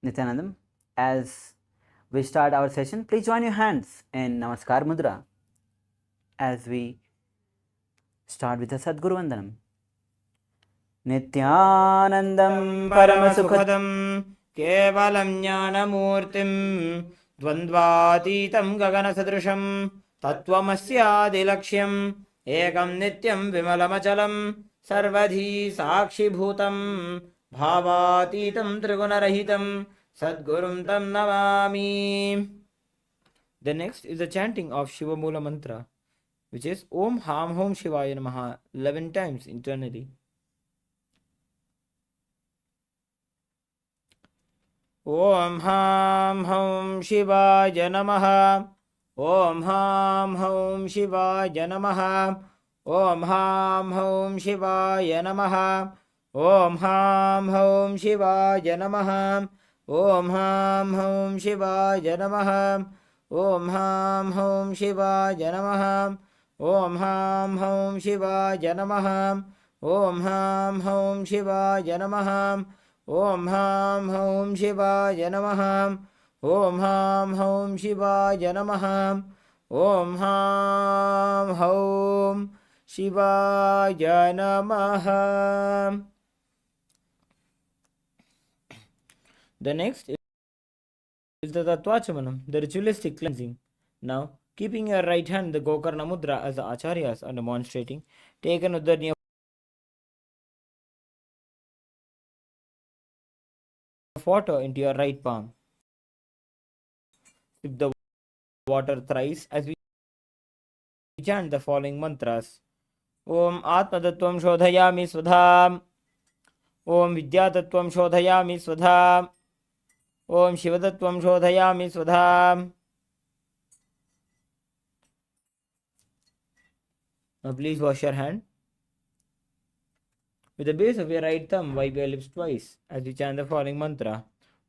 Nithyanandam. As we start our session, please join your hands in Namaskar Mudra as we start with the Sadguru Vandanam. Nithyanandam Paramasukhadam Kevalam Jnanamurtim Dvandvatitam Gaganasadrisham Tattvamasyaadilaksham Ekam Nityam Vimalamachalam Sarvadhi Sakshi Bhutam Bhavatitam Trigunarahitam Sadgurum Tam Namami. The next is the chanting of Shiva Mula Mantra, which is Om Ham Hom Shivaya Namaha 11 times internally. Om Ham Hom Shivaya Namaha. Om Ham Hom Shivaya Namaha. Om Ham Hom Shivaya Namaha. Om Ham Hom Shivaya Namaha. Om Ham Hom Shivaya Namaha. Om Ham Hom Shivaya Namaha. Om Ham Hom Shivaya Namaha. Om Ham Hom Shivaya Namaha. Om Ham Hom Shivaya Namaha. Om Ham Hom Shivaya Namaha. Om Ham Hom Shivaya Namaha. The next is the Tattvachamanam, the ritualistic cleansing. Now, keeping your right hand in the Gokarna Mudra as the Acharyas are demonstrating, take an Uddharni of water into your right palm. Sip the water thrice as we chant the following mantras. Om Atmatattvam Shodhayami Svadham. Om Vidyatattvam Shodhayami Svadham. Om Shivatattvam Shodhayami Svadham. Now please wash your hand. With the base of your right thumb, wipe your lips twice as we chant the following mantra.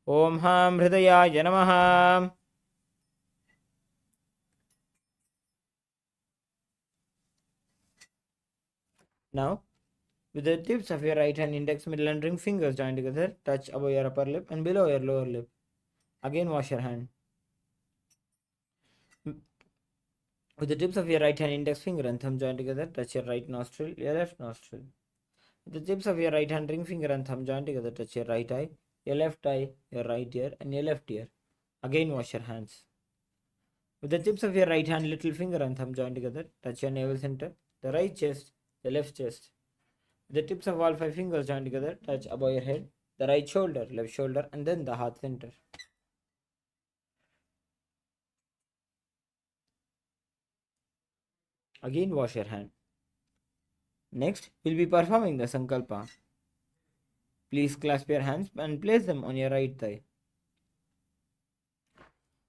Om Ham Hridayaya Namaha. Now, with the tips of your right hand, index, middle and ring fingers joined together, touch above your upper lip and below your lower lip. Again wash your hand. With the tips of your right hand, index finger and thumb joined together, touch your right nostril, your left nostril. With the tips of your right hand, ring finger and thumb joined together, touch your right eye, your left eye, your right ear and your left ear. Again wash your hands. With the tips of your right hand, little finger and thumb joined together, touch your navel center, the right chest, the left chest. With the tips of all 5 fingers joined together, touch above your head, the right shoulder, left shoulder and then the heart center. Again wash your hand. Next, we'll be performing the Sankalpa. Please clasp your hands and place them on your right thigh.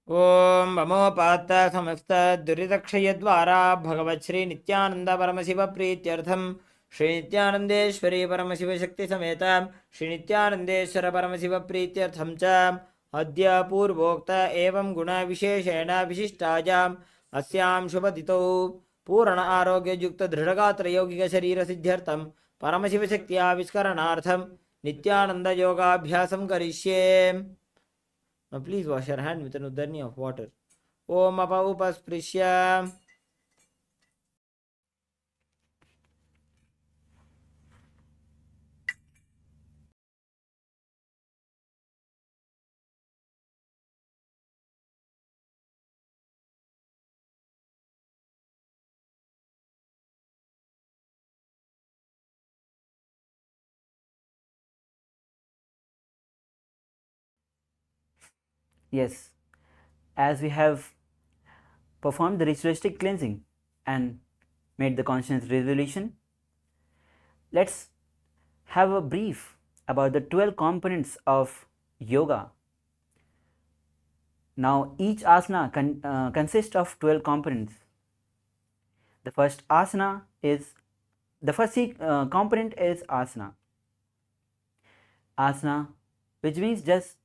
Om Vamo Pata Samasta Duridakshayadvara Bhagavat Shri Nithyananda Paramashiva Prityartham Shri Nithyanandeshwari Paramashiva Shakti Sametam Shri Nithyanandeshwara Paramashiva Prityartham Cha Adya Purvokta Evam Guna Visheshena Vishishtajam Asyam Shubhadito Purana Arogya Yukta Dhragatra Yogika Sharira Siddhyartham Paramashiva Shaktiya Viskaranaartham Nithyananda Yoga Abhyasam Karishye. Now please wash your hand with an Uddharni of water. Om Apa Upasprishya. Yes, as we have performed the ritualistic cleansing and made the conscious resolution, let's have a brief about the 12 components of yoga. Now, each asana consists of 12 components. The first component is asana. Asana, which means just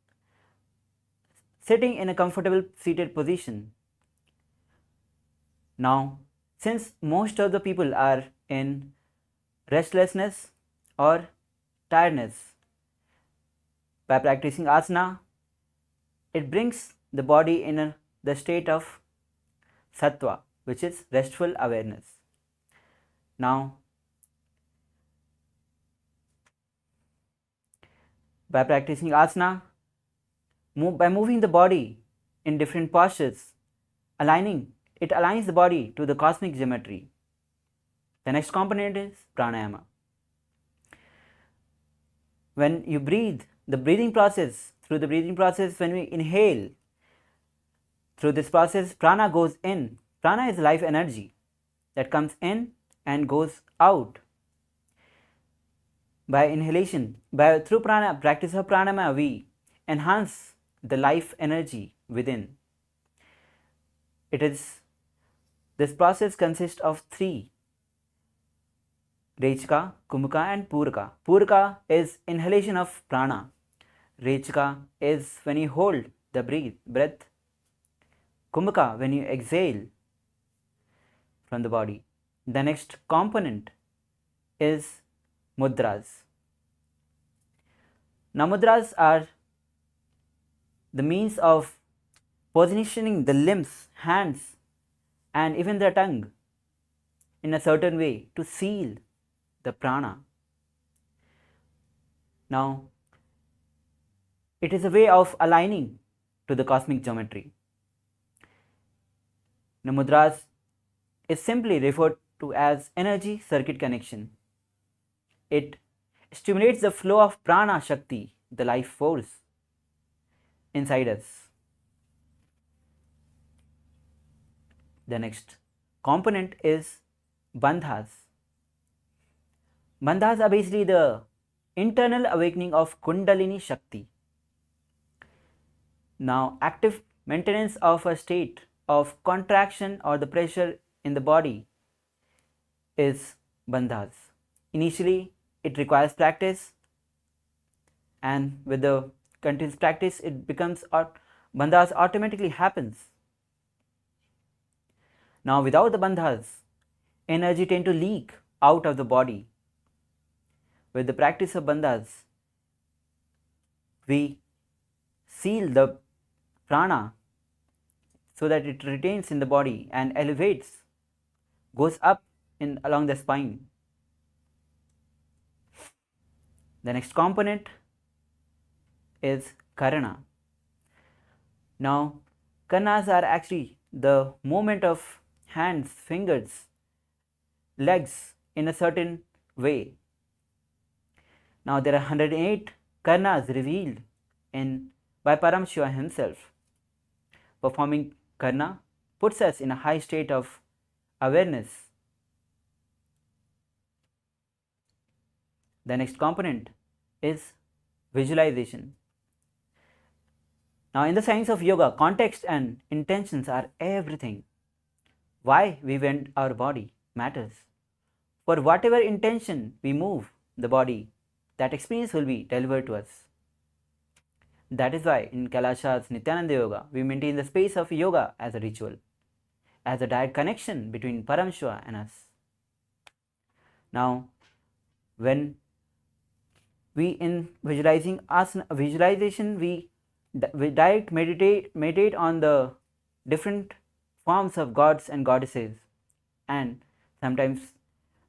sitting in a comfortable seated position. Now, since most of the people are in restlessness or tiredness, by practicing asana, it brings the body in the state of sattva, which is restful awareness. Now, by practicing asana, by moving the body in different postures, it aligns the body to the cosmic geometry. The next component is pranayama. When you breathe, through the breathing process, when we inhale, through this process, prana goes in. Prana is life energy that comes in and goes out. By inhalation, through practice of pranayama, we enhance the life energy within. This process consists of three: Rechaka, Kumaka and Puraka. Puraka is inhalation of prana. Rechaka is when you hold the breath. Kumaka when you exhale from the body. The next component is mudras. Now mudras are the means of positioning the limbs, hands and even the tongue in a certain way to seal the prana. Now, it is a way of aligning to the cosmic geometry. Now, mudras is simply referred to as energy circuit connection. It stimulates the flow of prana shakti, the life force inside us. The next component is bandhas. Bandhas are basically the internal awakening of Kundalini Shakti. Now, active maintenance of a state of contraction or the pressure in the body is bandhas. Initially, it requires practice, and with the continuous practice, it becomes bandhas automatically happens. Now, without the bandhas, energy tend to leak out of the body. With the practice of bandhas, we seal the prana so that it retains in the body and elevates, goes up along the spine. The next component is karana. Now, karanas are actually the movement of hands, fingers, legs in a certain way. Now, there are 108 karanas revealed by Paramashivam himself. Performing karana puts us in a high state of awareness. The next component is visualization. Now, in the science of yoga, context and intentions are everything. Why we bend our body matters. For whatever intention we move the body, that experience will be delivered to us. That is why in KAILASA's Nithyananda Yoga, we maintain the space of yoga as a ritual, as a direct connection between Paramashiva and us. Now, when we in visualization, we direct meditate on the different forms of gods and goddesses, and sometimes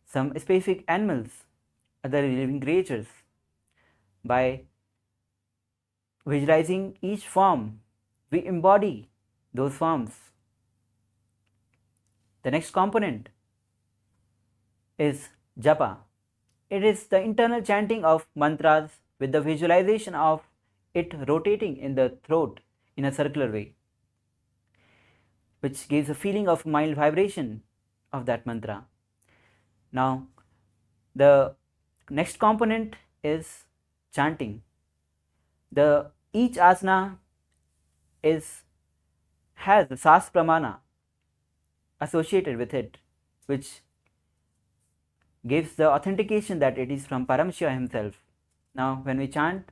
some specific animals, other living creatures. By visualizing each form, we embody those forms. The next component is japa. It is the internal chanting of mantras with the visualization of it rotating in the throat in a circular way, which gives a feeling of mild vibration of that mantra. Now, the next component is chanting. Each asana has the sas pramana associated with it, which gives the authentication that it is from Paramashiva himself. Now, when we chant,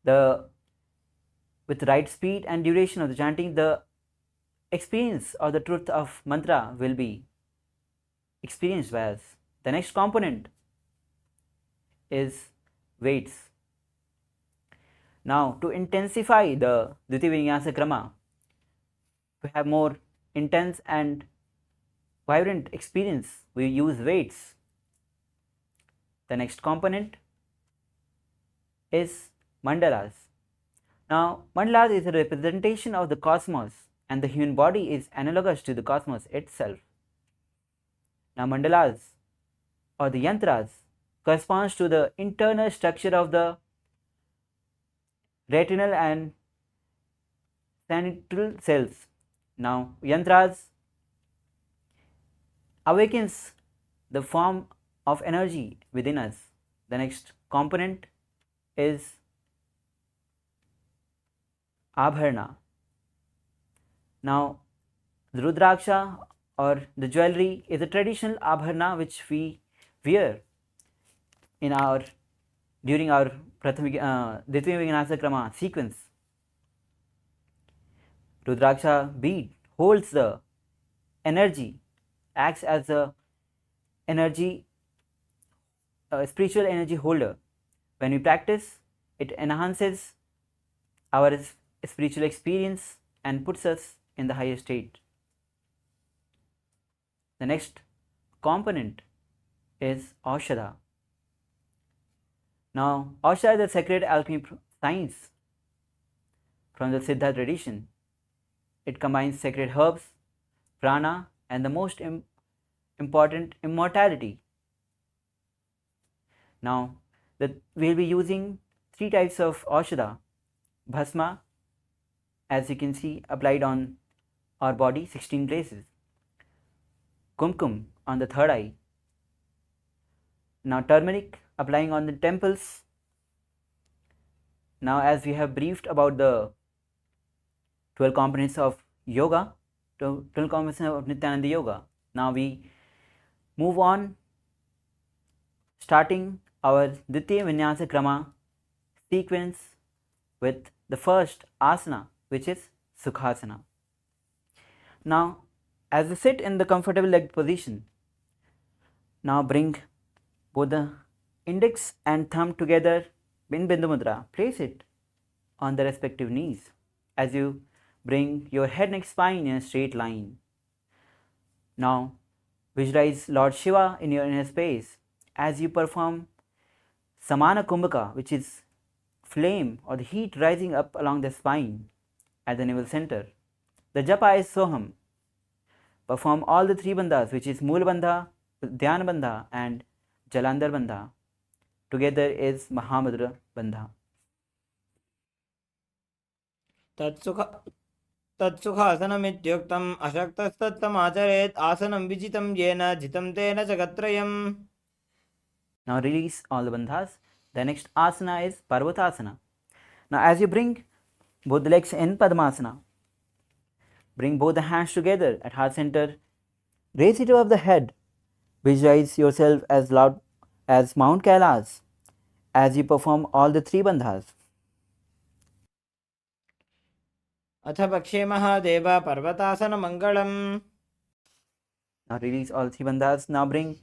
with right speed and duration of the chanting, the experience or the truth of mantra will be experienced by us. The next component is weights. Now, to intensify the Dvitiya Vinyasa Krama, to have more intense and vibrant experience, we use weights. The next component is mandalas. Now, mandalas is a representation of the cosmos, and the human body is analogous to the cosmos itself. Now, mandalas or the yantras corresponds to the internal structure of the retinal and central cells. Now, yantras awakens the form of energy within us. The next component is abharana. Now, the rudraksha or the jewelry is a traditional abharana which we wear in our during our Dvitiya Vinyasa Krama sequence. Rudraksha bead holds the energy, acts as a energy, spiritual energy holder. When we practice, it enhances our spiritual experience and puts us in the higher state. The next component is Aushadha. Now, Aushadha is a sacred alchemy science from the Siddha tradition. It combines sacred herbs, prana, and the most important, immortality. Now, we'll be using three types of Aushadha. Bhasma, as you can see, applied on our body 16 places. Kumkum on the third eye. Now, turmeric applying on the temples. Now, as we have briefed about the 12 components of yoga, 12 components of Nithyananda yoga, now we move on, starting our Dvitiya Vinyasa Krama sequence with the first asana, which is Sukhasana. Now, as we sit in the comfortable leg position, now bring both the index and thumb together in Bindu Mudra. Place it on the respective knees as you bring your head neck spine in a straight line. Now, visualize Lord Shiva in your inner space as you perform Samana Kumbhaka, which is flame or the heat rising up along the spine at the navel center. The japa is Soham. Perform all the three bandhas, which is Mool Bandha, Dhyana Bandha, and Jalandhar Bandha. Together is Mahamudra Bandha. तत्सुखासनमित्युक्तम् अशक्तस्तत्तमाचरेत् आसनं विजितं येन जितं तेन जगत्त्रयम्. Now release all the bandhas. The next asana is Parvatasana. Now as you bring both the legs in Padmasana, bring both the hands together at heart center, raise it above the head, visualize yourself as loud as Mount Kailas as you perform all the three bandhas. अथ पक्षे Mahadev पर्वतासनमङ्गलम्. Now release all three bandhas. Now bring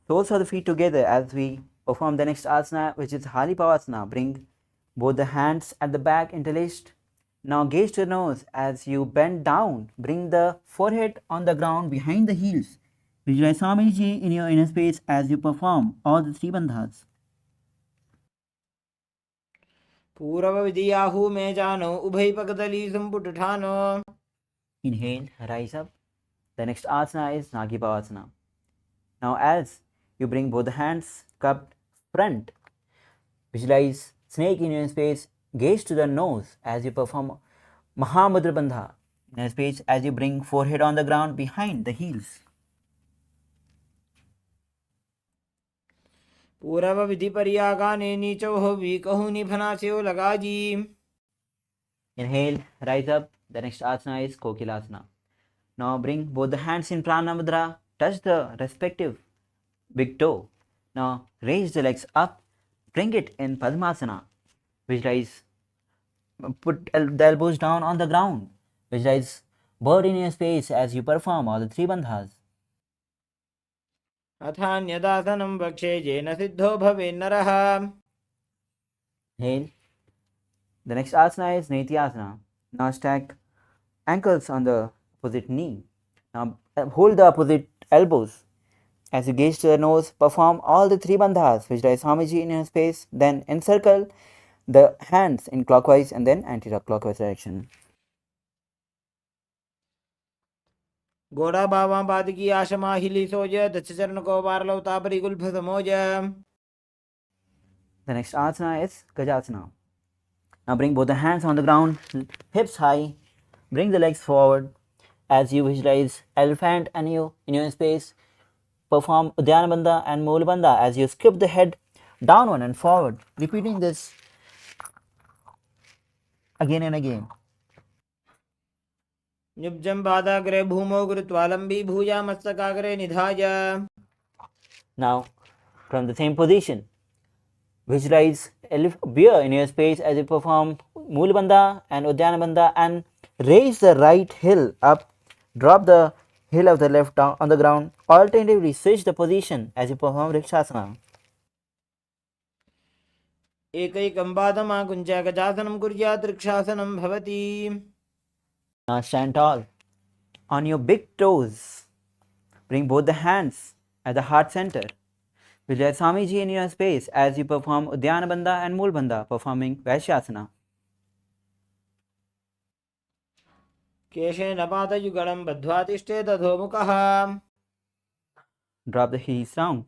soles of the feet together as we perform the next asana, which is Halipavasana. Bring both the hands at the back interlaced. Now gaze to the nose as you bend down. Bring the forehead on the ground behind the heels. Visualize Swamiji in your inner space as you perform all the three bandhas. पूर्वविधियाहु मे जानो उभयपकदली सम्पुटठानो. Inhale, rise up. The next asana is Nagipavasana. Now as you bring both the hands cupped front, visualize snake in your space, gaze to the nose as you perform Mahamudra Bandha in your space as you bring forehead on the ground behind the heels. पूर्वविधिपर्यागाने नीचौ वीकहु निभनास्यो लगाजी. Inhale, rise up. The next asana is Kokilasana. Now bring both the hands in Prana Mudra, touch the respective big toe. Now raise the legs up, bring it in Padmasana. Visualize, put the elbows down on the ground. Visualize bird in your space as you perform all the three bandhas. अथान्यदासनं वक्षे yen Sidho भवेन्नरः. Inhale, The next asana is Nithyananda. Now stack ankles on the opposite knee. Now hold the opposite elbows. As you gaze to the nose, perform all the three bandhas, visualize Swamiji in your space, then encircle the hands in clockwise and then anti-clockwise direction. घोड़ा बावा बाद की आशमा हिली सोज दक्ष चरण को बार लौता परी Gulf समोज. The next asana is Gajasana. Now bring both the hands on the ground, hips high, bring the legs forward. As you visualize elephant and you in your space, perform Uddiyana Bandha and Mool Bandha as you skip the head downward and forward, repeating this again and again. निब्जं पादाग्रे भूमौ गुरुत्वा लंबी भूया मस्तकाग्रे निधाय. Now, from the same position, visualize bear in your space as you perform Mool Bandha and Uddiyana Bandha and raise the right heel up, drop the heel of the left down on the ground. Alternatively, switch the position as you perform Vrikshasana. एकैकं पादमाकुञ्च गजासनं कुर्यात् वृक्षासनं भवति. Now stand tall. On your big toes, bring both the hands at the heart center. Visualize Swamiji in your space as you perform Uddiyana Bandha and Mool Bandha, performing Vaishyasana. केशेन पादयुगलं बद्ध्वा तिष्ठेत् अधोमुखः. Drop the heels down.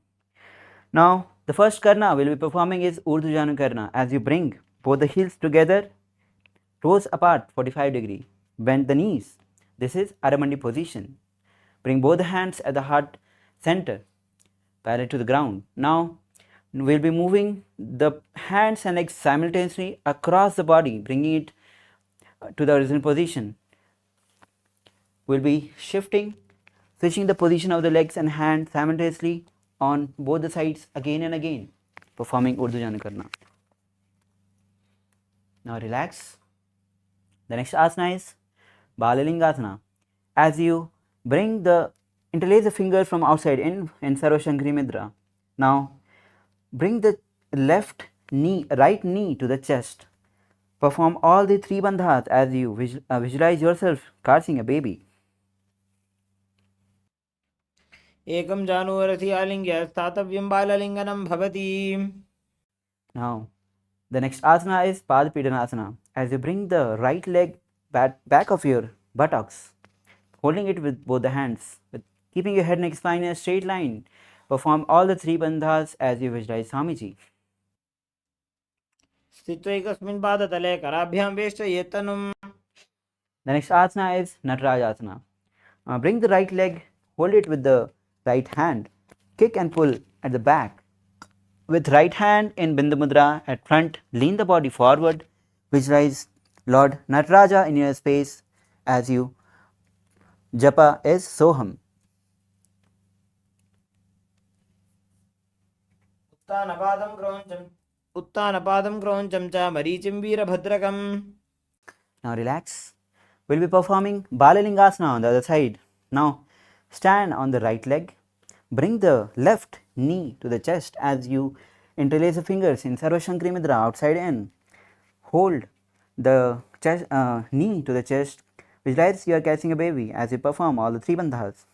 Now, the first karna we'll be performing is Urdhva Karna. As you bring both the heels together, toes apart 45 degree. Bend the knees. This is Aramandi position. Bring both the hands at the heart center, parallel to the ground. Now, we'll be moving the hands and legs simultaneously across the body, bringing it to the original position. We'll be shifting, switching the position of the legs and hands simultaneously on both the sides again and again, performing Urdhva Karna. Now relax. The next asana is Balalingasana. As you interlace the fingers from outside in Sarvashankari Mudra. Now bring the right knee to the chest. Perform all the three bandhas as you visualize yourself caressing a baby. एकं जानुरथि आलिङ्ग्य स्थातव्यं बाललिङ्गनं भवति. Now, the next asana is Padapidhanasana. As you bring the right leg back of your buttocks, holding it with both the hands, keeping your head, neck, spine in a straight line, perform all the three bandhas as you visualize Swamiji. स्थित्वैकस्मिन् पादतले कराभ्यां वेष्टयेत् तनुम्. The next asana is Natarajasana. Bring the right leg, hold it with the right hand, kick and pull at the back. With right hand in Bindu Mudra at front, lean the body forward. Visualize Lord Nataraja in your space as you japa is Soham. उत्तानपादं क्रौञ्चं च मरीचिं वीरभद्रकम्. Now relax. We'll be performing Balalingasana on the other side. Now stand on the right leg. Bring the left knee to the chest as you interlace the fingers in Sarvashankari Mudra outside in. Hold the knee to the chest. Visualize you are catching a baby as you perform all the three bandhas.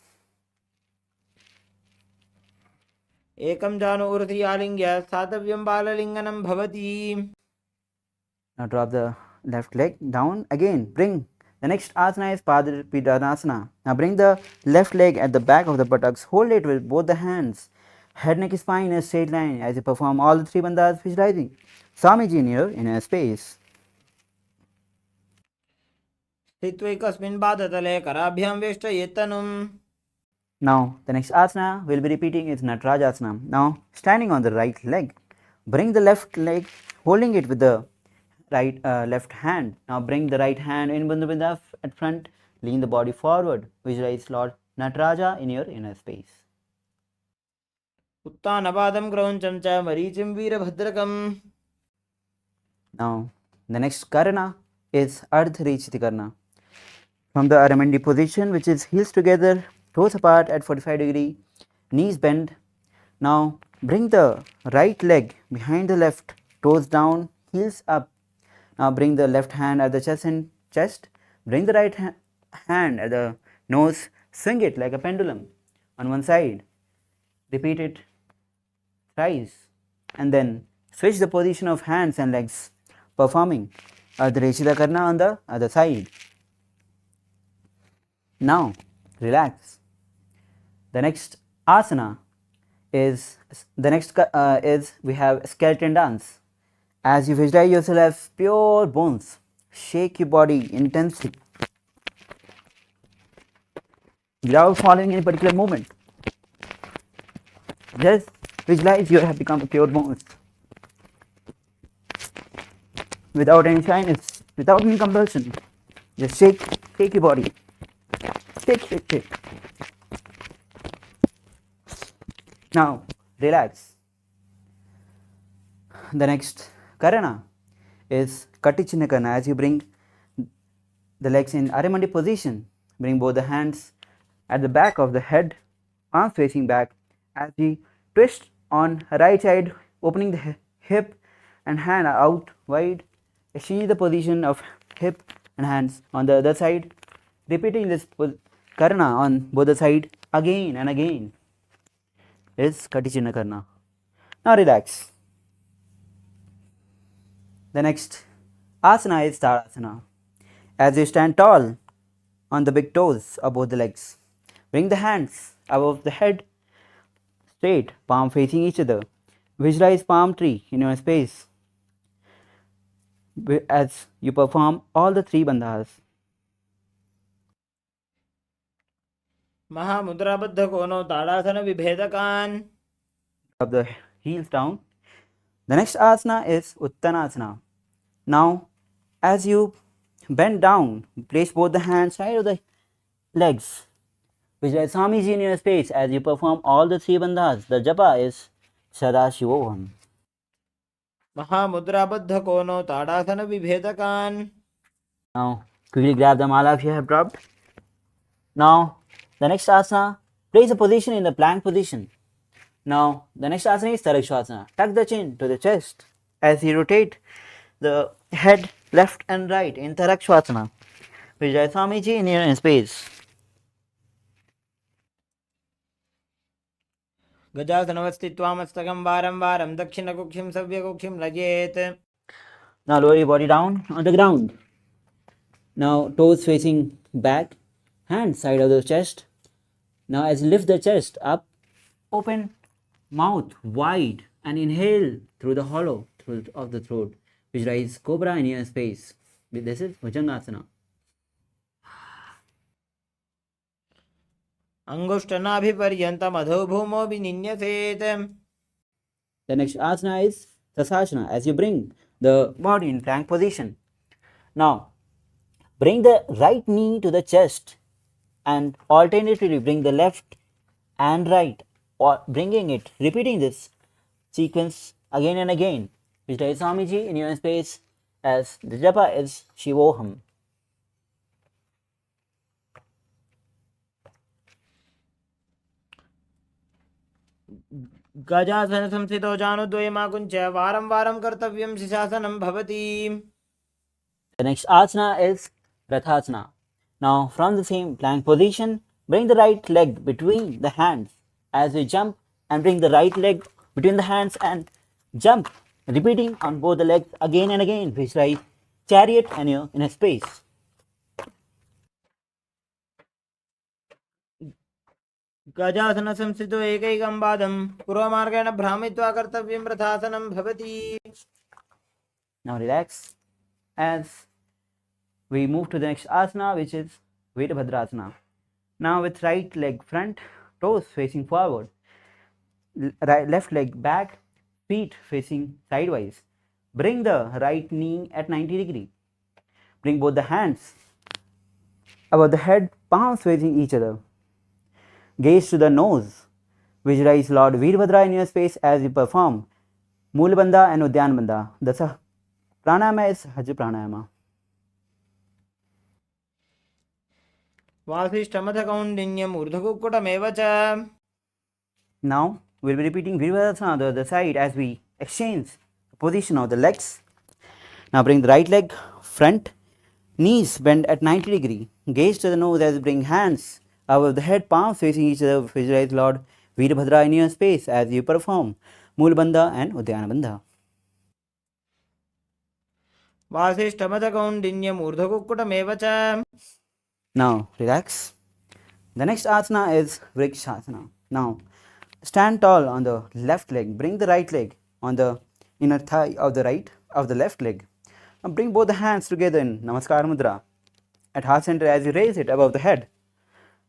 एकं जानु ऊर्ध्वि आलिङ्ग्य स्थातव्यं बाललिङ्गनं भवति. Now drop the left leg down again. Bring the next asana is Padapidhanasana. Now bring the left leg at the back of the buttocks. Hold it with both the hands. Head, neck, spine in a straight line as you perform all the three bandhas, visualizing Swamiji in a space. स्थित्वैकस्मिन् पादतले कराभ्यां वेष्टयेत् तनुम्. Now the next asana we'll be repeating is Natarajasana. Now standing on the right leg, bring the left leg, holding it with the left hand. Now bring the right hand in Bindu Bindu at front, lean the body forward. Visualize Lord Nataraja in your inner space. उत्तानपादं क्रौञ्चं च मरीचिं वीरभद्रकम्. Now the next karana is Ardharichiti Karna. From the Aramandi position, which is heels together, toes apart at 45 degree, knees bend. Now bring the right leg behind the left, toes down, heels up. Now bring the left hand at the chest. Bring the right hand at the nose. Swing it like a pendulum on one side. Repeat it thrice. And then switch the position of hands and legs, performing Ardha Karna on the other side. Now relax. The next asana is we have skeleton dance. As you visualize yourself as pure bones, shake your body intensely without following any particular movement. Just visualize you have become a pure bones without any shyness, without any compulsion. Just shake your body. Shake. Now relax. The next karana is Katichina Karna. As you bring the legs in Arimandi position, bring both the hands at the back of the head, palms facing back. As we twist on right side, opening the hip and hand out wide, achieve the position of hip and hands on the other side, repeating this karana on both the side again and again is Katichina Karna. Now relax. The next asana is Tadasana. As you stand tall on the big toes of both the legs, bring the hands above the head, straight, palm facing each other. Visualize palm tree in your space as you perform all the three bandhas. महामुद्राबद्ध कोनो ताड़ासन विभेदकान. Of the heels down. The next asana is Uttanasana. Now, as you bend down, place both the hands side of the legs. Visualize Swamiji in your space as you perform all the three bandhas. The japa is Sadashivoham. महामुद्राबद्ध कोनो ताड़ासन विभेदकान. Now, quickly grab the mala if you have dropped. Now, the next asana, place a position in the plank position. Now, the next asana is Tarakshasana. Tuck the chin to the chest as you rotate the head left and right in Tarakshasana. Vijay Swamiji in your space. गजासनवस्थित्वा मस्तकं वारं वारं दक्षिणकुक्षिं सव्यकुक्षिं लजेत्. Now lower your body down on the ground. Now toes facing back, hands side of the chest. Now as you lift the chest up, open mouth wide and inhale through the hollow of the throat. Visualize cobra in your space. This is Bhujangasana. अंगुष्ठनाभिपर्यन्तम् अधोभूमो विनिन्यसेत्. The next asana is Sasasana. As you bring the body in plank position. Now bring the right knee to the chest and alternatively bring the left and right, or bringing it, repeating this sequence again and again. Vijay Swamiji in your space as the japa is Shivoham. गजासन संस्थितो जानुद्वयमाकुञ्च वारं वारं कर्तव्यं शिशासनं भवति. The next asana is Rathasana. Now from the same plank position, bring the right leg between the hands as you jump, and bring the right leg between the hands and jump, repeating on both the legs again and again. Visualize chariot and you're in a space. गजासन संस्थितो एकैकं पादं पूर्वमार्गेण भ्रामित्वा कर्तव्यं रथासनं भवति. Now relax as we move to the next asana, which is Virabhadrasana. Now with right leg front, toes facing forward, left leg back, feet facing sidewise. Bring the right knee at 90 degree. Bring both the hands above the head, palms facing each other. Gaze to the nose. Visualize Lord Veerbhadra in your space as you perform Moolabandha and Udyan Bandha. The pranayama is Haj pranayama. वासिष्ठमथकौण्डिन्यम् ऊर्ध्वकुक्कुटमेव च. Now we will be repeating Virabhadrasana on the other side as we exchange the position of the legs. Now bring the right leg front, knees bend at 90 degree. Gaze to the nose as you bring hands above the head, palms facing each other. Visualize Lord Veerbhadra in your space as you perform Moolbandha and Udyanabandha. वासिष्ठमदकौण्डिन्यमूर्धकुक्कुटमेव च. Now relax. The next asana is Vrikshasana. Now stand tall on the left leg. Bring the right leg on the inner thigh of the left leg. Now bring both the hands together in Namaskar Mudra at heart center as you raise it above the head.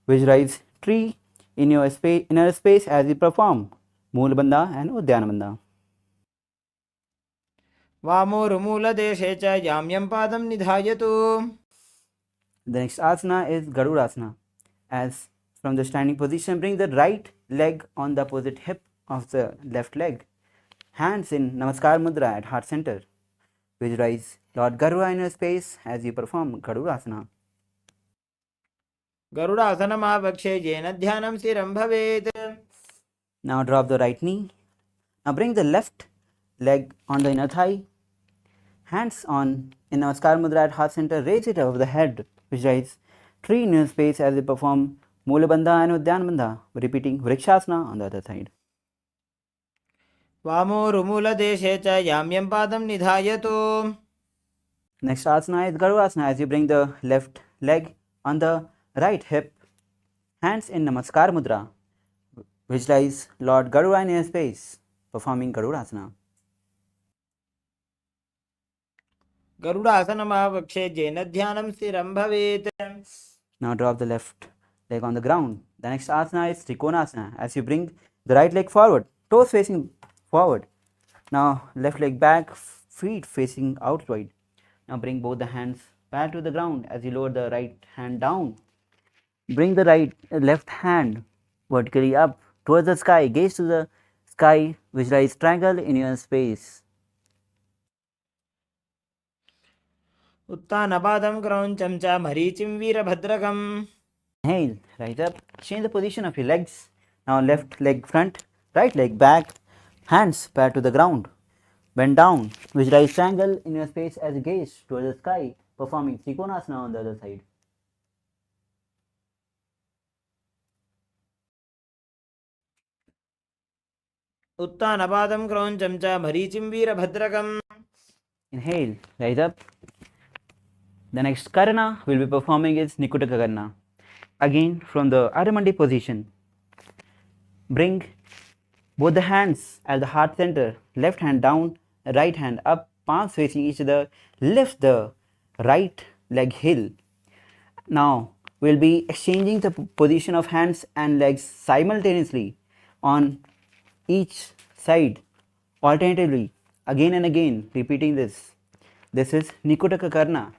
Visualize tree in your inner space as you perform Moolbandha and Udyanabandha. वामोरुमूलदेशे च याम्यं पादं निधायतु. The next asana is Garudasana. As from the standing position, bring the right leg on the opposite hip of the left leg. Hands in Namaskar Mudra at heart center. Visualize Lord Garuda in your space as you perform Garudasana. गरुडासनमावक्षे येन ध्यानं स्थिरं भवेत्. Now drop the right knee. Now bring the left leg on the inner thigh. Hands on in Namaskar Mudra at heart center. Raise it above the head. Visualize tree in your space as you perform Moolabandha and Udyanabandha. Repeating Vrikshasana on the other side. वामोरुमूलदेशे च याम्यं पादं निधायतु. Next asana is Garudasana as you bring the left leg on the right hip. Hands in Namaskar Mudra. Visualize Lord Garuda in your space performing Garudasana. गरुडासनमावक्षे येन ध्यानं स्थिरं भवेत्. Now drop the left leg on the ground. The next asana is Trikonasana as you bring the right leg forward, toes facing forward. Now left leg back, feet facing outward. Now bring both the hands back to the ground as you lower the right hand down. Bring the left hand vertically up towards the sky. Gaze to the sky. Visualize triangle in your space. उत्तानपादं क्रौञ्चं च मरीचिं वीरभद्रकम्. Inhale, rise up. Change the position of your legs. Now left leg front, right leg back. Hands back to the ground. Bend down. Visualize triangle in your space as you gaze towards the sky, performing Trikonasana on the other side. उत्तानपादं क्रौञ्चं च मरीचिं वीरभद्रकम्. Inhale, rise up. The next Karana we'll be performing is Nikutaka Karana. Again from the Adamandi position. Bring both the hands at the heart center, left hand down, right hand up, palms facing each other. Lift the right leg hill. Now we'll be exchanging the position of hands and legs simultaneously on each side, alternatively, again and again, repeating this. This is Nikutaka Karna.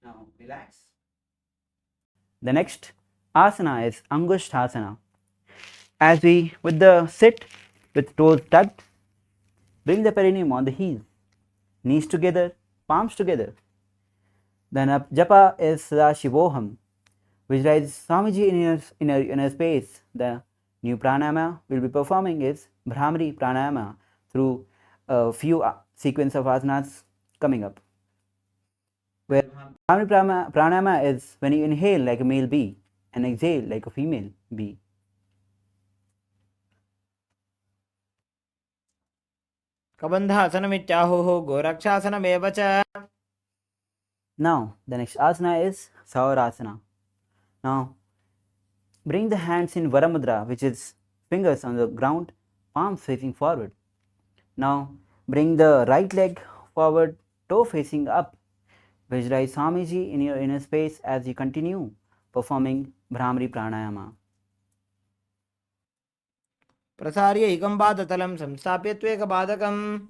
Now relax. The next asana is Angushthasana. As we, with the sit with toes tucked, bring the perineum on the heel, knees together, palms together. Then japa is Sadashivoham. Visualize Swamiji in your inner space. The new pranayama we'll be performing is Brahmari pranayama through a few sequence of asanas coming up. Where Brahmari pranayama is when you inhale like a male bee and exhale like a female bee. कबन्धासनमित्याहुः गोरक्षासनमेव च. Now the next asana is Savarasana. Now bring the hands in Varamudra, which is fingers on the ground, palms facing forward. Now bring the right leg forward, toe facing up. Visualize Swamiji in your inner space as you continue performing Brahmari pranayama. प्रसार्य एकं पादतलं संस्थाप्य त्वेकपादकम्.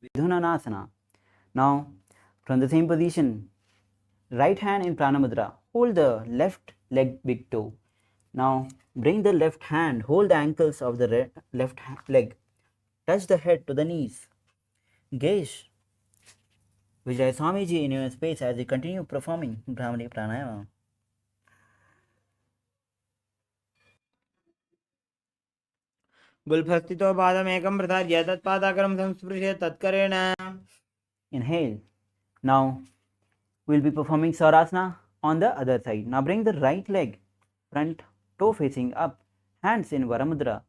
Vidhunanasana. Now from the same position, right hand in Pranamudra, hold the left leg big toe. Now bring the left hand, hold the ankles of the left leg, touch the head to the knees. Gaze Vijay Swamiji in your space as you continue performing Brahmani pranayama. गुल्फस्थितो पादमेकं प्रसार्य तत्पादाग्रं संस्पृशेत् तत्करेण. Inhale. Now we'll be performing Shavasana on the other side. Now bring the right leg front, toe facing up, hands in Varamudra.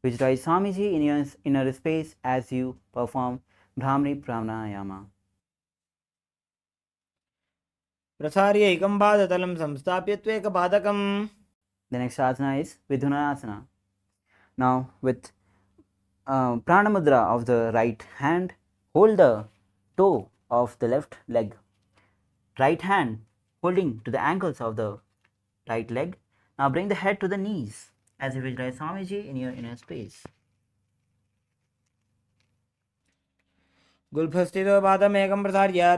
Visualize Swamiji in your inner space as you perform Brahmari pranayama. प्रसार्य एकं पादतलं संस्थाप्य त्वेकपादकम्. The next asana is Vidhunasana. Now with Pranamudra of the right hand, hold the toe of the left leg. Right hand holding to the ankles of the right leg. Now bring the head to the knees as you visualize Swamiji in your inner space. गुल्फस्थितो पादमेकं प्रसार्य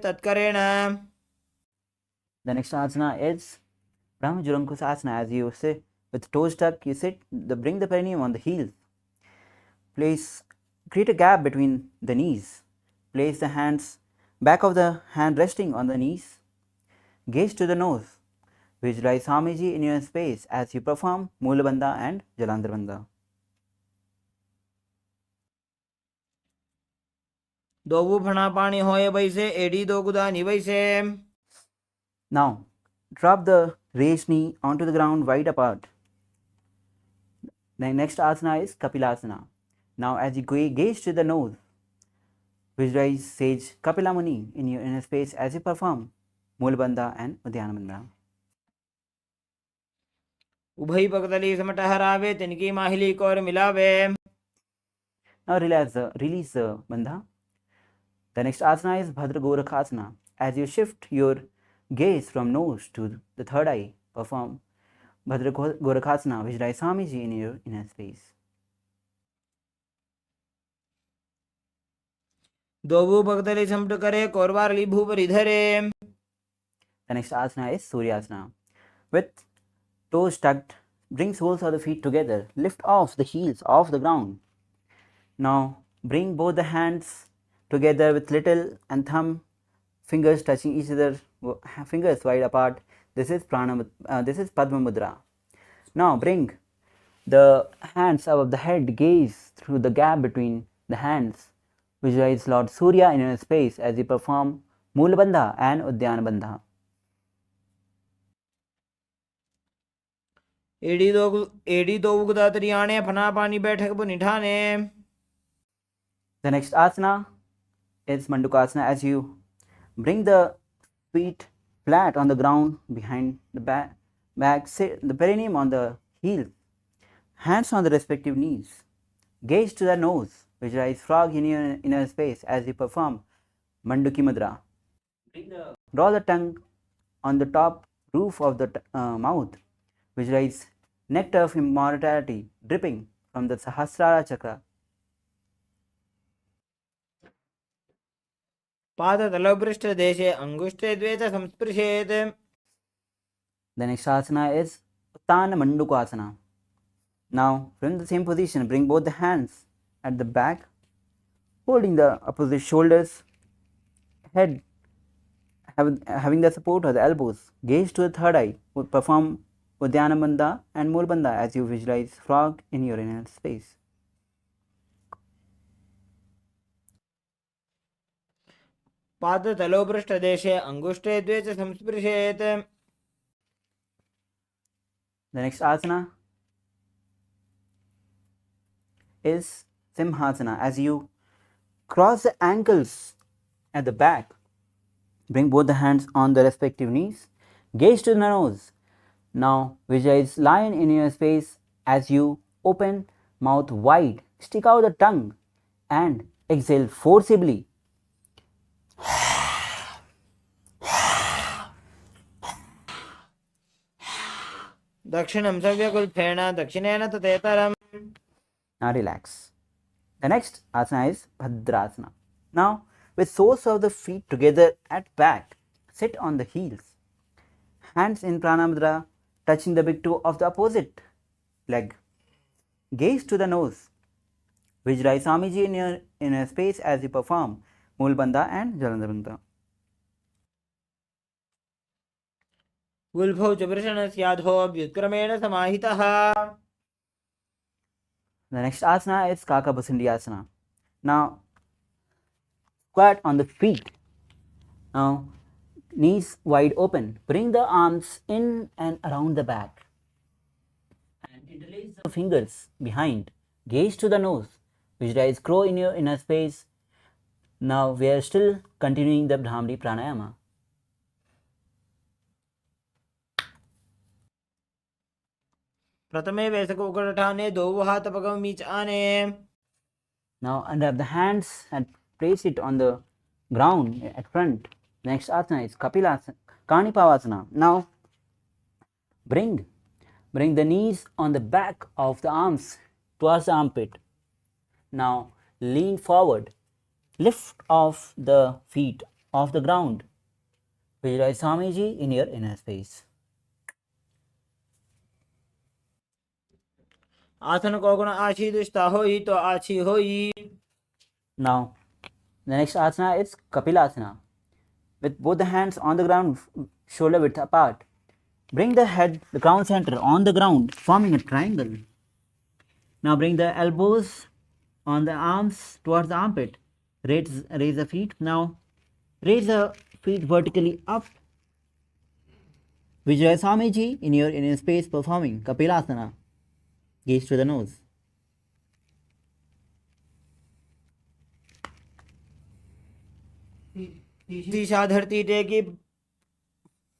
तत्करेण. The next asana is Brahmajuramkusasana. As you sit with toes tucked, you sit, bring the perineum on the heels. Create a gap between the knees. Place the hands, back of the hand resting on the knees. Gaze to the nose. Visualize Swamiji in your space as you perform Moolabandha and Jalandharbandha. दोवु फणापाणि होय वैसे AD दो गुदानि वैसे. Now, drop the raised knee onto the ground wide apart. The next asana is Kapilasana. Now, as you gaze to the nose, visualize sage Kapila Muni in your inner space as you perform Moolabandha and Udyanabandha. उभय पकतली समट हरावे तिनकी माहिली core मिलावे. Now, release the bandha. The next asana is Bhadra Gorakhasana. As you shift your gaze from nose to the third eye, perform Bhadra Gorakhasana. Visualize Swamiji in your inner space. दोवु पकतली समट करे कोरवारली भूपरि धरे. The next asana is Suryasana. With toes tucked, bring soles of the feet together. Lift off the heels off the ground. Now bring both the hands together with little and thumb fingers touching each other, fingers wide apart. This is Padma Mudra. Now bring the hands above the head, gaze through the gap between the hands. Visualize Lord Surya in your space as you perform Moolabandha and Udyanabandha. एडी दो गुदा त्रियाणे फणापाणि बैठक पु निठाने. The next asana is Mandukasana. As you bring the feet flat on the ground behind the back, sit the perineum on the heel, hands on the respective knees. Gaze to the nose. Visualize frog in your inner space as you perform Manduki Mudra. Draw the tongue on the top roof of the mouth. Visualize nectar of immortality dripping from the Sahasrara chakra. पादतलपृष्ठ देशे अंगुष्ठे द्वे च संस्पृशेत्. The next asana is Uttana Mandukasana. Now, from the same position, bring both the hands at the back, holding the opposite shoulders, head having the support of the elbows. Gaze to the third eye. Perform Udyanabandha and Moolabandha as you visualize frog in your inner space. पादतलोपृष्ठ देशे अंगुष्ठे द्वे च संस्पृशेत्. The next asana is Simhasana. As you cross the ankles at the back, bring both the hands on the respective knees. Gaze to the nose. Now visualize lion in your space as you open mouth wide, stick out the tongue and exhale forcibly. दक्षिणं सव्यकुल्फेण दक्षिणेन तथेतरम्. Now relax. The next asana is Bhadrasana. Now, with soles of the feet together at back, sit on the heels. Hands in Pranamudra, touching the big toe of the opposite leg. Gaze to the nose. Visualize Swamiji in your inner space as you perform Moolabandha and Jalandharbandha. गुल्फौ च वृषणस्याधो व्युत्क्रमेण समाहितः. The next asana is Kakabasindi asana. Now, squat on the feet. Now, knees wide open. Bring the arms in and around the back. And interlace the fingers behind. Gaze to the nose. Visualize crow in your inner space. Now, we are still continuing the Brahmari pranayama. प्रथमे वैसकोकटाने दो हाथ पगम बीच आने. Now, unwrap the hands and place it on the ground at front. Next asana is Kapilasana, Kanipavasana. Now, bring the knees on the back of the arms towards the armpit. Now, lean forward. Lift off the feet off the ground. Visualize Swamiji in your inner space. आसन को गुण आशी दुष्टा होई तो आशी होई. Now, the next asana is Kapilasana. With both the hands on the ground, shoulder width apart. Bring the head, the crown center on the ground, forming a triangle. Now bring the elbows on the arms towards the armpit. Raise the feet. Now raise the feet vertically up. Visualize Swamiji in your inner space performing Kapilasana. Gaze to the nose. दिशा धरती टेकी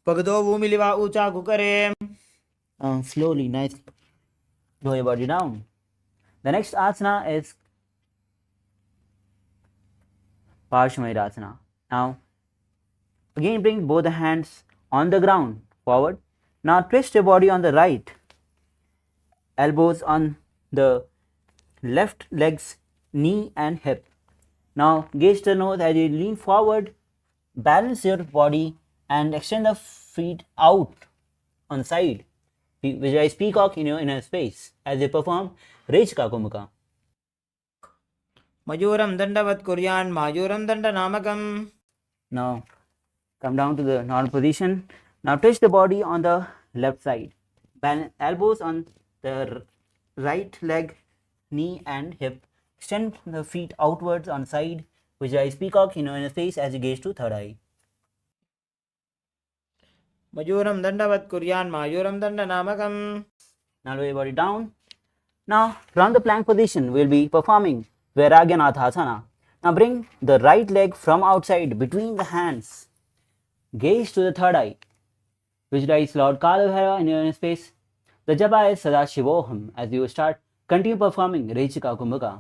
पगदो भूमि लिवा ऊंचा कुकरे. Slowly, nicely. Lower your body down. The next asana is Parsvamayurasana. Now, again bring both the hands on the ground, forward. Now twist your body on the right. Elbows on the left leg's knee and hip. Now gaze to the nose as you lean forward. Balance your body and extend the feet out on the side. Visualize peacock in your inner space as you perform Rechikakumukha. मयूरम दंडवत कुर्यान मायूरम दंड नामकम. Now come down to the normal position. Now twist the body on the left side. Balance elbows on the right leg, knee and hip. Extend the feet outwards on side. Visualize peacock in your inner space as you gaze to third eye. मयूरम दंडवत कुर्यान मायूरम दंड नामकम. Now lower your body down. Now from the plank position we will be performing Vairagyanatha. Now bring the right leg from outside between the hands. Gaze to the third eye. Visualize Lord Kalabhairava in your inner space. The japa is Sadashivoham. As you start, continue performing Rechikakumukha.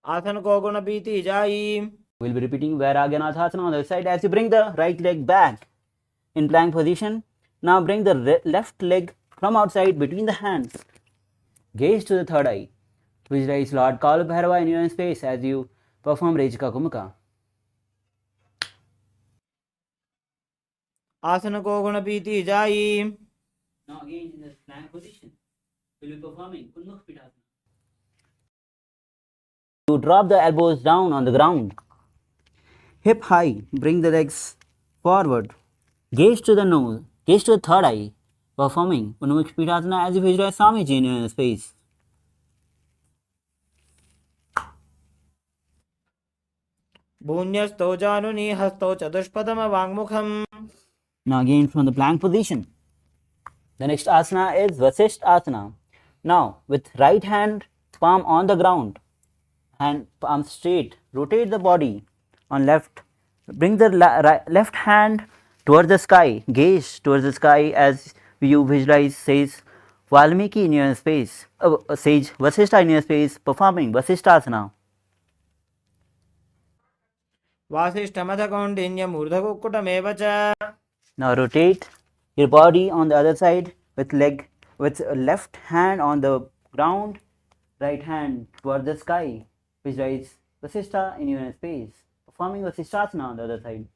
आसन को गुण पीती जाई. We'll be repeating Vairagyanatha on the other side as you bring the right leg back in plank position. Now bring the left leg from outside between the hands. Gaze to the third eye. Visualize Lord Kalabhairava in your space as you perform Rechikakumukha. आसन को गुण पीती जाई. Now again in the plank position, we'll be performing Unmukh Pidasana. You drop the elbows down on the ground. Hip high, bring the legs forward. Gaze to the nose, gaze to the third eye, performing Unmukh Pidasana as if visualize Swamiji in your space. भून्यस्तो जानुनी हस्तो चतुष्पदम वाङ्मुखम. Now again from the plank position. The next asana is Vasisht asana. Now with right hand palm on the ground, hand palm straight, rotate the body on left. Bring the left hand towards the sky, gaze towards the sky as you visualize says Valmiki in your space, sage Vasishtha in your space, performing Vasishtha asana. वासिष्ठमथ Kaundinya मूर्धकुक्कुटमेव च. Now rotate your body on the other side with left hand on the ground, right hand toward the sky. Visualize Vasishtha in your space, performing Vasishthasana on the other side.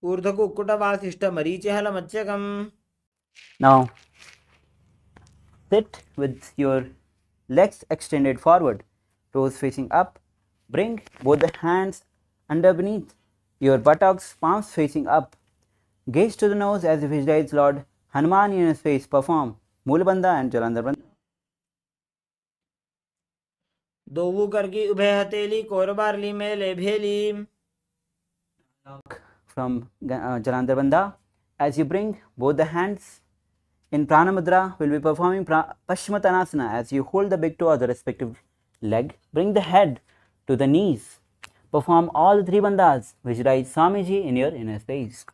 ऊर्ध्वकुक्कुट Vasishtha मरीचिहल मत्स्यकम. Now sit with your legs extended forward, toes facing up. Bring both the hands underneath your buttocks, palms facing up. Gaze to the nose as you visualize Lord Hanuman in your space, perform Mulabandha and Jalandhar Bandha. दोवु करगी उभे हथेली कोरबारली में ले भेली. From Jalandhar Bandha, as you bring both the hands in Prana Mudra, we'll be performing Paschimottanasana. As you hold the big toe of the respective leg, bring the head to the knees. Perform all the three bandhas. Visualize Swamiji in your inner space.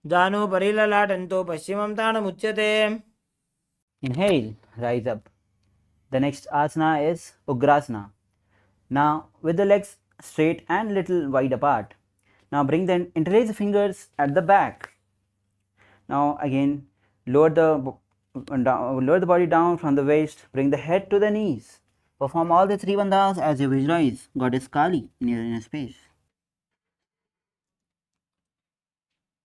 जानु परिललाटन्तो पश्चिमं ताणमुच्यते. Inhale, rise up. The next asana is Ugrasana. Now, with the legs straight and little wide apart. Now, interlace the fingers at the back. Now, again, lower the body down from the waist. Bring the head to the knees. Perform all the three bandhas as you visualize Goddess Kali in your inner space.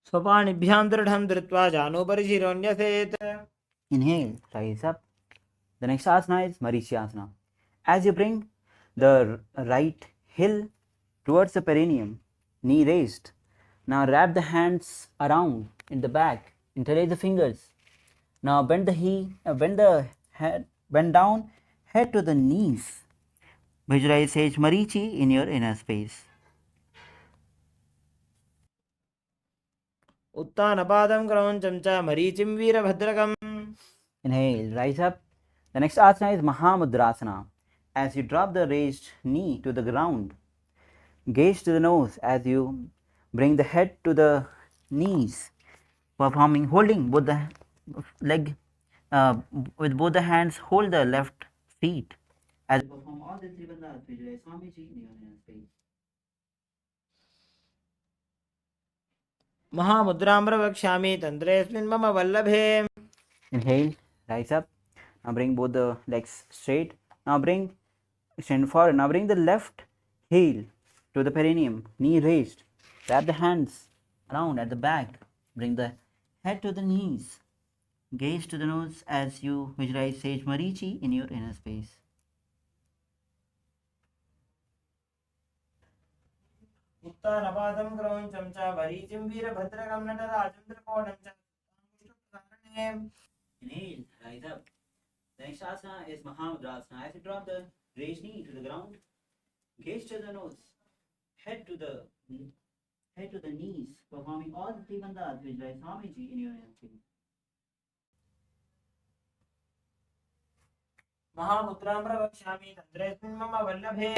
स्वपाणिभ्यां दृढं धृत्वा जानुपरि शिरोऽन्यसेत्. Inhale, rise up. The next asana is Marichyasana. As you bring the right heel towards the perineum, knee raised. Now wrap the hands around in the back. Interlace the fingers. Now bend down, head to the knees. Visualize Sage Marichi in your inner space. उत्तानपादं क्रौञ्चं च मरीचिं वीरभद्रकम्. Inhale, rise up. The next asana is Mahamudrasana. As you drop the raised knee to the ground, gaze to the nose as you bring the head to the knees, holding both the leg with both the hands, hold the left feet. As you perform all the three bandhas, visualize Swamiji in your inner space. महामुद्रां प्रवक्ष्यामि तन्त्रेऽस्मिन् मम वल्लभे. Inhale, rise up. Now bring both the legs straight. Now extend forward. Now bring the left heel to the perineum, knee raised. Wrap the hands around at the back. Bring the head to the knees. Gaze to the nose as you visualize Sage Marichi in your inner space. उत्तानपादं क्रौञ्चं च मरीचिं वीरभद्रकं नटराजं त्रिकोणं च. Inhale, rise up. The next asana is Mahamudrasana. As you drop the raised knee to the ground, gaze to the nose, head to the knees, performing all the three bandhas, visualize Swamiji in your inner space. महामुद्रां प्रवक्ष्यामि तन्त्रेऽस्मिन् मम वल्लभे.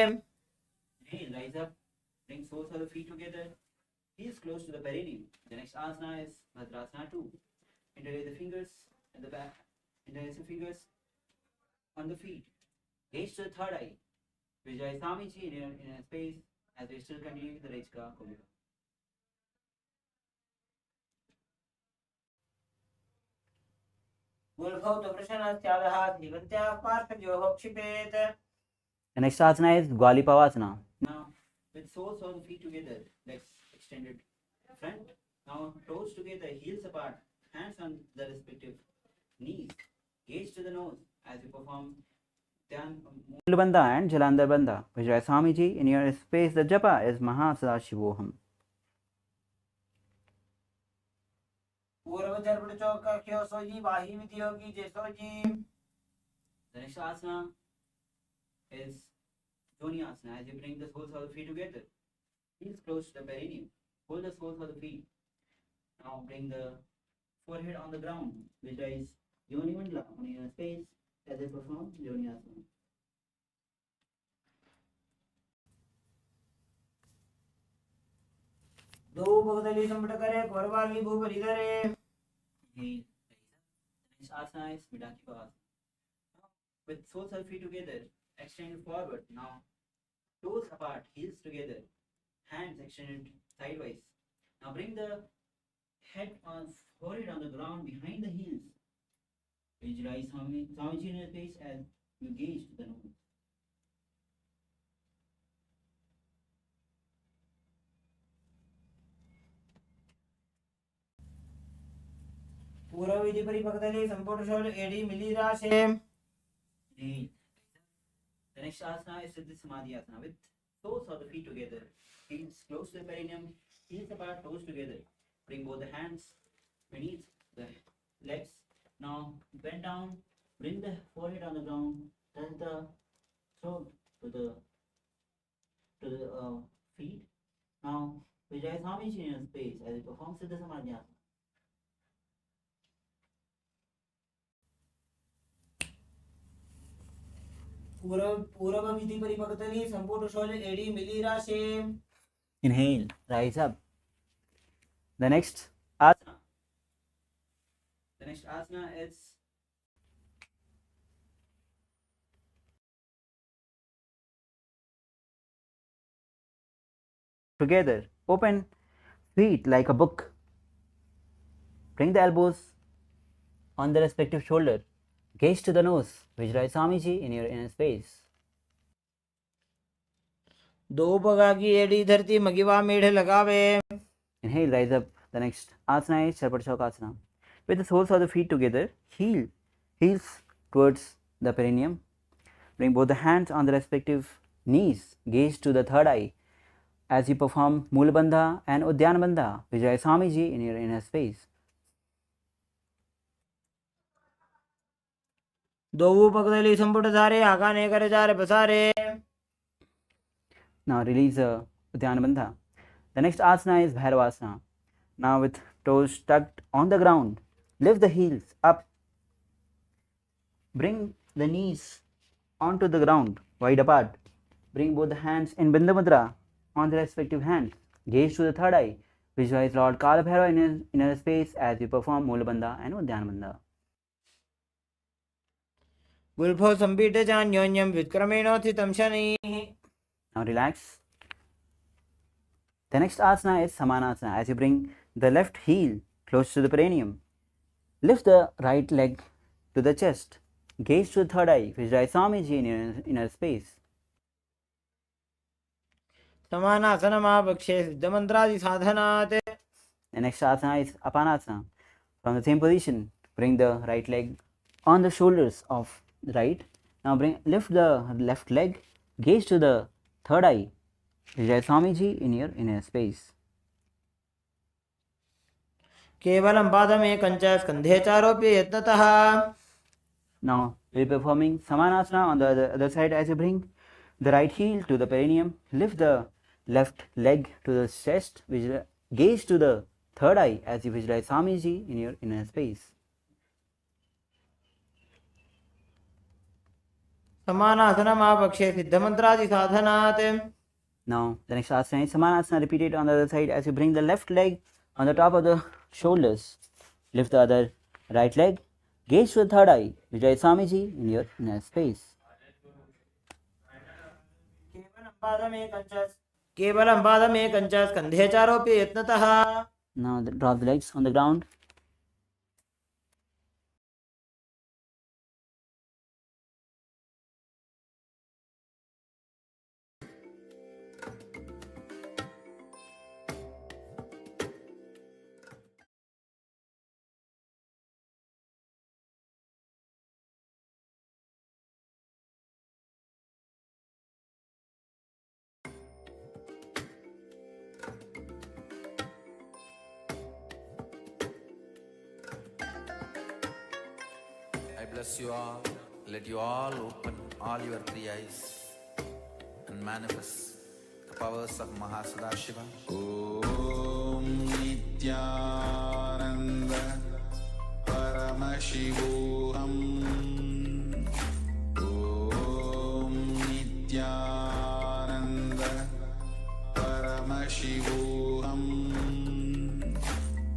Inhale, rise up. Bring soles of the feet together. Heels close to the perineum. The next asana is Bhadrasana 2. Interlace the fingers at the back. Interlace the fingers on the feet. Gaze to the third eye. Visualize Swamiji in a space as we still continue the Rechka Kovika. मूलभूतवृषणस्यादः धीवन्त्याः पार्श्वयोः क्षिपेत्. The next asana is Gwalipavasana. Now, with soles of the feet together, legs extended front. Now, toes together, heels apart, hands on the respective knees. Gaze to the nose as you perform Mulabandha and Jalandhar Bandha. Vijay Swamiji, in your space, the japa is Mahasadaशिवोहम. The next asana is Joni asana. As you bring the soles of the feet together, heels close to the perineum. Hold the soles of the feet. Now bring the forehead on the ground. Visualize Yoni Mandla on your space as I perform Joni asana. दो बहुतली संपट करे कोरबाली भूपरि धरे. The next asana is Midaki Pavasana. With soles of feet together, extended forward. Now, toes apart, heels together, hands extended sideways. Now bring the forehead on the ground behind the heels. Visualize Swamiji in your face as you gaze to the nose. पूर्व विधि परिपक्तले संपूर्ण शौर्य एडी मिली राशे. The next asana is Siddhi Samadhi asana. With Toes of the feet together. Heels close to the perineum. Heels apart, toes together. Bring both the hands beneath the legs. Now bend down. Bring the forehead on the ground. Touch the throat to the feet. Now visualize Swamiji in space as it performs Siddha Samadhi asana. पूर्व विधि परिपक्तली संपूर्ण शौच AD मिली राशे. Inhale, rise up. The next asana. The next asana is together. Open feet like a book. Bring the elbows on the respective shoulder. Gaze to the nose. Visualize Swamiji in your inner space. दो पगा की AD धरती मगिवा मेढ़ लगावे. Inhale, rise up. The next asana is Sarpadshokasana. With the soles of the feet together, heels towards the perineum. Bring both the hands on the respective knees. Gaze to the third eye as you perform Mulabandha and Udyanabandha. Vijay Swamiji in your inner space. दो पगदली संपुट धारे आगाने करे जारे बसारे. Now release Udyanabandha. The next asana is Bhairavasana. Now with toes tucked on the ground, lift the heels up. Bring the knees onto the ground, wide apart. Bring both the hands in Bindu Mudra on the respective hands. Gaze to the third eye. Visualize Lord Kalabhairava in his inner space as you perform Mulabandha and Udyanabandha. गुल्फो संपीटे चान्योन्यम विक्रमेणोत्थितं शनैः. Now relax. The next asana is Samanasana. As you bring the left heel close to the perineum, lift the right leg to the chest. Gaze to the third eye. Visualize Swamiji in your inner space. समानासनमापक्षे सिद्धमन्त्रादि साधनात्. The next asana is Apanasana. From the same position, bring the right leg on the shoulders of the right. Now lift the left leg. Gaze to the third eye. Vijay Swamiji in your inner space. केवलं पादमेकं च स्कन्धे चारोप्य यत्नतः. Now we'll be performing Samanasana on the other side as you bring the right heel to the perineum. Lift the left leg to the chest. Gaze to the third eye as you visualize Swamiji in your inner space. समानासनमापक्षे सिद्धमन्त्रादि साधनात्. Now the next asana is Samanasana. Repeat it on the other side as you bring the left leg on the top of the shoulders. Lift the other right leg. Gaze to the third eye. Vijay Swamiji in your inner space. केवलं पादमेकं च स्कन्धे चारोप्य यत्नतः. Now drop the legs on the ground. Bless you all. Let you all open all your three eyes and manifest the powers of Mahar Sadashiva. Om Nithyananda Paramashivoham. Om Nithyananda Paramashivoham.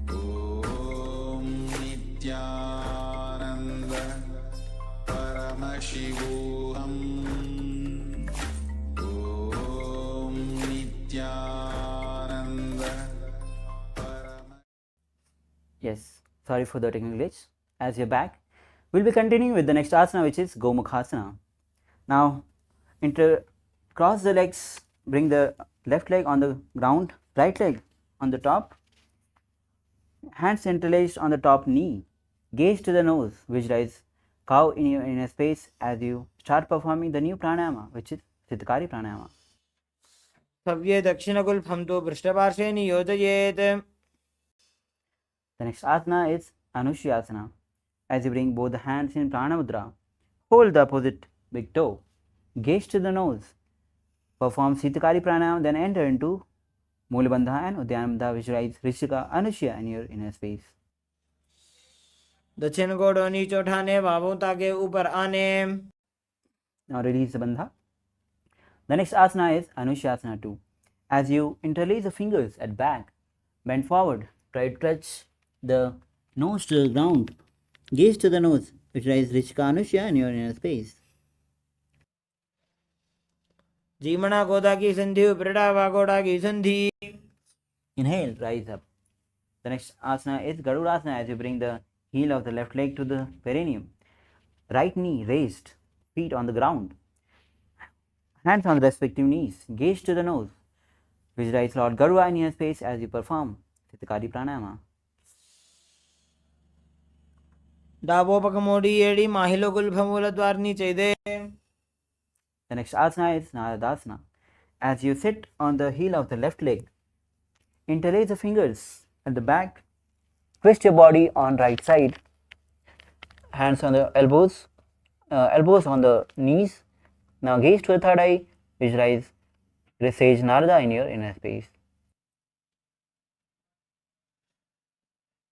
Om Nithyananda Paramashivoham. Om Nithyananda Yes, sorry for the technical glitch. As you're back, we'll be continuing with the next asana, which is Gomukhasana. Now, cross the legs, bring the left leg on the ground, right leg on the top, hands interlaced on the top knee. Gaze to the nose, visualize cow in your space as you start performing the new pranayama, which is Siddhakari pranayama. सव्ये दक्षिणगुल्फं तु पृष्ठपार्श्वे नियोजयेत्. The next asana is Anushasana. As you bring both the hands in Pranamudra, hold the opposite big toe, gaze to the nose, perform Sitakari Pranayama, then enter into Mulabandha and Udyanabandha. Visualize Rishika Anushya in your inner space. दक्षिण गोड़ नीचे उठाने, बाहों ताके ऊपर आने. Now release the bandha. The next asana is Anushasana 2. As you interlace the fingers at back, bend forward, try to touch the nose to the ground. Gaze to the nose. Visualize Rishika Anushya in your inner space. जीमणा गोदा की संधि, उपरिटा वागोड़ा की संधि. Inhale, rise up. The next asana is Garudasana. As you bring the heel of the left leg to the perineum, right knee raised, feet on the ground, hands on the respective knees, gaze to the nose. Visualize Lord Garuda in your space as you perform Sitakari Pranayama. डाबो पकमोड़ी एड़ी माहिलो गुल्फमूल द्वार नीचे दे. The next asana is Naradasana. As you sit on the heel of the left leg, interlace the fingers at the back, twist your body on right side, hands on the elbows, elbows on the knees. Now gaze to the third eye, visualize Sage Narada in your inner space.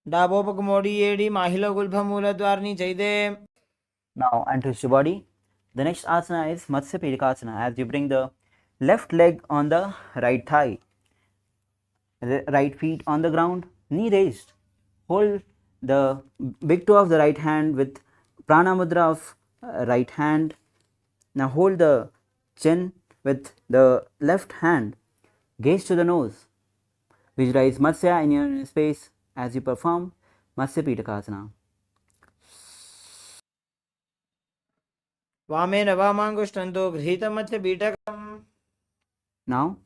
डाबो पकमोड़ी एड़ी माहिलो गुल्फमूल द्वार नीचे दे. Now untwist your body. The next asana is Matsya Pirikasana. As you bring the left leg on the right thigh, right feet on the ground, knee raised. Hold the big toe of the right hand with prana mudra of right hand. Now hold the chin with the left hand. Gaze to the nose. Visualize Matsya in your space as you perform Matsya Pirikasana. वामेन वामांगुष्टंतो गृहीतमस्य बीटकम्. Now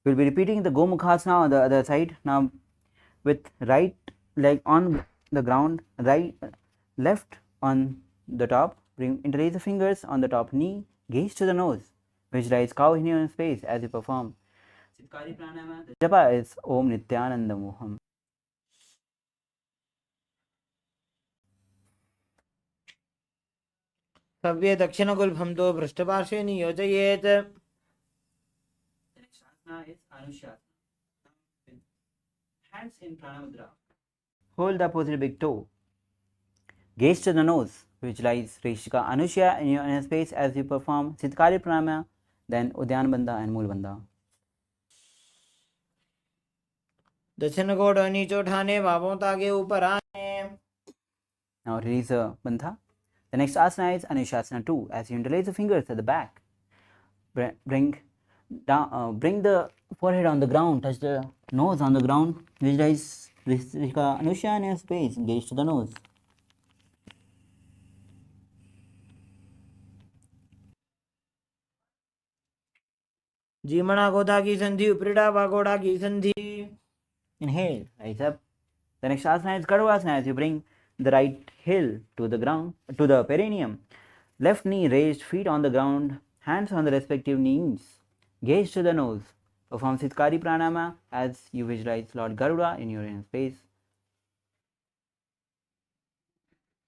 we'll be repeating the Gomukhasana on the other side. Now with right leg on the ground, left on the top, interlace the fingers on the top knee, gaze to the nose, visualize cow in your space as you perform Sitakari Pranayama. The japa is Om Nithyananda Moham. सव्ये दक्षिणगुल्फं तु पृष्ठपार्श्वे नियोजयेत्. The next asana is Anushasana. Hands in Pranamudra. Hold the opposite big toe. Gaze to the nose. Visualize Rishika Anushya in your inner space as you perform Sitakari Pranayama, then Udyanabandha and Mulabandha. दक्षिण गोड़ नीचे उठाने, बाहों ताके ऊपर आने. Now release the bandha. The next asana is Anushasana 2. As you interlace the fingers at the back, bring the forehead on the ground, touch the nose on the ground, visualize Rishika Anusha in your space, gaze to the nose. जीमणा गोदा की संधि, उपरिटा वागोड़ा की संधि. Inhale, rise up. The next asana is Kadavasana. As you bring the right heel to the ground, to the perineum, left knee raised, feet on the ground, hands on the respective knees, gaze to the nose. Perform Sitakari Pranayama as you visualize Lord Garuda in your inner space.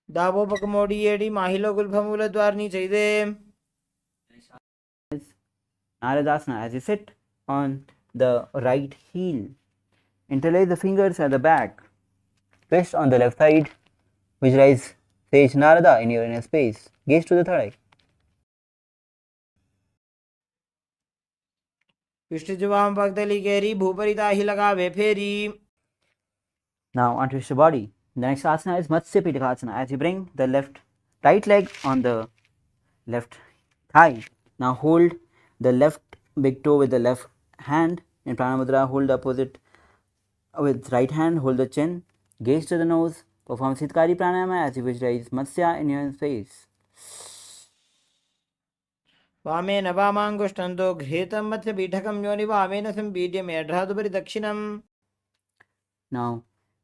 डाबो पकमोड़ी एड़ी माहिलो गुल्फमूल द्वार नीचे दे. Naradasana. As you sit on the right heel, interlace the fingers at the back, twist on the left side, visualize Sage Narada in your inner space, gaze to the third eye. पृष्ठजुबां पगतली केरी, भूपरिता ही लगावे फेरी. Now untwist your body. The next asana is Matsya Pirikasana. As you bring the right leg on the left thigh, now hold the left big toe with the left hand in Pranamudra. Hold the opposite with right hand. Hold the chin. Gaze to the nose. Perform Sitakari Pranayama as you visualize Matsya in your face. वामेन वामांगुष्टंतो गृहीतमस्य बीटकम् योनि वामेन संपीड्य मेढ्रादुपरि दक्षिणम्. Now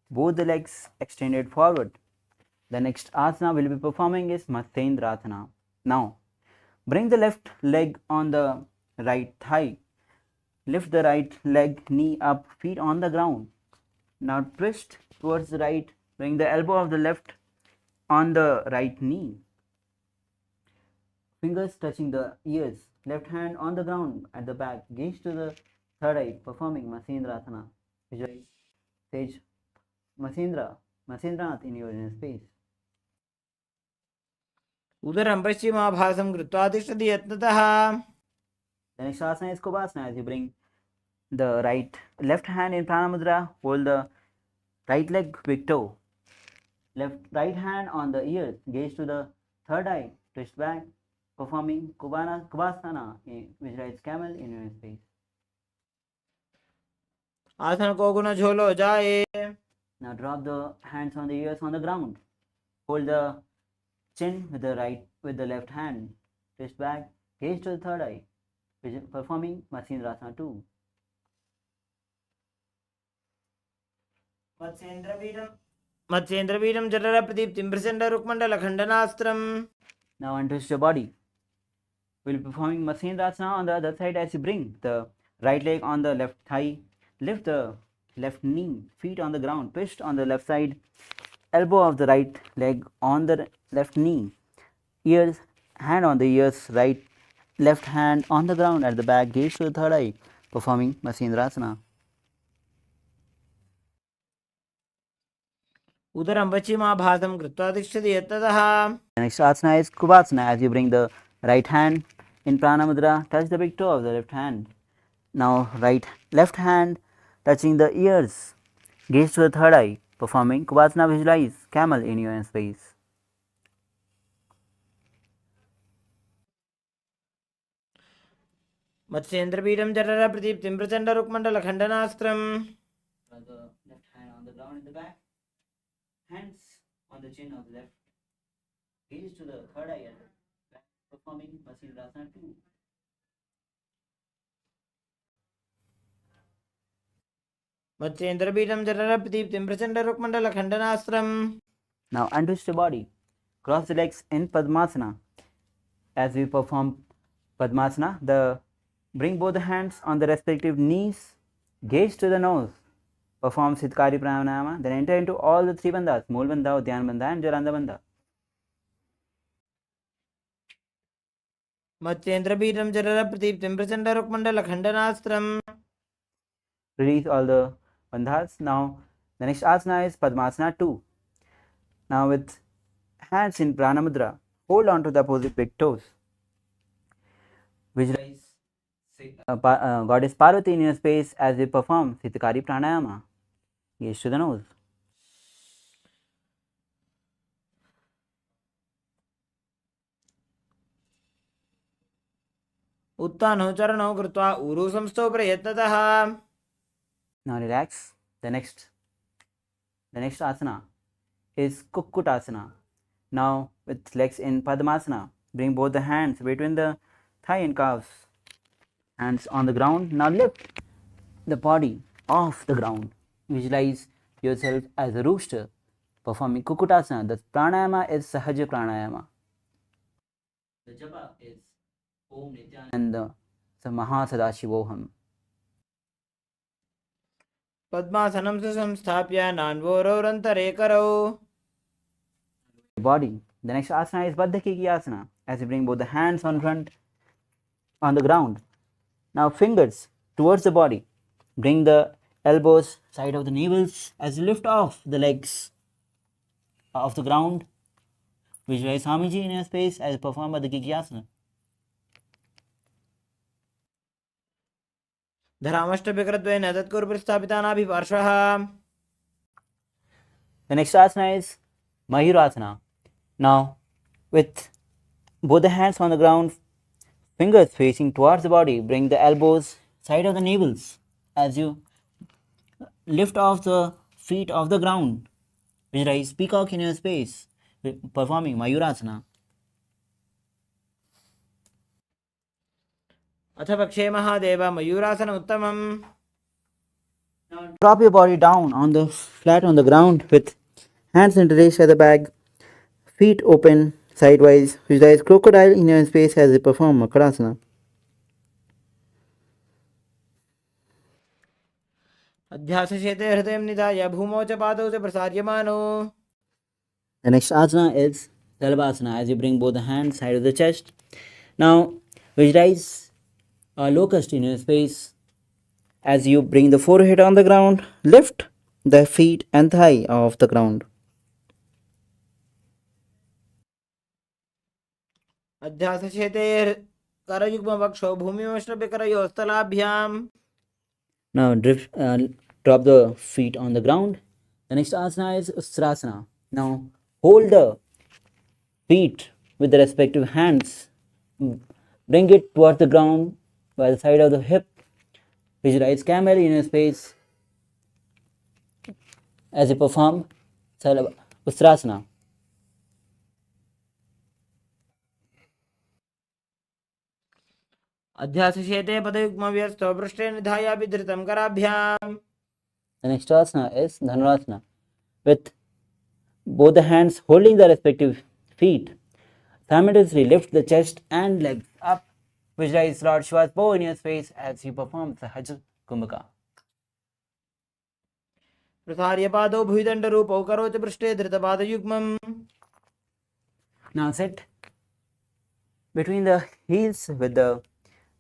both the legs extended forward. The next asana we'll be performing is Matsyendrasana. Now bring the left leg on the right thigh. Lift the right leg, knee up, feet on the ground. Now twist towards the right, bring the elbow of the left on the right knee. Fingers touching the ears, left hand on the ground at the back, gaze to the third eye, performing Masendrasana. Visualize sage Masendranath in your inner space. उदरं पश्चिमाभासं कृत्वा तिष्ठति यत्नतः. The next asana is Kubasana. As you bring the left hand in Pranamudra, hold the right leg, big toe. Right hand on the ears, gaze to the third eye, twist back, performing Kubasana, visualize camel in your space. आसन को गुण झोलो जाए. Now drop the hands on the ears on the ground. Hold the chin with the left hand. Twist back, gaze to the third eye, performing Masendrasana 2. मत्स्येन्द्रवीरं जठर प्रदीप्तिं प्रचंड रुक्मंडल खंडनास्त्रम्. Now untwist your body. We'll be performing Masendrasana on the other side as you bring the right leg on the left thigh. Lift the left knee, feet on the ground, twist on the left side, elbow of the right leg on the left knee, ears, hand on the ears, left hand on the ground at the back, gaze to the third eye, performing Masendrasana. उदरं पश्चिमाभासं कृत्वा तिष्ठति यत्ततः. The next asana is Kubasana. As you bring the right hand in Pranamudra, touch the big toe of the left hand. Now left hand touching the ears, gaze to the third eye, performing Kubasana. Visualize camel in your space. मत्स्येन्द्रवीरं जठर प्रदीप्तिं प्रचंड रुक्मंडल खंडनास्त्रम्. The left hand on the ground in the back, hands on the chin of the left, gaze to the third eye at the back, performing Masendrasana 2. मत्स्येन्द्रवीरं जठर प्रदीप्तिं प्रचंड रुक्मंडल खंडनास्त्रम्. Now untwist your body. Cross the legs in Padmasana. As we perform Padmasana, bring both the hands on the respective knees, gaze to the nose, perform Siddhkari Pranayama, then enter into all the three bandhas, Mool Bandha, Udyan Bandha and Jalanda Bandha. मत्स्येन्द्रवीरं जठर प्रदीप्तिं प्रचंड रुक्मंडल खंडनास्त्रम्. Release all the bandhas. Now the next asana is Padmasana 2. Now with hands in Pranamudra, hold on to the opposite big toes. Visualize Goddess Parvati in your space as we perform Siddhkari Pranayama. Gaze to the nose. उत्तानो चरणौ कृत्वा ऊरु संस्थौ प्रयत्नतः. Now relax. The next asana is Kukkutasana. Now with legs in Padmasana, bring both the hands between the thigh and calves. Hands on the ground. Now lift the body off the ground. Visualize yourself as a rooster performing Kukkutasana. The pranayama is Sahaja Pranayama. The japa is Om Nithyananda Mahar Loka. पद्मासनं सुसंस्थाप्य नान्वोरौरन्तरे करौ. Body. The next asana is Baddhakiki asana. As you bring both the hands on the ground. Now fingers towards the body. Bring the elbows side of the navels as you lift off the legs off the ground. Visualize Swamiji in your space as you perform Baddhakiki asana. धरामष्टभिकृत्वेन तत्कुरु प्रस्थापितानाभिपार्श्वः. The next asana is Mayurasana. Now with both the hands on the ground, fingers facing towards the body, bring the elbows side of the navels as you lift off the feet off the ground. Visualize peacock in your space performing Mayurasana. अथ पक्षे महादेव मयूरासन उत्तमम्. Drop your body down on the flat on the ground with hands interlaced at the back, feet open sidewise. Visualize crocodile in your space as you perform Makarasana. अध्यासशेते हृदयं निधाय भूमौ च पादौ च प्रसार्यमानो. The next asana is Kalabhairavoham, as you bring both the hands side of the chest. Now visualize a locust in your space. As you bring the forehead on the ground, lift the feet and thigh off the ground. अध्यासशेते करयुग्मवक्षौ भूमिमश्रभ्य करयोस्तलाभ्याम्. Now drop the feet on the ground. The next asana is Ustrasana. Now hold the feet with the respective hands. Bring it towards the ground by the side of the hip. Visualize camel in your space as you perform Ustrasana. अध्यासशेते पदयुग्मव्यस्तौ पृष्ठे निधाय विधृतं कराभ्याम्. The next asana is Dhanurasana. With both the hands holding the respective feet, simultaneously lift the chest and legs up. Visualize Lord Shiva's bow in your space as you perform Sahaj Kumbhaka. प्रसार्य पादौ भुजदण्डरूपौ करोच पृष्ठे धृतपादयुग्मम्. Now sit between the heels with the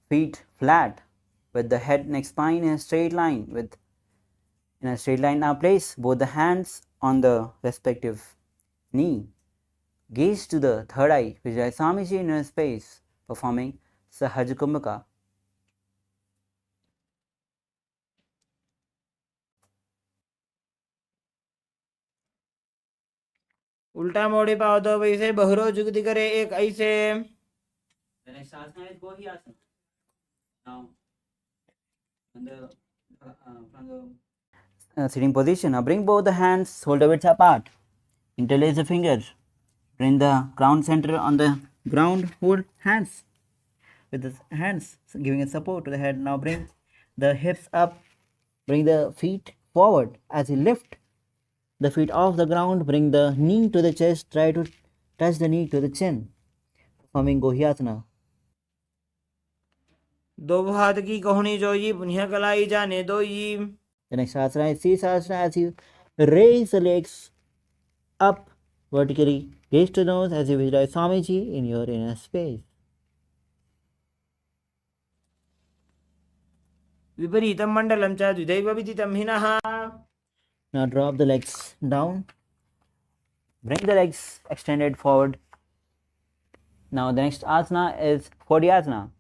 feet flat, with the head, neck, spine in a straight line. Now place both the hands on the respective knee. Gaze to the third eye. Visualize Swamiji in your space, performing Sahaj Kumbhaka. उल्टा मोड़े पादौ वैसे बहुरो जुगति करे एक ऐसे. The next asana is Gohyasana. Now, from the sitting position, now bring both the hands shoulder width apart. Interlace the fingers. Bring the crown center on the ground. Hold hands with the hands giving a support to the head. Now bring the hips up. Bring the feet forward as you lift the feet off the ground. Bring the knee to the chest. Try to touch the knee to the chin. Performing Gohyasana. दो हाथ की कोहनी जोई पुन्य कलाई जाने दोई. The next asana is Sisasana, as you raise the legs up vertically. Gaze to the nose as you visualize Swamiji in your inner space. विपरीतं मण्डलं च द्विदैव विदितं हिनः. Now drop the legs down. Bring the legs extended forward. Now the next asana is Pradhyasana.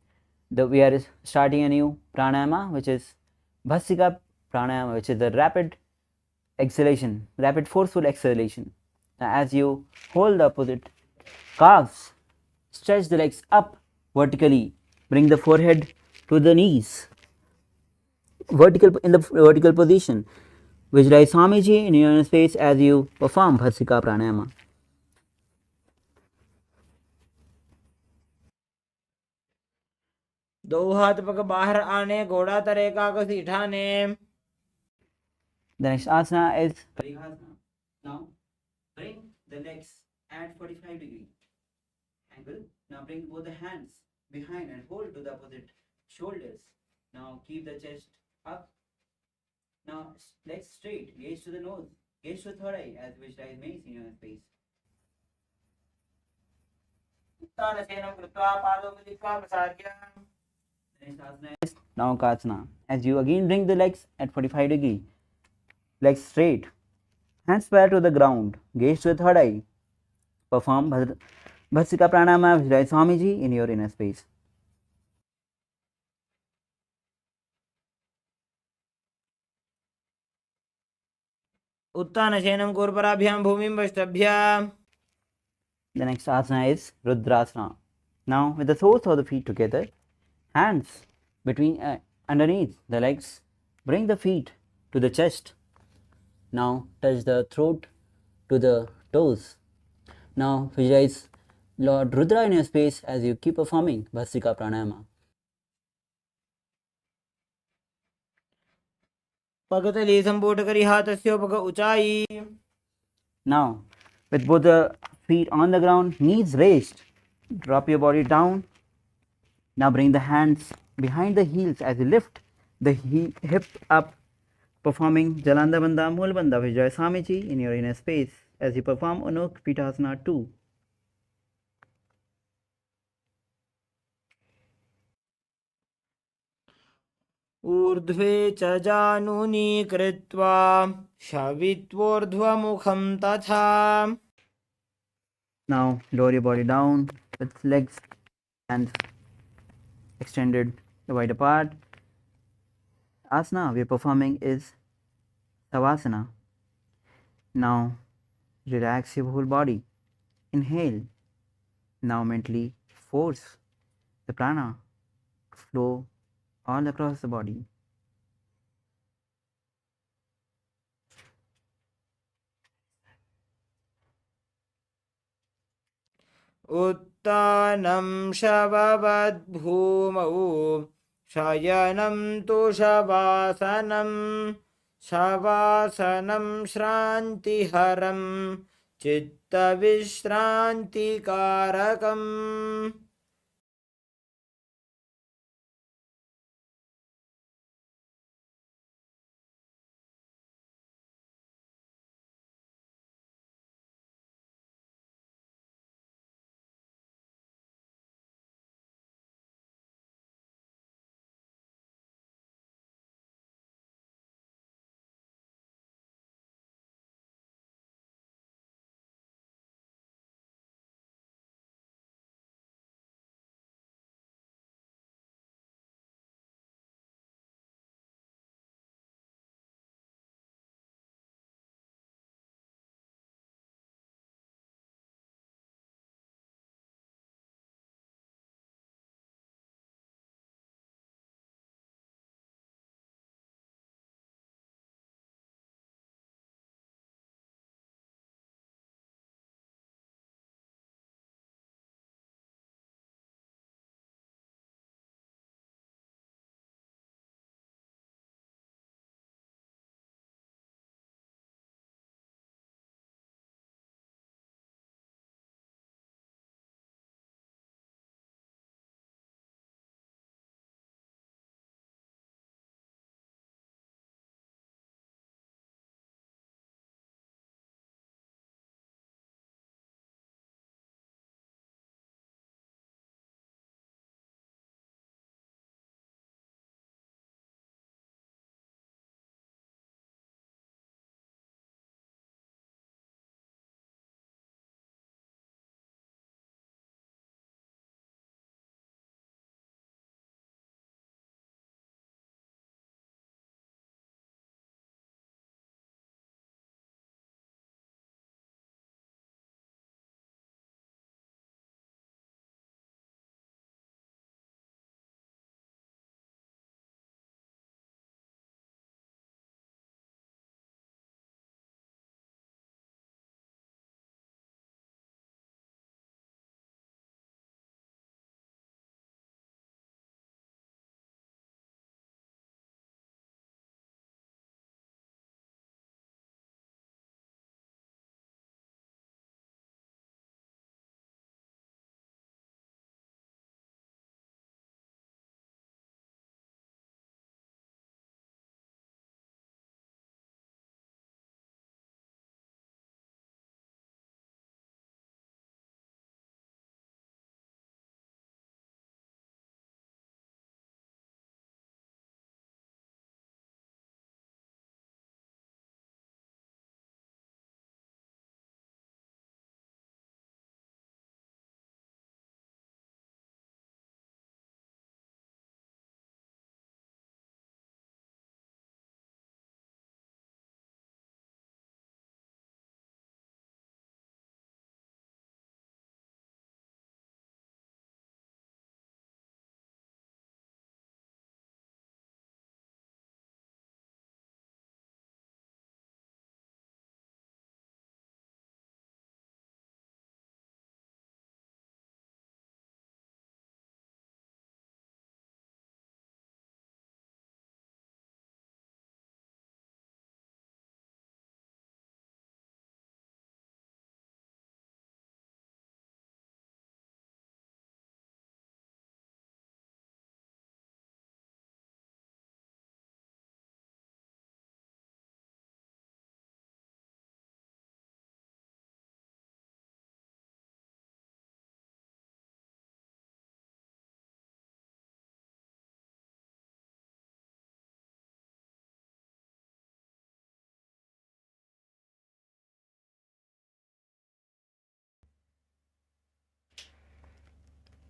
We are starting a new pranayama, which is Bhasika pranayama, which is the rapid exhalation, rapid forceful exhalation. Now as you hold the opposite calves, stretch the legs up vertically. Bring the forehead to the knees. In the vertical position. Visualize Swamiji in your inner space as you perform Bhasika pranayama. दो हाथ पग बाहर आने घोड़ा तरे कागज उठाने. The next asana is Parihasana. Now bring the legs at 45 degree angle. Now bring both the hands behind and hold to the opposite shoulders. Now keep the chest up. Now legs straight, gaze to the nose, gaze to the third eye as visualize mace in your space. उत्तानसेनं कृत्वा पादौ मिलित्वा प्रसार्य. The next asana is Navakasana. As you again bring the legs at 45 degree, legs straight, hands parallel to the ground, gaze to the third eye. Perform Bhasika pranayama, visualize Swamiji in your inner space. उत्तानसेनं कूर्पराभ्यां भूमिं वष्टभ्य. The next asana is Rudrasana. Now with the soles of the feet together, hands between underneath the legs, bring the feet to the chest. Now touch the throat to the toes. Now visualize Lord Rudra in your space as you keep performing Bhasika pranayama. पगतली संपूट करी हाथस्यो पग ऊंचाई. Now with both the feet on the ground, knees raised, drop your body down. Now bring the hands behind the heels as you lift the hip up. performing Jalanda Bandha Mool Bandha with Jai Swamiji in your inner space as you perform Unuk Pitasana 2. ऊर्ध्वे च जानुनी कृत्वा शवित्वोर्ध्वमुखं तथा. Now lower your body down with legs and extended wide apart. Asana we are performing is Shavasana. Now relax your whole body. Inhale. Now mentally force the prana to flow all across the body. उत्तानं शववद्भूमौ शयनं तु शवासनं शवासनं श्रान्तिहरं चित्तविश्रान्तिकारकम्.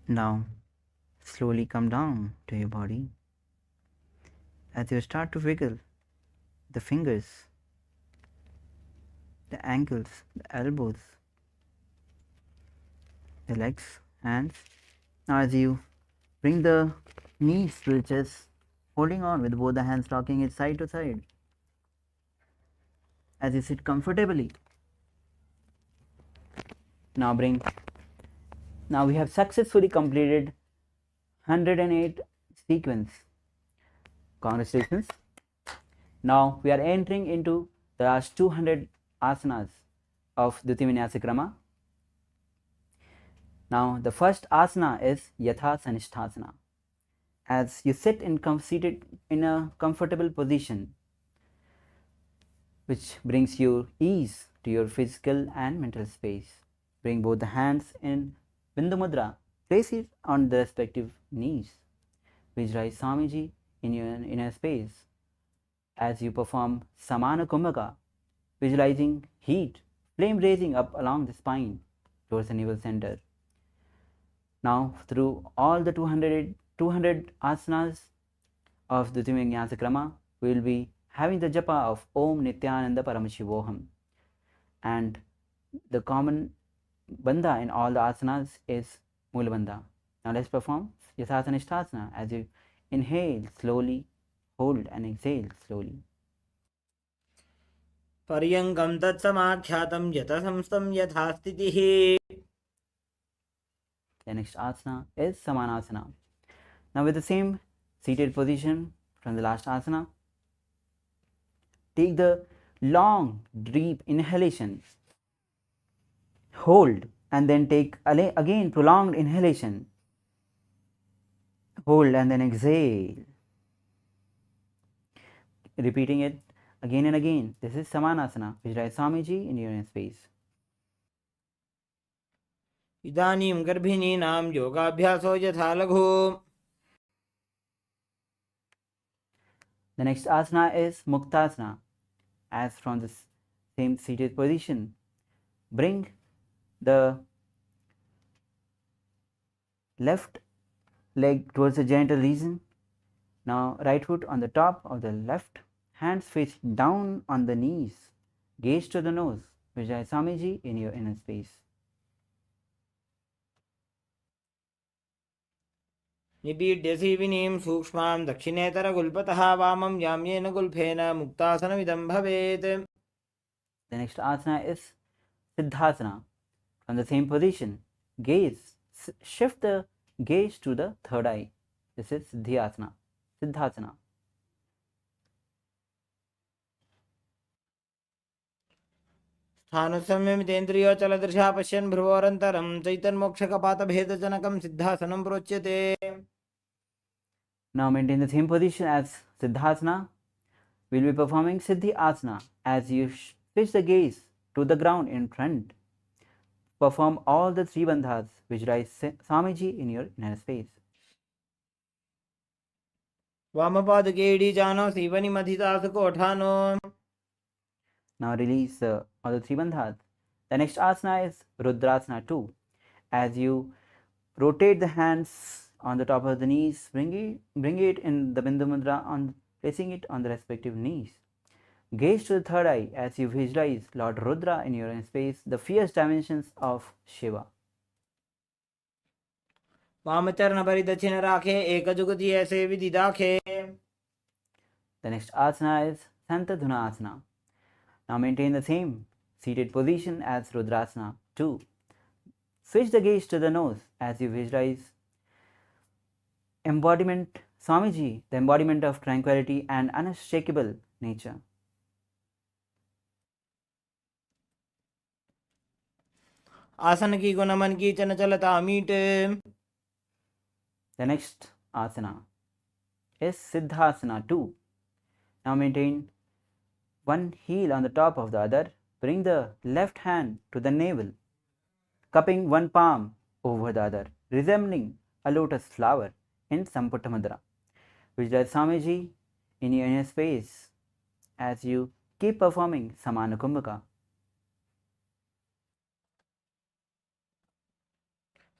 Now slowly come down to your body as you start to wiggle the fingers, the ankles, the elbows, the legs, hands. Now as you bring the knees to the chest, holding on with both the hands, rocking it side to side. As you sit comfortably. Now we have successfully completed 108 sequence. Congratulations. Now we are entering into the last 200 asanas of Dviti Vinyasa Krama. Now the first asana is Yatha Sanishthasana. As you sit seated in a comfortable position, which brings you ease to your physical and mental space. Bring both the hands in Bindu Mudra. Place it on the respective knees. Visualize Swamiji in your inner space. As you perform Samana Kumbhaka, visualizing heat, flame raising up along the spine towards the navel center. Now, through all the 200 asanas of the Dviti Vinyasa Krama, we will be having the japa of Om Nithyananda Paramashivoham. And the common bandha in all the asanas is Mula bandha. Now let's perform Yathasanishthasana as you inhale slowly, hold and exhale slowly. पर्यङ्कं तत्समाख्यातं यतसंस्थं यथा स्थितिः. The next asana is Samanasana. Now with the same seated position from the last asana, take the long deep inhalation, hold, and then take again prolonged inhalation, hold and then exhale, repeating it again and again. This is Samanasana. Visualize Swamiji in your inner space. इदानीं गर्भिणीनां योगाभ्यासो यथा लघु. The next asana is Muktasana. As from the same seated position, bring the left leg towards the genital region. Now right foot on the top of the left, hands face down on the knees, gaze to the nose. Vijay Swamiji in your inner space. निपीड्यसि विनीं सूक्ष्मां दक्षिणेतरगुल्पतः वामं याम्येन गुल्फेन मुक्तासनमिदं भवेत्. The next asana is Siddhasana. From the same position, shift the gaze to the third eye. This is Siddhasana. स्थानुसंयमितेन्द्रियोचलदृशा पश्यन् भ्रुवोरन्तरं चैतन्मोक्षकपातभेदजनकं सिद्धासनं प्रोच्यते. Now maintain the same position as Siddhasana. We will be performing Siddhi Asana as you switch the gaze to the ground in front. Perform all the three bandhas. Visualize Swamiji in your inner space. वामपादकेडी सीवनिमथितासु कोठानो. Now release all the three bandhas. The next asana is Rudrasana 2. As you rotate the hands on the top of the knees, bring it in the Bindu Mudra, placing it on the respective knees. Gaze to the third eye as you visualize Lord Rudra in your inner space, the fierce dimensions of Shiva. वामचरण परिदक्षिण राखे एकजुगति ऐसे विधि दाखे. The next asana is Santadhuna Asana. Now maintain the same seated position as Rudrasana 2. Switch the gaze to the nose as you visualize embodiment Swamiji, the embodiment of tranquility and unshakable nature. आसन की गुण मन की चंचलता meet. The next asana is Siddhasana 2. Now maintain one heel on the top of the other. Bring the left hand to the navel, cupping one palm over the other, resembling a lotus flower in Samputta Mudra. Visualize Swamiji in your inner space as you keep performing Samana Kumbhaka.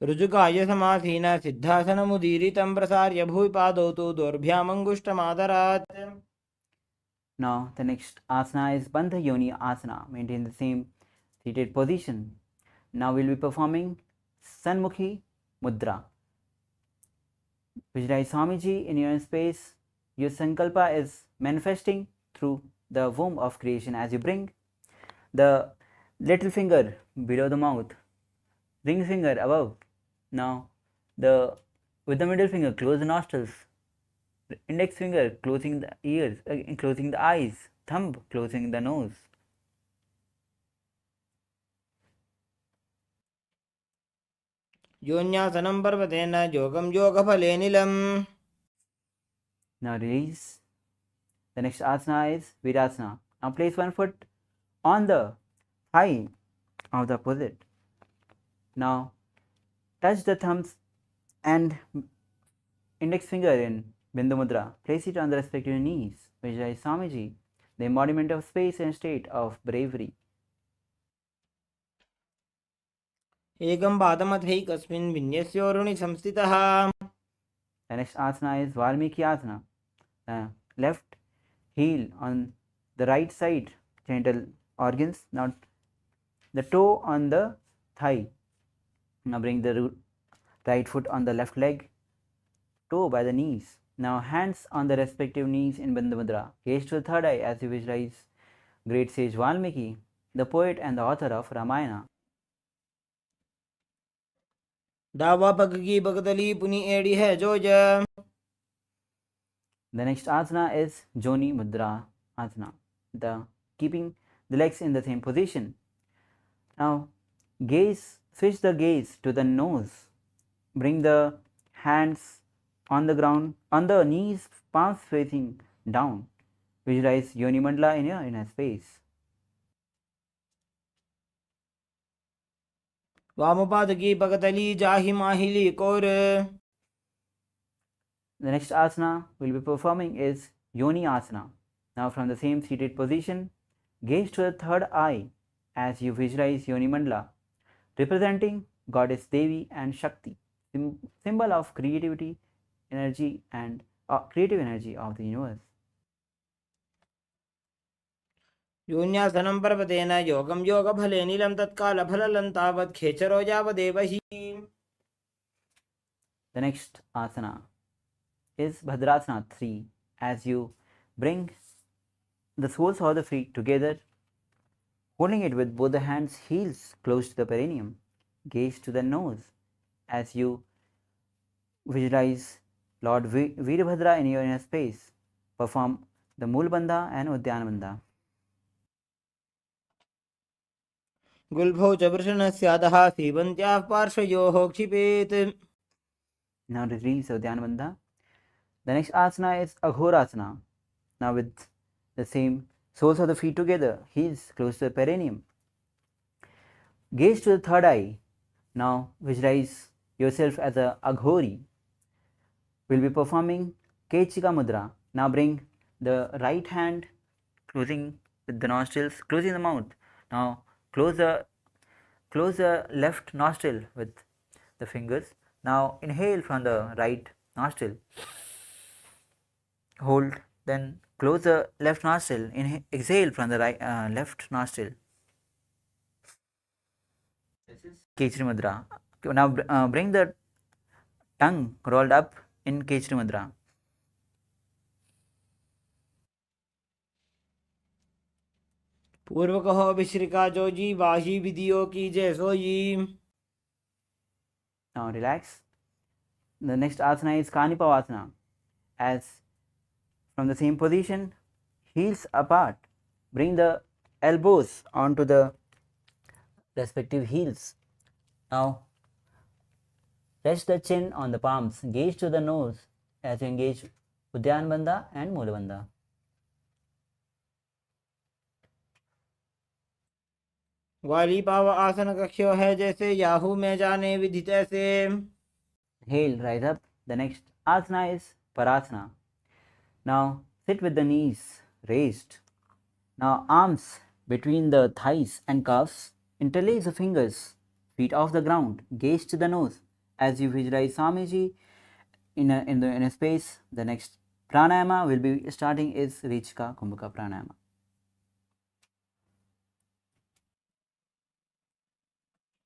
ऋजुकाय समासीन सिद्धासनमुदीरितं प्रसार्य भूरि पादौ तु दोर्भ्यामङ्गुष्टमादरात्. Now the next asana is Bandha Yoni Asana. Maintain the same seated position. Now we'll be performing Sanmukhi Mudra. Visualize Swamiji in your space. Your sankalpa is manifesting through the womb of creation as you bring the little finger below the mouth, ring finger above. Now with the middle finger close the nostrils, index finger closing the ears, closing the eyes, thumb closing the nose. योन्यासनं पर्वतेन योगं योगफलेनिलम्. Now release. The next asana is Virasana. Now place one foot on the thigh of the opposite. Now touch the thumbs and index finger in Bindu Mudra. Place it on the respective knees. Visualize Swamiji, the embodiment of space and state of bravery. एकं पादमथैकस्मिन् विन्यस्योरुणि संस्थितः. The next asana is Valmiki Asana. The left heel on the right side, genital organs, not the toe on the thigh. Now bring the right foot on the left leg, toe by the knees. Now hands on the respective knees in Bandha Mudra. Gaze to the third eye as you visualize great sage Valmiki, the poet and the author of Ramayana. डावा पग की बगतली पुनी एड़ी है जोज. The next asana is Joni Mudra Asana, the keeping the legs in the same position. Now switch the gaze to the nose. Bring the hands on the ground, on the knees, palms facing down. Visualize Yoni Mandala in your inner space. वामपाद की बगतली जाहि माहिली core. The next asana we'll be performing is Yoni Asana. Now from the same seated position, gaze to the third eye as you visualize Yoni Mandala, representing Goddess Devi and Shakti, symbol of creativity, energy and creative energy of the universe. योन्यासनं पर्वतेन योगं योगफलेनिलं तत्कालफललं तावत् खेचरो यावदेव हि. The next asana is Bhadrasana 3 as you bring the soles of the feet together, holding it with both the hands, heels close to the perineum. Gaze to the nose as you visualize Lord Veerbhadra in your inner space. Perform the Mool Bandha and Udyana Bandha. गुल्भौ च वृषणस्यादः सीवन्त्याः पार्श्वयोः क्षिपेत्. Now release Udyana Bandha. The next asana is Aghorasana. Now with the same soles of the feet together, heels close to the perineum. Gaze to the third eye. Now visualize yourself as a Aghori. We'll be performing Kechika Mudra. Now bring the right hand closing with the nostrils, closing the mouth. Now close the left nostril with the fingers. Now inhale from the right nostril. Hold, then close the left nostril. Exhale from the right left nostril. Kechari Mudra. Now bring the tongue rolled up in Kechari Mudra. पूर्वकः विश्रिका Joji वाही विधियों की जय सोई. Now relax. The next asana is Kanipavasana. As from the same position, heels apart, bring the elbows onto the respective heels. Now rest the chin on the palms, gaze to the nose as you engage Udyana Bandha and Moola Bandha. वाली पाव आसन कक्ष्यो है जैसे Yahoo में जाने विधि तैसे. Hail, rise up. The next asana is Parasana. Now sit with the knees raised. Now arms between the thighs and calves. Interlace the fingers, feet off the ground, gaze to the nose. As you visualize Swamiji in a space, the next pranayama will be starting is Rechika Kumbhaka pranayama.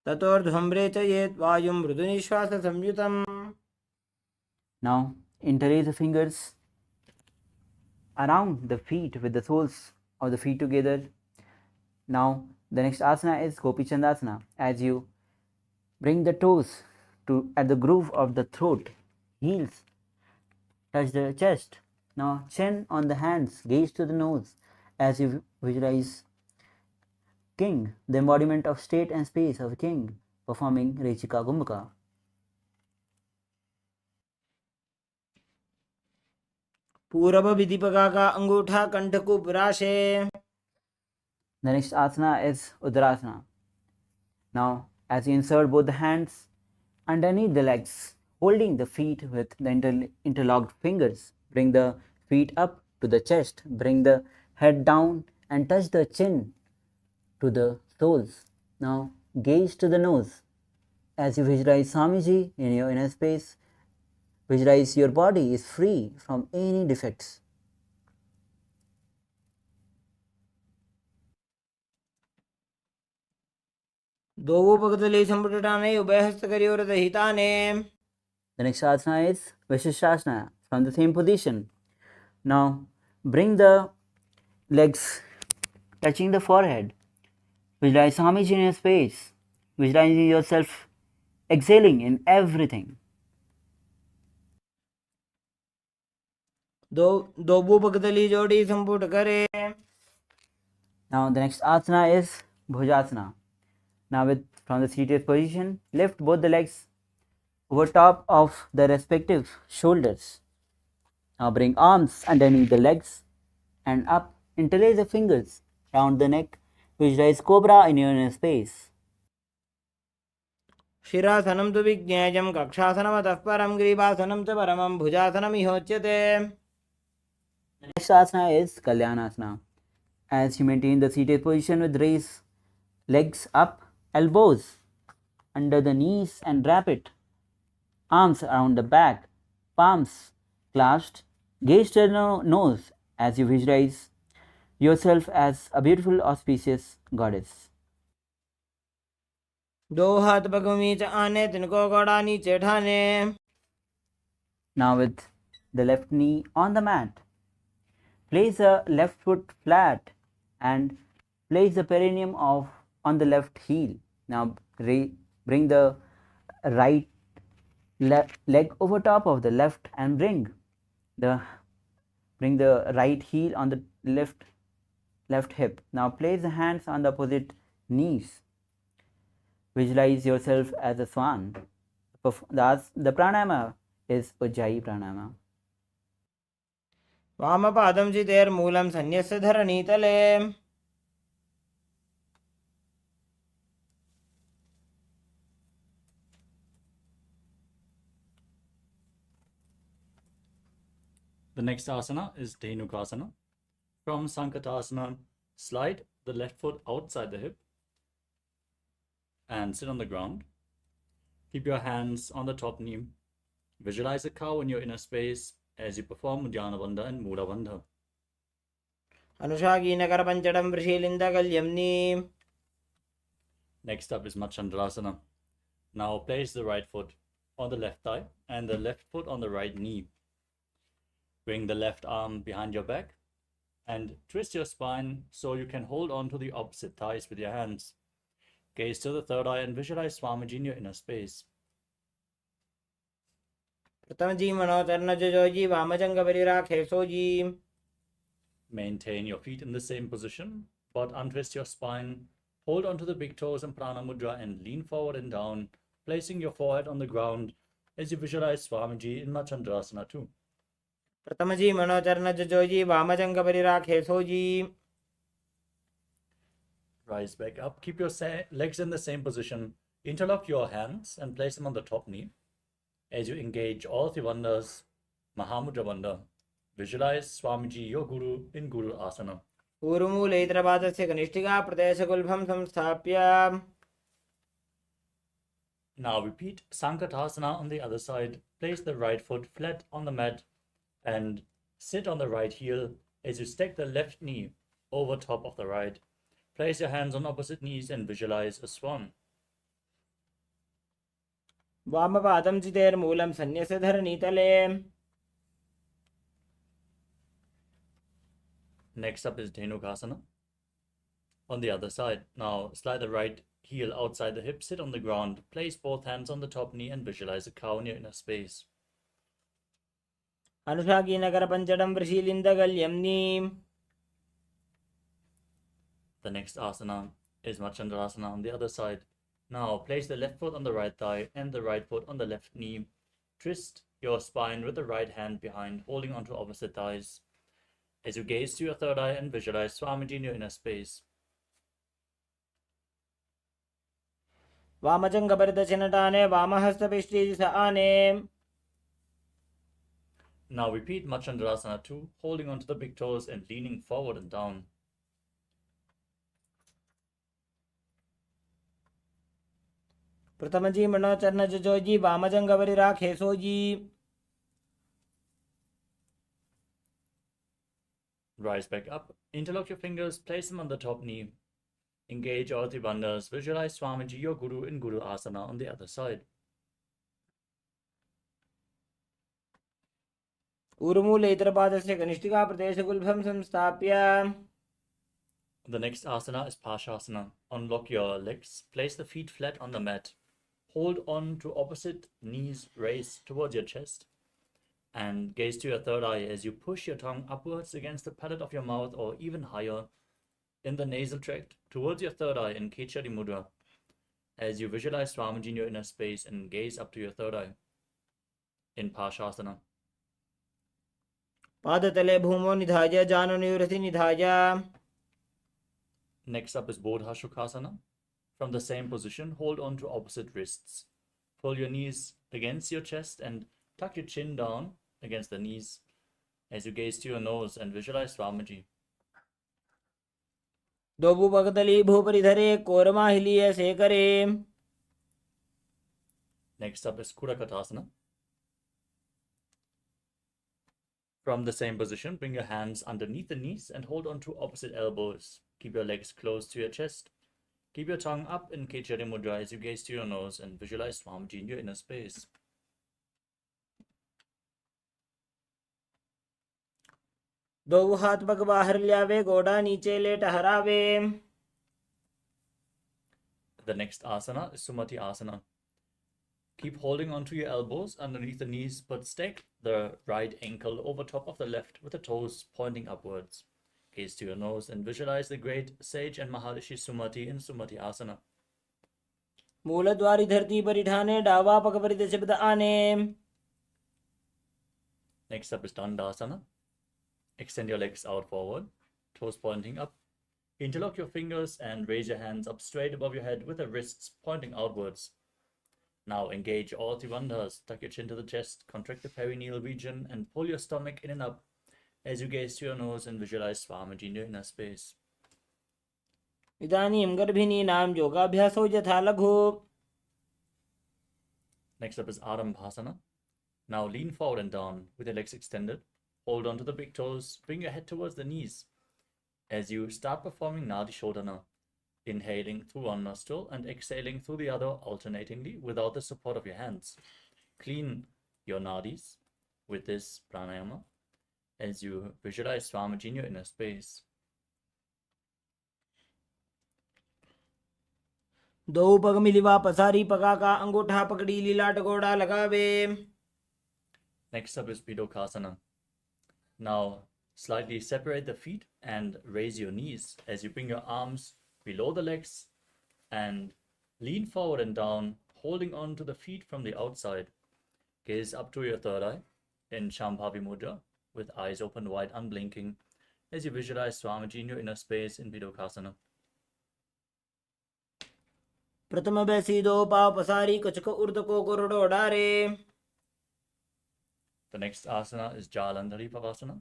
ततोर्ध्वं रेचयेत् वायुं मृदुनिश्वाससंयुतम्. Now interlace the fingers around the feet with the soles of the feet together. Now the next asana is Gopi Chandasana. As you bring the toes to at the groove of the throat, heels touch the chest. Now chin on the hands, gaze to the nose as you visualize king, the embodiment of state and space of a king, performing Rechika Kumbhaka. पूरब विधिपका का अंगूठा कंठ को पुराशे. The next asana is Uttarasana. Now, as you insert both the hands underneath the legs, holding the feet with the interlocked fingers, bring the feet up to the chest, bring the head down and touch the chin to the soles. Now, gaze to the nose. As you visualize Swamiji in your inner space, visualize your body is free from any defects. दोवोपगतले संपुटाने उभयहस्तकर्योरदहिताने. The next asana is Vishesha from the same position. Now bring the legs touching the forehead. Visualize Swamiji in your space. Visualizing yourself exhaling in everything. दोवोपगतली जोड़ी संपुट करे. Now the next asana is Bhujasana. Now from the seated position, lift both the legs over top of the respective shoulders. Now bring arms underneath the legs and up. Interlace the fingers round the neck. Visualize cobra in your inner space. शिरासनं तु विज्ञेयं कक्षासनमतः परं ग्रीवासनं च परमं भुजासनमिहोच्यते. The next asana is Kalyanasana. As you maintain the seated position with raised legs up, elbows under the knees and wrap it. Arms around the back, palms clasped, gaze to the nose as you visualize yourself as a beautiful auspicious goddess. दो हाथ पगमी च आने तिनको गोड़ा नीचे ठाने. Now with the left knee on the mat, place the left foot flat and place the perineum on the left heel. Now bring the right leg over top of the left and bring the right heel on the left hip. Now place the hands on the opposite knees. Visualize yourself as a swan. The pranayama is Ujjayi pranayama. वामपादं चितेर्मूलं सन्न्यस्य धरणीतले. The next asana is Dhenukasana. From Sankatasana, slide the left foot outside the hip and sit on the ground. Keep your hands on the top knee. Visualize a cow in your inner space as you perform Uddiyana Bandha and Mula Bandha. अनुषागीनकरपञ्चडं वृषीलिन्दकल्यम्नि. Next up is Machandrasana. Now place the right foot on the left thigh and the left foot on the right knee. Bring the left arm behind your back and twist your spine so you can hold on to the opposite thighs with your hands. Gaze to the third eye and visualize Swamiji in your inner space. प्रथमजी मनोचरणजोजी वामजङ्गपरिराखे sooji. Maintain your feet in the same position, but untwist your spine. Hold onto the big toes in Prana Mudra and lean forward and down, placing your forehead on the ground as you visualize Swamiji in Machandrasana too. प्रथमजी मनोचरणजोजी वामजङ्गपरिराखे sooji. Rise back up. Keep your legs in the same position. Interlock your hands and place them on the top knee. As you engage all three bandhas, Mahamudra Bandha, visualize Swamiji, your Guru, in Guru Asana. पूर्वमूलैत्रपादस्य कनिष्ठिका प्रदेशकुल्भं संस्थाप्य. Now repeat Sankatasana on the other side. Place the right foot flat on the mat and sit on the right heel as you stack the left knee over top of the right. Place your hands on opposite knees and visualize a swan. वामपादं चितेर्मूलं सन्न्यस्य धरणीतले. Next up is Dhenukasana. On the other side, now slide the right heel outside the hip, sit on the ground, place both hands on the top knee and visualize a cow in your inner space. अनुषाकीनकरपञ्चडं वृषीलिन्दगल्यं neem. The next asana is Machandrasana on the other side. Now place the left foot on the right thigh and the right foot on the left knee. Twist your spine with the right hand behind, holding onto opposite thighs. As you gaze to your third eye and visualize Swamiji in your inner space. वामजङ्घपरिदशनटाने वामहस्तपिष्टीजिस आने. Now repeat Machandrasana 2, holding onto the big toes and leaning forward and down. प्रथमजी मनोचरणजोजी वामजङ्घपरिराखेसोजी. Rise back up, interlock your fingers, place them on the top knee. Engage all three bandhas, visualize Swamiji, your Guru, in Guru Asana on the other side. ऊर्मूले इतरपादस्य कनिष्ठिकाप्रदेशगुल्भं संस्थाप्य. The next asana is Pashasana. Unlock your legs, place the feet flat on the mat. Hold on to opposite knees raised towards your chest. And gaze to your third eye as you push your tongue upwards against the palate of your mouth or even higher in the nasal tract towards your third eye in Kechari Mudra. As you visualize Swamiji in your inner space and gaze up to your third eye in Pashasana. पादतले भूमो निधाय जाननुयुरति निधाय. Next up is Bodha Shukasana. From the same position, hold on to opposite wrists. Pull your knees against your chest and tuck your chin down against the knees as you gaze to your nose and visualize Swamiji. दोबु भगतली भूपरिधरे कोरमाहिलीय शेखरे. Next up is Kudakatasana. From the same position, bring your hands underneath the knees and hold on to opposite elbows. Keep your legs close to your chest. Keep your tongue up in Kechari Mudra as you gaze to your nose and visualize Swamiji in your inner space. दो हाथ पग बाहर ल्यावे गोड़ा नीचे late हरावे. The next asana is Sumati Asana. Keep holding onto your elbows underneath the knees, but stack the right ankle over top of the left with the toes pointing upwards. Gaze to your nose and visualize the great sage and Maharishi Sumati in Sumati Asana. मूलद्वारी धरती परिठाने डावा पग परिदशब्द आने. Next up is Dandasana. Extend your legs out forward, toes pointing up. Interlock your fingers and raise your hands up straight above your head with the wrists pointing outwards. Now engage all three bandhas. Tuck your chin to the chest, contract the perineal region, and pull your stomach in and up as you gaze to your nose and visualize Swamiji in your inner space. इदानीं गर्भिणीनां योगाभ्यासो यथा लघु. Next up is Arambhasana. Now lean forward and down with your legs extended. Hold on to the big toes. Bring your head towards the knees as you start performing Nadi Shodhana. Inhaling through one nostril and exhaling through the other alternatingly without the support of your hands. Clean your nadis with this pranayama as you visualize Swamiji in your inner space. दो पग मिलिवा पसारी पगा का अंगूठा पकड़ी लीलाट गोड़ा लगावे. Next up is Pidokasana. Now slightly separate the feet and raise your knees as you bring your arms below the legs and lean forward and down, holding on to the feet from the outside. Gaze up to your third eye in Shambhavi Mudra with eyes open wide, unblinking, as you visualize Swamiji in your inner space in Pidokasana. प्रथम बैसी दो पाव पसारी कचको उर्द को कोरडो डारे. The next asana is Jalandhari Pavasana.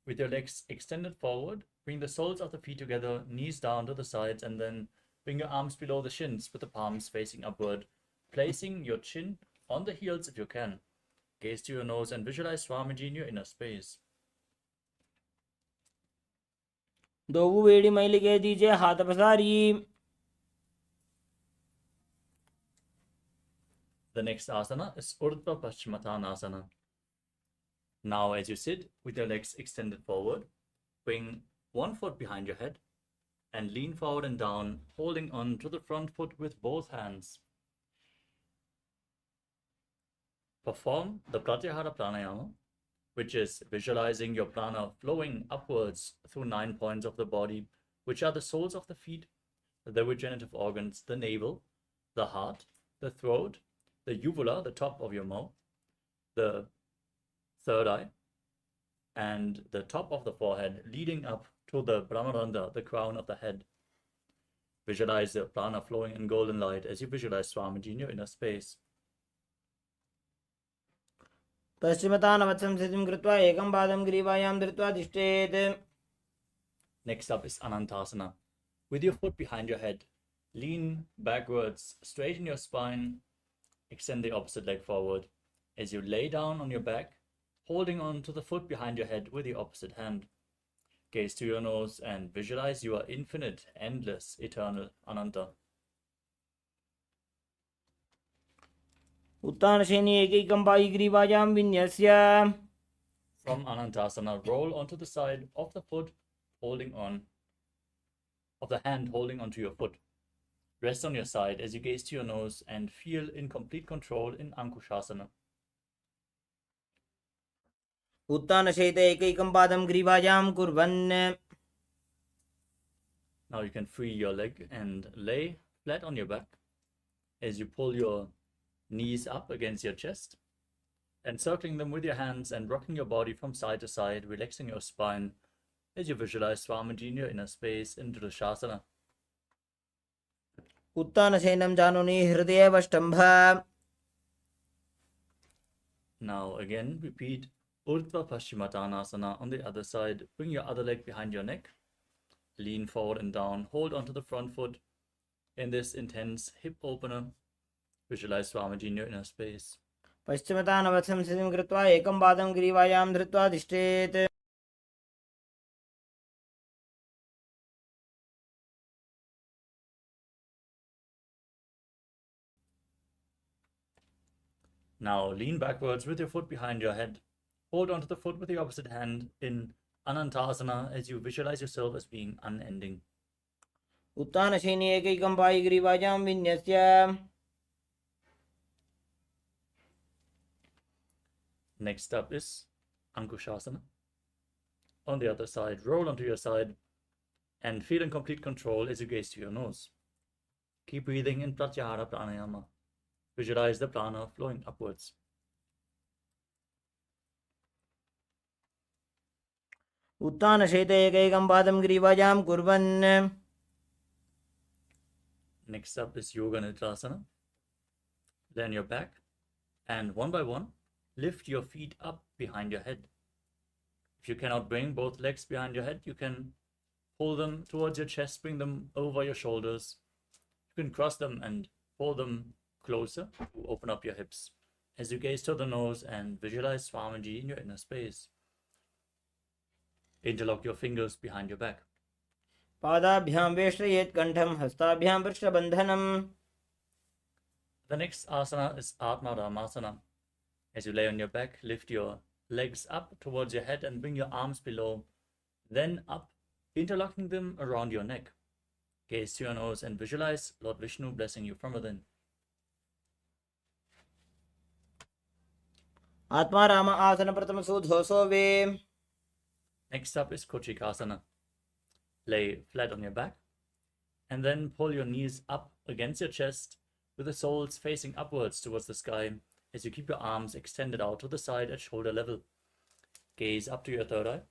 With your legs extended forward, bring the soles of the feet together, knees down to the sides, and then bring your arms below the shins with the palms facing upward placing your chin on the heels if you can. Gaze to your nose and visualize Swamiji in your inner space. दो बेड़ी मैल के दीजिए हाथ पसारी. The next asana is Urdhva Paschimottanasana. Now as you sit with your legs extended forward, bring one foot behind your head and lean forward and down, holding on to the front foot with both hands. Perform the Pratyahara pranayama, which is visualizing your prana flowing upwards through 9 points of the body, which are the soles of the feet, the regenerative organs, the navel, the heart, the throat, the uvula, the top of your mouth, the third eye, and the top of the forehead, leading up to the Brahmaranda, the crown of the head. Visualize the prana flowing in golden light as you visualize Swamiji in your inner space. पश्चिमतानवत्सं स्थितिं कृत्वा एकं पादं ग्रीवायां धृत्वा तिष्ठेत्. Next up is Anantasana. With your foot behind your head, lean backwards, straighten your spine, extend the opposite leg forward. As you lay down on your back, holding on to the foot behind your head with the opposite hand. Gaze to your nose and visualize you are infinite, endless, eternal, Ananta. उत्तानशयनी एकैकं Pai ग्रीवायां विन्यस्य. From Anantasana, roll onto the side of the foot, holding on, of the hand holding onto your foot. Rest on your side as you gaze to your nose and feel in complete control in Ankushasana. उत्तानशयित एकैकं पादं ग्रीवायां कुर्वन्. Now you can free your leg and lay flat on your back as you pull your knees up against your chest, encircling them with your hands and rocking your body from side to side, relaxing your spine as you visualize Swamiji in your inner space in Dhrishasana. उत्तानशयनं जानुनि हृदयेवष्टम्भ. Now again, repeat Urdhva Paschimottanasana on the other side. Bring your other leg behind your neck. Lean forward and down. Hold onto the front foot in this intense hip opener. Visualize Swamiji in your inner space. पश्चिमतानवत्सं स्थितिं कृत्वा एकं पादं ग्रीवायां धृत्वा तिष्ठेत्. Now lean backwards with your foot behind your head. Hold onto the foot with the opposite hand in Anantasana as you visualize yourself as being unending. उत्तानशयनी एकैकं Pai ग्रीवायां विन्यस्य. Next up is Ankushasana. On the other side, roll onto your side and feel in complete control as you gaze to your nose. Keep breathing in Pratyahara pranayama. Visualize the prana flowing upwards. उत्तानशयित एकैकं पादं ग्रीवायां कुर्वन्. Next up is Yoga Nidrasana. Lay on your back and one by one, lift your feet up behind your head. If you cannot bring both legs behind your head, you can pull them towards your chest, bring them over your shoulders. You can cross them and pull them closer to open up your hips as you gaze to the nose and visualize Swamiji in your inner space. Interlock your fingers behind your back. पादाभ्यां वेष्टयेत् कण्ठं हस्ताभ्यां पृष्ठबन्धनम्. The next asana is Atma Ramasana. As you lay on your back, lift your legs up towards your head and bring your arms below, then up, interlocking them around your neck. Gaze to your nose and visualize Lord Vishnu blessing you from within. आत्मा राम आसन प्रथम सुधोसो वे. Next up is Kochikasana. Lay flat on your back and then pull your knees up against your chest with the soles facing upwards towards the sky as you keep your arms extended out to the side at shoulder level. Gaze up to your third eye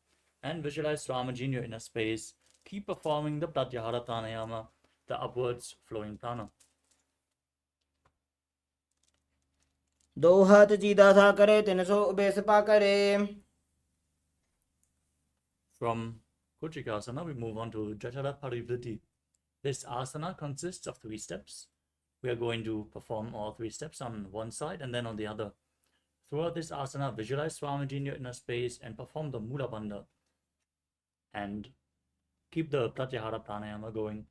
and visualize Swamiji in your inner space. Keep performing the Pratyahara pranayama, the upwards flowing prana. दो हाथ सीधा था करे 300 ube Sapa करे. From Kochikasana, we move on to Jatara Parivritti. This asana consists of 3 steps. We are going to perform all 3 steps on one side and then on the other. Throughout this asana, visualize Swamiji in your inner space and perform the Mula Bandha. And keep the Pratyahara pranayama going.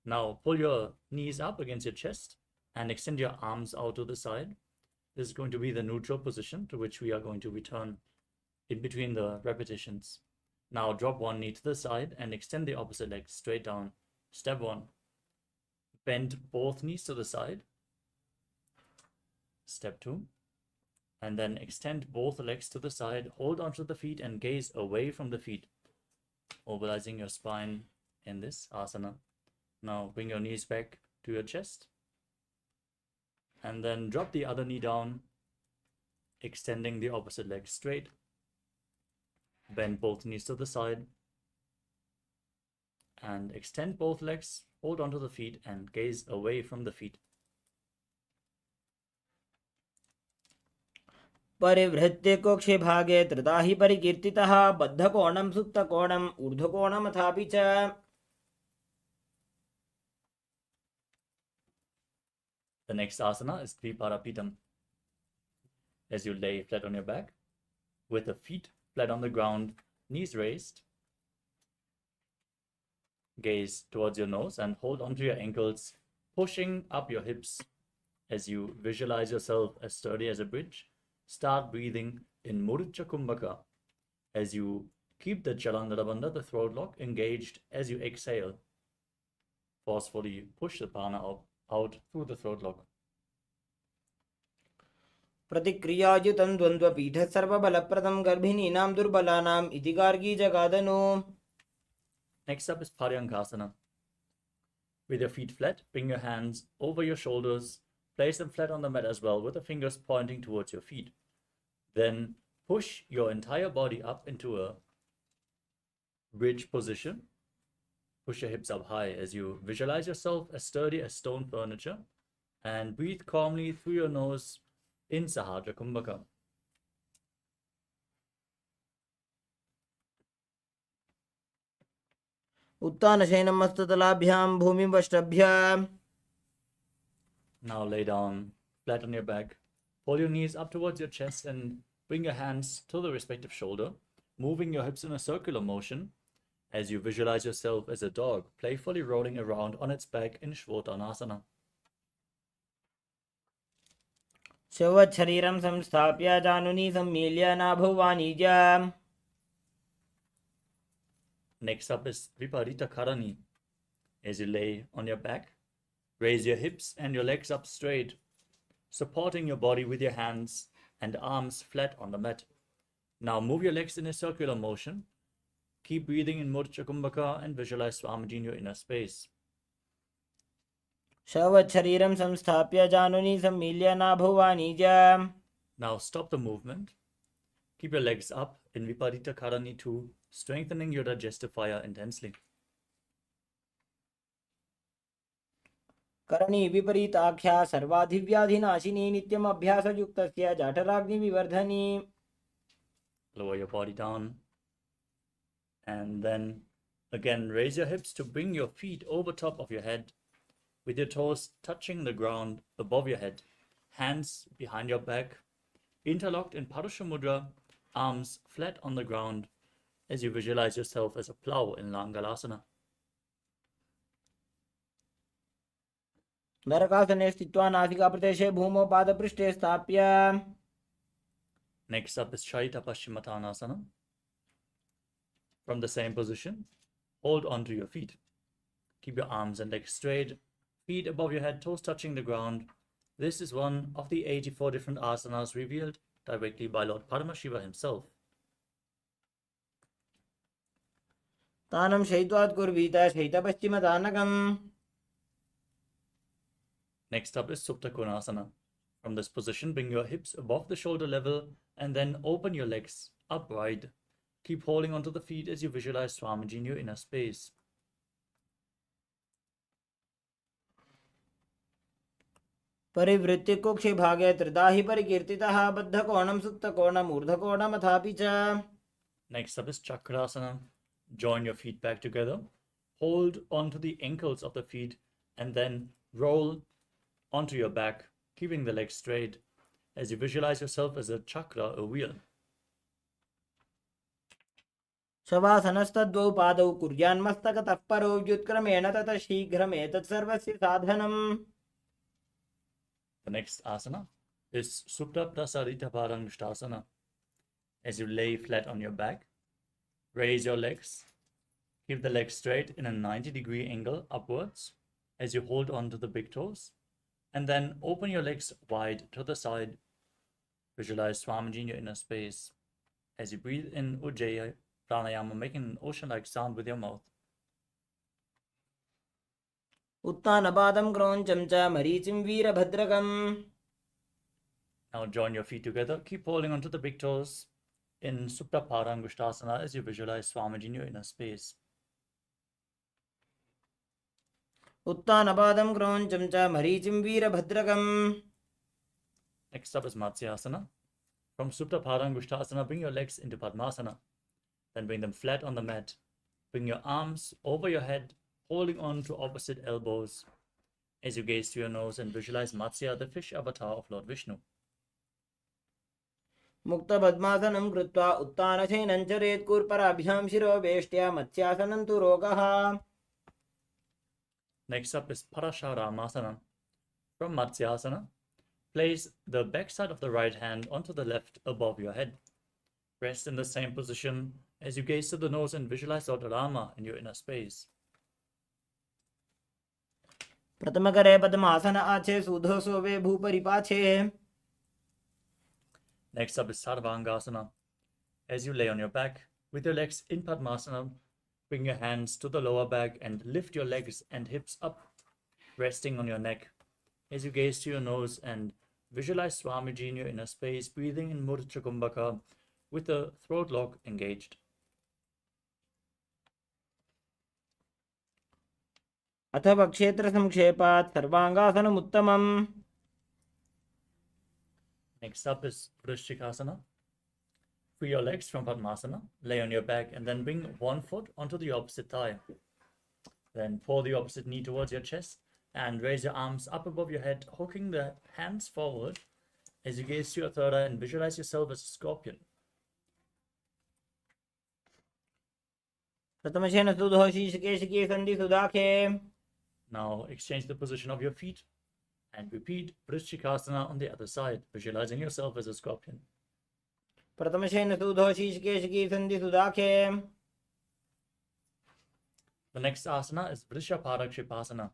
Now pull your knees up against your chest and extend your arms out to the side. This is going to be the neutral position to which we are going to return in between the repetitions. Now drop one knee to the side and extend the opposite leg straight down. Step 1. Bend both knees to the side. Step 2. And then extend both legs to the side, hold onto the feet and gaze away from the feet, mobilizing your spine in this asana. Now bring your knees back to your chest and then drop the other knee down, extending the opposite leg straight. Bend both knees to the side and extend both legs, hold onto the feet and gaze away from the feet. परिवृत्य कोक्षे भागे त्रिदाहि परिकीर्तितः बद्धकोणं सुप्तकोणं ऊर्ध्वकोणमथापि च. The next asana is Dviparapitam. As you lay flat on your back, with the feet flat on the ground, knees raised, gaze towards your nose and hold onto your ankles, pushing up your hips. As you visualize yourself as sturdy as a bridge, start breathing in Mudra Kumbhaka. As you keep the Jalandhara Bandha, the throat lock, engaged as you exhale. Forcefully push the prana out through the throat lock. प्रतिक्रियायुतं द्वन्द्वपीठः सर्वबलप्रदं गर्भिणीनां दुर्बलानाम् इति Gargi जगादनु. Next up is Paryankasana. With your feet flat, bring your hands over your shoulders, place them flat on the mat as well with the fingers pointing towards your feet. Then push your entire body up into a bridge position. Push your hips up high as you visualize yourself as sturdy as stone furniture and breathe calmly through your nose in Sahadra Kumbhaka. उत्तानशयनं मस्ततलाभ्यां भूमिं वष्ट्रभ्य. Now lay down flat on your back. Pull your knees up towards your chest and bring your hands to the respective shoulder, moving your hips in a circular motion as you visualize yourself as a dog playfully rolling around on its back in Shvotanasana. शरीरं संस्थाप्य जानुनी सम्मील्य नाभौ वाणिज्य. Next up is Viparita Karani. As you lay on your back, raise your hips and your legs up straight, supporting your body with your hands and arms flat on the mat. Now move your legs in a circular motion. Keep breathing in Mudra Kumbhaka and visualize Swamiji in your inner space. शरीरं संस्थाप्य जानुनी सम्मील्य नाभौ वाणिज्य. Now stop the movement. Keep your legs up in Viparita Karani 2, strengthening your digestive fire intensely. करणी विपरीताख्या सर्वाधिव्याधिनाशिनी नित्यम अभ्यासयुक्तस्य जाठराग्निविवर्धनी. Lower your body down. And then again raise your hips to bring your feet over top of your head, with your toes touching the ground above your head, hands behind your back, interlocked in Parusha Mudra, arms flat on the ground as you visualize yourself as a plow in Langalasana. नरकासने स्थित्वा नासिकाप्रदेशे भूमौ पादपृष्ठे स्थाप्य. Next up is Shaita Paschimottanasana. From the same position, hold on to your feet. Keep your arms and legs straight, feet above your head, toes touching the ground. This is one of the 84 different asanas revealed directly by Lord Paramashiva himself. तानं शयित्वात् कुर्वीत शयितपश्चिमतानकम्. Next up is Supta Konasana. From this position, bring your hips above the shoulder level and then open your legs upright. Keep holding onto the feet as you visualize Swamiji in your inner space. परिवृत्ति कोक्षे भागे त्रिदाहि परिकीर्तितः बद्धकोणं सुप्तकोणम् ऊर्ध्वकोणमथापि च. Next up is Chakrasana. Join your feet back together. Hold onto the ankles of the feet and then roll onto your back, keeping the legs straight as you visualize yourself as a chakra, a wheel. शवासनस्तद्वौ पादौ कुर्यान्मस्तकतः परो व्युत्क्रमेण ततः शीघ्रमेतत् सर्वस्य साधनम्. The next asana is Supta Prasarita Parangusthasana. As you lay flat on your back, raise your legs, keep the legs straight in a 90-degree angle upwards as you hold on to the big toes, and then open your legs wide to the side. Visualize Swamiji in your inner space as you breathe in Ujjayi pranayama, making an ocean-like sound with your mouth. उत्तानपादं क्रौञ्चं च मरीचिं वीरभद्रकम्. Now join your feet together. Keep holding onto the big toes in Supta Parangusthasana as you visualize Swamiji in your inner space. उत्तानपादं क्रौञ्चं च मरीचिं वीरभद्रकम्. Next up is Matsyasana. From Supta Parangusthasana, bring your legs into Padmasana. Then bring them flat on the mat. Bring your arms over your head, holding on to opposite elbows as you gaze to your nose and visualize Matsya, the fish avatar of Lord Vishnu. मुक्तपद्मासनं कृत्वा उत्तानशयनं चरेत् कूर्पराभ्यां शिरो वेष्ट्या मत्स्यासनं तु रोगः. Next up is Parasharamasana. From Matsyasana, place the backside of the right hand onto the left above your head. Rest in the same position as you gaze to the nose and visualize Lord Rama in your inner space. प्रथमकरे पद्मासन आचे सूधो सोवे भूपरिपाचे. Next up is Sarvangasana. As you lay on your back, with your legs in Padmasana, bring your hands to the lower back and lift your legs and hips up, resting on your neck. As you gaze to your nose and visualize Swamiji in your inner space, breathing in Murcha Kumbhaka with the throat lock engaged. अथ क्षेत्र संक्षेपात् सर्वांगासनमुत्तमम्. Next up is Vrishchikasana. Free your legs from Padmasana, lay on your back, and then bring one foot onto the opposite thigh. Then pull the opposite knee towards your chest and raise your arms up above your head, hooking the hands forward as you gaze to your third eye and visualize yourself as a scorpion. प्रथमशेन सुधो शीर्षकेशिके सन्धि सुदाखे. Now exchange the position of your feet and repeat Vrishchikasana on the other side, visualizing yourself as a scorpion. प्रथमशेन सुधो शीर्षकेशिके सन्धि सुदाखे. The next asana is Vrishaparakshitasana.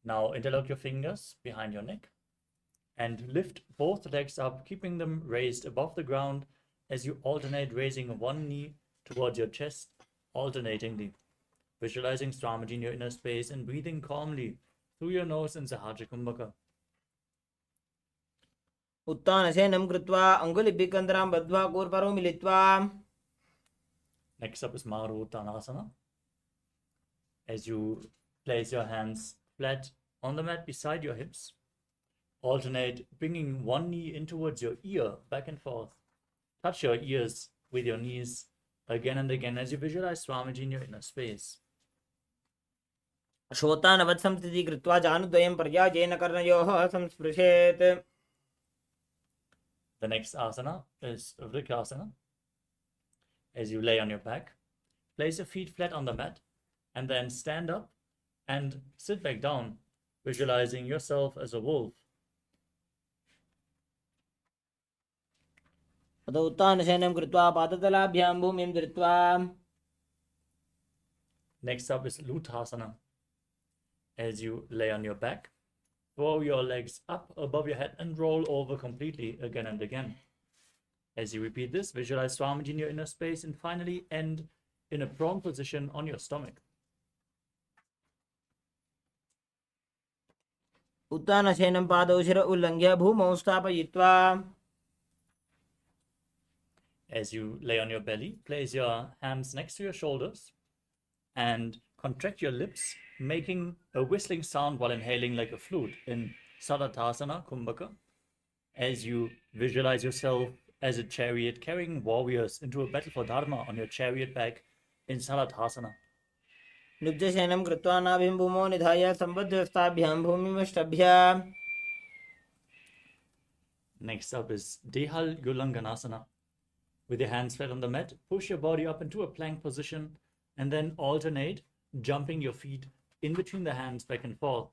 Now interlock your fingers behind your neck and lift both legs up, keeping them raised above the ground as you alternate raising one knee towards your chest, alternatingly. Visualizing Swamiji in your inner space and breathing calmly through your nose in Sahaja Kumbhaka. उत्तानशयनं कृत्वा अङ्गुलिभिः बद्ध्वा कूर्परो मिलित्वा. Next up is Maruttanasana. As you place your hands flat on the mat beside your hips, alternate bringing one knee in towards your ear, back and forth. Touch your ears with your knees again and again as you visualize Swamiji in your inner space. श्रोतानवत्संस्थिति कृत्वा जानुद्वयं पर्यायेन कर्णयोः संस्पृशेत्. The next asana is Vriksasana. As you lay on your back, place your feet flat on the mat and then stand up and sit back down, visualizing yourself as a wolf. अथ उत्तानशयनं कृत्वा पादतलाभ्यां भूमिं धृत्वा. Next up is Luthasana. As you lay on your back, throw your legs up above your head and roll over completely again and again. As you repeat this, visualize Swamiji in your inner space and finally end in a prone position on your stomach. उत्तानशयनं पादौ शिर उल्लङ्घ्य भूमौ स्थापयित्वा. As you lay on your belly, place your hands next to your shoulders and contract your lips, making a whistling sound while inhaling like a flute in Sadatasana Kumbhaka. As you visualize yourself as a chariot carrying warriors into a battle for Dharma on your chariot back in Sadatasana. निब्जशयनं कृत्वा नाभिं भूमौ निधाय सम्बद्धस्ताभ्यां भूमिमष्टभ्य. Next up is Dehal Yulanganasana. With your hands flat on the mat, push your body up into a plank position and then alternate, jumping your feet in between the hands back and forth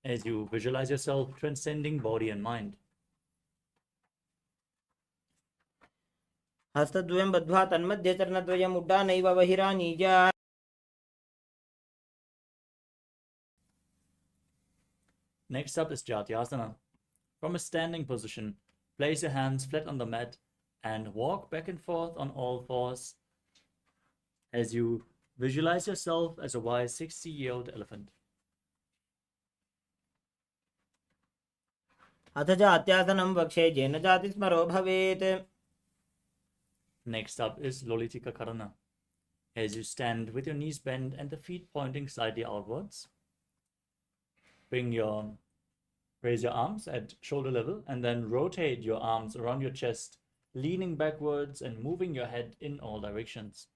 as you visualize yourself transcending body and mind. हस्तद्वयं बद्ध्वा तन्मध्ये चरणद्वयम् उड्डानैव बहिरानीजा. Next up is Jatyasana. From a standing position, place your hands flat on the mat and walk back and forth on all fours as you visualize yourself as a wise 60-year-old elephant. अथ जात्यासनं वक्षे येन जातिस्मरो भवेत्. Next up is Lolitika Karana. As you stand with your knees bent and the feet pointing slightly outwards, raise your arms at shoulder level and then rotate your arms around your chest, leaning backwards and moving your head in all directions.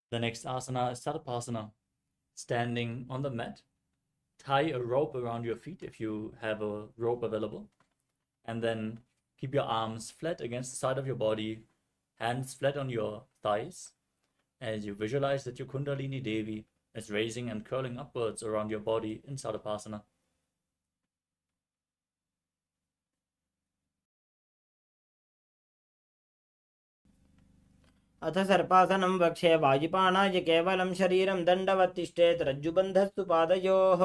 The next asana is Tadapasana. Standing on the mat, tie a rope around your feet if you have a rope available, and then keep your arms flat against the side of your body, hands flat on your thighs, as you visualize that your Kundalini Devi is raising and curling upwards around your body in Tadapasana. अथ सर्पासनं वक्षे वाजिपाणाय केवलं शरीरं दण्डवत् तिष्ठेत् रज्जुबन्धस्तु पादयोः.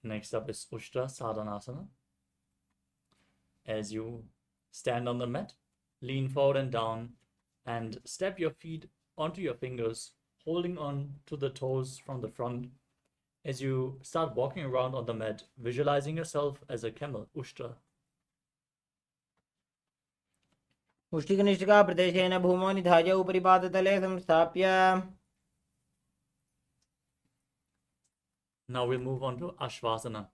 Next up is Ushtra Sadhanasana. As you stand on the mat, lean forward and down, and step your feet onto your fingers, holding on to the toes from the front. As you start walking around on the mat, visualizing yourself as a camel, Ushtra. मुष्टिकनिष्ठिका प्रदेशेन भूमौ निधाय उपरि पादतले संस्थाप्य. Now we'll move on to Ashvasana.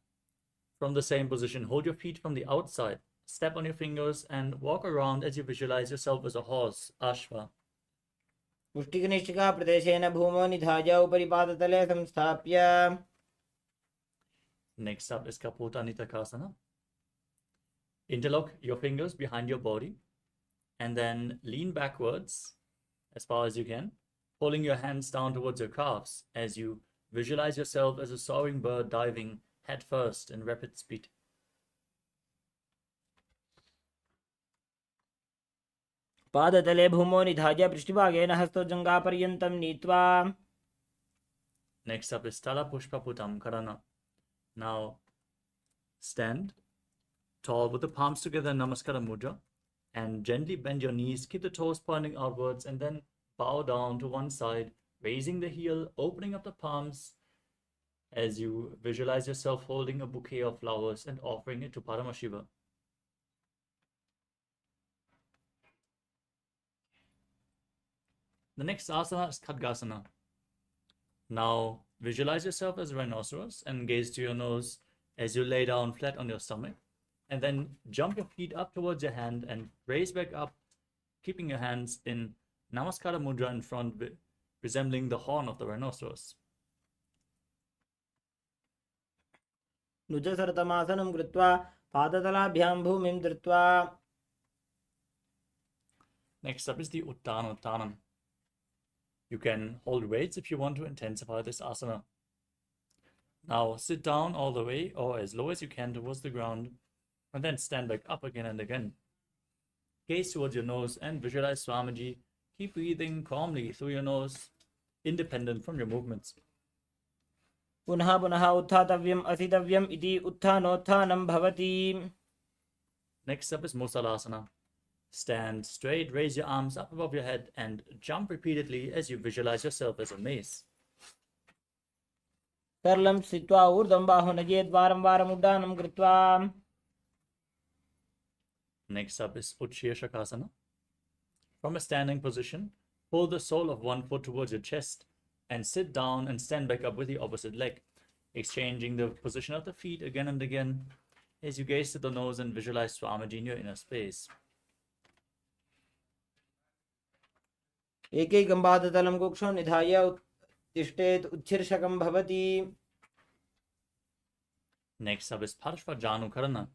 From the same position, hold your feet from the outside, step on your fingers, and walk around as you visualize yourself as a horse, Ashva. मुष्टिकनिष्ठिका प्रदेशेन भूमौ निधाय उपरि पादतले संस्थाप्य. Next up is Kapota Nitakasana. Interlock your fingers behind your body and then lean backwards as far as you can, pulling your hands down towards your calves as you visualize yourself as a soaring bird diving head first in rapid speed. पादतले भूमौ निधाय पृष्ठभागेन हस्तोज्जङ्घापर्यन्तं नीत्वा. Next up is Tala Pushpaputam Karana. Now stand tall with the palms together in Namaskara Mudra and gently bend your knees, keep the toes pointing outwards, and then bow down to one side, raising the heel, opening up the palms as you visualize yourself holding a bouquet of flowers and offering it to Paramashiva. The next asana is Khadgasana. Now visualize yourself as a rhinoceros and gaze to your nose as you lay down flat on your stomach. And then jump your feet up towards your hand and raise back up, keeping your hands in Namaskara Mudra in front, resembling the horn of the rhinoceros. नुजसरतमासनं कृत्वा पादतलाभ्यां भूमिं धृत्वा. Next up is the Uttanottanam. You can hold weights if you want to intensify this asana. Now sit down all the way or as low as you can towards the ground, and then stand back up again and again. Gaze towards your nose and visualize Swamiji. Keep breathing calmly through your nose, independent from your movements. पुनः पुनः उत्थातव्यम् असितव्यम् इति उत्थानोत्थानं भवति. Next up is Musalasana. Stand straight, raise your arms up above your head, and jump repeatedly as you visualize yourself as a mace. सरलं स्थित्वा ऊर्ध्वं बाहु नयेत् वारं वारम् उड्डानं कृत्वा. Next up is Utshirshakasana. From a standing position, pull the sole of one foot towards your chest and sit down and stand back up with the opposite leg, exchanging the position of the feet again and again as you gaze to the nose and visualize Swamiji in your inner space. एकैकं पादतलं कुक्षौ निधाय तिष्ठेत् उच्छीर्षकं भवति. Next up is Parshvajanukarana.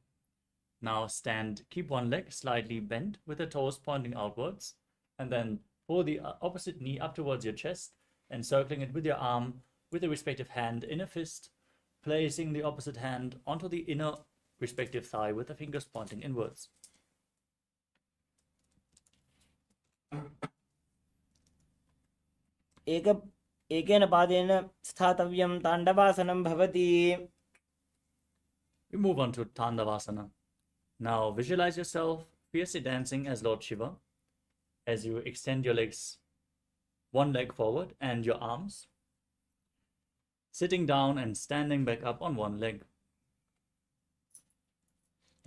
Now stand, keep one leg slightly bent with the toes pointing outwards, and then pull the opposite knee up towards your chest, encircling it with your arm with the respective hand in a fist, placing the opposite hand onto the inner respective thigh with the fingers pointing inwards. एकेन पादेन स्थातव्यं ताण्डवासनं भवति. We move on to Tandavasana. Now visualize yourself fiercely dancing as Lord Shiva as you extend your legs, one leg forward and your arms, sitting down and standing back up on one leg.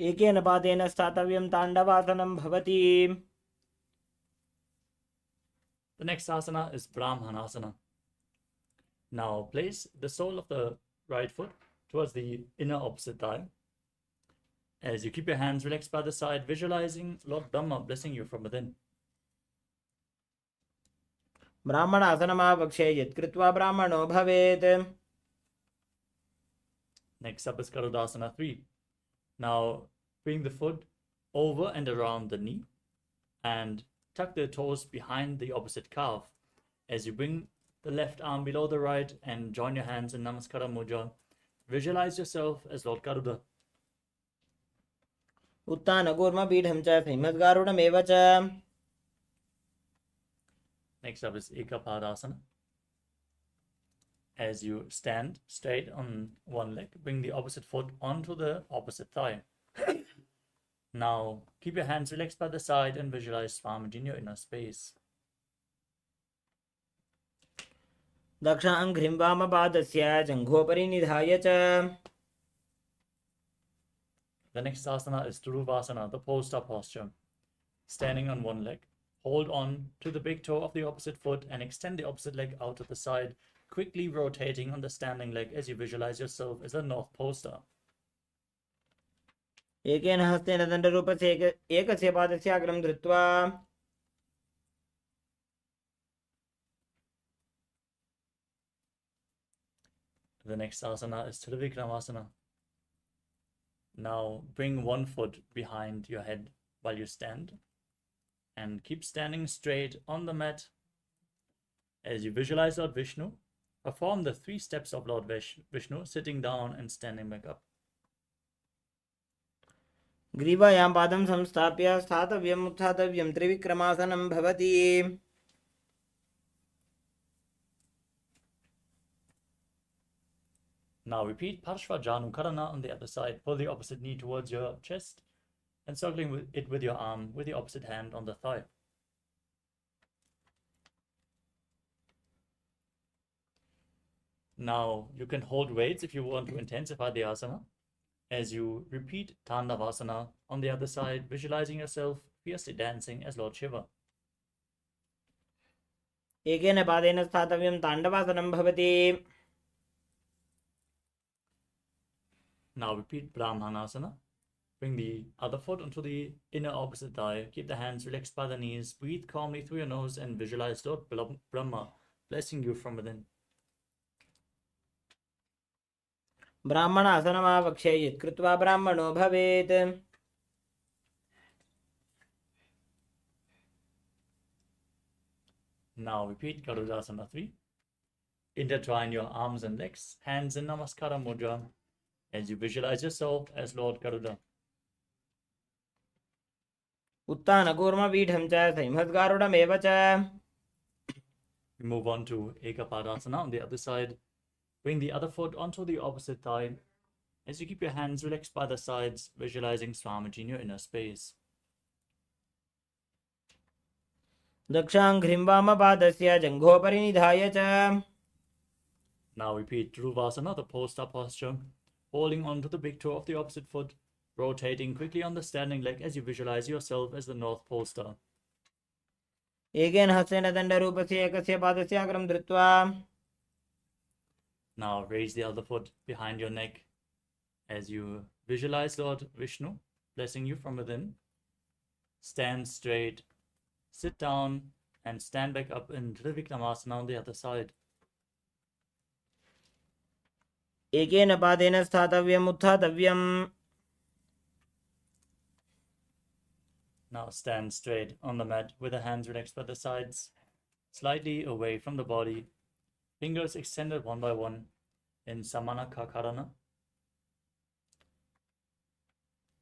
एकेन पादेन स्थातव्यं ताण्डवासनं भवति. The next asana is Brahmanasana. Now place the sole of the right foot towards the inner opposite thigh. As you keep your hands relaxed by the side, visualizing Lord Brahma blessing you from within. ब्राह्मणासनमावक्षे यत्कृत्वा ब्राह्मणो भवेत्. Next up is Garudasana 3. Now bring the foot over and around the knee and tuck the toes behind the opposite calf. As you bring the left arm below the right and join your hands in Namaskara Mudra, visualize yourself as Lord Garuda. उत्तानकूर्मपीठं च श्रीमद्गारुडमेव च. Next up is Ekapadasana. As you stand straight on one leg, bring the opposite foot onto the opposite thigh. Now keep your hands relaxed by the side and visualize Swamiji in your inner space. दक्षाङ्घ्रिं वामपादस्य जङ्घोपरि निधाय च. The next asana is Dhuruvasana, the pole star posture. Standing on one leg, hold on to the big toe of the opposite foot and extend the opposite leg out to the side, quickly rotating on the standing leg as you visualize yourself as a North Pole Star. एकेन हस्तेन दण्डरूपस्य एकस्य पादस्य अग्रं धृत्वा. The next asana is Trivikramasana. Now bring one foot behind your head while you stand and keep standing straight on the mat. As you visualize Lord Vishnu, perform the 3 steps of Lord Vishnu, sitting down and standing back up. ग्रीवायां पादं संस्थाप्य स्थातव्यम् उत्थातव्यं त्रिविक्रमासनं भवति. Now repeat Parshvajanukarana on the other side. Pull the opposite knee towards your chest, encircling it with your arm with the opposite hand on the thigh. Now you can hold weights if you want to intensify the asana. As you repeat Tandavasana on the other side, visualizing yourself fiercely dancing as Lord Shiva. एकेन पादेन स्थातव्यं ताण्डवासनं भवति. Now repeat Brahmanasana. Bring the other foot onto the inner opposite thigh. Keep the hands relaxed by the knees. Breathe calmly through your nose and visualize Lord Brahma blessing you from within. ब्राह्मणासनमावक्षे यत्कृत्वा ब्राह्मणो भवेत्. Now repeat Garudasana 3. Intertwine your arms and legs, hands in Namaskara Mudra, as you visualize yourself as Lord Garuda. उत्तानकूर्मपीठं च श्रीमद्गारुडमेव च. We move on to Ekapadasana on the other side. Bring the other foot onto the opposite thigh. As you keep your hands relaxed by the sides, visualizing Swamiji in your inner space. दक्षाङ्घ्रिं वामपादस्य जङ्घोपरि निधाय च. Now repeat Dhuruvasana, the pole star posture, holding onto the big toe of the opposite foot, rotating quickly on the standing leg as you visualize yourself as the North Pole Star. एकेन हस्तेन दण्डरूपस्य एकस्य पादस्य अग्रं धृत्वा. Now raise the other foot behind your neck as you visualize Lord Vishnu blessing you from within. Stand straight, sit down, and stand back up in Trivikramasana on the other side. एकेन पादेन स्थातव्यम् उत्थातव्यम्. Now stand straight on the mat with the hands relaxed by the sides, slightly away from the body, fingers extended one by one in Samana Kakarana.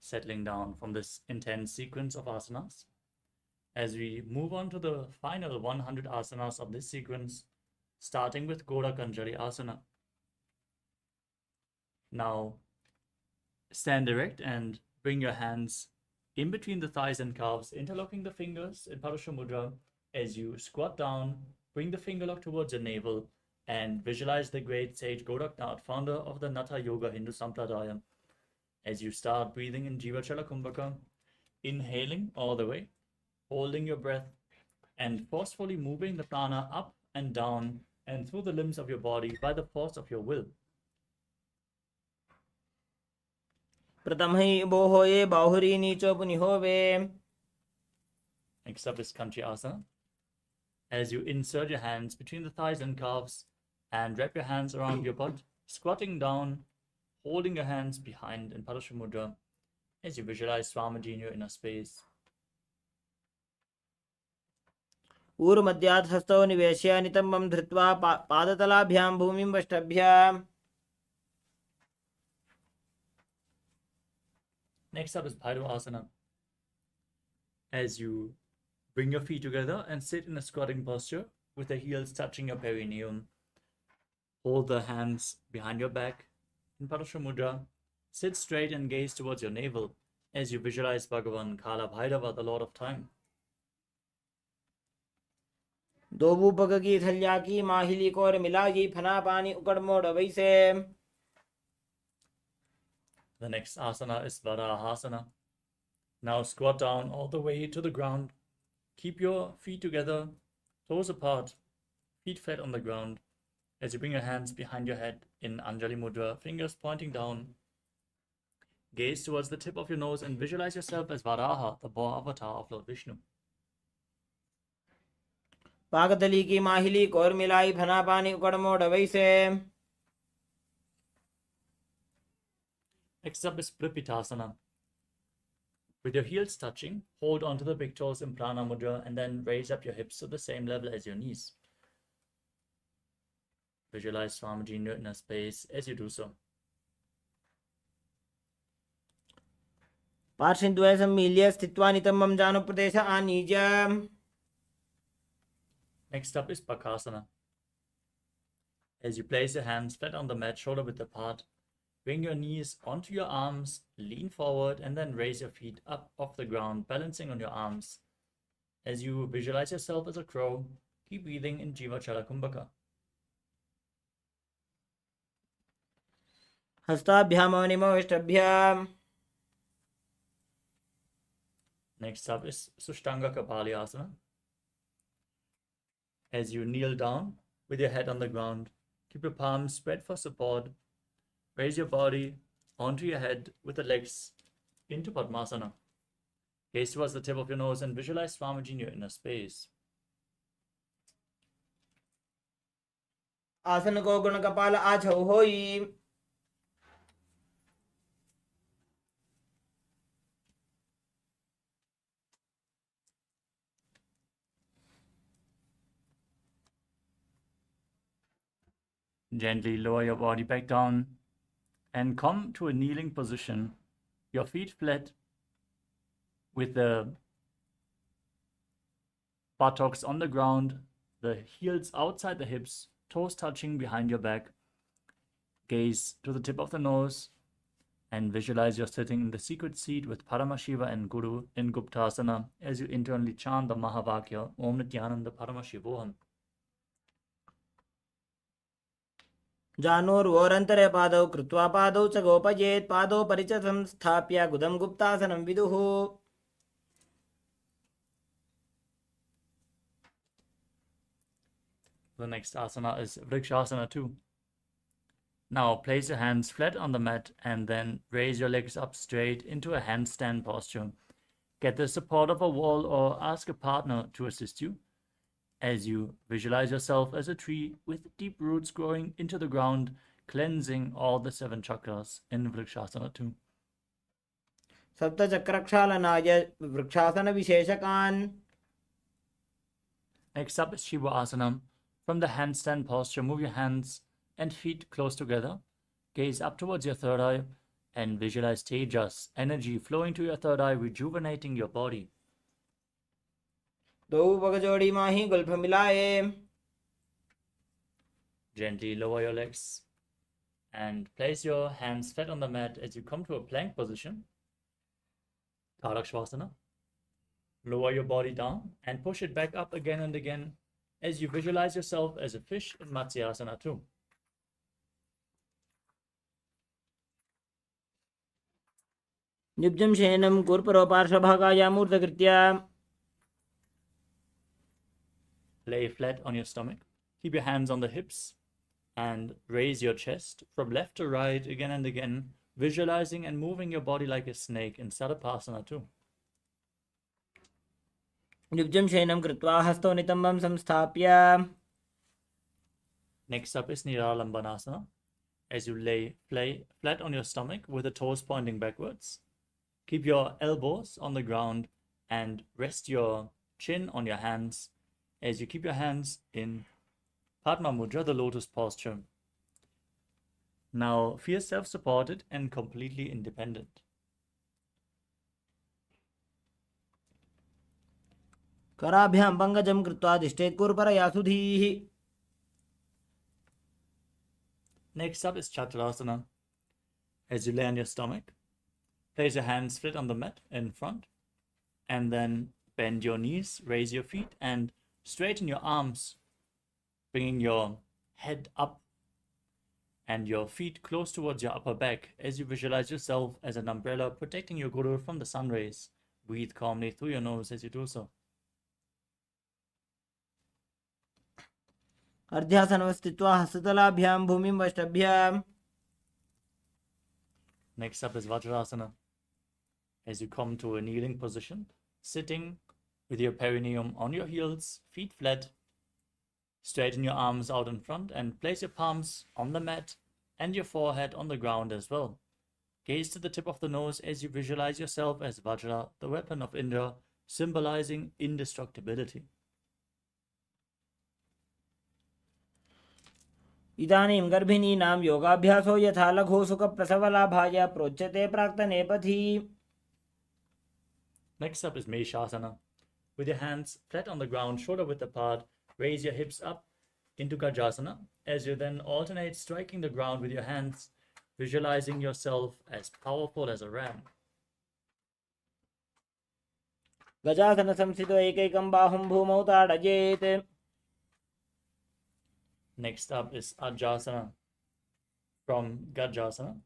Settling down from this intense sequence of asanas. As we move on to the final 100 asanas of this sequence, starting with Gorakanjali Asana. Now, stand erect and bring your hands in between the thighs and calves, interlocking the fingers in Parasha Mudra. As you squat down, bring the finger lock towards your navel and visualize the great sage Goraknath, founder of the Natha Yoga Hindu Sampradaya. As you start breathing in Jiva Chala Kumbhaka, inhaling all the way, holding your breath, and forcefully moving the prana up and down and through the limbs of your body by the force of your will. प्रथमहि बोहोये बाहुरी नीचो पुनिहोवे. Next up is Kanchi Asana. As you insert your hands between the thighs and calves and wrap your hands around your butt, squatting down, holding your hands behind in Parasha Mudra as you visualize Swamiji in your inner space. ऊर्मध्यात् हस्तौ निवेश्य नितम्बं धृत्वा पादतलाभ्यां भूमिं वष्टभ्य. Next up is Bhairava Asana. As you bring your feet together and sit in a squatting posture with the heels touching your perineum. Hold the hands behind your back in Parasha Mudra. Sit straight and gaze towards your navel as you visualize Bhagavan Kālabhairava, the Lord of Time. दोबूपक की थल्या की माहिली core मिलागी फना पानी उकड़ मोड़ वैसे. The next asana is Varahasana. Now squat down all the way to the ground. Keep your feet together, toes apart, feet flat on the ground. As you bring your hands behind your head in Anjali Mudra, fingers pointing down. Gaze towards the tip of your nose and visualize yourself as Varaha, the boar avatar of Lord Vishnu. पाकतली की माहिली core मिलाई फना पानी उकड़ मोड़ वैसे. Next up is Pripitasana. With your heels touching, hold onto the big toes in Prana Mudra and then raise up your hips to the same level as your knees. Visualize Swamiji in your inner space as you do so. पार्श्वद्वय सम्मील्य स्थित्वा नितम्बं जानुप्रदेश आनीय. Next up is Bakasana. As you place your hands flat on the mat, shoulder width apart, bring your knees onto your arms, lean forward, and then raise your feet up off the ground, balancing on your arms. As you visualize yourself as a crow, keep breathing in Jiva Chala Kumbhaka. हस्ताभ्याम निमोष्टभ्याम. Next up is Sushtanga Kapali Asana. As you kneel down with your head on the ground, keep your palms spread for support. Raise your body onto your head with the legs into Padmasana. Gaze towards the tip of your nose and visualize Swamiji in your inner space. आसन को गुण कपाल आछौ होई. Gently lower your body back down and come to a kneeling position. Your feet flat with the buttocks on the ground, the heels outside the hips, toes touching behind your back. Gaze to the tip of the nose and visualize you're sitting in the secret seat with Paramashiva and Guru in Guptasana as you internally chant the Mahavakya Om Nithyananda Paramashivoham. जानोर्वोरन्तरे पादौ कृत्वा पादौ च गोपयेत्. पादौ परिच संस्थाप्य गुदं गुप्तासनं विदुः. The next asana is Vrikshasana 2. Now place your hands flat on the mat and then raise your legs up straight into a handstand posture. Get the support of a wall or ask a partner to assist you. as you visualize yourself as a tree with deep roots growing into the ground, cleansing all the 7 chakras in Vrikshasana 2. सप्तचक्रक्षालनाय vrikshasana विशेषकान्. Next up is Shivasana. From the handstand posture, move your hands and feet close together. Gaze up towards your third eye and visualize tejas, energy flowing to your third eye, rejuvenating your body. दो बगजोड़ी माही Gulf मिलाए. Gently lower your legs and place your hands flat on the mat as you come to a plank position. Kadakshvasana. Lower your body down and push it back up again and again as you visualize yourself as a fish in Matsyasana 2. निब्जं शयनं कुर्परो पार्श्वभागाय मूर्धकृत्य. Lay flat on your stomach. Keep your hands on the hips and raise your chest from left to right again and again, visualizing and moving your body like a snake in Sarapasana 2. निब्जं शयनं कृत्वा हस्तौ नितम्बं संस्थाप्य. Next up is Niralambanasana. As you lay flat on your stomach with the toes pointing backwards. Keep your elbows on the ground and rest your chin on your hands as you keep your hands in Padma Mudra, the lotus posture. Now feel self-supported and completely independent. कराभ्यां पङ्कजं कृत्वा तिष्ठेत् कुर्परयासुधीः. Next up is Chaturasana. As you lay on your stomach, place your hands flat on the mat in front, and then bend your knees, raise your feet, and straighten your arms, bringing your head up and your feet close towards your upper back as you visualize yourself as an umbrella protecting your guru from the sun rays. Breathe calmly through your nose as you do so. अर्ध्यासनं स्थित्वा हस्ततलाभ्यां भूमिं वष्टभ्य. Next up is Vajrasana. As you come to a kneeling position, sitting with your perineum on your heels, feet flat, straighten your arms out in front and place your palms on the mat and your forehead on the ground as well. Gaze to the tip of the nose as you visualize yourself as Vajra, the weapon of Indra, symbolizing indestructibility. इदानीं गर्भिणीनां योगाभ्यासो यथा लघु सुखप्रसवलाभाय प्रोच्यते प्राक्तने पथि. Next up is Meshasana. With your hands flat on the ground, shoulder width apart, raise your hips up into Gajasana as you then alternate striking the ground with your hands, visualizing yourself as powerful as a ram. गजासन संस्थितो एकैकं बाहुं भूमौ ताडयेत्. Next up is Ajasana. From Gajasana,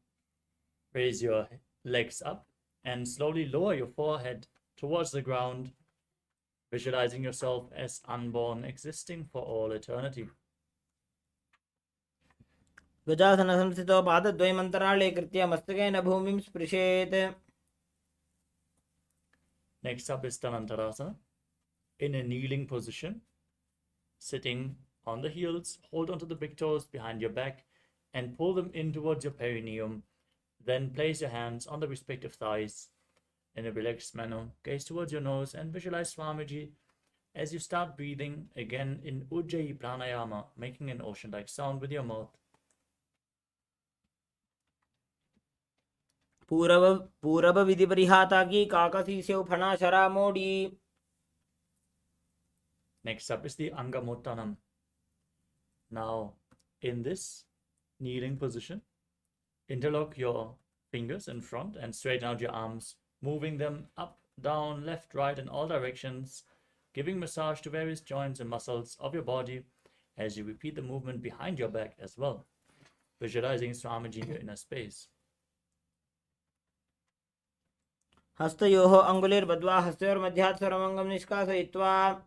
raise your legs up and slowly lower your forehead towards the ground, visualizing yourself as unborn, existing for all eternity. गजासन संस्थितो पादद्वयम् अन्तराळे कृत्य मस्तकेन भूमिं स्पृशेत्. Next up is Dhanantarasana. In a kneeling position, sitting on the heels, hold onto the big toes behind your back and pull them in towards your perineum. Then place your hands on the respective thighs in a relaxed manner. Gaze towards your nose and visualize Swamiji as you start breathing again in Ujjayi pranayama, making an ocean-like sound with your mouth. पूरव विधि परिहाता की काकसी से फना शरा मोड़ी. Next up is the Angamottanam. Now, in this kneeling position, interlock your fingers in front and straighten out your arms, moving them up, down, left, right, in all directions, giving massage to various joints and muscles of your body as you repeat the movement behind your back as well, visualizing Swamiji in your inner space. हस्तयोः अङ्गुलिर्बद्ध्वा हस्तयोर्मध्यात् स्वरमङ्गं निष्कासयित्वा.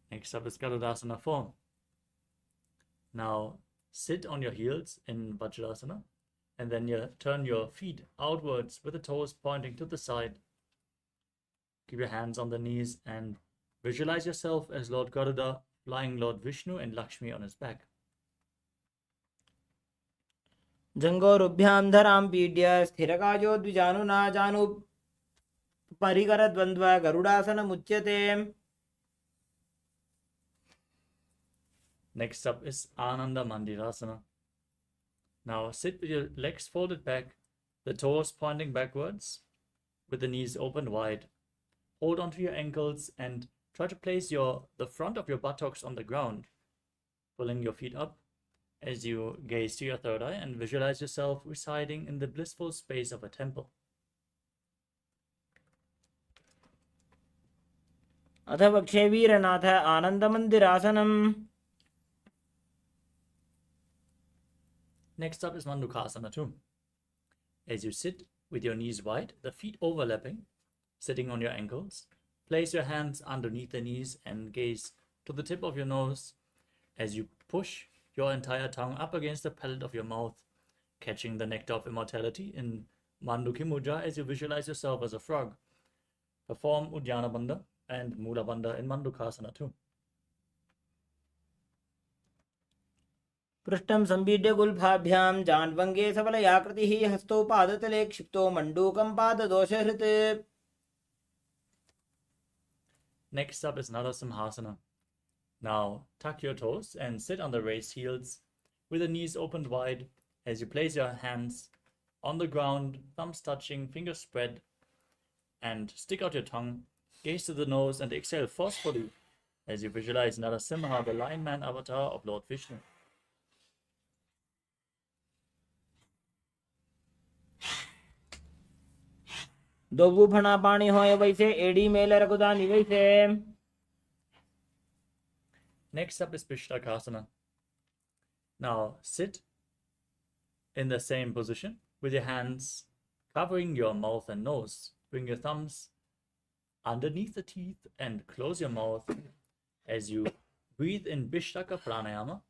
Next up is Garudasana form. Now sit on your heels in Vajrasana and then you turn your feet outwards with the toes pointing to the side. Keep your hands on the knees and Visualize yourself as Lord Garuda flying Lord Vishnu and Lakshmi on his back. जङ्गोरुभ्यां धरां पीड्य स्थिरकायो द्विजानुना जानु परिकरद्वन्द्व गरुडासनमुच्यते. Next up is Ananda Mandirasana. Now sit with your legs folded back, the toes pointing backwards, with the knees open wide. Hold onto your ankles and try to place the front of your buttocks on the ground, pulling your feet up as you gaze to your third eye and visualize yourself residing in the blissful space of a temple. अथ वक्षे वीरनाथ आनन्दमन्दिरासनम्. Next up is Mandukasana too. As you sit with your knees wide, the feet overlapping, sitting on your ankles, place your hands underneath the knees and gaze to the tip of your nose as you push your entire tongue up against the palate of your mouth, catching the nectar of immortality in Manduki Mudra as you visualize yourself as a frog. Perform Uddiyana Bandha and Mula Bandha in Mandukasana too. पृष्ठं संपीड्य गुल्फाभ्यां जान्वङ्गे सबलयाकृतिः हस्तौ पादतले क्षिप्तो मण्डूकं पाददोषहृत्. Next up is Narasimhasana. Now tuck your toes and sit on the raised heels with the knees opened wide as you place your hands on the ground, thumbs touching, fingers spread, and stick out your tongue, gaze to the nose and exhale forcefully as you visualize Narasimha, the lion man avatar of Lord Vishnu. दोबू फणा पाणी होय वैसे AD mail रघुदानी वैसे. Next up is Pistakasana. Now sit in the same position with your hands covering your mouth and nose. Bring your thumbs underneath the teeth and close your mouth as you breathe in Vishtaka pranayama,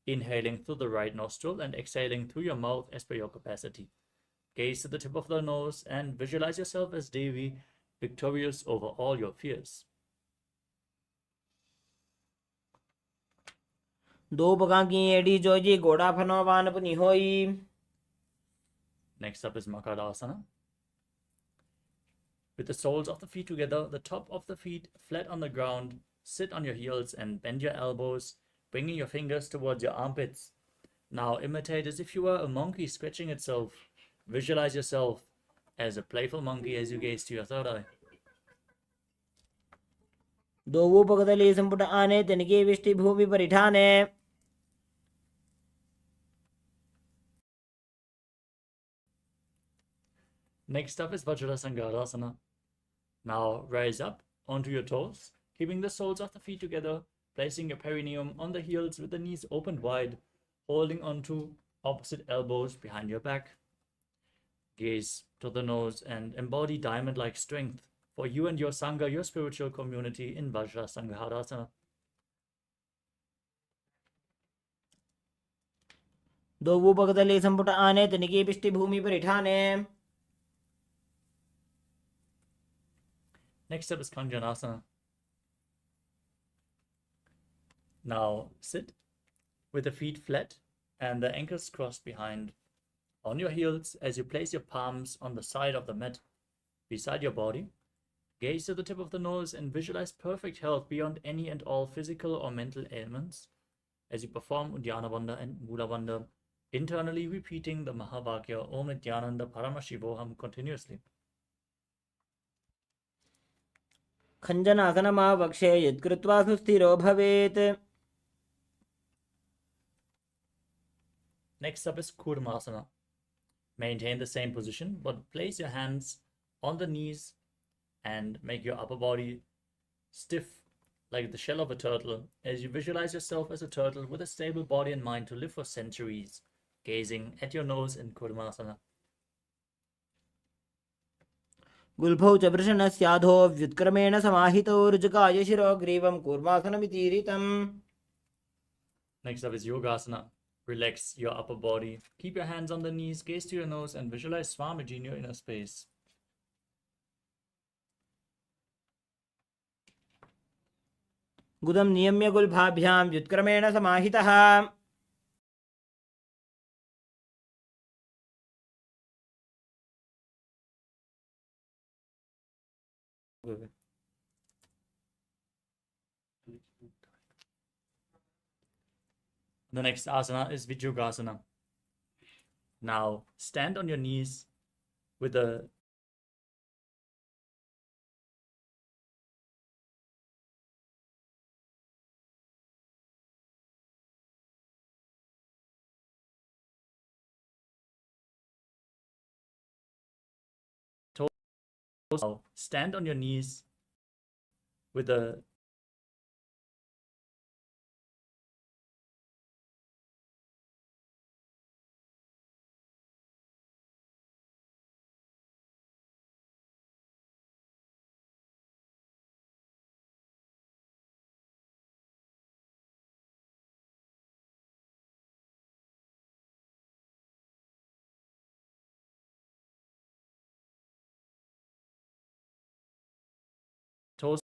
inhaling through the right nostril and exhaling through your mouth as per your capacity. Gaze to the tip of the nose and visualize yourself as Devi, victorious over all your fears. दो बगा की AD Joji घोड़ा फनो वान पुनि होई. Next up is Makarasana. With the soles of the feet together, the top of the feet flat on the ground, sit on your heels and bend your elbows, bringing your fingers towards your armpits. Now imitate as if you were a monkey scratching itself. Visualize yourself as a playful monkey as you gaze to your third eye. दोवू पगदली संपुट आने तनिके विष्टि भूमि परिठाने. Next up is Vajrasangarasana. Now rise up onto your toes, keeping the soles of the feet together, placing your perineum on the heels with the knees opened wide, holding onto opposite elbows behind your back. Gaze to the nose and embody diamond-like strength for you and your Sangha, your spiritual community in Vajrasangarasana. दोवू पगदली संपुट आने तनिके विष्टि भूमि परिठाने. Next up is Kanjanasana. Now sit with the feet flat and the ankles crossed behind on your heels as you place your palms on the side of the mat beside your body. Gaze to the tip of the nose and visualize perfect health beyond any and all physical or mental ailments as you perform Uddiyana Bandha and Mula Bandha, internally repeating the Mahavakya Om Nithyananda Paramashivoham continuously. खञ्जनासनमा वक्षे यत्कृत्वा सुस्थिरो भवेत्. Next up is Kurmasana. Maintain the same position, but place your hands on the knees and make your upper body stiff like the shell of a turtle as you visualize yourself as a turtle with a stable body and mind to live for centuries, gazing at your nose in Kurmasana. गुल्फौ च वृषणस्याधो व्युत्क्रमेण समाहितौ ऋजुकाय शिरो ग्रीवं कूर्मासनमितीरितम्. Next up is Yogasana. Relax your upper body. Keep your hands on the knees, gaze to your nose, and visualize Swamiji in your inner space. गुदं नियम्य गुल्भाभ्यां व्युत्क्रमेण समाहितः। The next asana is Vijugasana. Now stand on your knees with the toes. Now stand on your knees with the toes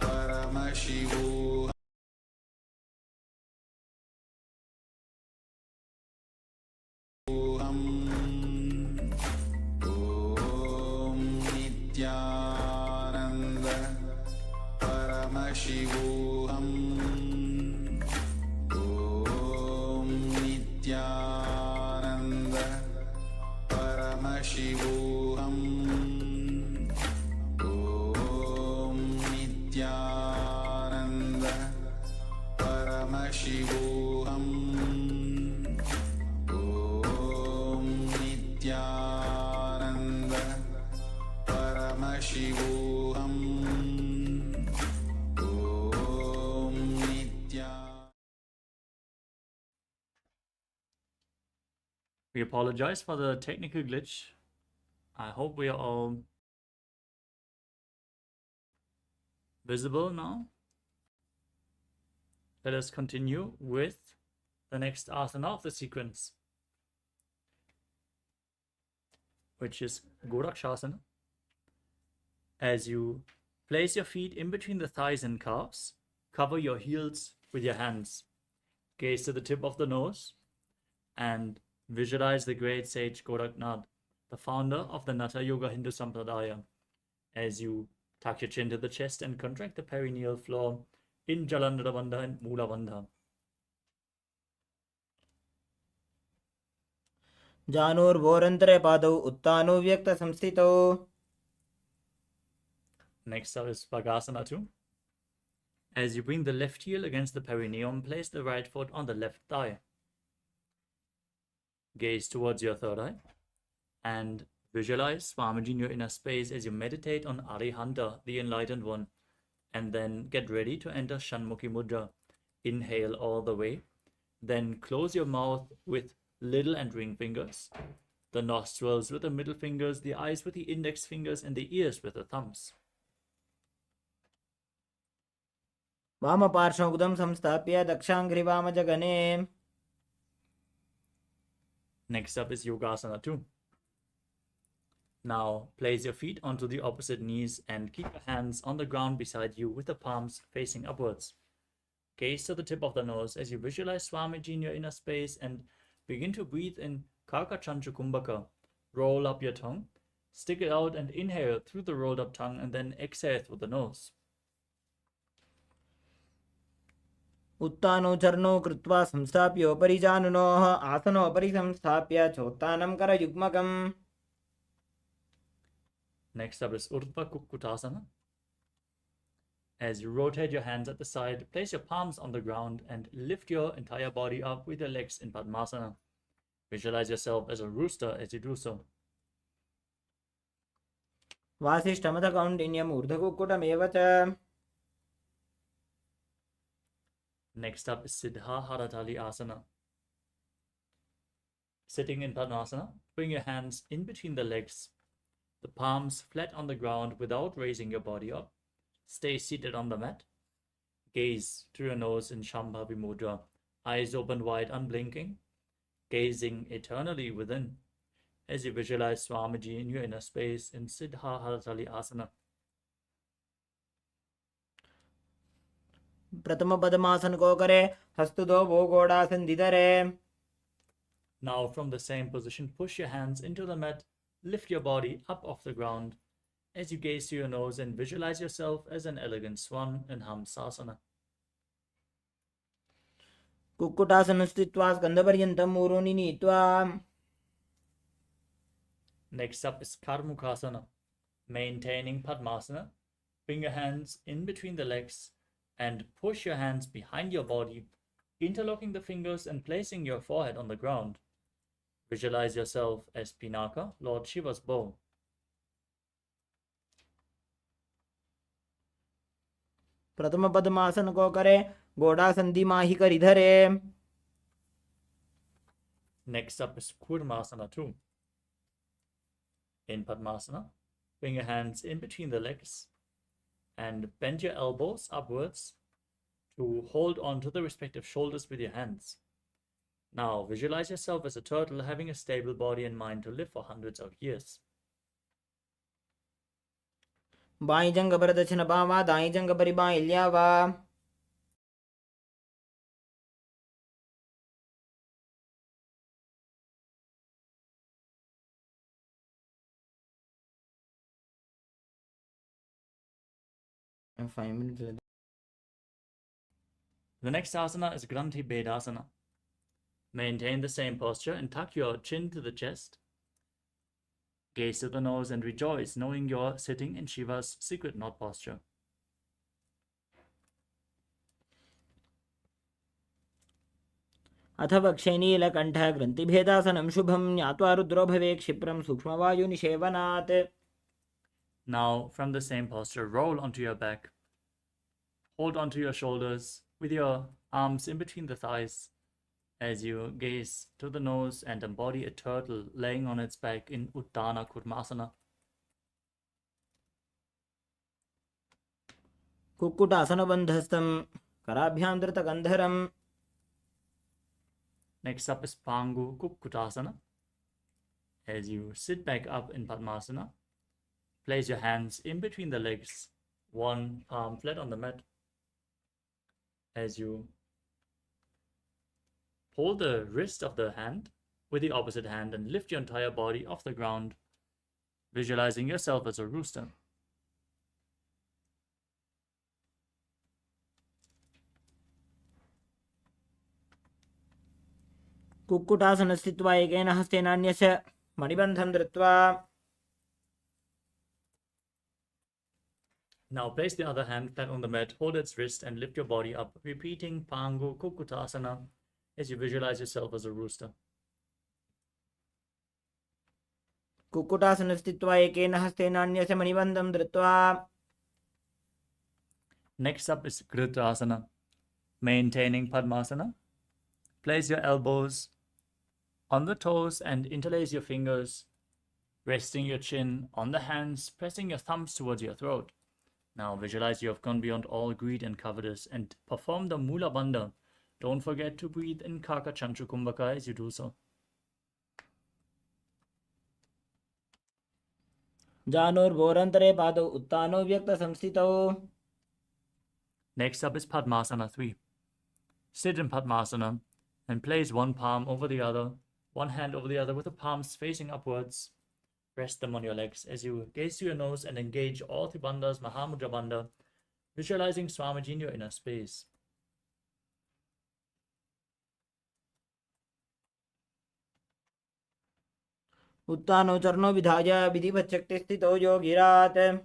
Paramashivoham. Om Nithyananda Paramashivoham. Om Nithyananda Paramashivoham. Om Nithyananda Paramashivoham. Om Nithyananda Paramashivoham. Om Nithyananda. We apologize for the technical glitch. I hope we are all visible now. Let us continue with the next asana of the sequence, which is Gorakshasana. As you place your feet in between the thighs and calves, cover your heels with your hands. Gaze to the tip of the nose and visualize the great sage Goraknath, the founder of the Natha Yoga Hindu Sampradaya, as you tuck your chin to the chest and contract the perineal floor in Jalandhara Bandha and Mula Bandha. जानोर्भोरन्तरे पादौ उत्तानो व्यक्तसंस्थितौ. Next up is Bhagasana 2. As you bring the left heel against the perineum, place the right foot on the left thigh. Gaze towards your third eye and visualize Swamiji in your inner space as you meditate on Arihanta, the enlightened one, and then get ready to enter Shanmukhi Mudra. Inhale all the way, then close your mouth with little and ring fingers, the nostrils with the middle fingers, the eyes with the index fingers, and the ears with the thumbs. वामपार्श्वमुदं संस्थाप्य दक्षाङ्घ्रिवामजगने. Next up is Yogasana 2. Now place your feet onto the opposite knees and keep your hands on the ground beside you with the palms facing upwards. Gaze to the tip of the nose as you visualize Swamiji in your inner space and begin to breathe in Karkachanchu Kumbhaka. Roll up your tongue, stick it out and inhale through the rolled up tongue and then exhale through the nose. उत्तानो चरणो कृत्वा संस्थाप्योपरि जानुनोः आसनोपरि संस्थाप्य चोत्तानं करयुग्मकम्. Next up is Urdhva Kukkutasana. As you rotate your hands at the side, place your palms on the ground and lift your entire body up with your legs in Padmasana. Visualize yourself as a rooster as you do so. वासिष्ठमथकौण्डिन्यम् ऊर्ध्वकुक्कुटमेव च. Next up is Siddha Haratali Asana. Sitting in Padmasana, bring your hands in between the legs, the palms flat on the ground without raising your body up. Stay seated on the mat. Gaze through your nose in Shambhavi Mudra, eyes open wide, unblinking, gazing eternally within as you visualize Swamiji in your inner space in Siddha Haratali Asana. प्रथम पद्मासन को करे हस्तुदो भोगोडासन दिधरे. Now from the same position, push your hands into the mat, lift your body up off the ground as you gaze to your nose and visualize yourself as an elegant swan in Hamsasana. Kukkutasana स्थित्वा स्कन्धपर्यन्तं ऊरोनि नीत्वा. Next up is Karmukasana. Maintaining Padmasana, bring your hands in between the legs and push your hands behind your body, interlocking the fingers and placing your forehead on the ground. Visualize yourself as Pinaka, Lord Shiva's bow. प्रथम पद्मासन को करे घोड़ासन दिमाहि करि धरे. Next up is Kurmasana 2. In Padmasana, bring your hands in between the legs and bend your elbows upwards to hold on to the respective shoulders with your hands. Now visualize yourself as a turtle having a stable body and mind to live for hundreds of years. By जंग बर दक्षिण बावा दाई जंग बरी by ल्यावा and 5 minutes. The next asana is Granthi Bedasana. Maintain the same posture and tuck your chin to the chest. Gaze to the nose and rejoice, knowing you're sitting in Shiva's secret knot posture. अथ वक्षे नीलकण्ठ ग्रन्थिभेदासनं शुभं ज्ञात्वा रुद्रो भवे क्षिप्रं सूक्ष्मवायुनिषेवनात्. Now, from the same posture, roll onto your back. Hold onto your shoulders with your arms in between the thighs as you gaze to the nose and embody a turtle laying on its back in Uttana Kurmasana. कुक्कुटासनबन्धस्थं कराभ्यां धृतगन्धरम्. Next up is Pangu Kukkutasana. As you sit back up in Padmasana, place your hands in between the legs, one palm flat on the mat. As you hold the wrist of the hand with the opposite hand and lift your entire body off the ground, visualizing yourself as a rooster. कुक्कुटासनस्थित्वा एकेन हस्तेनान्यस्य मणिबन्धं धृत्वा. Now place the other hand flat on the mat, hold its wrist and lift your body up, repeating Pangu Kukkutasana as you visualize yourself as a rooster. कुक्कुटासनस्थित्वा एकेन हस्तेनान्यस्य मणिबन्धं धृत्वा. Next up is Kritasana. Maintaining Padmasana, place your elbows on the toes and interlace your fingers, resting your chin on the hands, pressing your thumbs towards your throat. Now visualize you have gone beyond all greed and covetous and perform the Mula Bandha. Don't forget to breathe in Kaka Chanchu Kumbhaka as you do so. जानोर्घोरन्तरे पादौ उत्तानो व्यक्तसंस्थितौ. Next up is Padmasana 3. Sit in Padmasana and place one palm over the other, one hand over the other with the palms facing upwards. Rest them on your legs as you gaze to your nose and engage all three bandhas, Mahamudra Bandha, visualizing Swamiji in your inner space. उत्तानो चरणो विधाय विधिवच्चक्तिस्थितौ योगिरात्.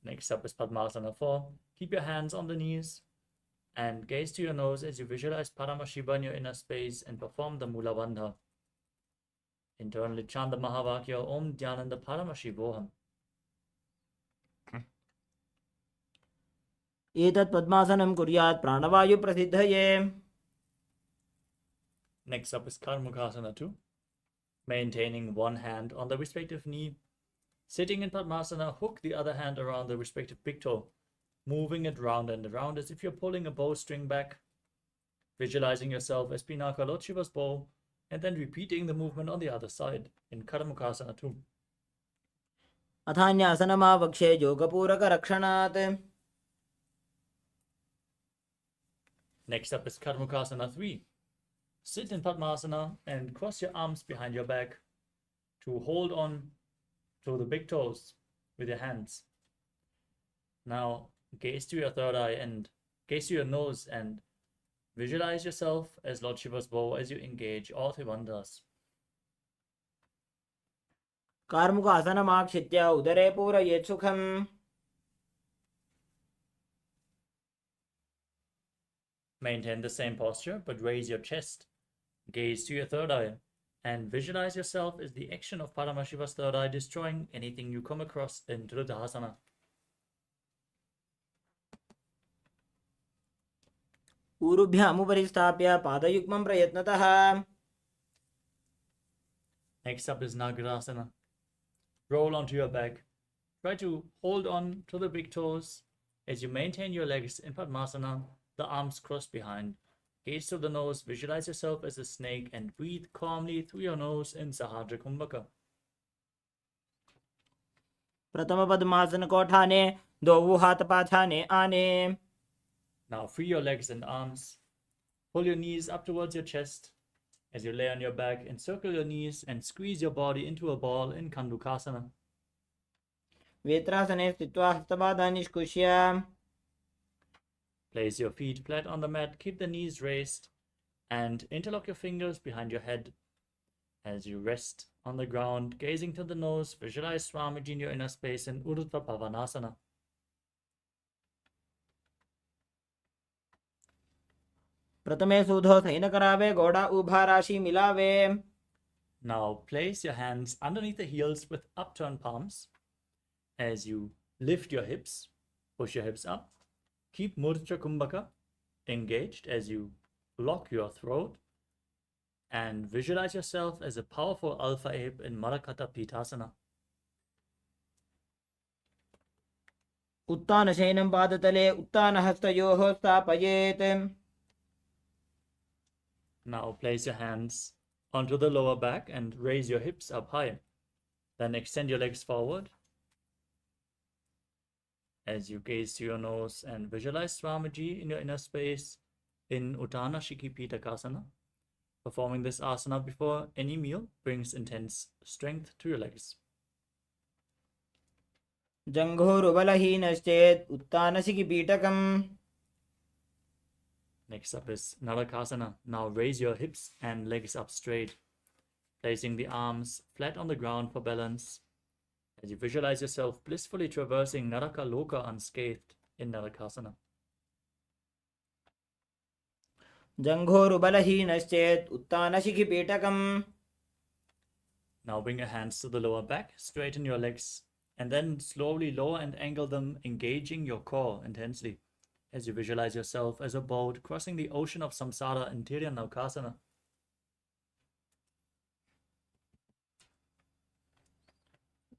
Next up is Padmasana 4. Keep your hands on the knees and gaze to your nose as you visualize Paramashivam in your inner space and perform the Mula Bandha. Internally chant the Mahavakya Om Dhyananda Paramashivoham. एतत् पद्मासनं कुर्यात् प्राणवायुप्रसिद्धये. Next up is Karmukasana 2. Maintaining one hand on the respective knee. Sitting in Padmasana, hook the other hand around the respective big toe, moving it round and around as if you're pulling a bowstring back. Visualizing yourself as Pinaka Lord Shiva's bow, and then repeating the movement on the other side in Karmukasana 2. अथान्यासनमावक्षे योगपूरकरक्षणात्. Next up is Karmukasana 3. Sit in Padmasana and cross your arms behind your back to hold on to the big toes with your hands. Now gaze to your third eye and gaze to your nose and visualize yourself as Lord Shiva's bow as you engage all three bandhas. कार्मुकासनमाक्षित्य उदरे पूरयेत् सुखम्. Maintain the same posture, but raise your chest. Gaze to your third eye and visualize yourself as the action of Paramashiva's third eye destroying anything you come across in Trudhasana. ऊरुभ्यामुपरि स्थाप्य पादयुग्मं प्रयत्नतः. Next up is Nagarasana. Roll onto your back. Try to hold on to the big toes as you maintain your legs in Padmasana, the arms crossed behind. Gaze through the nose, visualize yourself as a snake, and breathe calmly through your nose in Sahasrara Kumbhaka. प्रथम पद्मासन को ठाने, दो हाथ पाछाने आने. Now free your legs and arms. Pull your knees up towards your chest. As you lay on your back, encircle your knees and squeeze your body into a ball in Kandukasana. वेत्रासने स्थित्वा हस्तपादान् निष्कुष्य. Place your feet flat on the mat, keep the knees raised, and interlock your fingers behind your head. As you rest on the ground, gazing to the nose, visualize Swamiji in your inner space in Urdhva Pavanasana. प्रथमे सूधो San करावे, घोड़ा उभा राशि मिलावे. Now place your hands underneath the heels with upturned palms. As you lift your hips, push your hips up. Keep Murcha Kumbhaka engaged as you lock your throat and visualize yourself as a powerful alpha ape in Marakata Pitasana. उत्तान शयनं पादतले, उत्तान हस्तयोः स्थापयेत्. Now place your hands onto the lower back and raise your hips up high. Then extend your legs forward as you gaze to your nose and visualize Swamiji in your inner space in Uttana Shikipitakasana. Performing this asana before any meal brings intense strength to your legs. जङ्घोरुबलहीनश्चेत् उत्तानशिखिपीठकम्. Next up is Narakasana. Now raise your hips and legs up straight, placing the arms flat on the ground for balance. As you visualize yourself blissfully traversing Naraka Loka unscathed in Narakasana. जङ्घोरुबलहीनश्चेत् उत्तानशिखिपीठकम्. Now bring your hands to the lower back, straighten your legs, and then slowly lower and angle them, engaging your core intensely. As you visualize yourself as a boat crossing the ocean of samsara in Tiryanavkasana.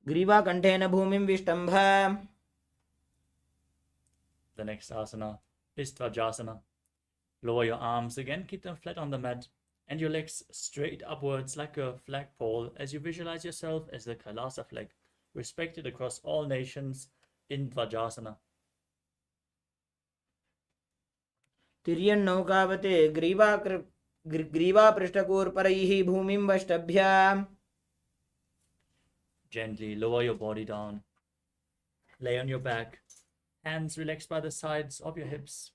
ग्रीवाकण्ठेन भूमिं विष्टम्भ. The next asana is Tvajasana. Lower your arms again, keep them flat on the mat, and your legs straight upwards like a flagpole as you visualize yourself as the KAILASA flag, respected across all nations in Tvajasana. तिर्यन्नौकावते ग्रीवापृष्ठकूर्परैः भूमिं वष्टभ्य. Gently lower your body down. Lay on your back, hands relaxed by the sides of your hips.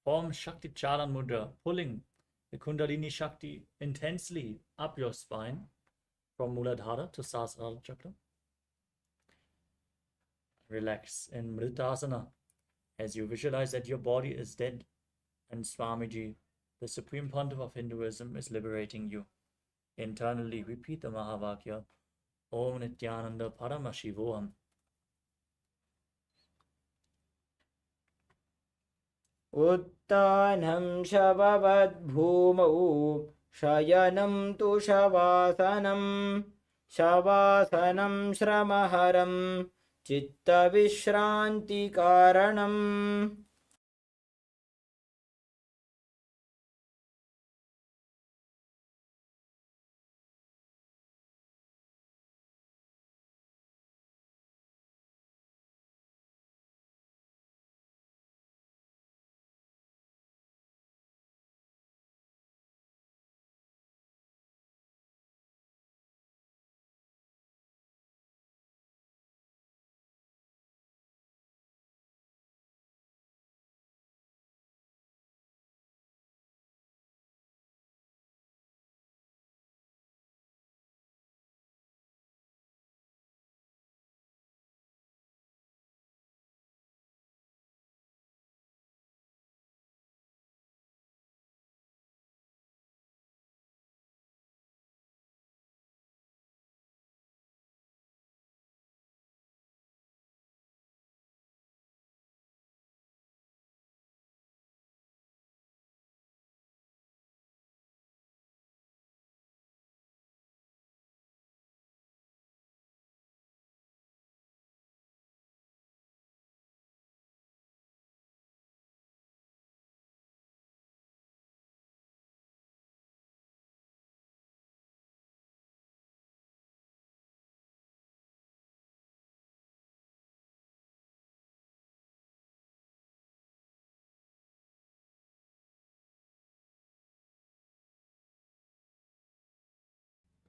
Form Shakti Chalan Mudra, pulling the Kundalini Shakti intensely up your spine from Muladhara to Sahasrara Chakra. Relax in Mritasana as you visualize that your body is dead and Swamiji, the Supreme Pontiff of Hinduism, is liberating you. Internally repeat the Mahavakya, Om Nithyananda Paramashivoham. उत्तानं शववद्भूमौ, शयनं तु शवासनं. शवासनं श्रमहरं, चित्तविश्रान्तिकारणम्.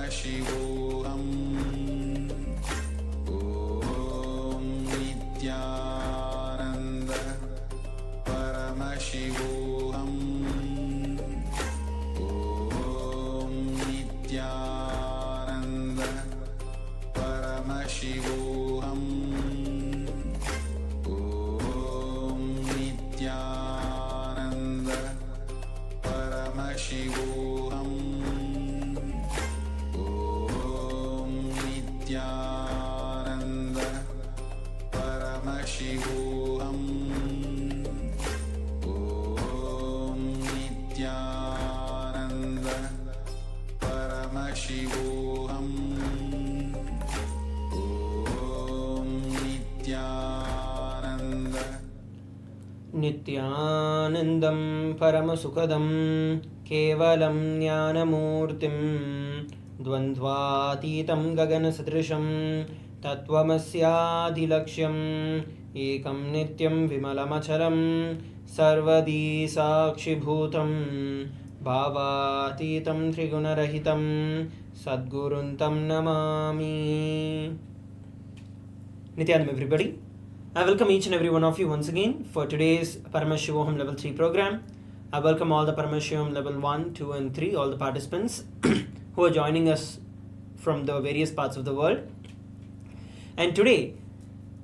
Paramashivoham. Om Nithyananda Paramashivoham. Om Nithyananda Paramashivoham. Om Nithyananda Paramashivoham. Om Nithyananda Paramashivoham. Om Nithyananda Paramashivoham. Om Nithyananda. नित्यानन्दं परमसुखदं केवलं ज्ञानमूर्तिं द्वन्द्वातीतं गगनसदृशं तत्त्वमस्याधिलक्ष्यम् एकं नित्यं विमलमचलं सर्वदी साक्षिभूतं भावातीतं त्रिगुणरहितं सद्गुरुं तं Namami. Nithyananda, everybody. I welcome each and every one of you once again for today's Paramashivoham level 3 program. I welcome all the Paramashivam level 1, 2 and 3, all the participants who are joining us from the various parts of the world. And today,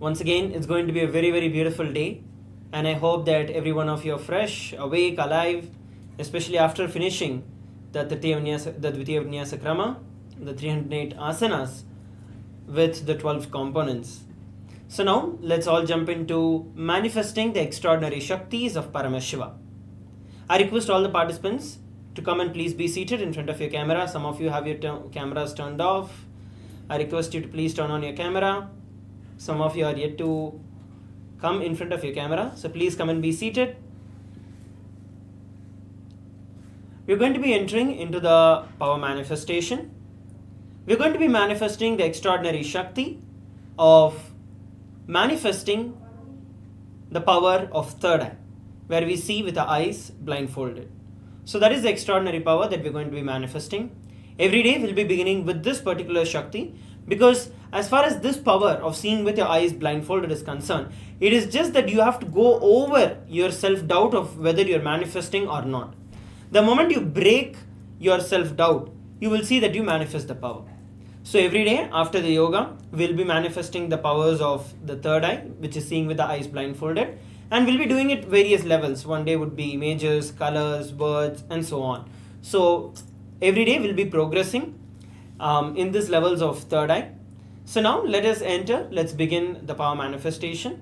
once again, it's going to be a very, very beautiful day. And I hope that every one of you are fresh, awake, alive, especially after finishing the Dvitiya Vinyasa Krama, the 308 asanas with the 12 components. So now, let's all jump into manifesting the extraordinary Shaktis of Paramashiva. I request all the participants to come and please be seated in front of your camera. Some of you have your cameras turned off. I request you to please turn on your camera. Some of you are yet to come in front of your camera. So please come and be seated. We're going to be entering into the power manifestation. We're going to be manifesting the extraordinary Shakti of manifesting the power of third eye, where we see with the eyes blindfolded. So that is the extraordinary power that we're going to be manifesting. Every day we'll be beginning with this particular Shakti, because as far as this power of seeing with your eyes blindfolded is concerned, it is just that you have to go over your self-doubt of whether you're manifesting or not. The moment you break your self-doubt, you will see that you manifest the power. So every day after the yoga, we'll be manifesting the powers of the third eye, which is seeing with the eyes blindfolded. And we'll be doing it various levels. One day would be images, colors, words, and so on. So every day we'll be progressing in these levels of third eye. So now let us enter. Let's begin the power manifestation.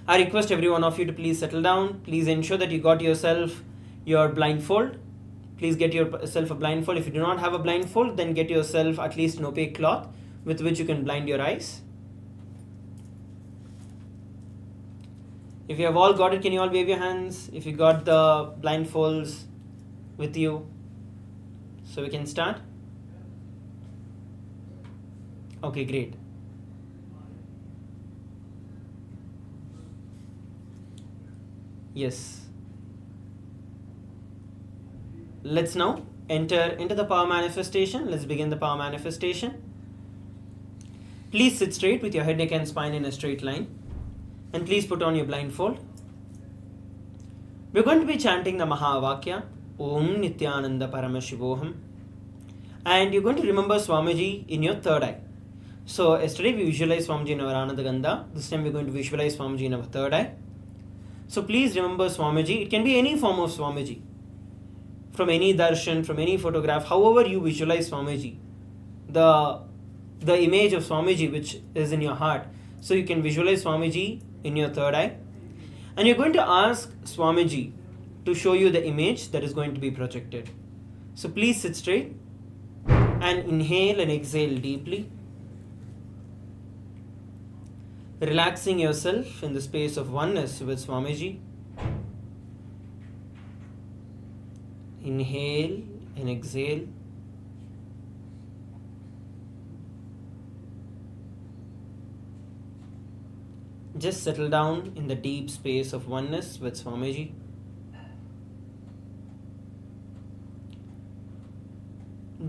I request every one of you to please settle down. Please ensure that you got yourself your blindfold. Please get yourself a blindfold. If you do not have a blindfold, then get yourself at least an opaque cloth with which you can blind your eyes. If you have all got it, can you all wave your hands? If you got the blindfolds with you, so we can start. Okay, great. Yes. Let's now enter into the power manifestation. Let's begin the power manifestation. Please sit straight with your head, neck and spine in a straight line. And please put on your blindfold. We're going to be chanting the Mahavakya, Om Nithyananda Paramashivoham. And you're going to remember Swamiji in your third eye. So yesterday we visualized Swamiji in our Ananda Gandha. This time we're going to visualize Swamiji in our third eye. So please remember Swamiji. It can be any form of Swamiji. From any darshan, from any photograph, however you visualize Swamiji, the image of Swamiji which is in your heart. So you can visualize Swamiji in your third eye. And you're going to ask Swamiji to show you the image that is going to be projected. So please sit straight and inhale and exhale deeply. Relaxing yourself in the space of oneness with Swamiji. Inhale and exhale. Just settle down in the deep space of oneness with Swamiji.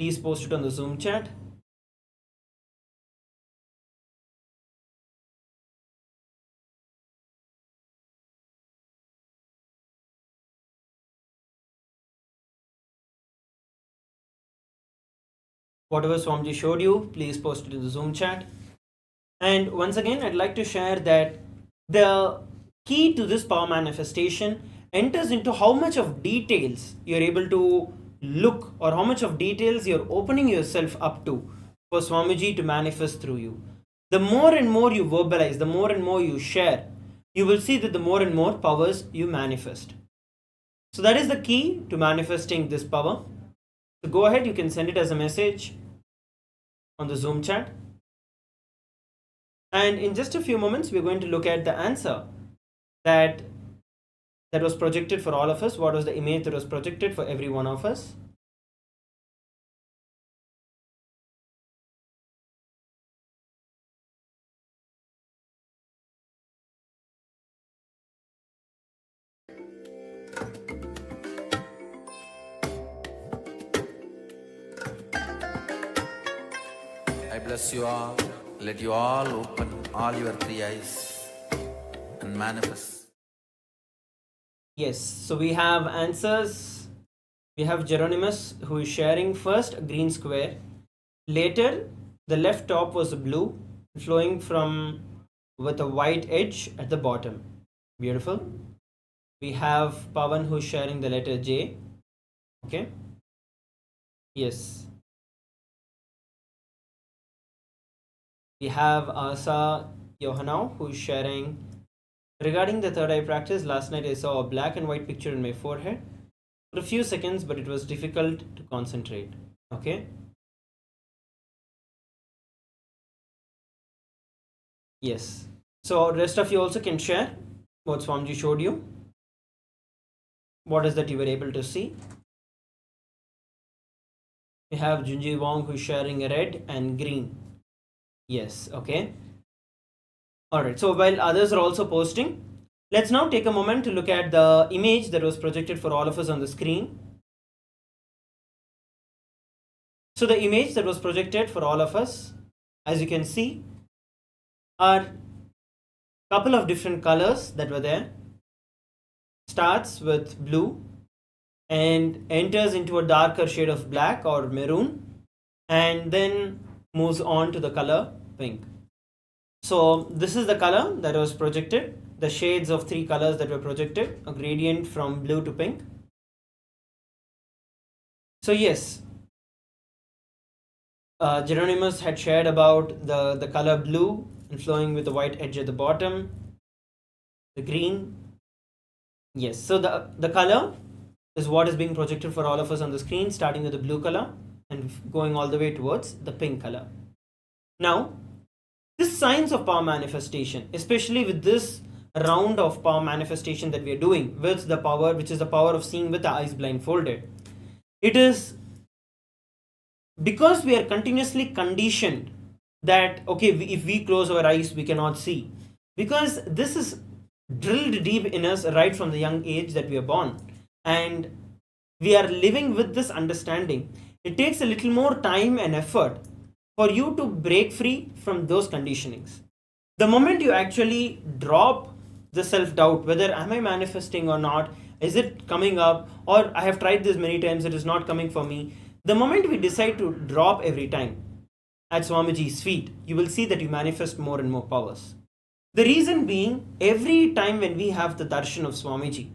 Please post it on the Zoom chat. Whatever Swamiji showed you, please post it in the Zoom chat. And once again, I'd like to share that the key to this power manifestation enters into how much of details you're able to look, or how much of details you're opening yourself up to for Swamiji to manifest through you. The more and more you verbalize, the more and more you share, you will see that the more and more powers you manifest. So that is the key to manifesting this power. So go ahead, you can send it as a message on the Zoom chat. And in just a few moments, we're going to look at the answer that was projected for all of us. What was the image that was projected for every one of us? I bless you all. Let you all open all your three eyes and manifest. Yes, so we have answers. We have Geronimus who is sharing first a green square. Later, the left top was blue, flowing from with a white edge at the bottom. Beautiful. We have Pavan who is sharing the letter J. Okay. Yes. We have Asa Yohanau who is sharing, regarding the third eye practice, last night I saw a black and white picture in my forehead for a few seconds, but it was difficult to concentrate. Okay. Yes. So rest of you also can share what Swamiji showed you. What is that you were able to see? We have Junji Wong who is sharing red and green. Yes, okay. Alright, so while others are also posting, let's now take a moment to look at the image that was projected for all of us on the screen. So the image that was projected for all of us, as you can see, are a couple of different colors that were there. Starts with blue and enters into a darker shade of black or maroon, and then moves on to the color pink. So this is the color that was projected, the shades of three colors that were projected, a gradient from blue to pink. So yes, Geronimus had shared about the color blue and flowing with the white edge at the bottom, the green. Yes, so the color is what is being projected for all of us on the screen, starting with the blue color and going all the way towards the pink color. Now, this science of power manifestation, especially with this round of power manifestation that we are doing, with the power, which is the power of seeing with the eyes blindfolded, it is because we are continuously conditioned that, okay, if we close our eyes, we cannot see. Because this is drilled deep in us right from the young age that we are born. And we are living with this understanding. It takes a little more time and effort for you to break free from those conditionings. The moment you actually drop the self-doubt, whether am I manifesting or not, is it coming up, or I have tried this many times, it is not coming for me. The moment we decide to drop every time at Swamiji's feet, you will see that you manifest more and more powers. The reason being, every time when we have the darshan of Swamiji,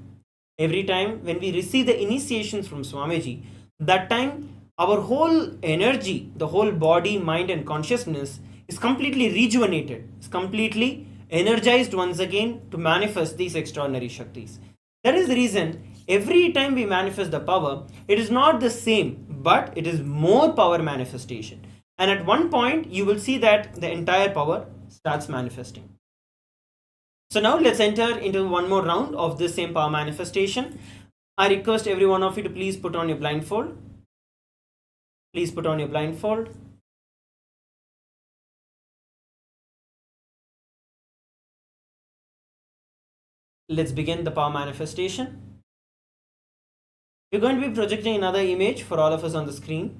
every time when we receive the initiations from Swamiji, that time our whole energy, the whole body, mind and consciousness is completely rejuvenated, is completely energized once again to manifest these extraordinary Shaktis. That is the reason every time we manifest the power, it is not the same, but it is more power manifestation. And at one point, you will see that the entire power starts manifesting. So now let's enter into one more round of this same power manifestation. I request every one of you to please put on your blindfold. Please put on your blindfold. Let's begin the power manifestation. We're going to be projecting another image for all of us on the screen.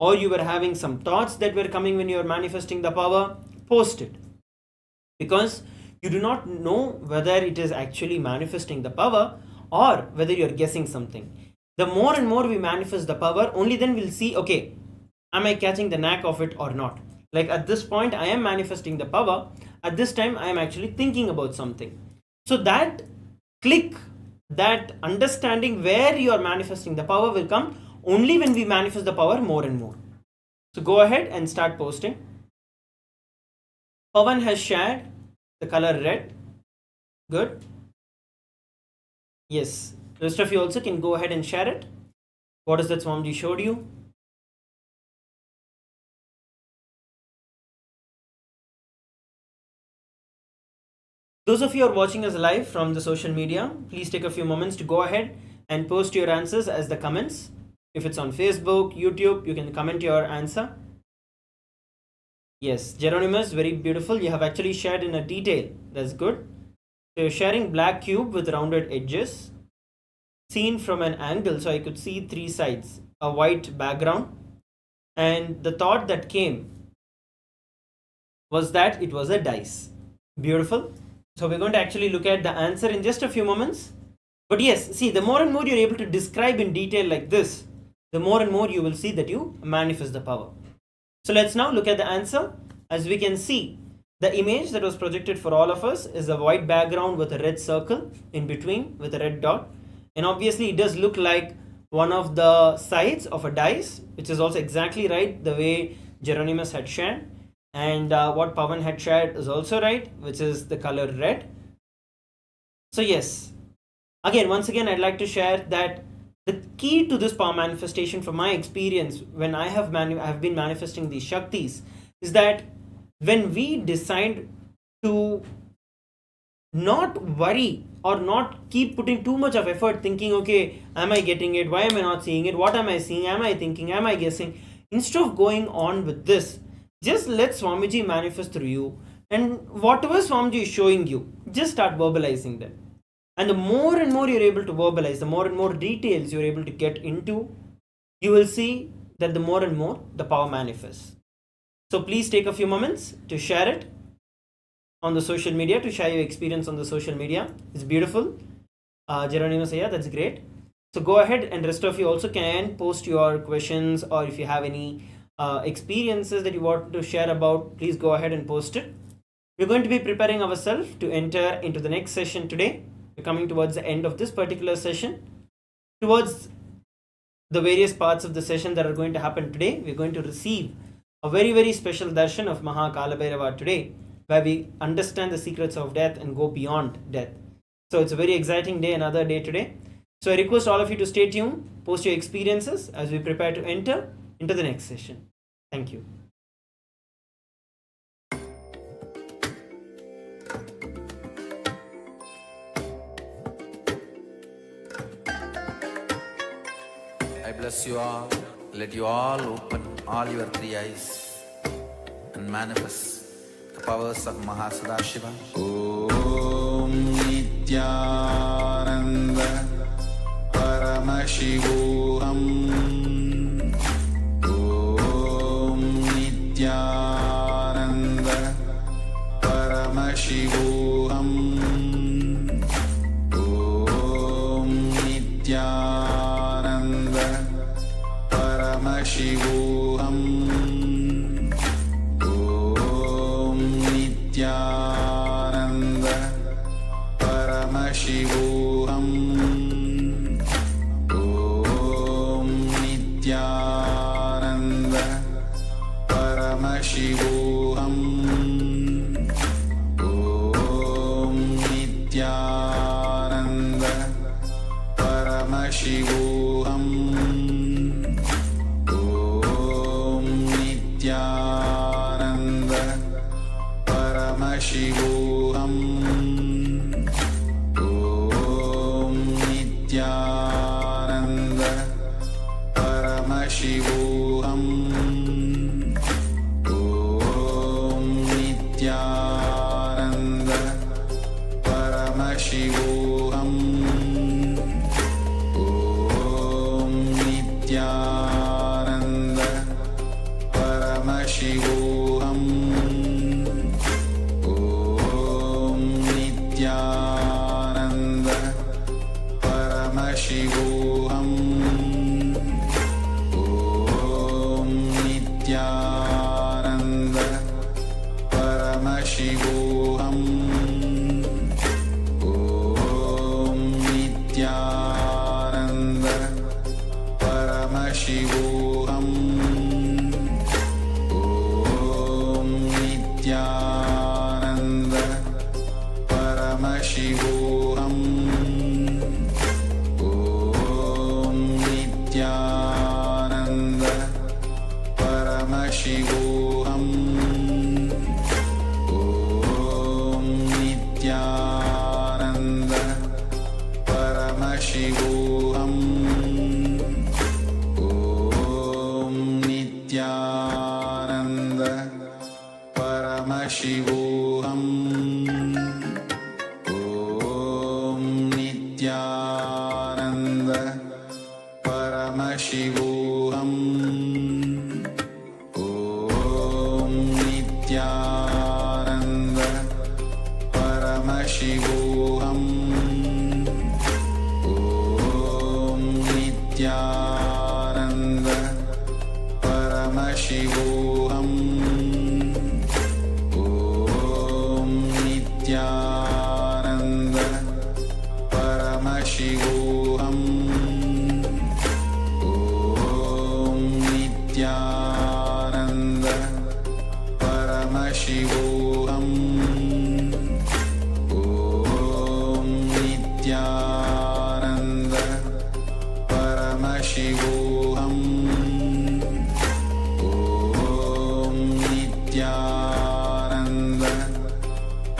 or you were having some thoughts that were coming when you were manifesting the power, post it. Because you do not know whether it is actually manifesting the power or whether you're guessing something. The more and more we manifest the power, only then we'll see, okay, am I catching the knack of it or not? Like at this point, I am manifesting the power. At this time, I am actually thinking about something. So that click, that understanding where you are manifesting the power will come only when we manifest the power more and more. So go ahead and start posting. Pavan has shared the color red. Good. Yes. The rest of you also can go ahead and share it. What is that Swamiji showed you? Those of you who are watching us live from the social media, please take a few moments to go ahead and post your answers as the comments. If it's on Facebook, YouTube, you can comment your answer. Yes, Geronimus, very beautiful. You have actually shared in a detail. That's good. So you're sharing black cube with rounded edges, seen from an angle, so I could see three sides, a white background, and the thought that came was that it was a dice. Beautiful. So we're going to actually look at the answer in just a few moments. But yes, see, the more and more you're able to describe in detail like this, the more and more you will see that you manifest the power. So let's now look at the answer. As we can see, the image that was projected for all of us is a white background with a red circle in between with a red dot. And obviously it does look like one of the sides of a dice, which is also exactly right the way Geronimus had shared. And what Pavan had shared is also right, which is the color red. So yes, again, once again, I'd like to share that the key to this power manifestation from my experience when I have been manifesting these Shaktis is that when we decide to not worry or not keep putting too much of effort thinking, okay, am I getting it? Why am I not seeing it? What am I seeing? Am I thinking? Am I guessing? Instead of going on with this, just let Swamiji manifest through you, and whatever Swamiji is showing you, just start verbalizing them. And the more and more you're able to verbalize, the more and more details you're able to get into, you will see that the more and more the power manifests. So please take a few moments to share it on the social media, to share your experience on the social media. It's beautiful. Geronimo say, yeah, that's great. So go ahead, and rest of you also can post your questions, or if you have any experiences that you want to share about, please go ahead and post it. We're going to be preparing ourselves to enter into the next session today. We're coming towards the end of this particular session. Towards the various parts of the session that are going to happen today, we're going to receive a very, very special darshan of Mahar Kālabhairava today, where we understand the secrets of death and go beyond death. So it's a very exciting day, another day today. So I request all of you to stay tuned, post your experiences as we prepare to enter into the next session. Thank you. I bless you all. Let you all open all your three eyes and manifest the powers of Mahar Sadashiva. Om Nithyananda Paramashivoham. Om Nithyananda Paramashivoham. Om Nithyananda Paramashivoham. Om Nithyananda Paramashivoham. Om Nithyananda Paramashivoham. Om Nithyananda Paramashivoham. Om Nithyananda Paramashivoham. Om Nithyananda Paramashivoham. Om Nithyananda Paramashivoham. Om Nithyananda Paramashivoham. Om Nithyananda Paramashivoham. Om Nithyananda Paramashivoham. Om Nithyananda Paramashivoham. Om Nithyananda Paramashivoham. Om Nithyananda Paramashivoham. Om Nithyananda Paramashivoham. Om Nithyananda Paramashivoham. Om Nithyananda Paramashivoham. Om Nithyananda Paramashivoham. Om Nithyananda Paramashivoham. Om Nithyananda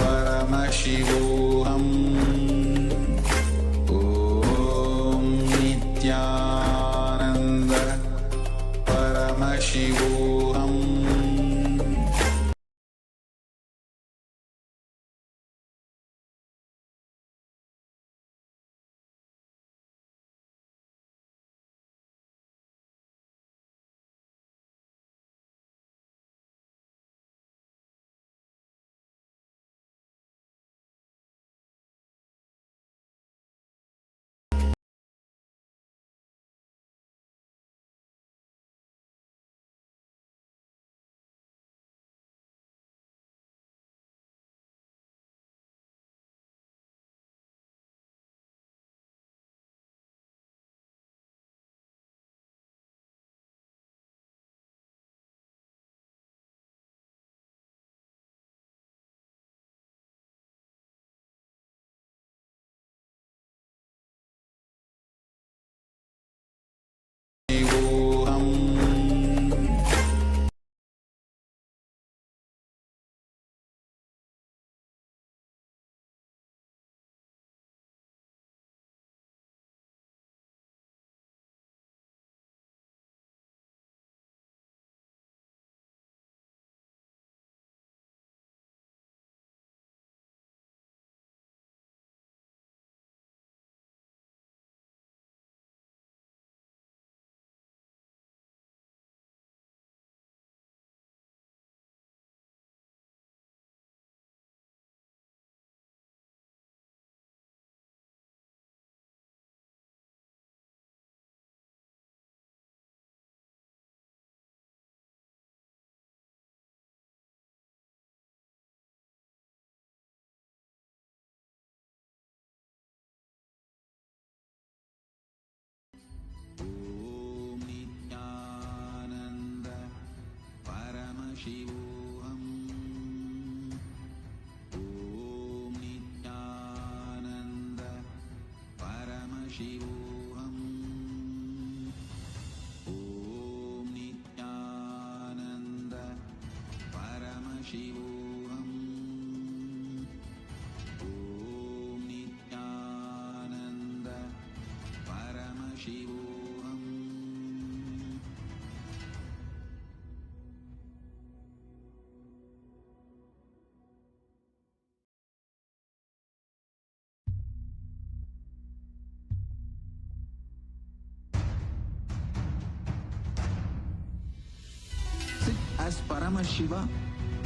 Paramashivoham. Om Nithyananda Paramashivoham. Om Nithyananda Paramashivoham. Om Nithyananda Paramashivoham. Om Nithyananda Paramashivoham. Om Nithyananda Paramashivoham. Sit as Paramashiva.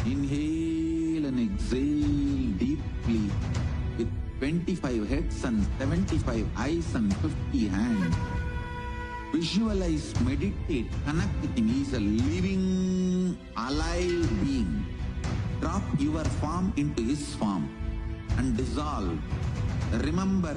Inhale and exhale deeply with 25 heads and 75 eyes and 50 hands. Visualize, meditate, connect with him. He is a living, alive being. Drop your form into his form and dissolve. Remember,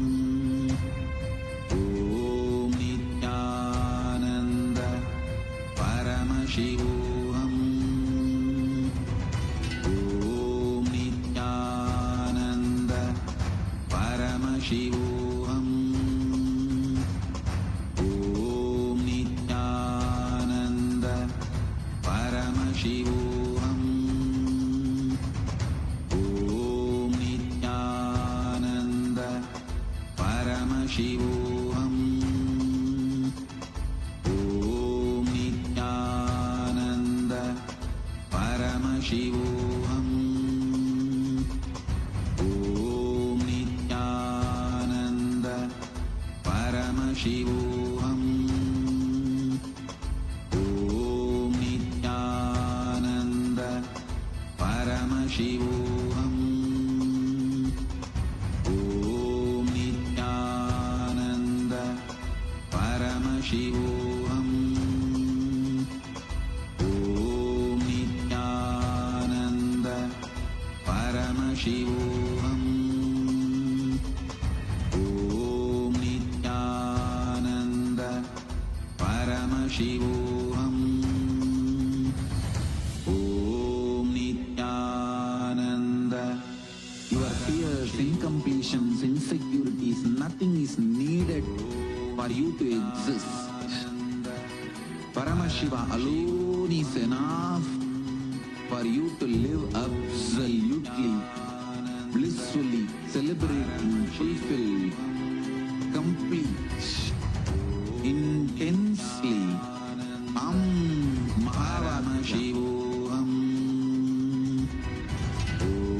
Paramashivoham. Om Nithyananda Paramashivoham. Om Nithyananda Paramashivoham. Om Nithyananda Paramashivoham. Om Nithyananda Paramashivoham. Om Nithyananda Paramashivoham. Om Nithyananda Paramashivoham. Om Nithyananda Paramashivoham. Om Nithyananda Paramashivoham. Om Nithyananda Paramashivoham. Om Nithyananda. Your fears, incompletions, insecurities, nothing is needed for you to exist. Paramashiva alone is enough for you to live absolutely, blissfully, celebrating, fulfilled, complete, intensely. Paramashivoham.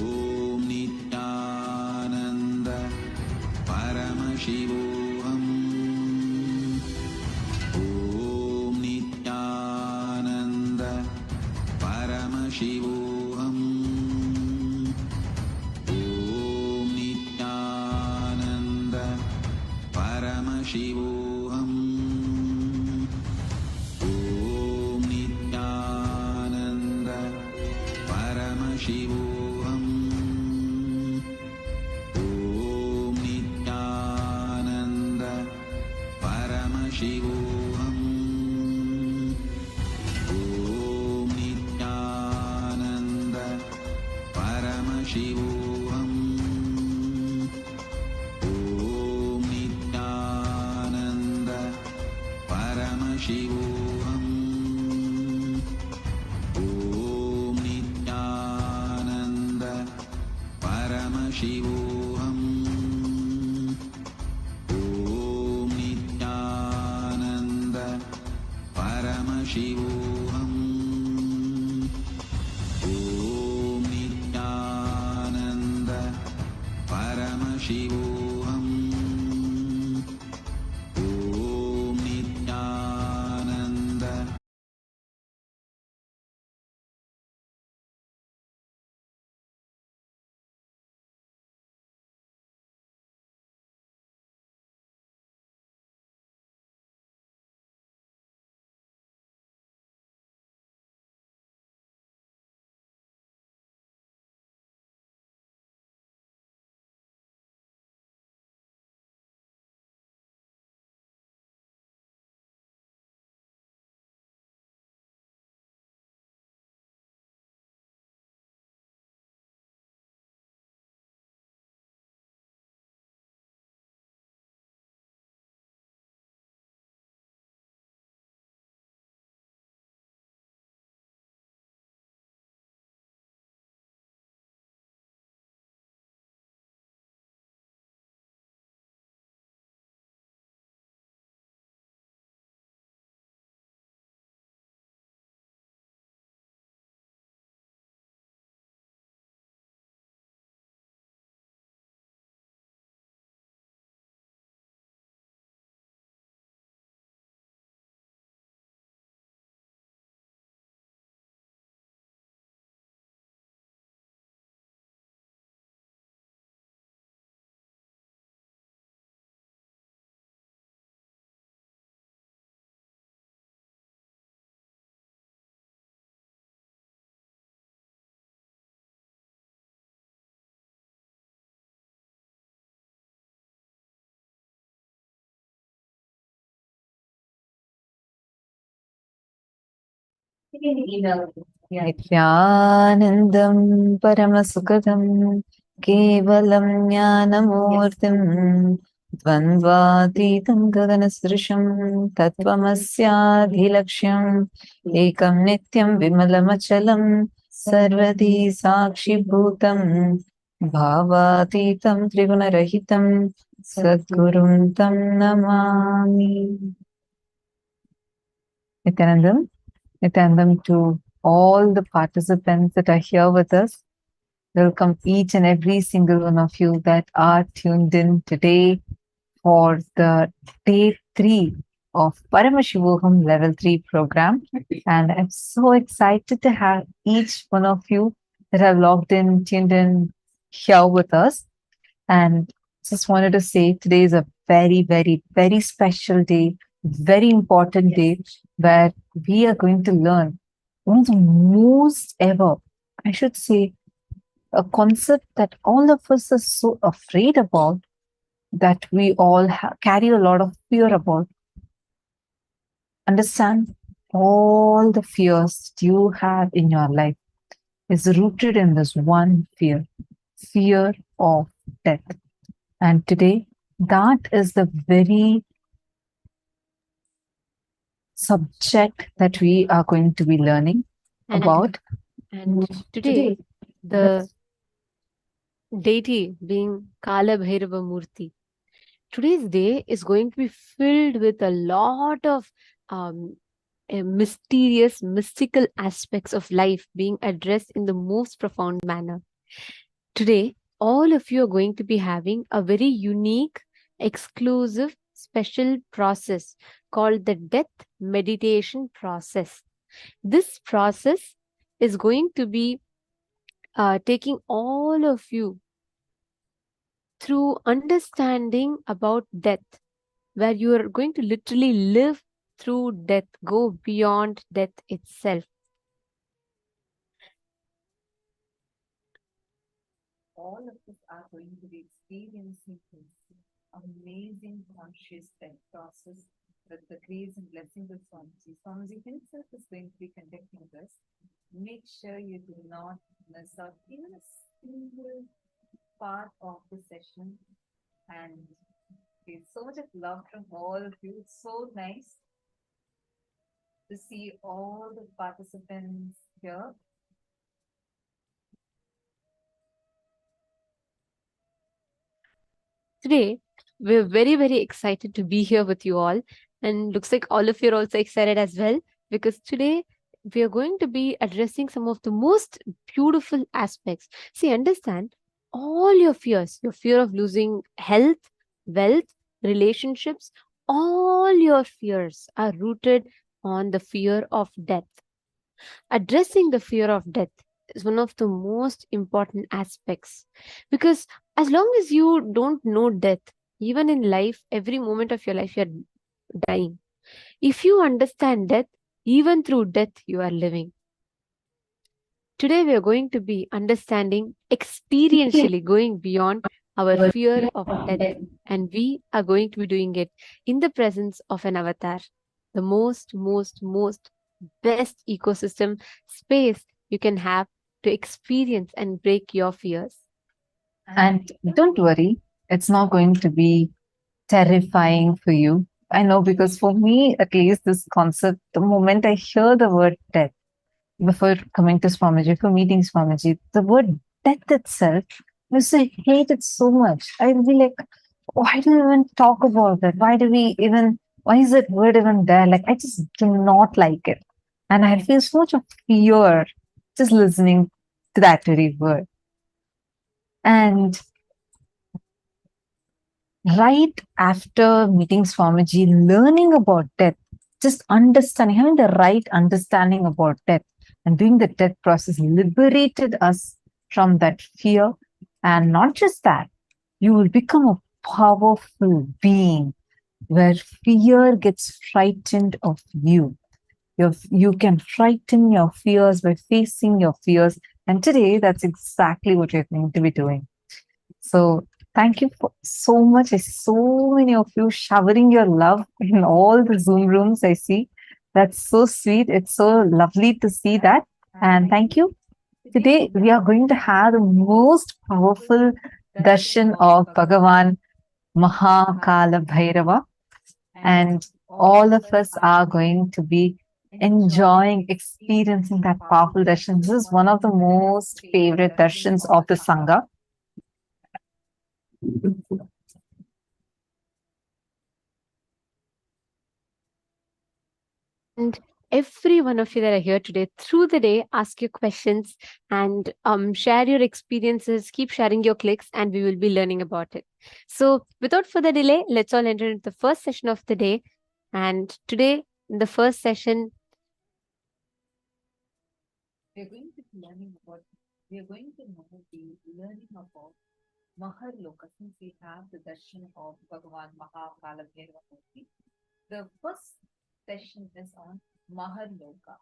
Om Nithyananda Paramashivoham. Om Nithyananda Paramashivoham. Om Nithyananda Paramashivoham. Om Nithyananda Paramashivoham. Om Nithyananda Paramashivoham. Om Nithyananda Paramashivoham. Om Nithyananda Paramashivoham. Om Nithyananda Paramashivoham. Om Nithyananda Paramashivoham. Om Nithyananda Paramashivoham. Om Nithyananda Nithyanandam Paramasukadam Kevalam Jnanamurtim Dvandvatitam Gaganasrisham Tattvamasyaadhilaksham Ekam Nityam Vimalamachalam Sarvadi Sakshi Bhutam Bhavatitam Trigunarahitam Sadgurum Tam Namami. Nithyanandam to all the participants that are here with us. Welcome each and every single one of you that are tuned in today for the day 3 of Paramashivoham level 3 program. And I'm so excited to have each one of you that have logged in, tuned in here with us. And just wanted to say today is a very, very, very special day, very important day where we are going to learn one of the most ever, I should say, a concept that all of us are so afraid about, that we all carry a lot of fear about. Understand all the fears that you have in your life is rooted in this one fear, fear of death. And today, that is the very subject that we are going to be learning about. And today, the deity being Kalabhairava Murti. Today's day is going to be filled with a lot of mysterious, mystical aspects of life being addressed in the most profound manner. Today, all of you are going to be having a very unique, exclusive, special process called the death meditation process. This process is going to be taking all of you through understanding about death, where you are going to literally live through death, go beyond death itself. All of us are going to be experiencing this amazing conscious death process with the grace and blessing of Swamiji. Swamiji himself is going to be conducting this. Make sure you do not miss out even a single part of the session. And there's so much of love from all of you. It's so nice to see all the participants here. Today, we're very, very excited to be here with you all. And looks like all of you are also excited as well, because today we are going to be addressing some of the most beautiful aspects. See, understand all your fears, your fear of losing health, wealth, relationships, all your fears are rooted on the fear of death. Addressing the fear of death is one of the most important aspects, because as long as you don't know death, even in life, every moment of your life, you're dying. If you understand death, even through death, you are living. Today, we are going to be understanding experientially, going beyond our fear of death, and we are going to be doing it in the presence of an avatar, the most best ecosystem space you can have to experience and break your fears. And don't worry, it's not going to be terrifying for you. I know, because for me, at least, this concept, the moment I hear the word death, before coming to Swamiji, for meeting Swamiji, the word death itself, I used to hate it so much. I'd be like, why do we even talk about that? Why is that word even there? Like, I just do not like it. And I feel so much of fear just listening to that very word. And right after meeting Swamiji, learning about death, just understanding, having the right understanding about death and doing the death process liberated us from that fear. And not just that, you will become a powerful being where fear gets frightened of you. You can frighten your fears by facing your fears. And today, that's exactly what you're going to be doing. So thank you so much. I see so many of you showering your love in all the Zoom rooms I see. That's so sweet. It's so lovely to see that. And thank you. Today, we are going to have the most powerful darshan of Bhagavan Mahar Kālabhairava. And all of us are going to be enjoying, experiencing that powerful darshan. This is one of the most favorite darshans of the Sangha. And every one of you that are here today, through the day, ask your questions and share your experiences, keep sharing your clicks, and we will be learning about it. So without further delay, let's all enter into the first session of the day. And today, in the first session, We are going to be learning about Mahar Loka, since we have the darshan of Bhagavan Mahar Kālabhairava. The first session is on Mahar Loka.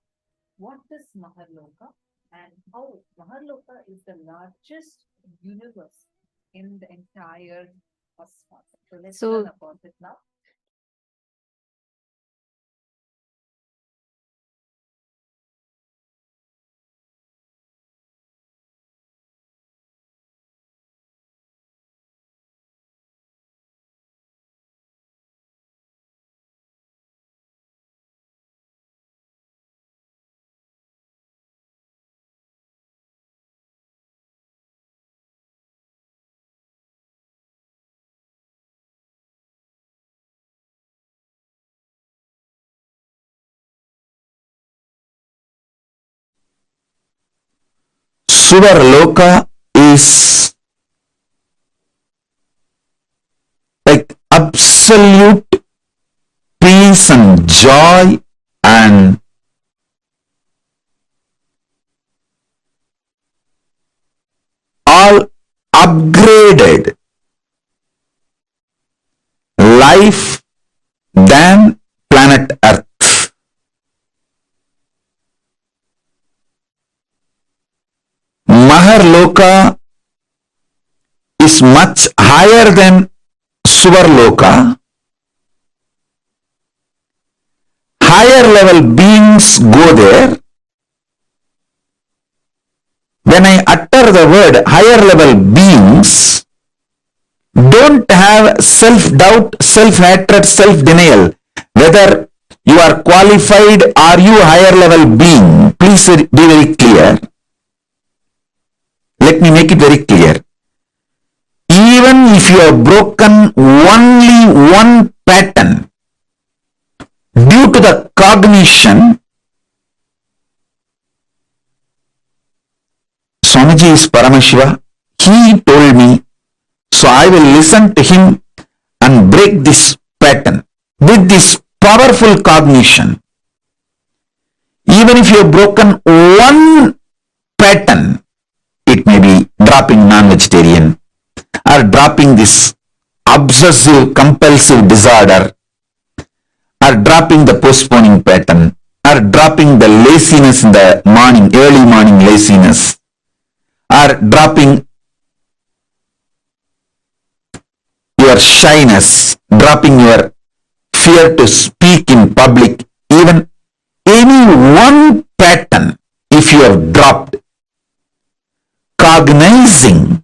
What is Mahar Loka and how Mahar Loka is the largest universe in the entire cosmos. So let's So- learn about it now. Suvar Loka is like absolute peace and joy and all upgraded life than planet Earth. Mahar Loka is much higher than Suvar Loka. Higher level beings go there. When I utter the word higher level beings, don't have self-doubt, self-hatred, self-denial. Whether you are qualified, are you higher level being? Please be very clear. Let me make it very clear. Even if you have broken only one pattern due to the cognition, Swamiji is Paramashiva. He told me, so I will listen to him and break this pattern with this powerful cognition. Even if you have broken one pattern, it may be dropping non-vegetarian or dropping this obsessive compulsive disorder or dropping the postponing pattern or dropping the laziness in the morning, early morning laziness, or dropping your shyness, dropping your fear to speak in public, even any one pattern, if you have dropped, cognizing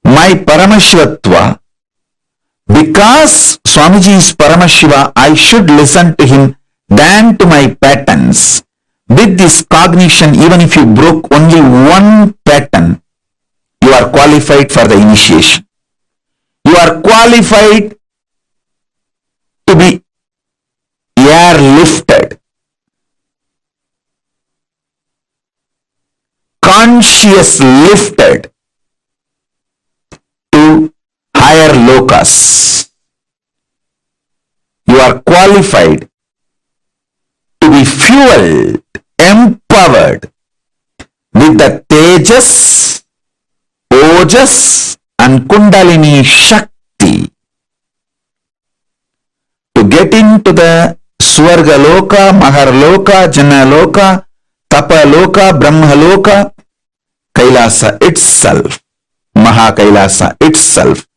my Paramashivatva, because Swamiji is Paramashiva, I should listen to him than to my patterns. With this cognition, even if you broke only one pattern, you are qualified for the initiation. You are qualified to be airlifted, conscious lifted to higher lokas. You are qualified to be fueled, empowered with the Tejas, Ojas and Kundalini Shakti to get into the Swarga Loka, Mahar Loka, Jana Loka, Tapa Loka, Brahma Loka, Kailasa itself, Maha Kailasa itself.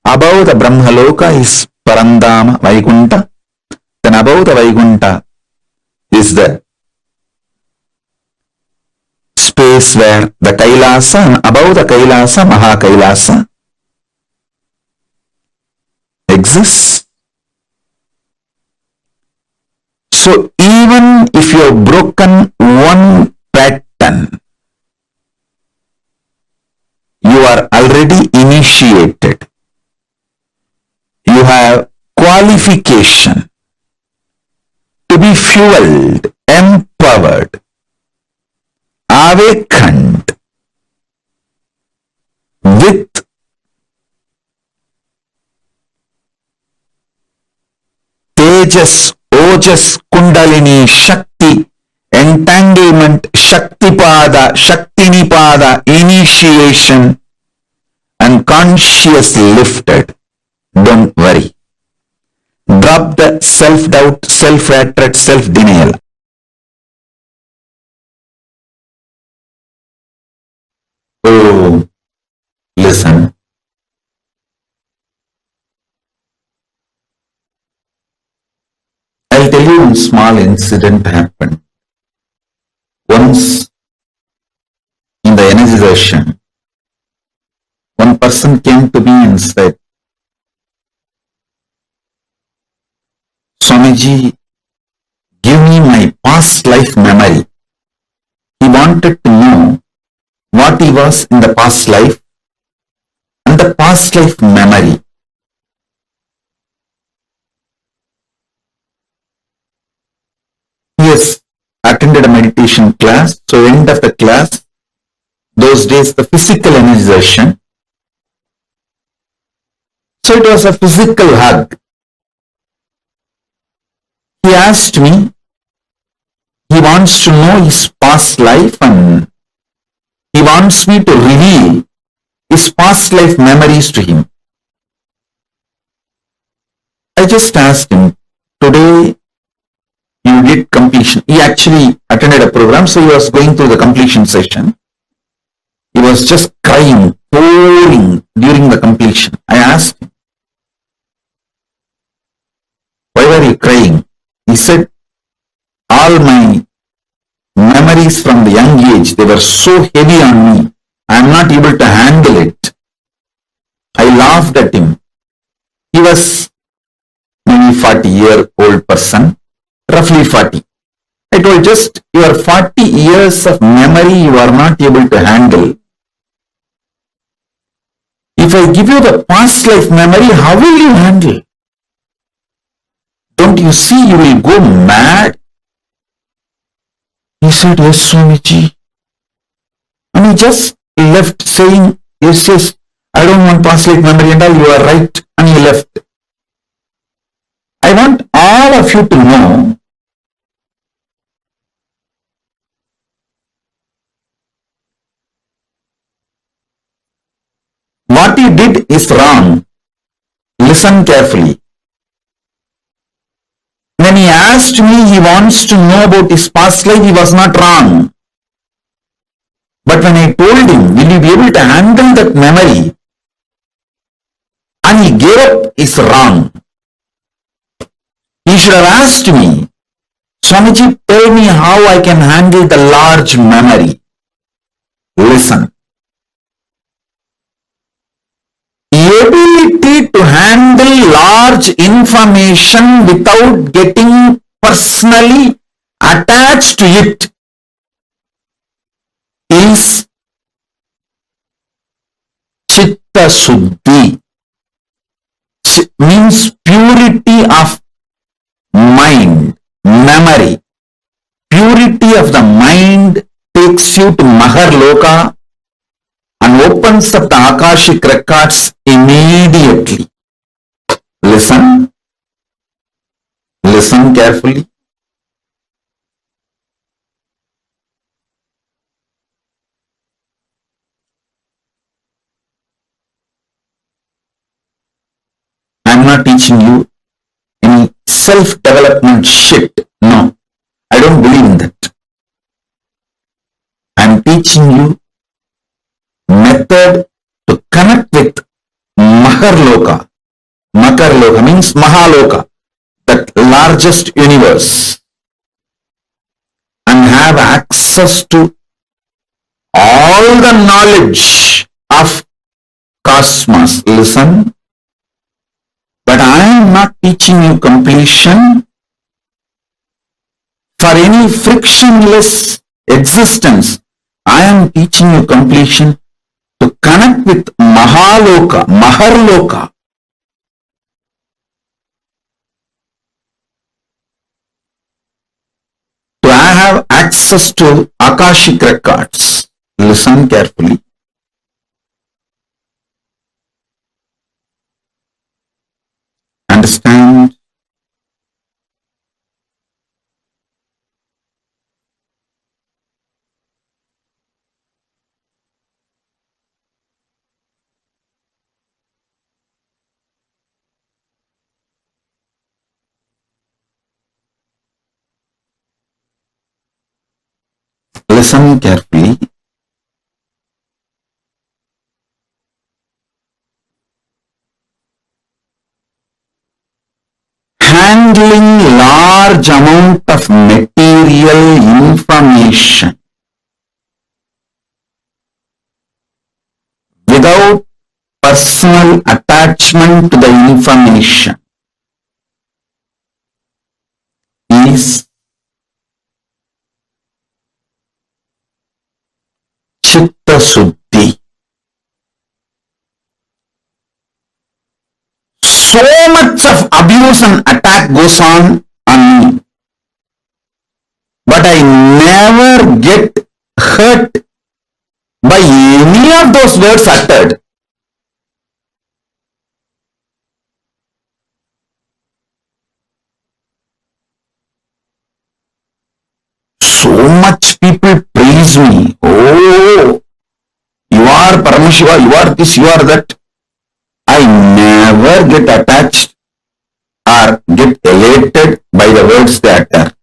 Above the Brahma Loka is Parandama, Vaikunta. above the Vaikuntha is the space where the Kailasa, and above the Kailasa, Mahar Kailasa exists. So even if you have broken one pattern, you are already initiated. You have qualification to be fueled, empowered, awakened with Tejas, Ojas, Kundalini, Shakti, entanglement, Shaktipada, Shaktinipada, initiation, and consciously lifted. Don't worry. Drop the self-doubt, self-hatred, self-denial. Oh, listen. I'll tell you one small incident happened. Once in the energization, one person came to me and said, Swamiji, give me my past life memory. He wanted to know what he was in the past life and the past life memory. He has attended a meditation class, so end of the class, those days the physical energization. So it was a physical hug. He asked me, he wants to know his past life and he wants me to reveal his past life memories to him. I just asked him, today you did completion. He actually attended a program, so he was going through the completion session. He was just crying, pouring during the completion. I asked him, why were you crying? He said, all my memories from the young age, they were so heavy on me. I am not able to handle it. I laughed at him. He was maybe 40-year-old person, roughly 40. I told, just your 40 years of memory you are not able to handle. If I give you the past life memory, how will you handle? Don't you see you will go mad? He said, yes, Swamiji. And he just left saying, yes, yes, I don't want past life memory and all, you are right. And he left. I want all of you to know what he did is wrong. Listen carefully. When he asked me, he wants to know about his past life, he was not wrong. But when I told him, will you be able to handle that memory? And he gave up, is wrong. He should have asked me, Swamiji, tell me how I can handle the large memory. Listen. Ability to handle large information without getting personally attached to it is Chitta Suddhi. Means purity of mind, memory. Purity of the mind takes you to Mahar Loka and opens up the Akashic Records immediately. Listen. Listen carefully. I am not teaching you any self-development shit. No, I don't believe in that. I am teaching you method to connect with Mahar Loka. Mahar Loka means Mahaloka, the that largest universe and have access to all the knowledge of cosmos. Listen, but I am not teaching you completion for any frictionless existence. I am teaching you completion to connect with Mahar Loka, to have access to Akashic Records. Listen carefully. Understand? Listen carefully. Handling large amount of material information without personal attachment to the information is Chitta Suddhi. So much of abuse and attack goes on me, but I never get hurt by any of those words uttered. So much people praise me. Oh, you are Paramashiva, you are this, you are that. I never get attached or get elated by the words they utter.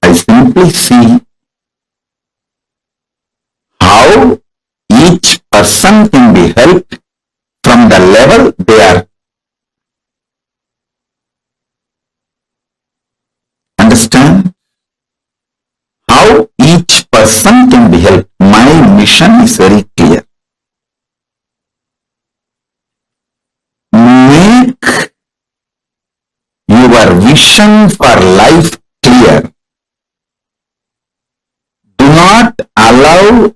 I simply see how each person can be helped from the level they are. Understand? How each person can be helped. My mission is very clear. Make your vision for life clear. Do not allow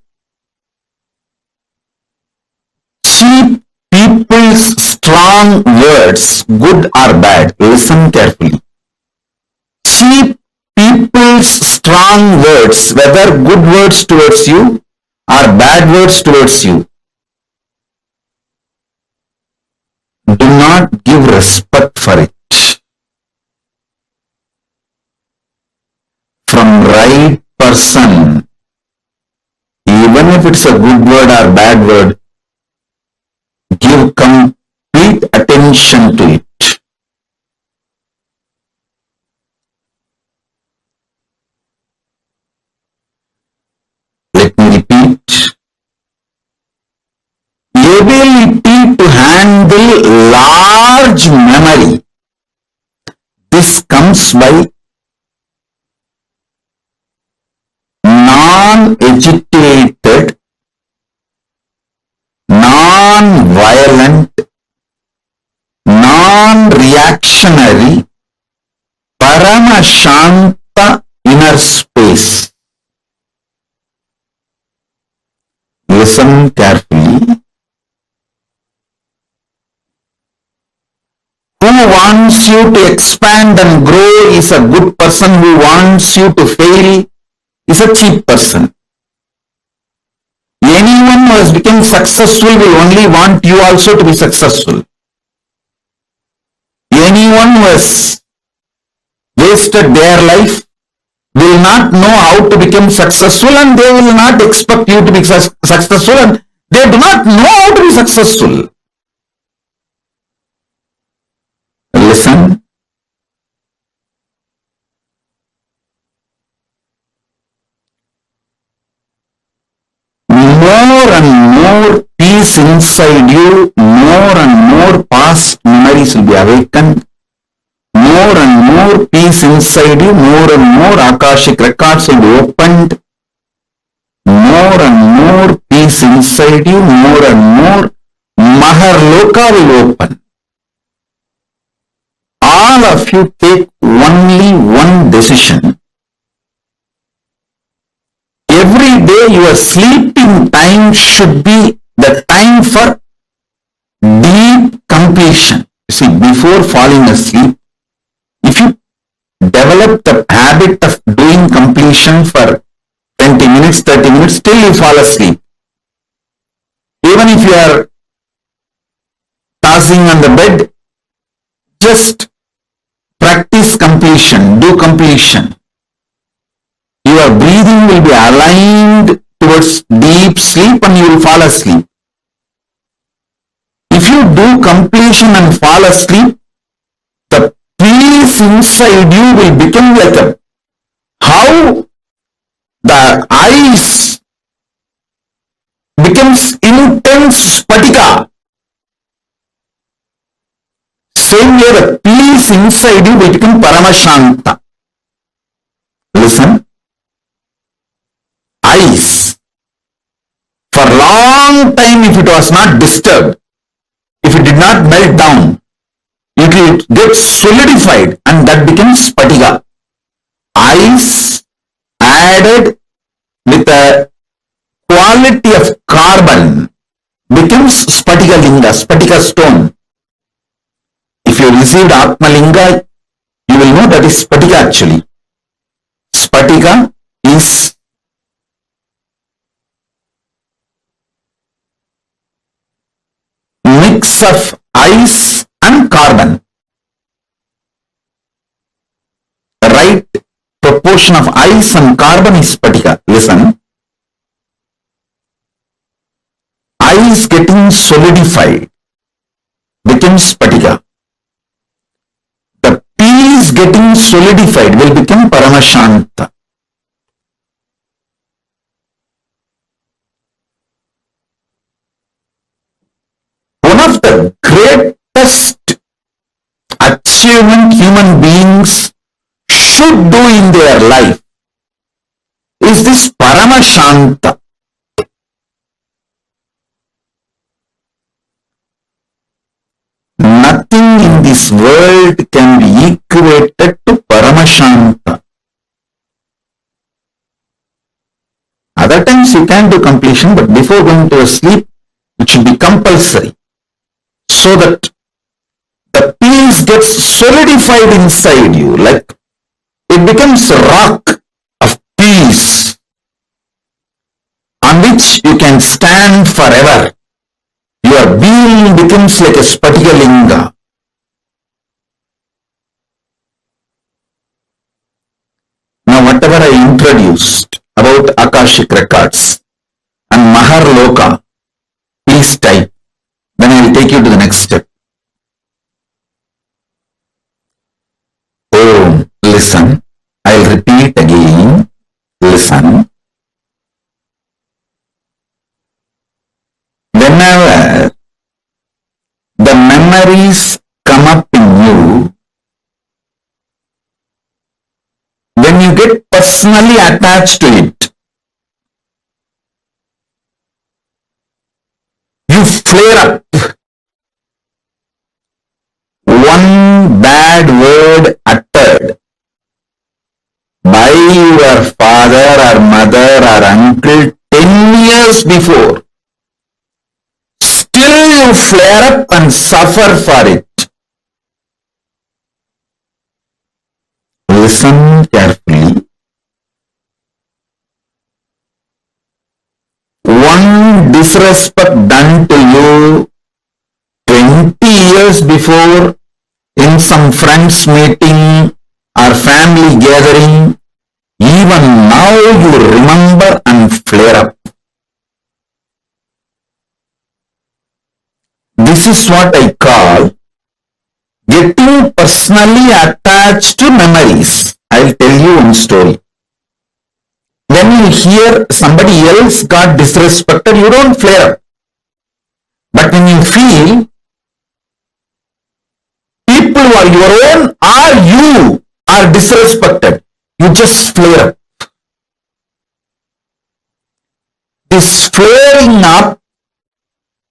cheap people's strong words, good or bad. Listen carefully. Cheap people's strong words, whether good words towards you or bad words towards you, do not give respect for it. From right person, even if it's a good word or bad word, give complete attention to it. Let me repeat. Ability to handle large memory. This comes by non-agitated, non-violent, non-reactionary, Paramashanta inner space. Listen carefully. Who wants you to expand and grow is a good person. Who wants you to fail is a cheap person. Anyone who has become successful will only want you also to be successful. Anyone who has wasted their life will not know how to become successful, and they will not expect you to be successful, and they do not know how to be successful. Listen. More and more peace inside you, more and more power bodies will be awakened. More and more peace inside you, more and more Akashic records will be opened. More and more peace inside you, more and more Mahar Loka will open. All of you take only one decision. Every day your sleeping time should be the time for deep completion. See, before falling asleep, if you develop the habit of doing completion for 20 minutes, 30 minutes, till you fall asleep. Even if you are tossing on the bed, just practice completion, do completion. Your breathing will be aligned towards deep sleep and you will fall asleep. If you do completion and fall asleep, the peace inside you will become like a, how the ice becomes intense spatika. Same way the peace inside you will become Paramashanta. Listen. Ice. For a long time, if it was not disturbed, if it did not melt down, it will get solidified and that becomes spatika. Ice added with a quality of carbon becomes spatika linga, spatika stone. If you received Atma Linga, you will know that is spatika actually. Spatika is mix of ice and carbon. The right proportion of ice and carbon is spatika. Listen. Ice getting solidified becomes spatika. The peace getting solidified will become Paramashanta. One of the greatest achievement human beings should do in their life is this Paramashanta. Nothing in this world can be equated to Paramashanta. Other times you can do completion, but before going to sleep, it should be compulsory. So that the peace gets solidified inside you, like it becomes a rock of peace on which you can stand forever. Your being becomes like a spatika linga. Now whatever I introduced about Akashic Records and Mahar Loka, please type. Then I will take you to the next step. Oh, listen. I will repeat again. Listen. Whenever the memories come up in you, when you get personally attached to it, you flare up. One bad word uttered by your father or mother or uncle 10 years before, still you flare up and suffer for it. Listen carefully. One disrespect done to you 20 years before in some friends meeting or family gathering, even now you remember and flare up. This is what I call getting personally attached to memories. I'll tell you one story. When you hear somebody else got disrespected, you don't flare up. But when you feel or your own or you are disrespected, you just flare up. This flaring up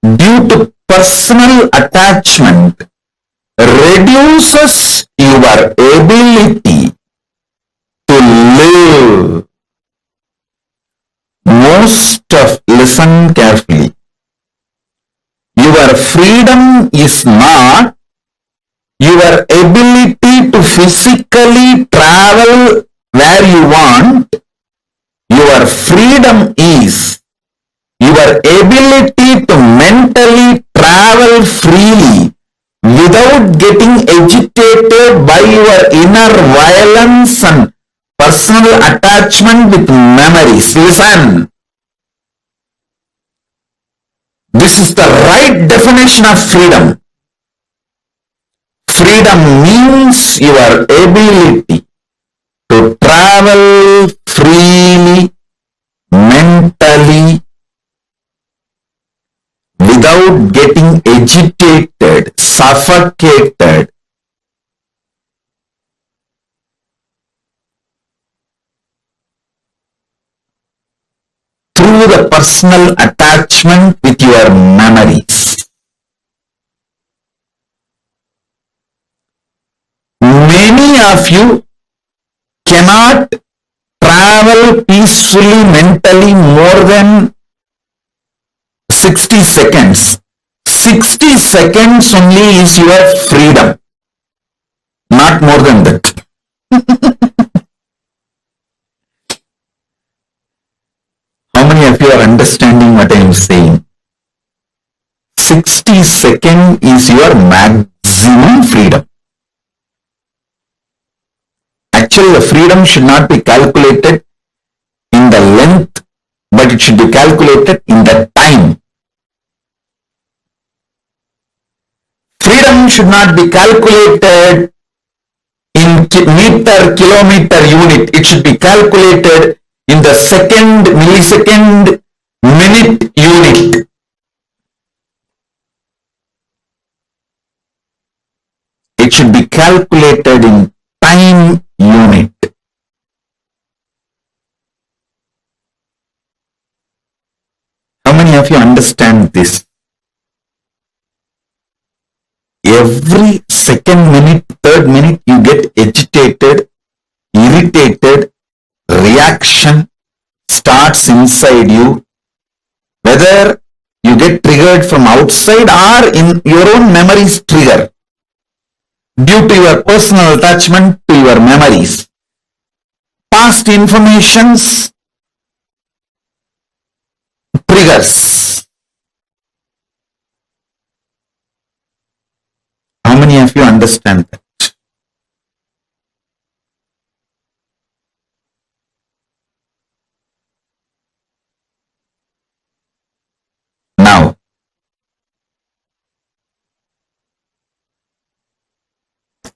due to personal attachment reduces your ability to live. Listen carefully. Your freedom is not your ability to physically travel where you want. Your freedom is your ability to mentally travel freely without getting agitated by your inner violence and personal attachment with memories. Listen. This is the right definition of freedom. Freedom means your ability to travel freely, mentally, without getting agitated, suffocated, through the personal attachment with your memories. Many of you cannot travel peacefully mentally more than 60 seconds. 60 seconds only is your freedom. Not more than that. How many of you are understanding what I am saying? 60 seconds is your maximum freedom. Actually, the freedom should not be calculated in the length, but it should be calculated in the time. Freedom should not be calculated in meter, kilometer, unit. It should be calculated in the second, millisecond, minute unit. It should be calculated in time unit. How many of you understand this? Every second, minute, third minute, you get agitated, irritated, reaction starts inside you. Whether you get triggered from outside or in your own memories trigger due to your personal attachment to your memories. Past informations triggers. How many of you understand that? Now,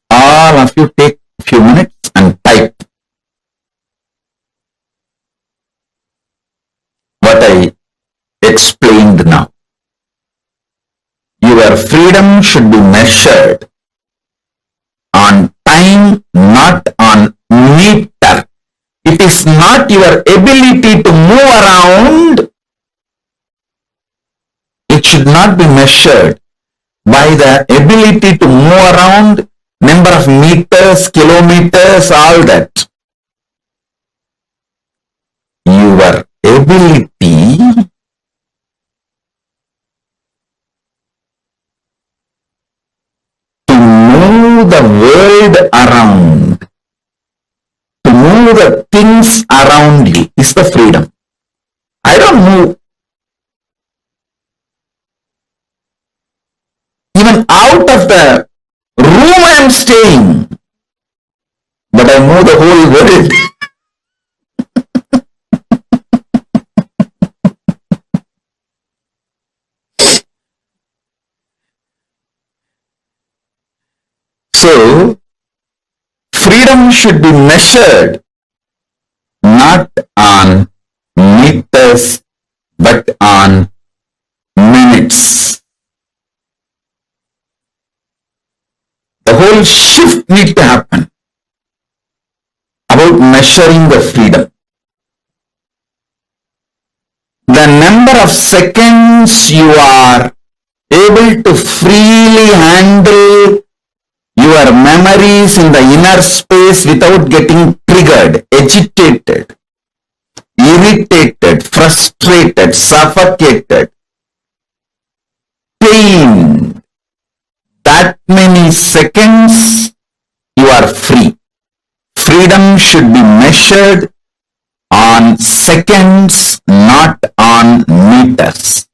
all of you take a few minutes and type what I explained now. Your freedom should be measured on time, not on meter. It is not your ability to move around. It should not be measured by the ability to move around, number of meters, kilometers, all that. Your ability to move the world around, to move the things around you is the freedom. I don't move even out of the room I am staying, but I move the whole world. So, freedom should be measured not on meters, but on minutes. The whole spiritual shift need to happen about measuring the freedom. The number of seconds you are able to freely handle your memories in the inner space without getting triggered, agitated, irritated, frustrated, suffocated, pained. That many seconds you are free. Freedom should be measured on seconds, not on meters.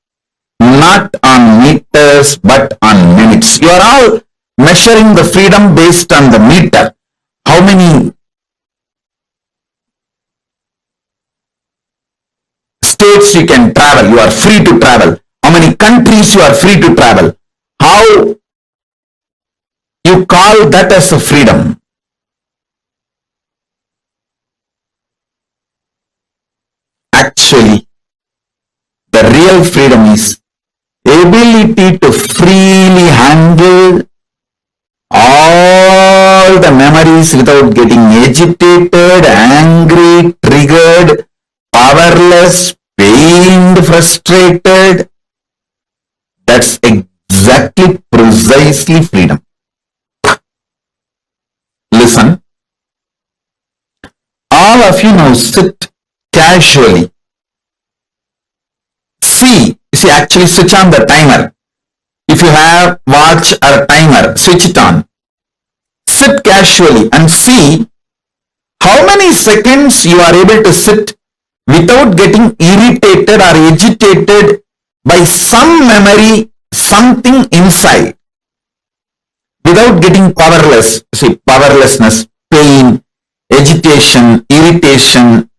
Not on meters, but on minutes. You are all measuring the freedom based on the meter. How many states you can travel? You are free to travel. How many countries you are free to travel? How you call that as a freedom? Actually, the real freedom is ability to freely handle all the memories without getting agitated, angry, triggered, powerless, pained, frustrated. That's exactly, precisely freedom. Listen, all of you now sit casually. See, actually switch on the timer. If you have watch or timer, switch it on. Sit casually and see how many seconds you are able to sit without getting irritated or agitated by some memory, something inside, without getting powerless. See, powerlessness, pain, agitation, irritation,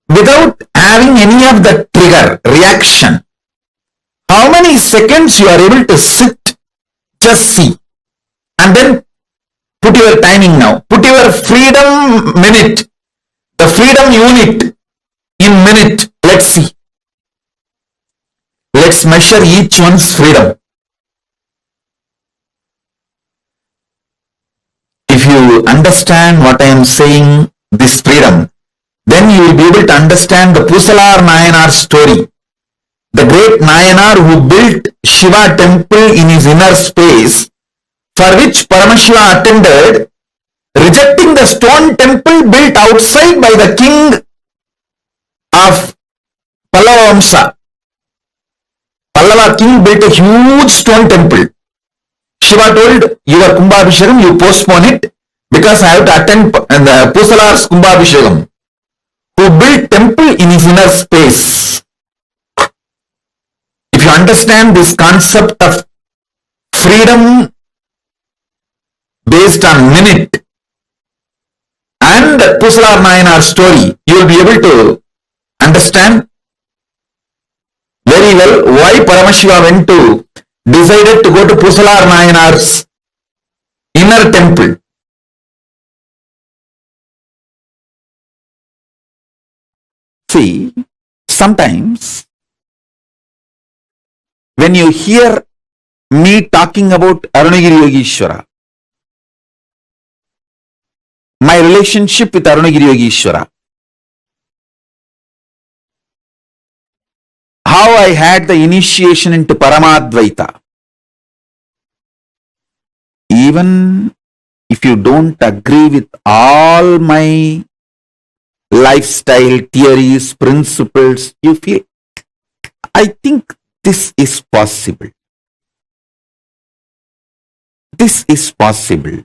without having any of the trigger, reaction. How many seconds you are able to sit? Just see. And then put your timing now. Put your freedom minute, the freedom unit in minute. Let's see. Let's measure each one's freedom. If you understand what I am saying, this freedom, then you will be able to understand the Pusalar Nayanar story. The great Nayanar who built Shiva temple in his inner space, for which Paramashiva attended, rejecting the stone temple built outside by the king of Pallava. Pallava king built a huge stone temple. Shiva told, your Kumbhabhishekam, you postpone it because I have to attend the Pusalar's Kumbhabhishekam, who built temple in his inner space. If you understand this concept of freedom based on minute and Pusalar Nayanar story, you will be able to understand very well why Paramashiva decided to go to Pusalar Nayanar's inner temple. See, sometimes when you hear me talking about Arunagiri Yogeshwara, my relationship with Arunagiri Yogeshwara, how I had the initiation into Paramadvaita, even if you don't agree with all my lifestyle theories, principles, you feel, I think this is possible. This is possible.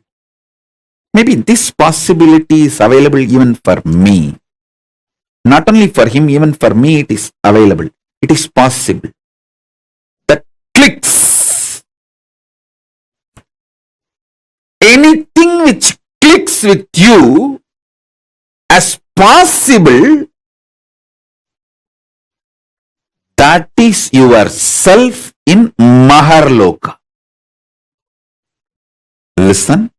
Maybe this possibility is available even for me. Not only for him, even for me it is available. It is possible. That clicks. Anything which clicks with you as possible, that is yourself in Mahar Loka. Listen.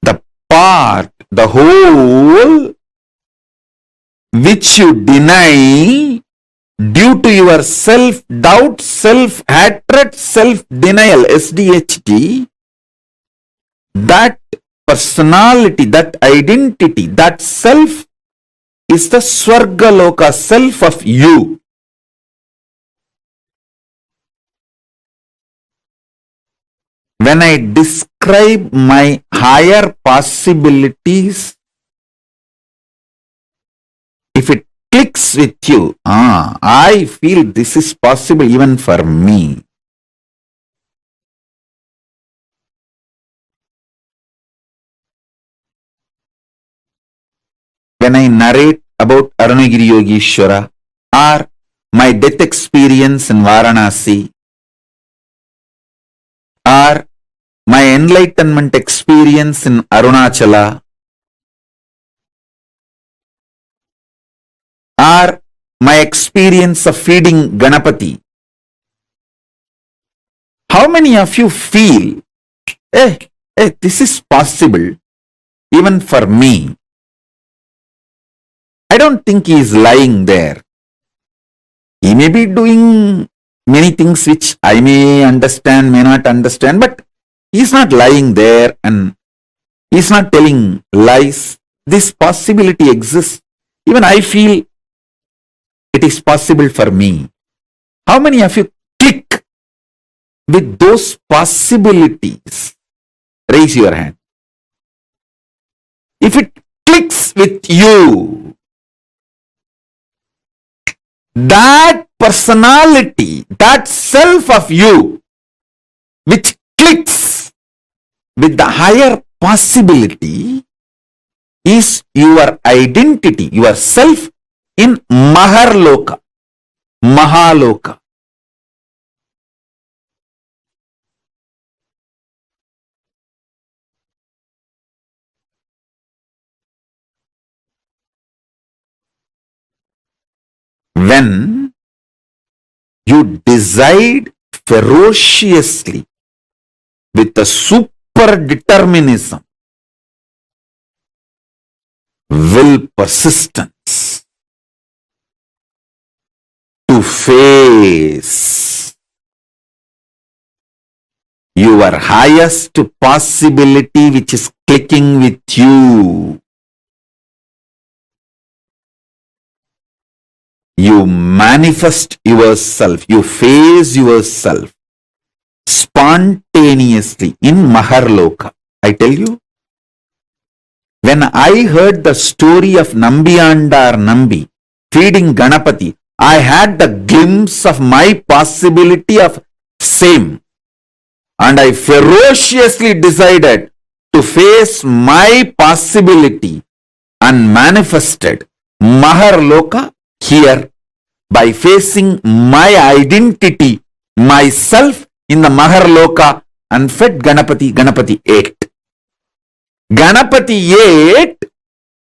The part, the whole which you deny due to your self-doubt, self-hatred, self-denial, SDHD, that personality, that identity, that self is the Swarga Loka, self of you. When I describe my higher possibilities, if it clicks with you, I feel this is possible even for me. When I narrate about Arunagiri Yogeshwara or my death experience in Varanasi or my enlightenment experience in Arunachala or my experience of feeding Ganapati, how many of you feel, this is possible even for me? I don't think he is lying there. He may be doing many things which I may understand, may not understand, but he is not lying there and he is not telling lies. This possibility exists. Even I feel it is possible for me. How many of you click with those possibilities? Raise your hand. If it clicks with you, that personality, that self of you, which clicks with the higher possibility, is your identity, your self in Mahar Loka, Mahaloka. When you decide ferociously with a super determinism, will, persistence to face your highest possibility which is clicking with you, you manifest yourself, you face yourself spontaneously in Mahar Loka. I tell you, when I heard the story of Nambiyandar Nambi feeding Ganapati, I had the glimpse of my possibility of same, and I ferociously decided to face my possibility and manifested Mahar Loka here by facing my identity, myself in the Mahar Loka, and fed Ganapati. Ganapati ate. Ganapati ate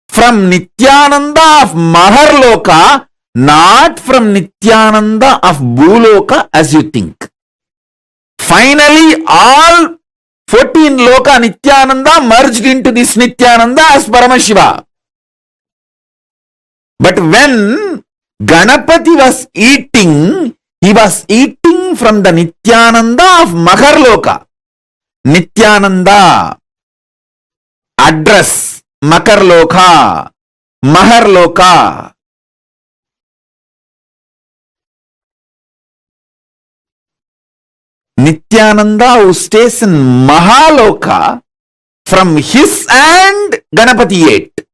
from Nithyananda of Mahar Loka, not from Nithyananda of Bhuloka as you think. Finally, all 14 Loka Nithyananda merged into this Nithyananda as Paramashiva. But when Ganapati was eating, he was eating from the Nithyananda of Mahar Loka. Nithyananda, address, Makar Loka, Mahar Loka. Nithyananda who stays in Mahaloka, from his hand Ganapati ate.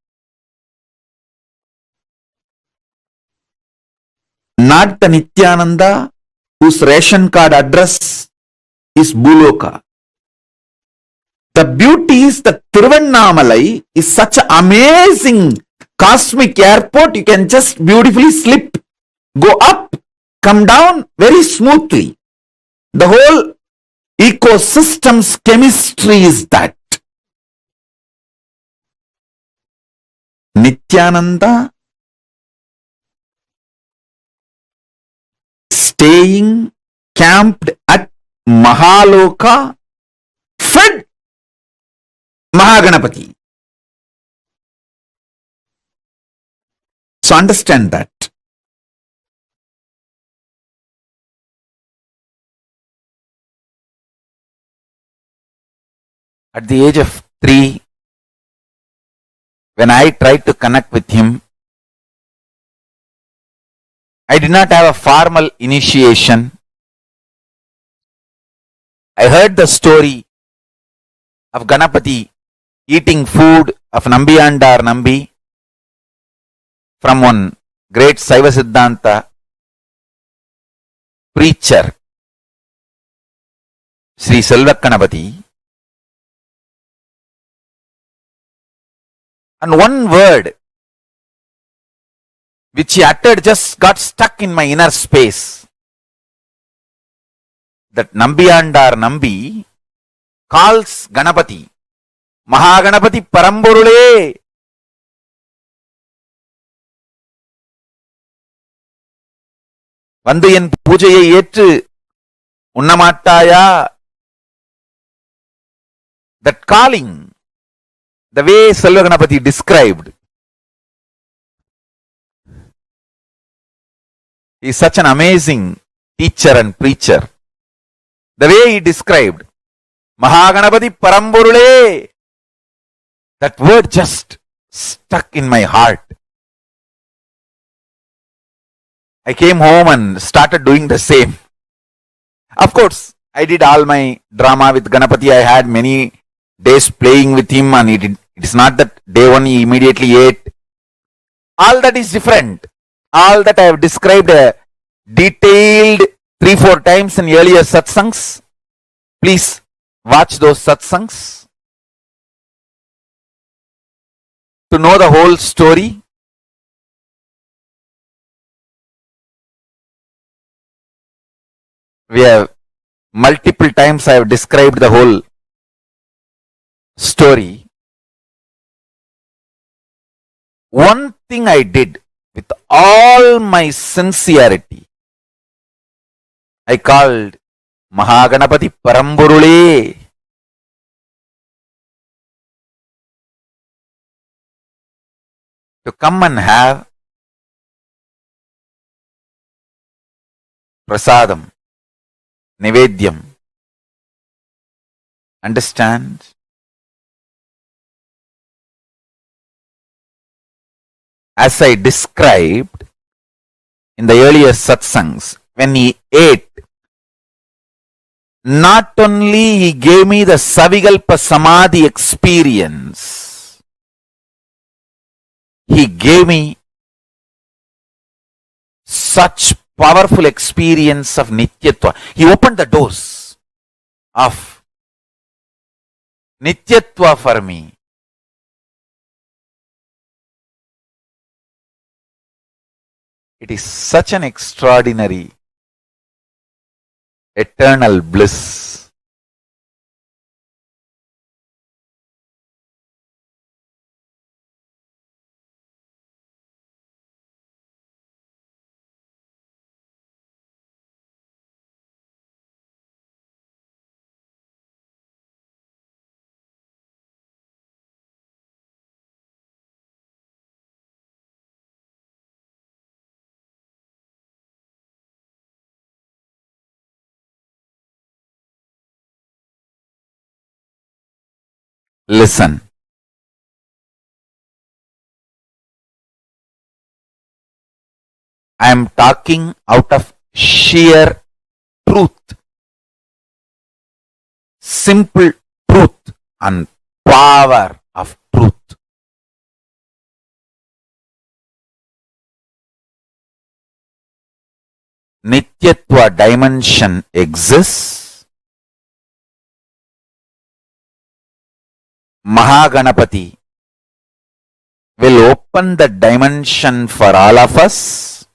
Not the Nithyananda whose ration card address is Bhuloka. The beauty is that Tiruvannamalai is such an amazing cosmic airport. You can just beautifully slip, go up, come down very smoothly. The whole ecosystem's chemistry is that. Nithyananda staying camped at Mahaloka, fed Mahaganapati. So understand that. at the age of 3, when I tried to connect with him, I did not have a formal initiation. I heard the story of Ganapati eating food of Nambiyandar Nambi from one great Saiva Siddhanta preacher, Sri Selvakanapati. And one word which he uttered just got stuck in my inner space. That Nambiyandar Nambi calls Ganapati, Mahaganapati Paramburule. வந்து என் பூஜையை ஏற்று உண்ணமாட்டாயா? That calling, the way Selvaganapati described, he is such an amazing teacher and preacher. The way he described, Mahaganapati Paramburule, that word just stuck in my heart. I came home and started doing the same. Of course, I did all my drama with Ganapati. I had many days playing with him, and it is not that day one he immediately ate. All that is different. All that I have described detailed 3-4 times in earlier satsangs. Please watch those satsangs to know the whole story. We have multiple times I have described the whole story. One thing I did with all my sincerity, I called Mahaganapati Paramburule. To come and have prasadam, nivedyam. Understand? As I described in the earlier satsangs, when he ate, not only he gave me the Savikalpa Samadhi experience, he gave me such powerful experience of Nityatva. He opened the doors of Nityatva for me. It is such an extraordinary, eternal bliss. Listen. I am talking out of sheer truth, simple truth and power of truth. Nityatva dimension exists. Mahaganapati will open the dimension for all of us.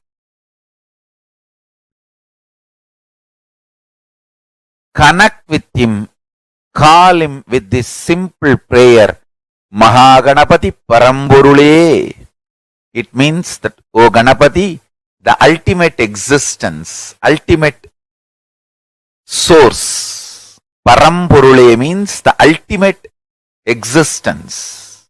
Connect with him, call him with this simple prayer, Mahaganapati Paramburule. It means that, O Ganapati, the ultimate existence, ultimate source. Paramburule means the ultimate existence.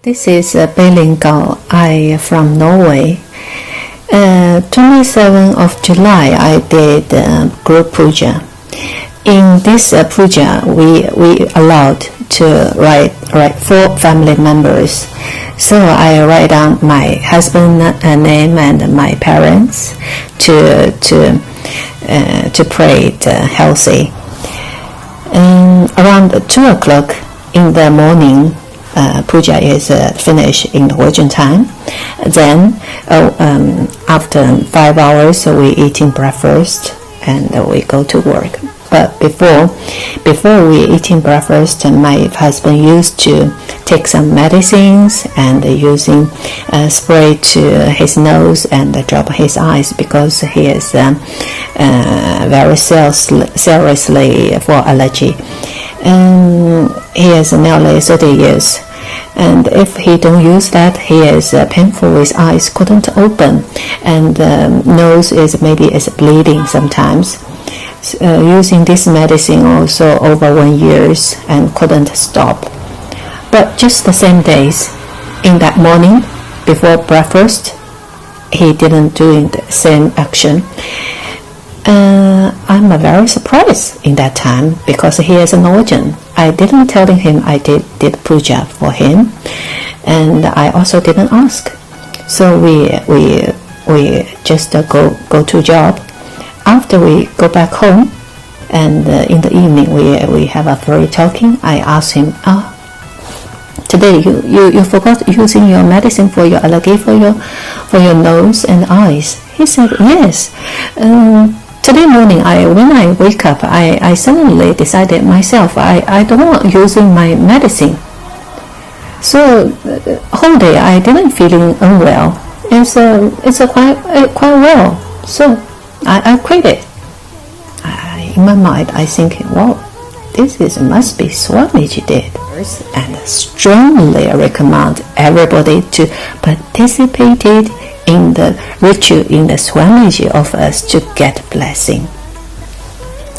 This is Belingal. I from Norway. 27th of July, I did group puja. In this puja, we allowed to write 4 family members. So I write down my husband name and my parents to pray it healthy. And around 2 o'clock in the morning, puja is finished in Norwegian time. Then after 5 hours, we eating breakfast and we go to work. But before we eating breakfast, my husband used to take some medicines and using spray to his nose and drop his eyes because he is very seriously for allergy. And he is nearly 30 years. And if he don't use that, he is painful. His eyes couldn't open, and nose is bleeding sometimes. Using this medicine also over 1 year and couldn't stop. But just the same days, in that morning before breakfast, he didn't do the same action. I'm very surprised in that time because he is a Norwegian. I didn't tell him I did puja for him, and I also didn't ask. So we just go to job. After we go back home, and in the evening we have a free talking. I asked him, today you forgot using your medicine for your allergy for your nose and eyes. He said yes. Today morning, when I wake up, I suddenly decided myself I don't want using my medicine. So whole day I didn't feeling unwell. It's quite well. So I quit it. In my mind, I think, wow, must be Swamiji did. And strongly recommend everybody to participate in the ritual in the Swamiji of us to get blessing.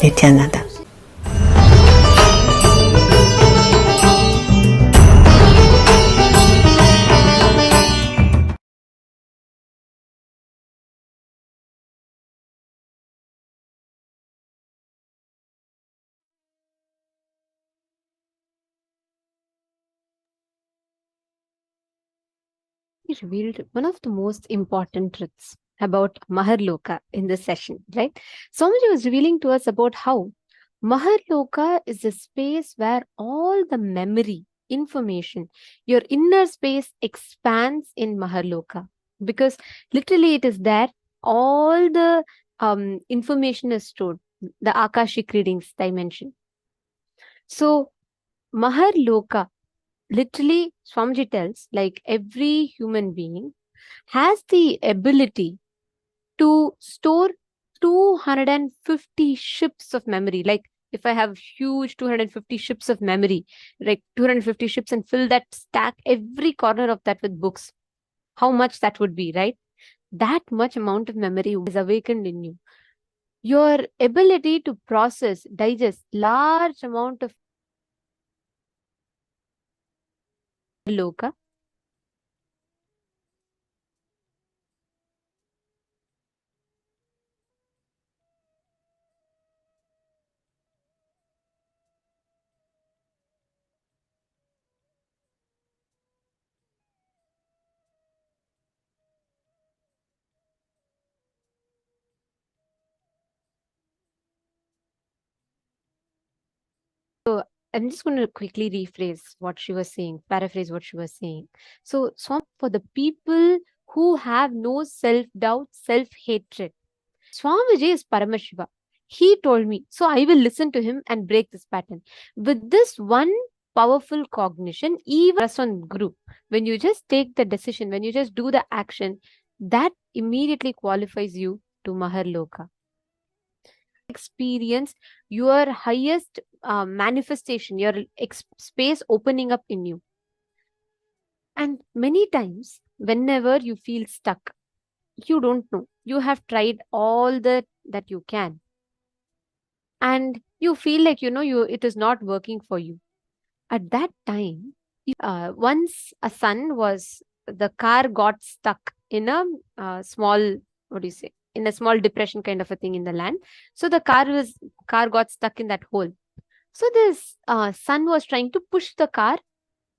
Nithyananda. He revealed one of the most important truths about Mahar Loka in this session, right? Swamiji was revealing to us about how Mahar Loka is a space where all the memory, information, your inner space expands in Mahar Loka. Because literally it is there, all the information is stored, the Akashic readings dimension. So Mahar Loka, literally, Swamiji tells, like every human being has the ability to store 250 ships of memory. Like if I have huge 250 ships of memory, like 250 ships, and fill that, stack every corner of that with books, how much that would be, right? That much amount of memory is awakened in you. Your ability to process, digest large amount of Loka. So I'm just going to quickly rephrase what she was saying, paraphrase what she was saying. So, for the people who have no self-doubt, self-hatred, Swamiji is Paramashiva. He told me, so I will listen to him and break this pattern. With this one powerful cognition, even trust on Guru, when you just take the decision, when you just do the action, that immediately qualifies you to Mahar Loka. Experience your highest manifestation, your space opening up in you. And many times, whenever you feel stuck, you don't know, you have tried all that you can, and you feel like it is not working for you. At that time, Once a son was, the car got stuck in a small, what do you say, in a small depression kind of a thing in the land. So the car got stuck in that hole. So this son was trying to push the car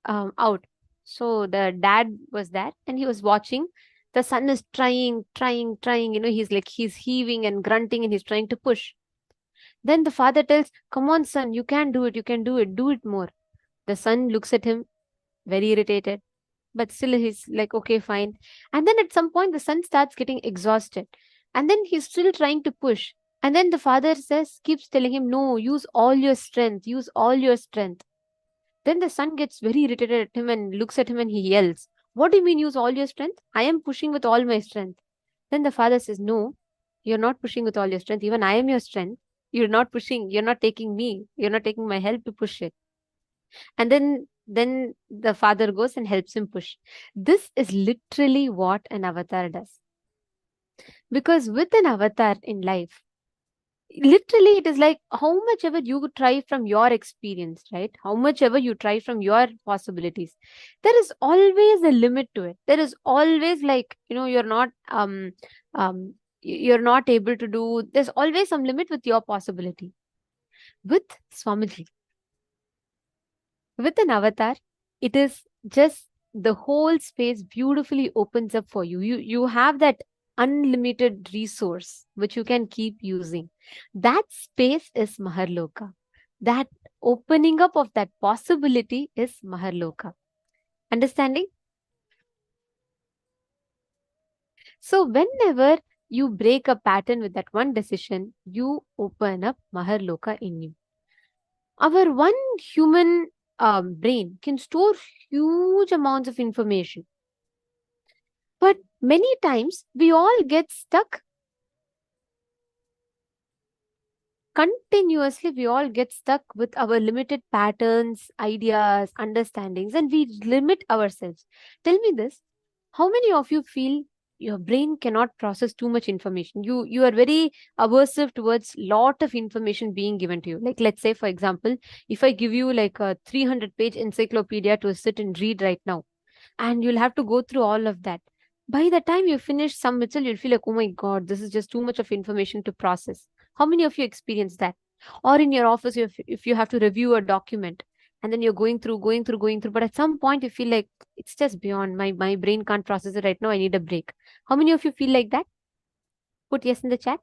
out. So the dad was there and he was watching. The son is trying, he's heaving and grunting and he's trying to push. Then the father tells, "Come on, son, you can do it, do it more." The son looks at him, very irritated, but still he's like, okay, fine. And then at some point, the son starts getting exhausted. And then he's still trying to push. And then the father keeps telling him, "No, use all your strength, use all your strength." Then the son gets very irritated at him and looks at him and he yells, "What do you mean use all your strength? I am pushing with all my strength." Then the father says, "No, you're not pushing with all your strength. Even I am your strength. You're not pushing. You're not taking me. You're not taking my help to push it." And then the father goes and helps him push. This is literally what an avatar does. Because with an avatar in life, literally it is like how much ever you try from your experience, right? How much ever you try from your possibilities, there is always a limit to it. There is always, like, you're not able to do, there's always some limit with your possibility. With Swamiji, with an avatar, it is just the whole space beautifully opens up for you. You have that unlimited resource which you can keep using. That space is Mahar Loka. That opening up of that possibility is Mahar Loka. Understanding? So whenever you break a pattern with that one decision, you open up Mahar Loka in you. Our one human brain can store huge amounts of information. But many times we all get stuck. Continuously, we all get stuck with our limited patterns, ideas, understandings, and we limit ourselves. Tell me this, how many of you feel your brain cannot process too much information? You are very aversive towards lot of information being given to you. Like, let's say, for example, if I give you like a 300-page encyclopedia to sit and read right now, and you'll have to go through all of that. By the time you finish some mitzvah, you'll feel like, oh my God, this is just too much of information to process. How many of you experience that? Or in your office, if you have to review a document and then you're going through, but at some point you feel like it's just beyond my brain can't process it right now. I need a break. How many of you feel like that? Put yes in the chat.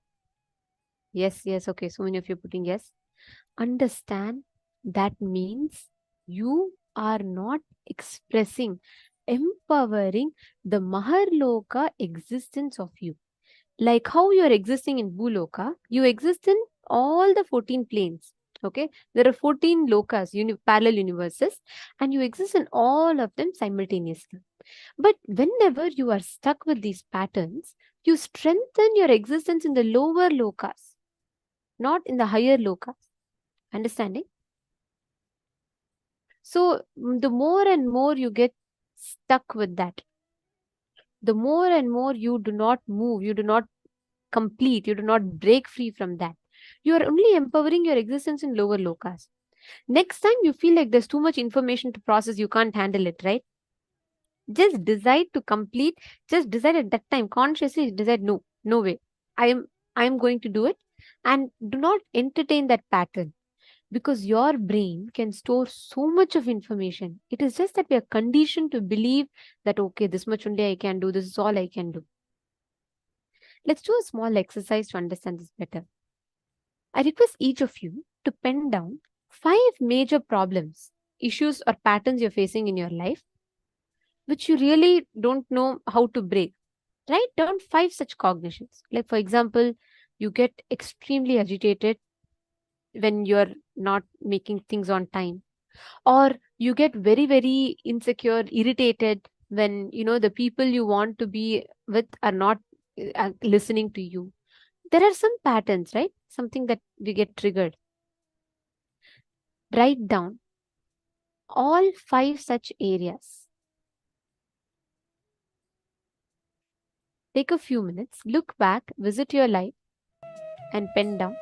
Yes. Okay. So many of you putting yes. Understand that means you are not expressing, empowering the Mahar Loka existence of you. Like how you are existing in Bhuloka, you exist in all the 14 planes. Okay, there are 14 lokas, parallel universes, and you exist in all of them simultaneously. But whenever you are stuck with these patterns, you strengthen your existence in the lower lokas, not in the higher lokas. Understanding? So the more and more you get stuck with that, the more and more you do not move, you do not complete, you do not break free from that. You are only empowering your existence in lower lokas. Next time you feel like there's too much information to process, you can't handle it, right? Just decide to complete, just decide at that time, consciously decide, no way. I am going to do it, and do not entertain that pattern. Because your brain can store so much of information. It is just that we are conditioned to believe that, okay, this much only I can do, this is all I can do. Let's do a small exercise to understand this better. I request each of you to pen down 5 major problems, issues, or patterns you're facing in your life, which you really don't know how to break. Write down 5 such cognitions. Like, for example, you get extremely agitated when you're not making things on time, or you get very, very insecure, irritated when the people you want to be with are not listening to you. There are some patterns, right? Something that we get triggered. Write down all 5 such areas. Take a few minutes, look back, visit your life, and pen down.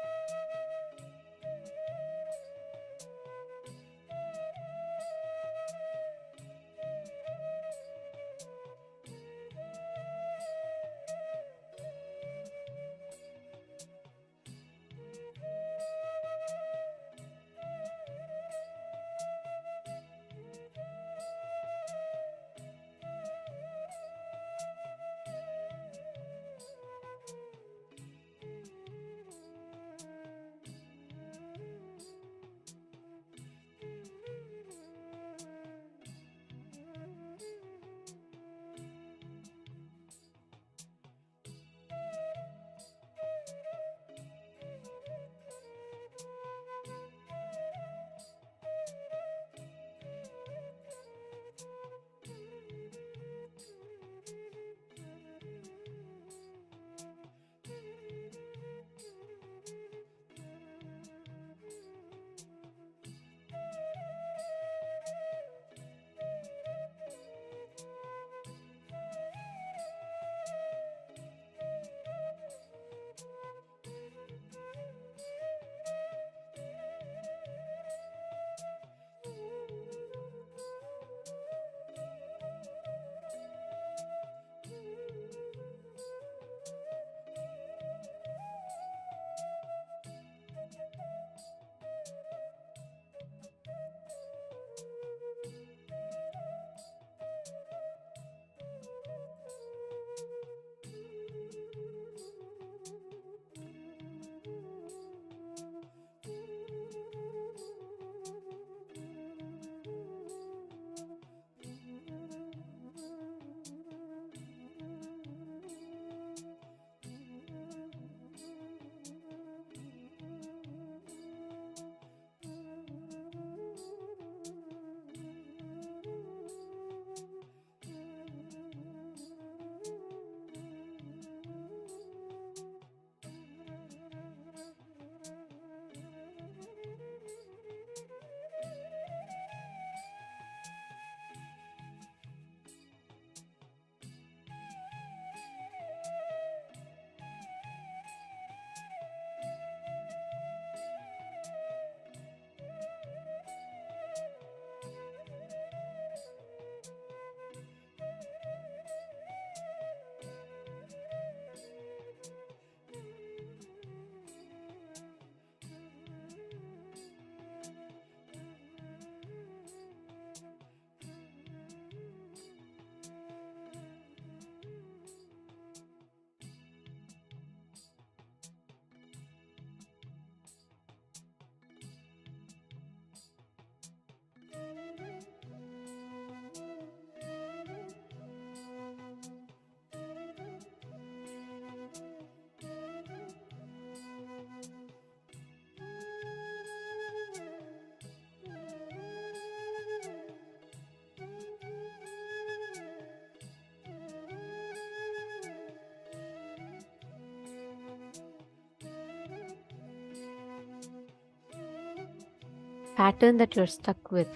pattern that you're stuck with.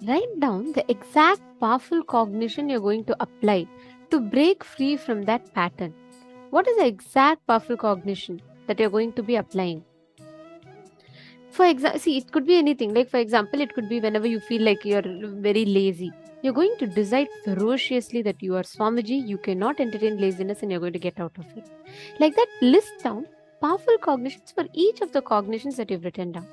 Write down the exact powerful cognition you're going to apply to break free from that pattern. What is the exact powerful cognition that you're going to be applying? For example, see, it could be anything. Like, for example, it could be whenever you feel like you're very lazy. You're going to decide ferociously that you are Swamiji, you cannot entertain laziness and you're going to get out of it. Like that, list down powerful cognitions for each of the cognitions that you've written down.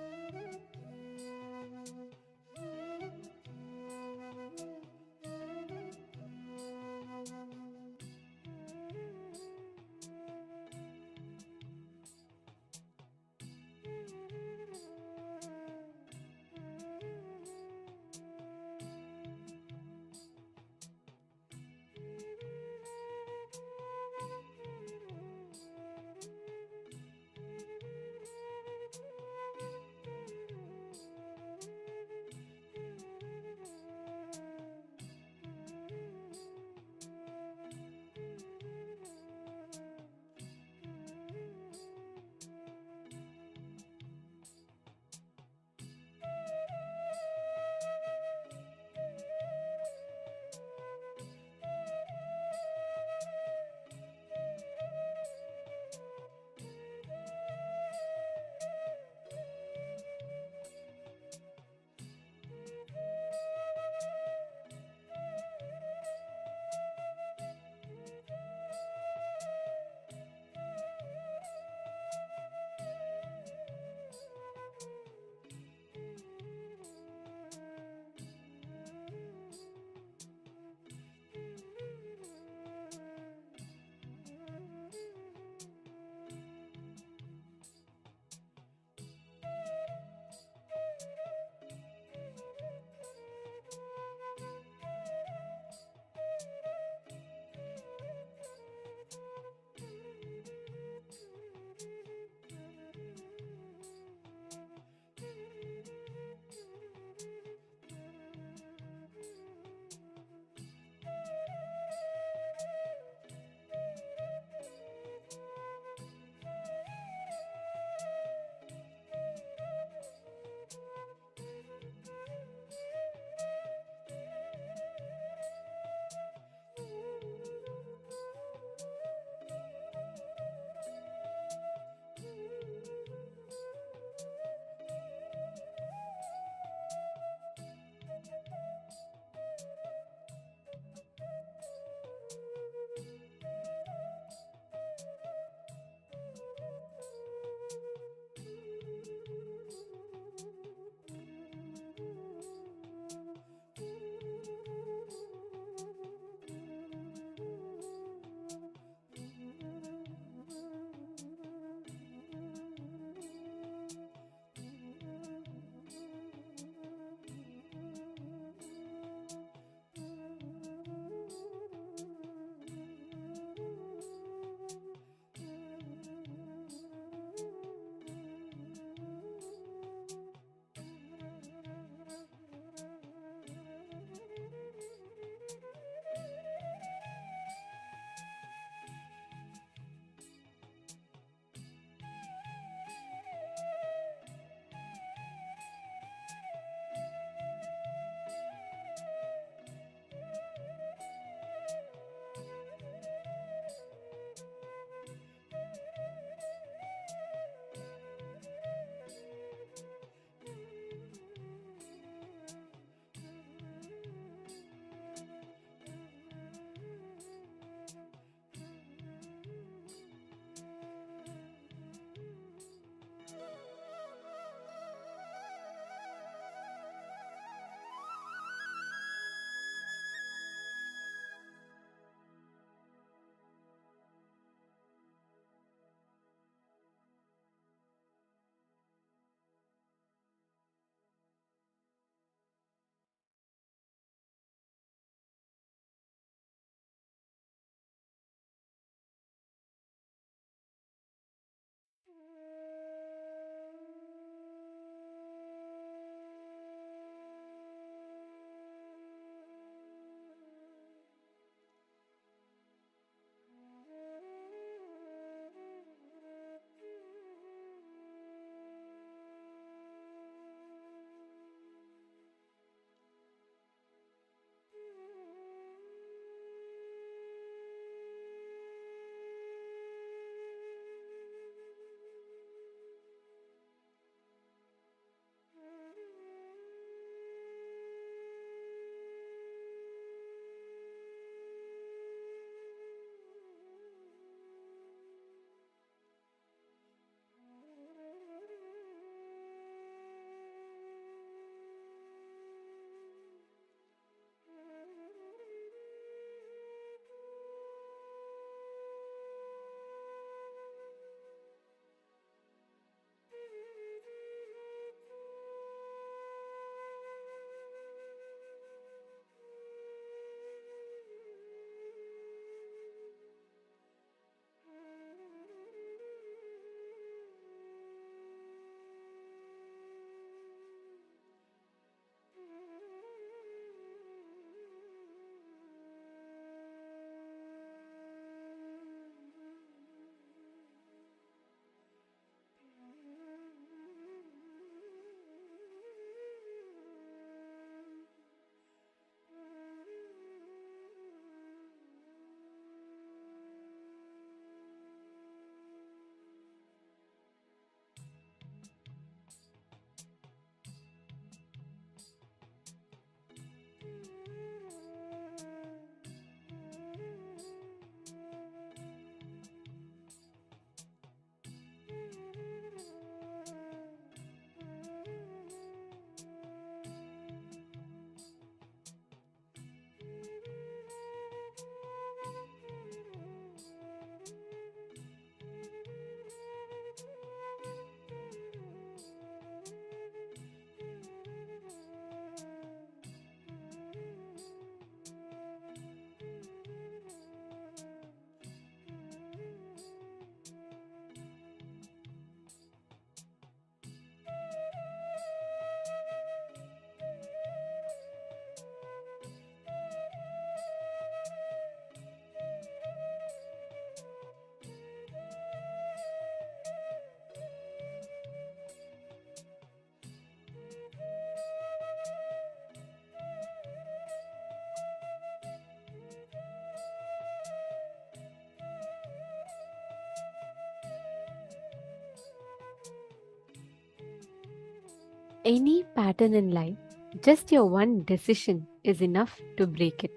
any pattern in life, just your one decision is enough to break it.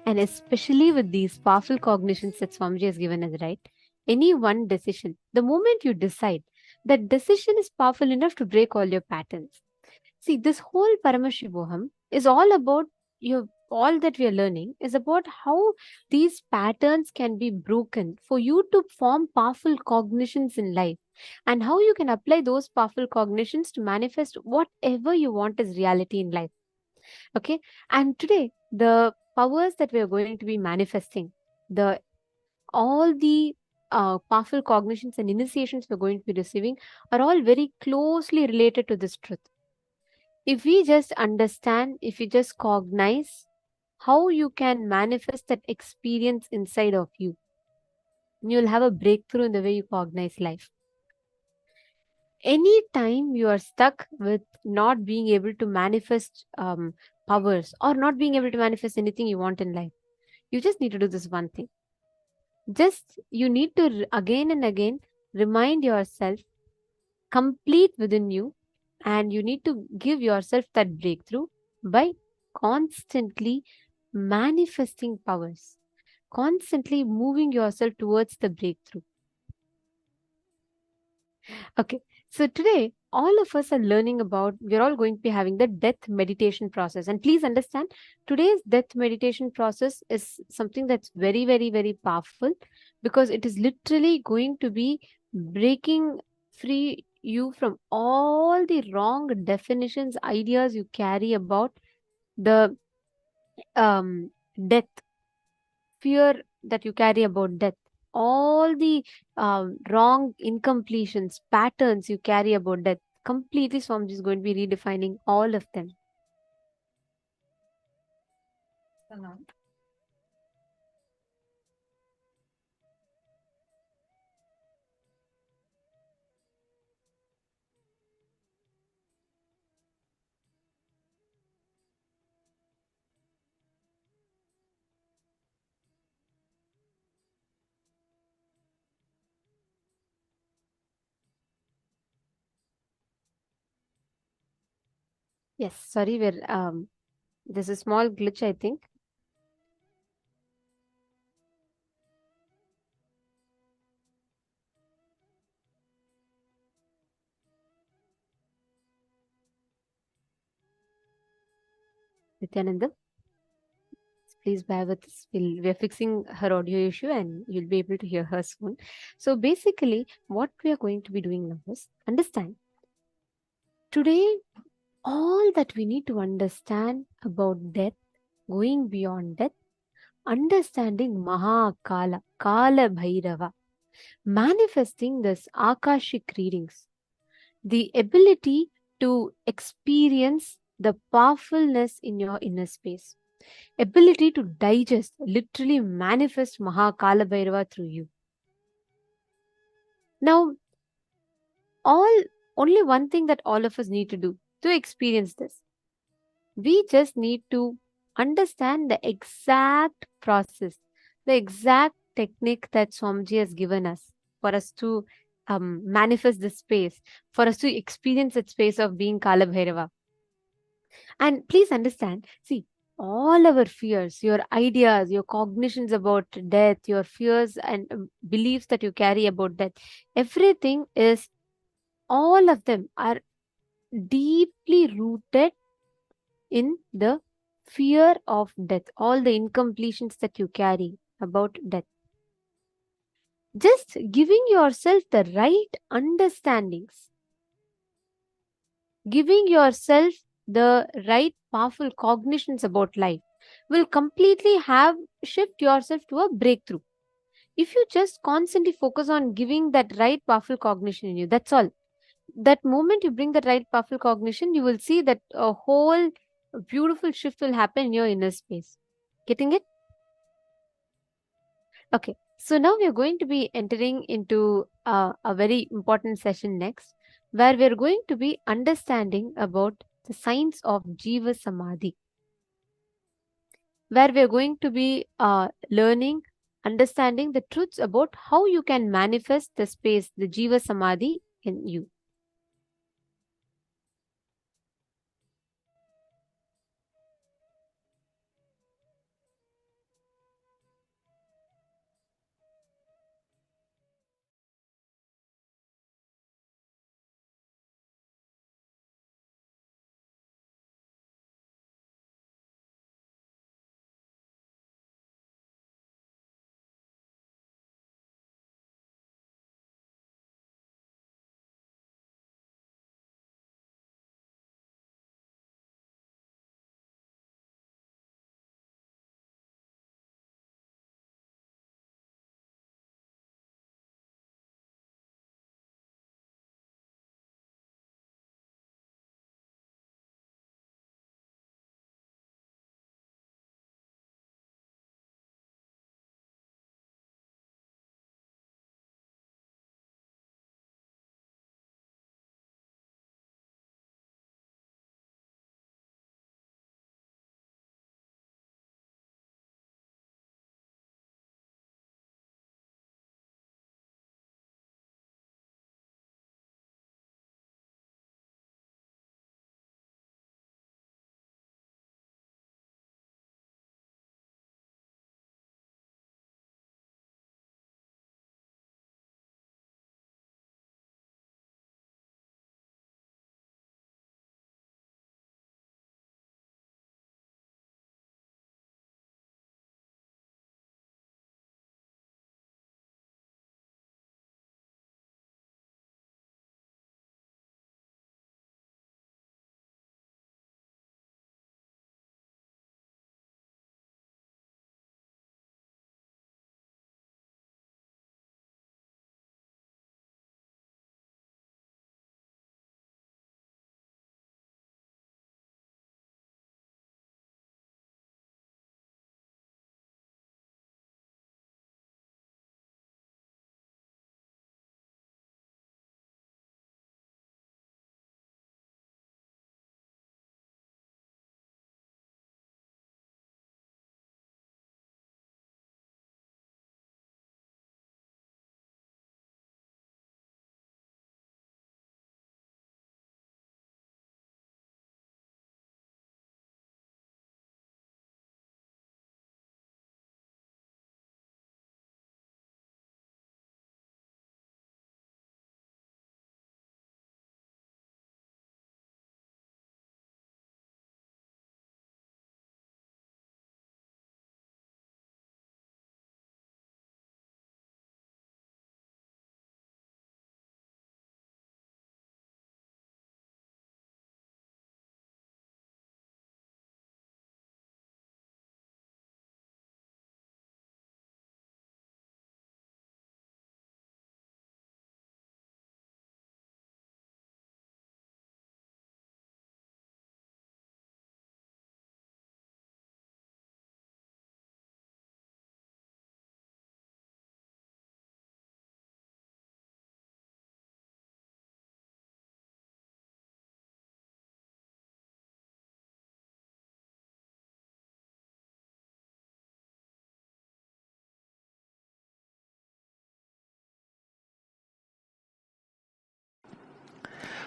And especially with these powerful cognitions that Swamiji has given us, right? Any one decision, the moment you decide, that decision is powerful enough to break all your patterns. See, this whole Paramashivoham is all about all that we are learning is about how these patterns can be broken for you to form powerful cognitions in life, and how you can apply those powerful cognitions to manifest whatever you want as reality in life. Okay, and today the powers that we are going to be manifesting, the all the powerful cognitions and initiations we're going to be receiving are all very closely related to this truth. If we just understand, if we just cognize how you can manifest that experience inside of you, you'll have a breakthrough in the way you cognize life. Anytime you are stuck with not being able to manifest powers, or not being able to manifest anything you want in life, you just need to do this one thing. Just you need to again and again remind yourself, complete within you, and you need to give yourself that breakthrough by constantly manifesting powers, constantly moving yourself towards the breakthrough. Okay, so today all of us are learning about, we're all going to be having the death meditation process. And please understand, today's death meditation process is something that's very, very, very powerful, because it is literally going to be breaking free you from all the wrong definitions, ideas you carry about the death, fear that you carry about death, all the wrong incompletions, patterns you carry about death. Completely, Swamiji is going to be redefining all of them. Yes, sorry, there's a small glitch, I think. Nithyananda, please bear with us. We're fixing her audio issue and you'll be able to hear her soon. So basically, what we are going to be doing now is understand. Today, all that we need to understand about death, going beyond death, understanding Mahar Kālabhairava, manifesting this Akashic readings, the ability to experience the powerfulness in your inner space, ability to digest, literally manifest Mahar Kālabhairava through you. Now, only one thing that all of us need to do to experience this, we just need to understand the exact process, the exact technique that Swamiji has given us for us to manifest this space, for us to experience that space of being Kalabhairava. And please understand, see, all our fears, your ideas, your cognitions about death, your fears and beliefs that you carry about death, everything is, all of them are deeply rooted in the fear of death, all the incompletions that you carry about death. Just giving yourself the right understandings, giving yourself the right powerful cognitions about life will completely shift yourself to a breakthrough. If you just constantly focus on giving that right powerful cognition in you, that's all. That moment you bring that right powerful cognition, you will see that a whole beautiful shift will happen in your inner space. Getting it? Okay, so now we are going to be entering into a very important session next, where we are going to be understanding about the science of Jeeva Samadhi, where we are going to be learning, understanding the truths about how you can manifest the space, the Jeeva Samadhi in you.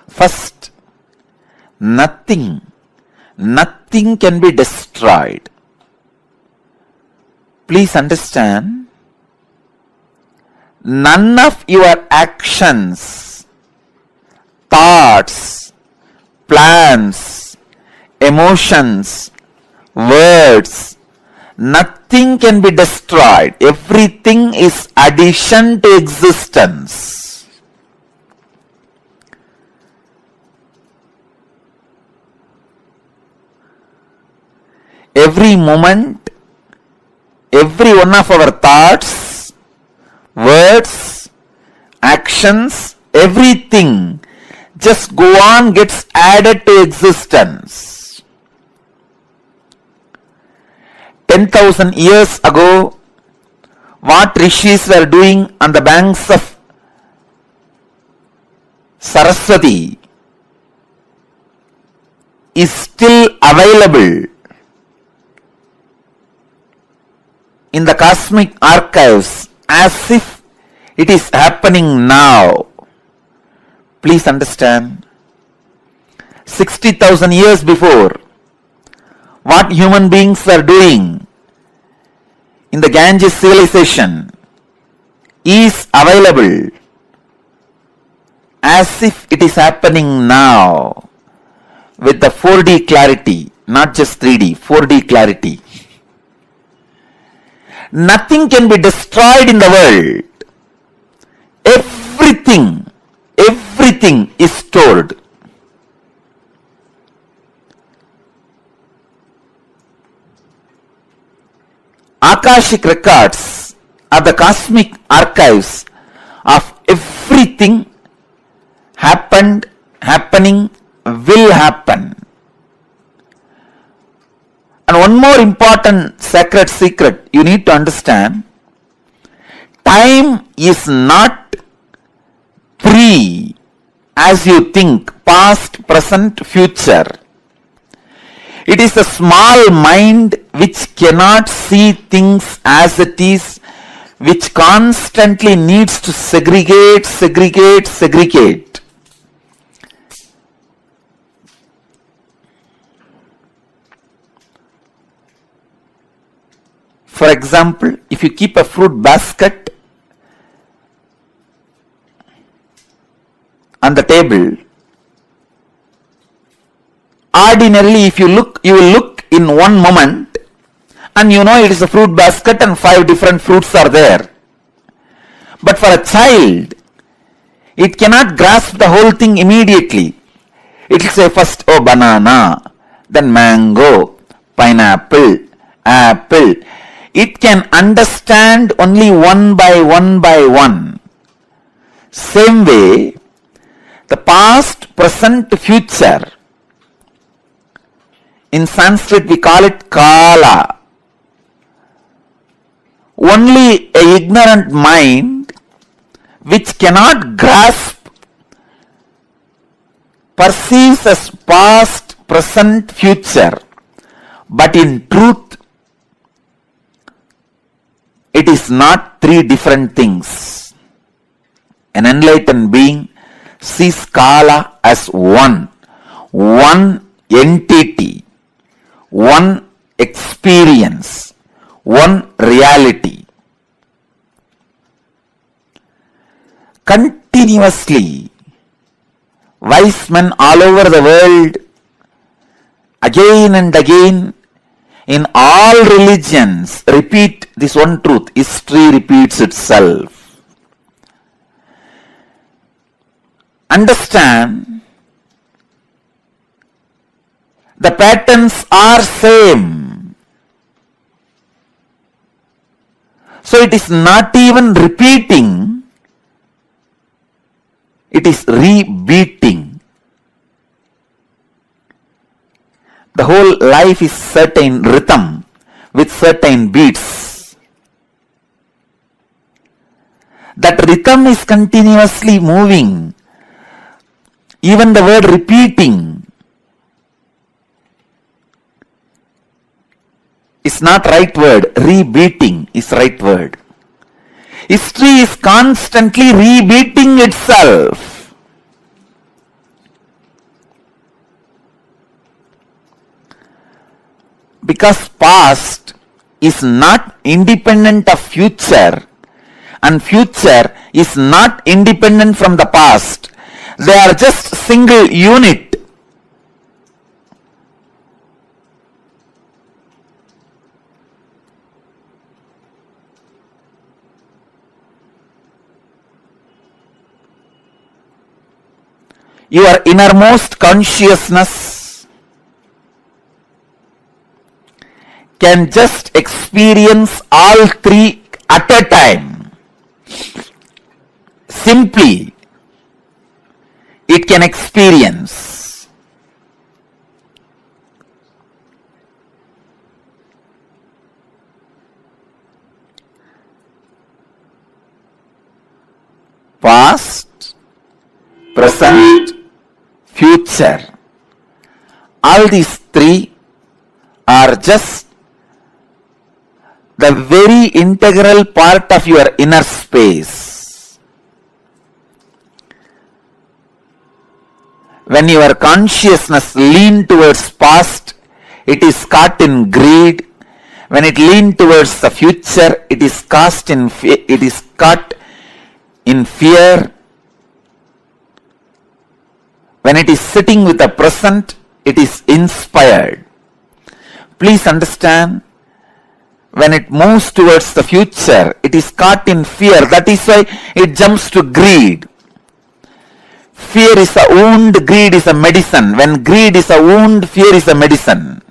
First, nothing can be destroyed. Please understand, none of your actions, thoughts, plans, emotions, words, nothing can be destroyed. Everything is addition to existence. Every moment, every one of our thoughts, words, actions, everything just go on, gets added to existence. 10,000 years ago, what rishis were doing on the banks of Saraswati is still available in the cosmic archives as if it is happening now. Please understand, 60,000 years before, what human beings were doing in the Ganges civilization is available as if it is happening now with the 4D clarity, not just 3D, 4D clarity. Nothing can be destroyed in the world. Everything is stored. Akashic Records are the cosmic archives of everything happened, happening, will happen. And one more important sacred secret you need to understand, time is not free as you think, past, present, future. It is a small mind which cannot see things as it is, which constantly needs to segregate. For example, if you keep a fruit basket on the table, ordinarily if you look, you will look in one moment and you know it is a fruit basket and 5 different fruits are there. But for a child, it cannot grasp the whole thing immediately. It will say first, oh, banana, then mango, pineapple, apple. It can understand only one by one. Same way, the past, present, future, in Sanskrit we call it Kala. Only an ignorant mind which cannot grasp perceives as past, present, future, but in truth it is not 3 different things. An enlightened being sees Kala as one entity, one experience, one reality. Continuously, wise men all over the world, again and again, in all religions, repeat this one truth. History repeats itself. Understand, the patterns are same. So it is not even repeating, it is rebeating. The whole life is certain rhythm with certain beats. That rhythm is continuously moving. Even the word repeating is not right word. Rebeating is right word. History is constantly rebeating itself. because past is not independent of future and future is not independent from the past. They are just single unit. Your innermost consciousness can just experience all three at a time. Simply, it can experience. Past, present, future. All these three are just the very integral part of your inner space. When your consciousness leans towards past, it is caught in greed. When it leans towards the future, it is caught in fear. When it is sitting with the present, it is inspired. Please understand, when it moves towards the future, it is caught in fear. That is why it jumps to greed. Fear is a wound, greed is a medicine. When greed is a wound, fear is a medicine.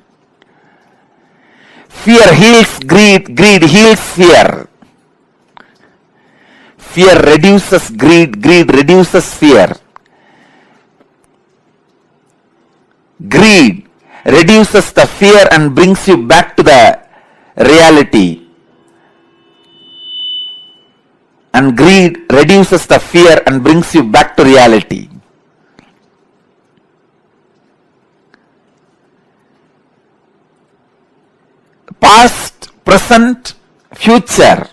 Fear heals greed, greed heals fear. Fear reduces greed, greed reduces fear. Greed reduces the fear and brings you back to the reality. And greed reduces the fear and brings you back to reality. Past, present, future.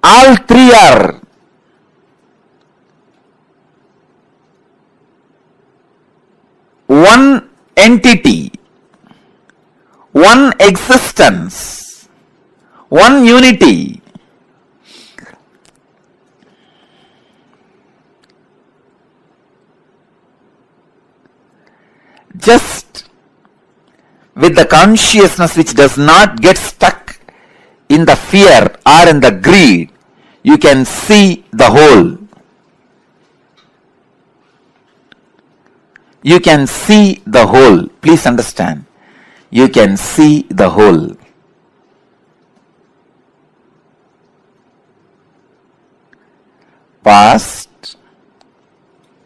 All three are one entity, one existence, one unity. Just with the consciousness which does not get stuck in the fear or in the greed, you can see the whole. You can see the whole. Please understand. You can see the whole. Past,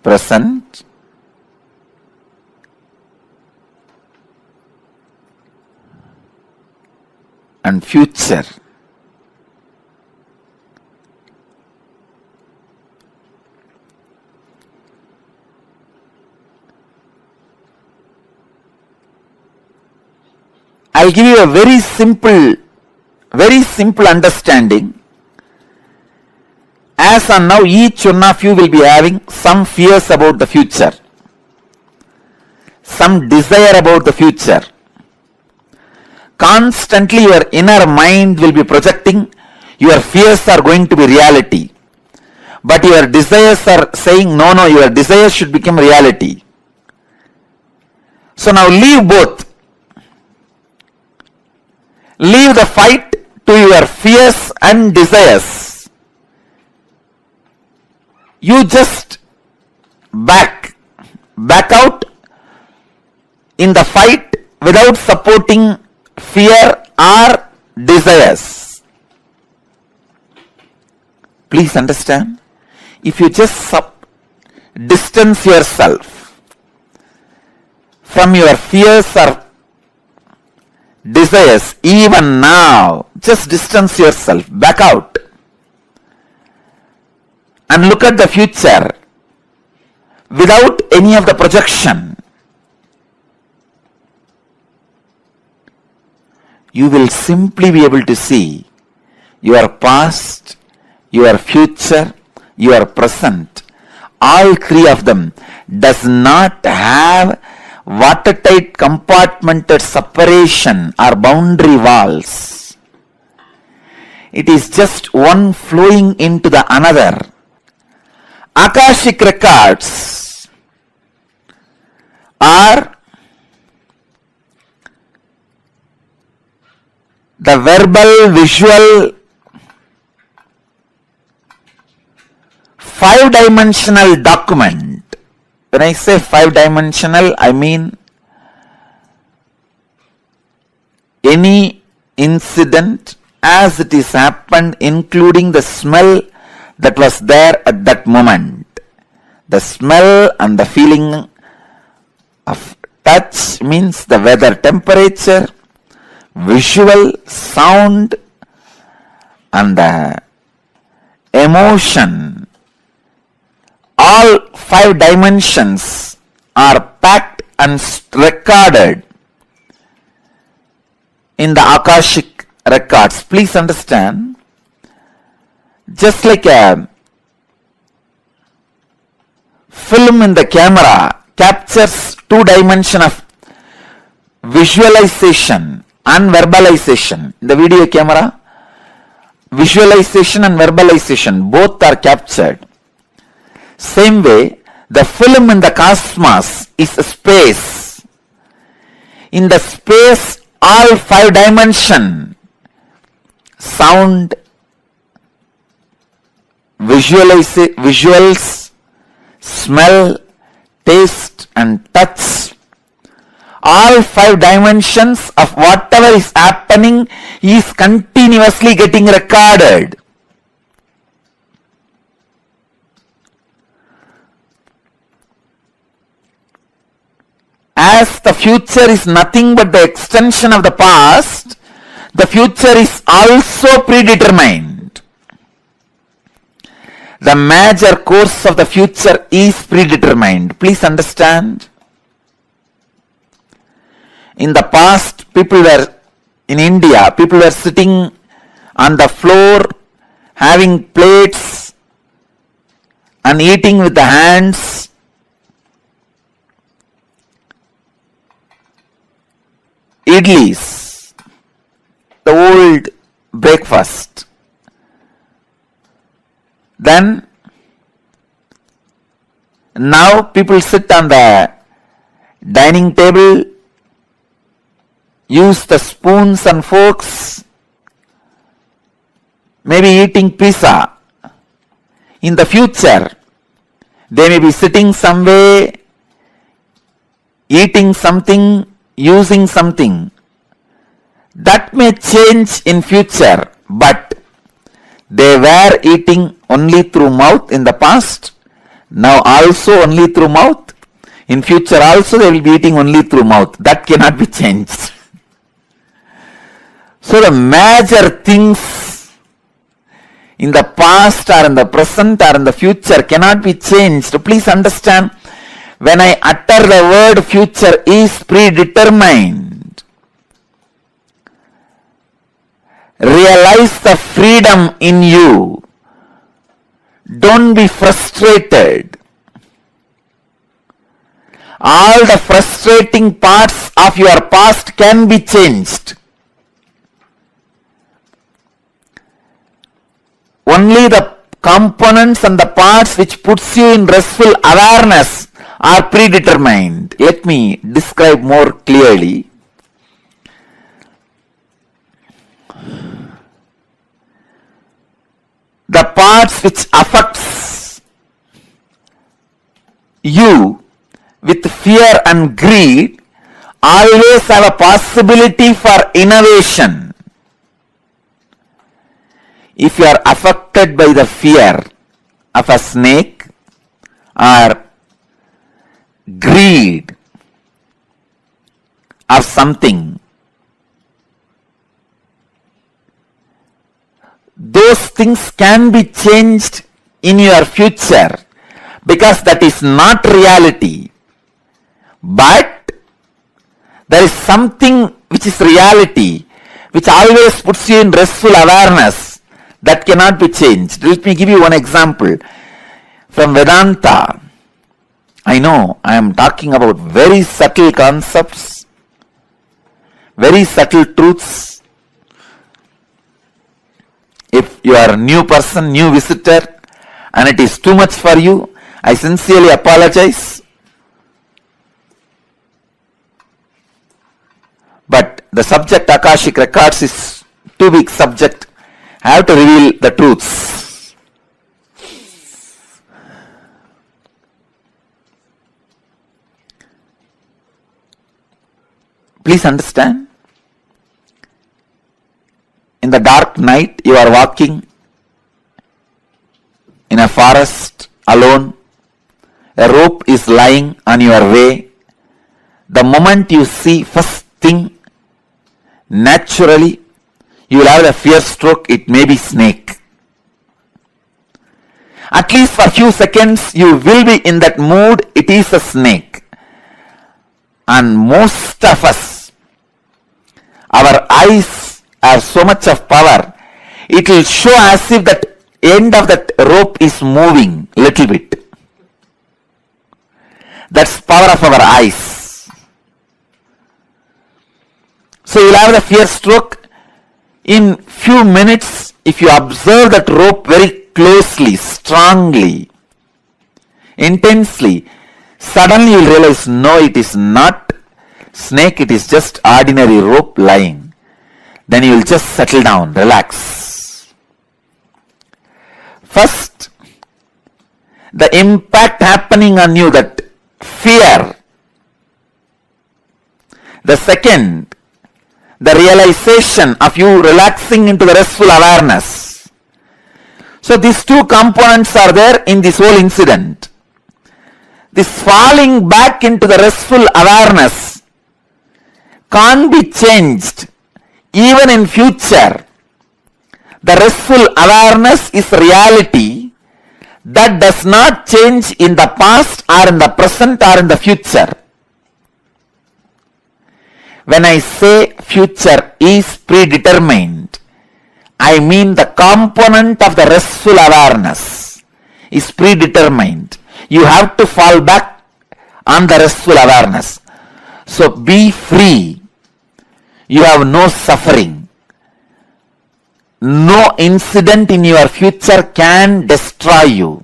present, and future. I'll give you a very simple understanding. As on now, each one of you will be having some fears about the future, some desire about the future. Constantly your inner mind will be projecting your fears are going to be reality. But your desires are saying, no, your desires should become reality. So now leave both. Leave the fight to your fears and desires. You just back out in the fight without supporting fear or desires. Please understand. If you just distance yourself from your fears or desires, even now, just distance yourself, back out, and look at the future without any of the projection. You will simply be able to see your past, your future, your present. All three of them does not have watertight compartmented separation or boundary walls. It is just one flowing into the another. Akashic records are the verbal, visual, five-dimensional document. When I say five-dimensional, I mean any incident as it is happened, including the smell that was there at that moment. The smell and the feeling of touch means the weather, temperature, visual, sound, and the emotion. All five dimensions are packed and recorded in the Akashic records. Please understand, just like a film in the camera captures two dimensions of visualization and verbalization. In the video camera, visualization and verbalization both are captured. Same way, the film in the cosmos is a space. In the space, all five dimensions, sound, visuals, smell, taste and touch, all five dimensions of whatever is happening is continuously getting recorded. As the future is nothing but the extension of the past, the future is also predetermined. The major course of the future is predetermined. Please understand. In the past, in India, people were sitting on the floor, having plates and eating with the hands. Idlis, the old breakfast. Then, now people sit on the dining table, use the spoons and forks, maybe eating pizza. In the future, they may be sitting somewhere, eating something, using something. That may change in future, but they were eating only through mouth in the past, now also only through mouth. In future also they will be eating only through mouth. That cannot be changed. So the major things in the past or in the present or in the future cannot be changed. Please understand, when I utter the word future is predetermined, realize the freedom in you. Don't be frustrated. All the frustrating parts of your past can be changed. Only the components and the parts which puts you in restful awareness are predetermined. Let me describe more clearly. The parts which affects you with fear and greed always have a possibility for innovation. If you are affected by the fear of a snake or greed of something, those things can be changed in your future because that is not reality. But there is something which is reality, which always puts you in restful awareness, that cannot be changed. Let me give you one example from Vedanta. I know I am talking about very subtle concepts, very subtle truths. If you are a new person, new visitor, and it is too much for you, I sincerely apologize. But the subject Akashic Records is too big subject. I have to reveal the truths. Please understand. In the dark night, you are walking in a forest alone. A rope is lying on your way. The moment you see first thing, naturally, you will have a fear stroke. It may be snake. At least for a few seconds, you will be in that mood. It is a snake. And most of us, our eyes have so much of power. It will show as if that end of that rope is moving little bit. That's power of our eyes. So you'll have the fear stroke. In few minutes, if you observe that rope very closely, strongly, intensely, suddenly you'll realize, no, it is not snake, it is just ordinary rope lying. Then you will just settle down, relax. First, the impact happening on you, that fear. The second, the realization of you relaxing into the restful awareness. So these two components are there in this whole incident. This falling back into the restful awareness can't be changed even in future. The restful awareness is reality that does not change in the past or in the present or in the future. When I say future is predetermined, I mean the component of the restful awareness is predetermined. You have to fall back on the restful awareness. So be free. You have no suffering. No incident in your future can destroy you.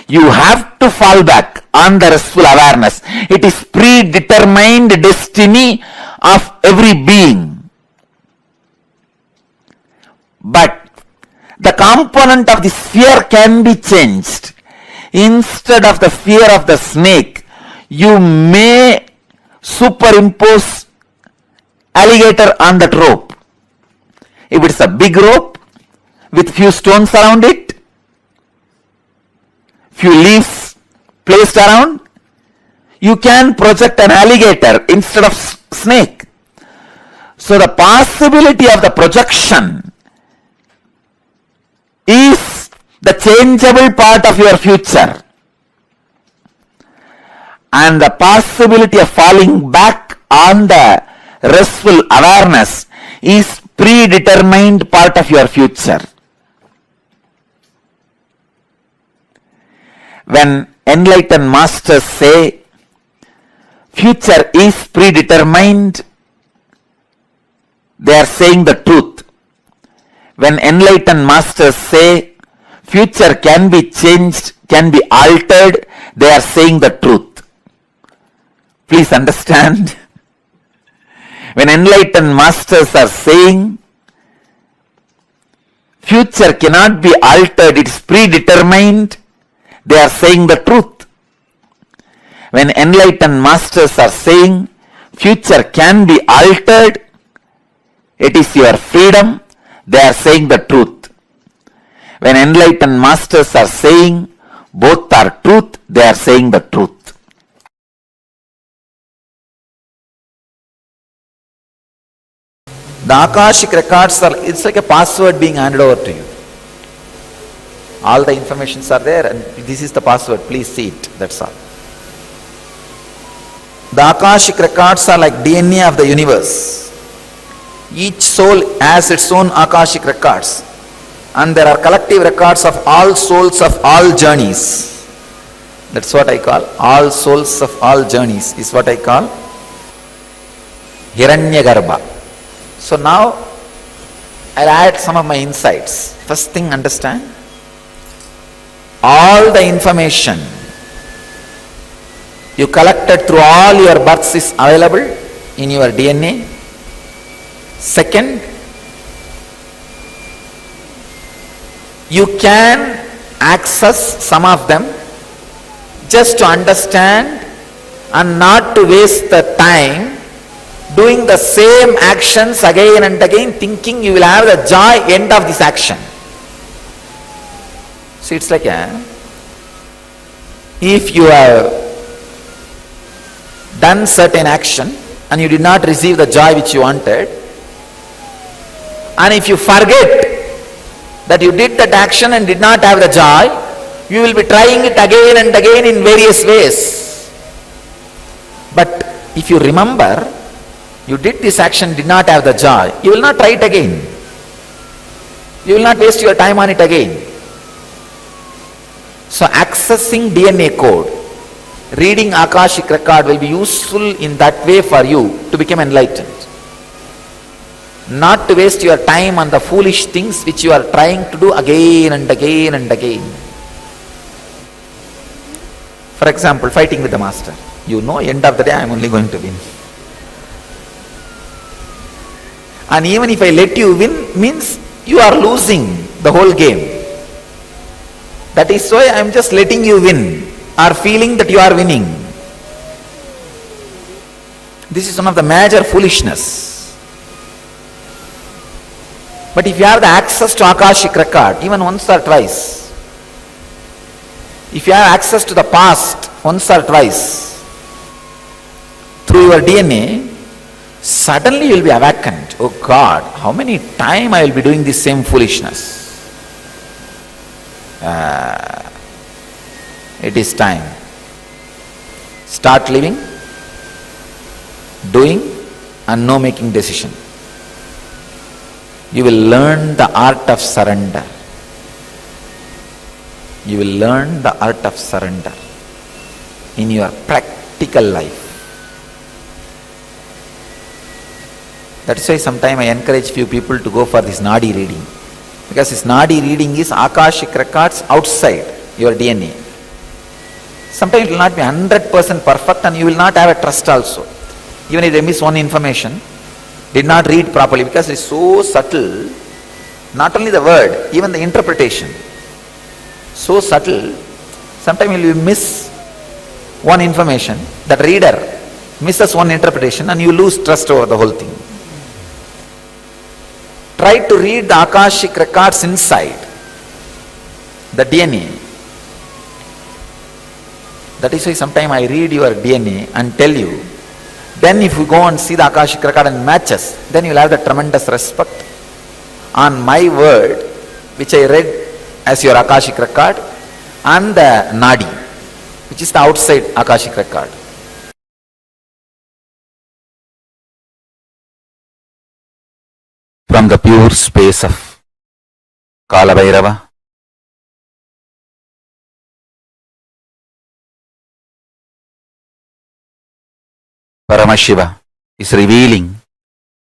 You have to fall back on the restful awareness. It is predetermined destiny of every being. But the component of this fear can be changed. Instead of the fear of the snake, you may superimpose alligator on that rope. If it's a big rope with few stones around it, few leaves placed around, you can project an alligator instead of snake. So the possibility of the projection is the changeable part of your future. And the possibility of falling back on the restful awareness is predetermined part of your future. When enlightened masters say future is predetermined, they are saying the truth. When enlightened masters say future can be changed, can be altered, they are saying the truth. Please understand. When enlightened masters are saying future cannot be altered, it is predetermined, they are saying the truth. When enlightened masters are saying future can be altered, it is your freedom, they are saying the truth. When enlightened masters are saying both are truth, they are saying the truth. The Akashic Records are, it's like a password being handed over to you. All the informations are there and this is the password, please see it, that's all. The Akashic Records are like DNA of the universe. Each soul has its own Akashic Records and there are collective records of all souls of all journeys. That's what I call all souls of all journeys, is what I call Hiranyagarbha. So now I'll add some of my insights. First thing, understand, all the information you collected through all your births is available in your DNA. Second, you can access some of them just to understand and not to waste the time doing the same actions again and again, thinking you will have the joy end of this action. See, it's like if you have done certain action and you did not receive the joy which you wanted, and if you forget that you did that action and did not have the joy, you will be trying it again and again in various ways. But if you remember, you did this action, did not have the joy, you will not try it again. You will not waste your time on it again. So accessing DNA code, reading Akashic record will be useful in that way for you to become enlightened. Not to waste your time on the foolish things which you are trying to do again and again and again. For example, fighting with the master. You know, end of the day I am only going to win. And even if I let you win, means you are losing the whole game. That is why I am just letting you win, or feeling that you are winning. This is one of the major foolishness. But if you have the access to Akashic record, even once or twice, if you have access to the past once or twice, through your DNA, suddenly you will be awakened. Oh God, how many times I will be doing this same foolishness? It is time. Start living, doing, and no making decision. You will learn the art of surrender. You will learn the art of surrender in your practical life. That's why sometimes I encourage few people to go for this Nadi reading. Because this Nadi reading is Akashic records outside your DNA. Sometimes it will not be 100% perfect and you will not have a trust also. Even if they miss one information, did not read properly, because it is so subtle, not only the word, even the interpretation. So subtle, sometimes you will miss one information, that reader misses one interpretation and you lose trust over the whole thing. Try to read the Akashic records inside the DNA. That is why sometimes I read your DNA and tell you. Then if you go and see the Akashic record and matches, then you will have the tremendous respect on my word, which I read as your Akashic record, and the Nadi, which is the outside Akashic record. From the pure space of Kalabhairava, Paramashiva is revealing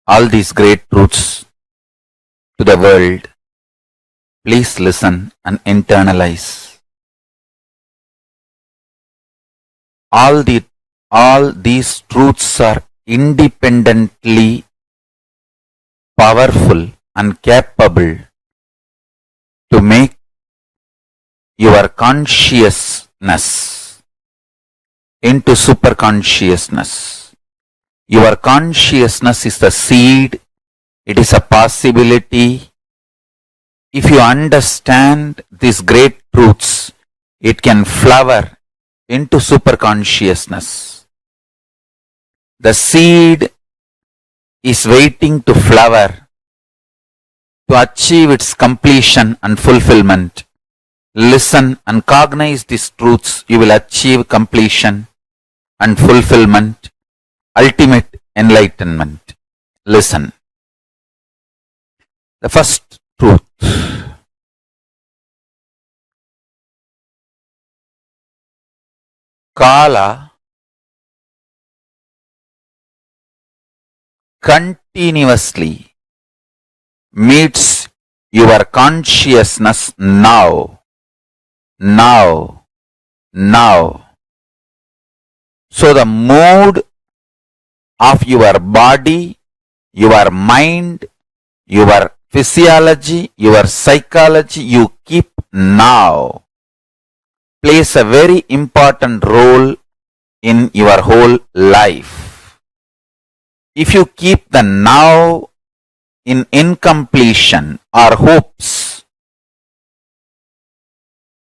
all these great truths to the world. Please listen and internalize. All these truths are independently powerful and capable to make your consciousness into superconsciousness. Your consciousness is the seed, it is a possibility. If you understand these great truths, it can flower into superconsciousness. The seed is waiting to flower to achieve its completion and fulfillment. Listen and cognize these truths, you will achieve completion and fulfillment, ultimate enlightenment. Listen. The first truth. Kala continuously meets your consciousness now. So the mood of your body, your mind, your physiology, your psychology you keep now plays a very important role in your whole life. If you keep the now in incompletion or hopes,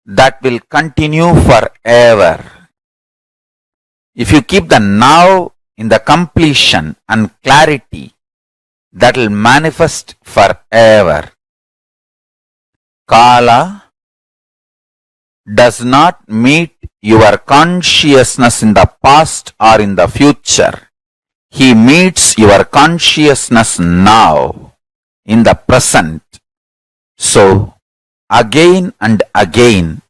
that will continue forever. If you keep the now in the completion and clarity, that will manifest forever. Kala does not meet your consciousness in the past or in the future. He meets your consciousness now, in the present. So, again and again,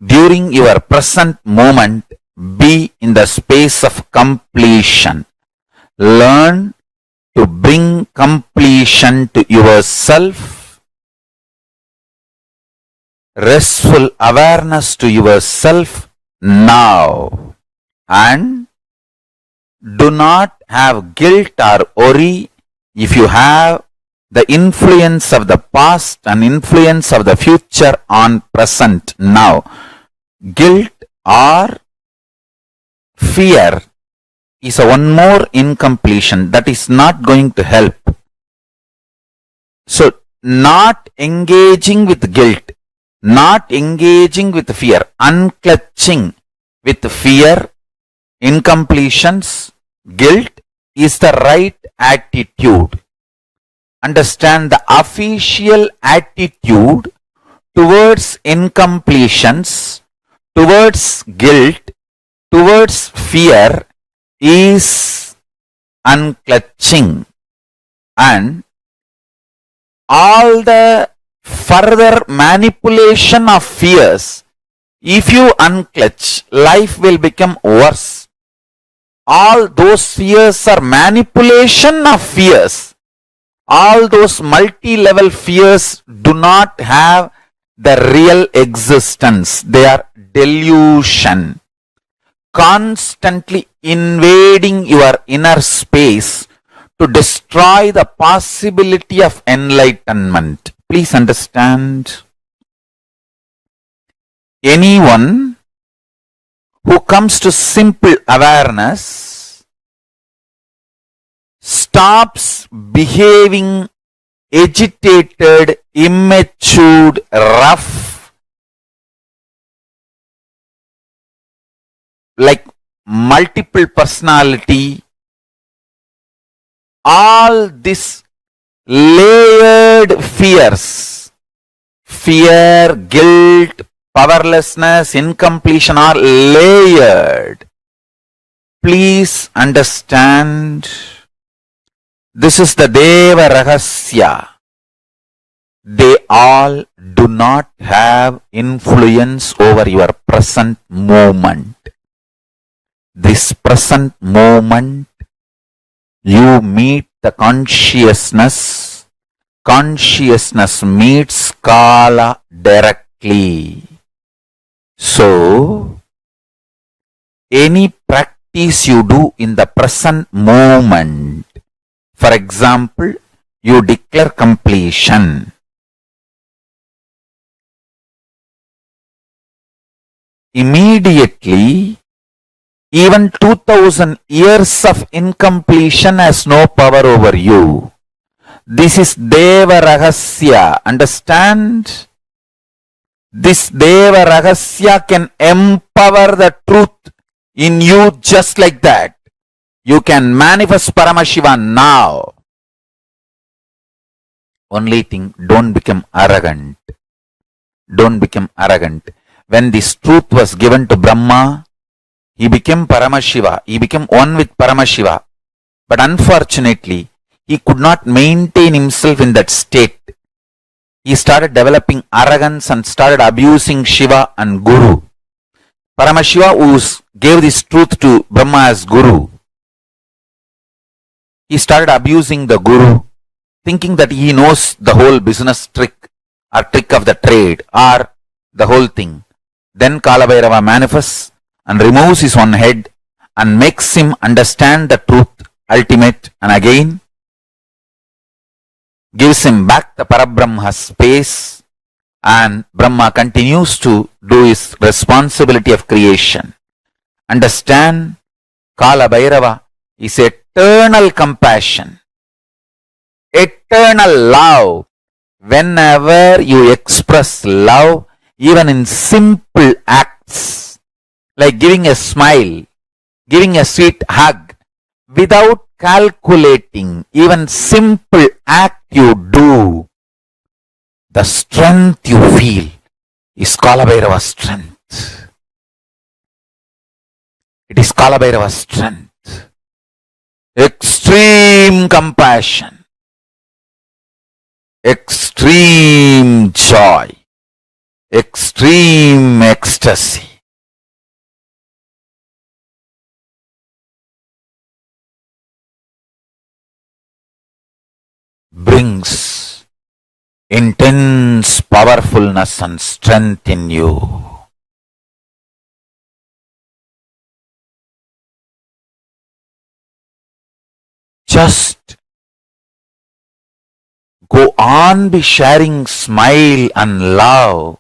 during your present moment, be in the space of completion. Learn to bring completion to yourself, restful awareness to yourself now, and do not have guilt or worry if you have the influence of the past and influence of the future on present now. Guilt or fear is one more incompletion that is not going to help. So, not engaging with guilt, not engaging with fear, unclutching with fear, incompletions, guilt is the right attitude. Understand the official attitude towards incompletions, towards guilt, towards fear is unclutching, and all the further manipulation of fears, if you unclutch, life will become worse. All those fears are manipulation of fears. All those multi-level fears do not have the real existence. They are delusion. Constantly invading your inner space to destroy the possibility of enlightenment. Please understand. Anyone who comes to simple awareness stops behaving agitated, immature, rough, like multiple personality. All this layered fears, fear, guilt, powerlessness, incompletion are layered. Please understand, this is the Deva Rahasya. They all do not have influence over your present moment. This present moment, you meet the consciousness. Consciousness meets Kala directly. So, any practice you do in the present moment, for example, you declare completion. Immediately, even 2000 years of incompletion has no power over you. This is Deva Rahasya. Understand? This Deva Rahasya can empower the truth in you just like that. You can manifest Paramashivam now. Only thing, don't become arrogant. Don't become arrogant. When this truth was given to Brahma, he became Paramashiva. He became one with Paramashiva. But unfortunately, he could not maintain himself in that state. He started developing arrogance and started abusing Shiva and Guru. Paramashiva, who gave this truth to Brahma as Guru, he started abusing the Guru, thinking that he knows the whole business trick or trick of the trade or the whole thing. Then Kalabhairava manifests and removes his one head and makes him understand the truth ultimate, and again gives him back the Parabrahma space, and Brahma continues to do his responsibility of creation. Understand, Kalabhairava is eternal compassion, eternal love. Whenever you express love, even in simple acts, like giving a smile, giving a sweet hug, without calculating, even simple act you do, the strength you feel is Kalabhairava's strength. It is Kalabhairava's strength. Extreme compassion, extreme joy, extreme ecstasy. Brings intense powerfulness and strength in you. Just go on be sharing smile and love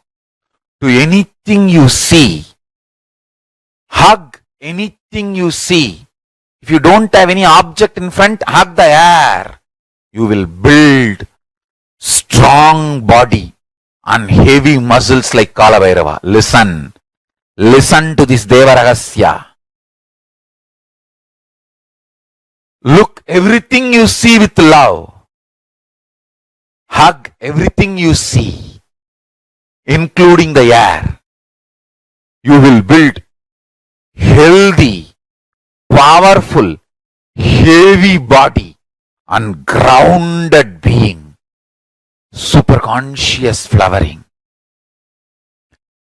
to anything you see. Hug anything you see. If you don't have any object in front, hug the air. You will build strong body and heavy muscles like Kalabhairava. Listen. Listen to this Deva Rahasya. Look everything you see with love. Hug everything you see, including the air. You will build healthy, powerful, heavy body and grounded being. Superconscious flowering.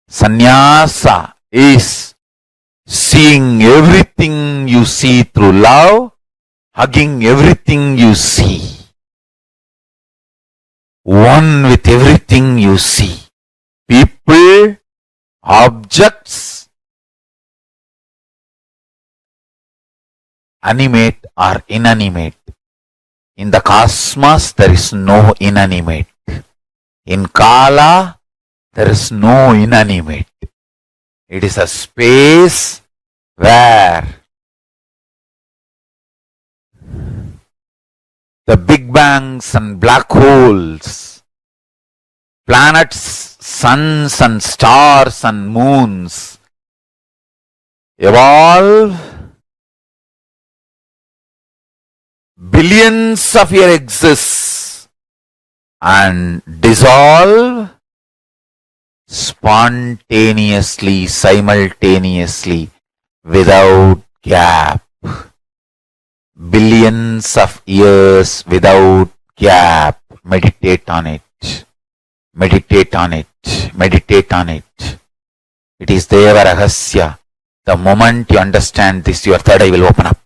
Sannyasa is seeing everything you see through love, hugging everything you see. One with everything you see. People, objects, animate or inanimate. In the cosmos, there is no inanimate. In Kala, there is no inanimate. It is a space where the big bangs and black holes, planets, suns and stars and moons evolve billions of years exist and dissolve spontaneously, simultaneously, without gap. Billions of years without gap. Meditate on it. Meditate on it. Meditate on it. It is Deva Rahasya. The moment you understand this, your third eye will open up.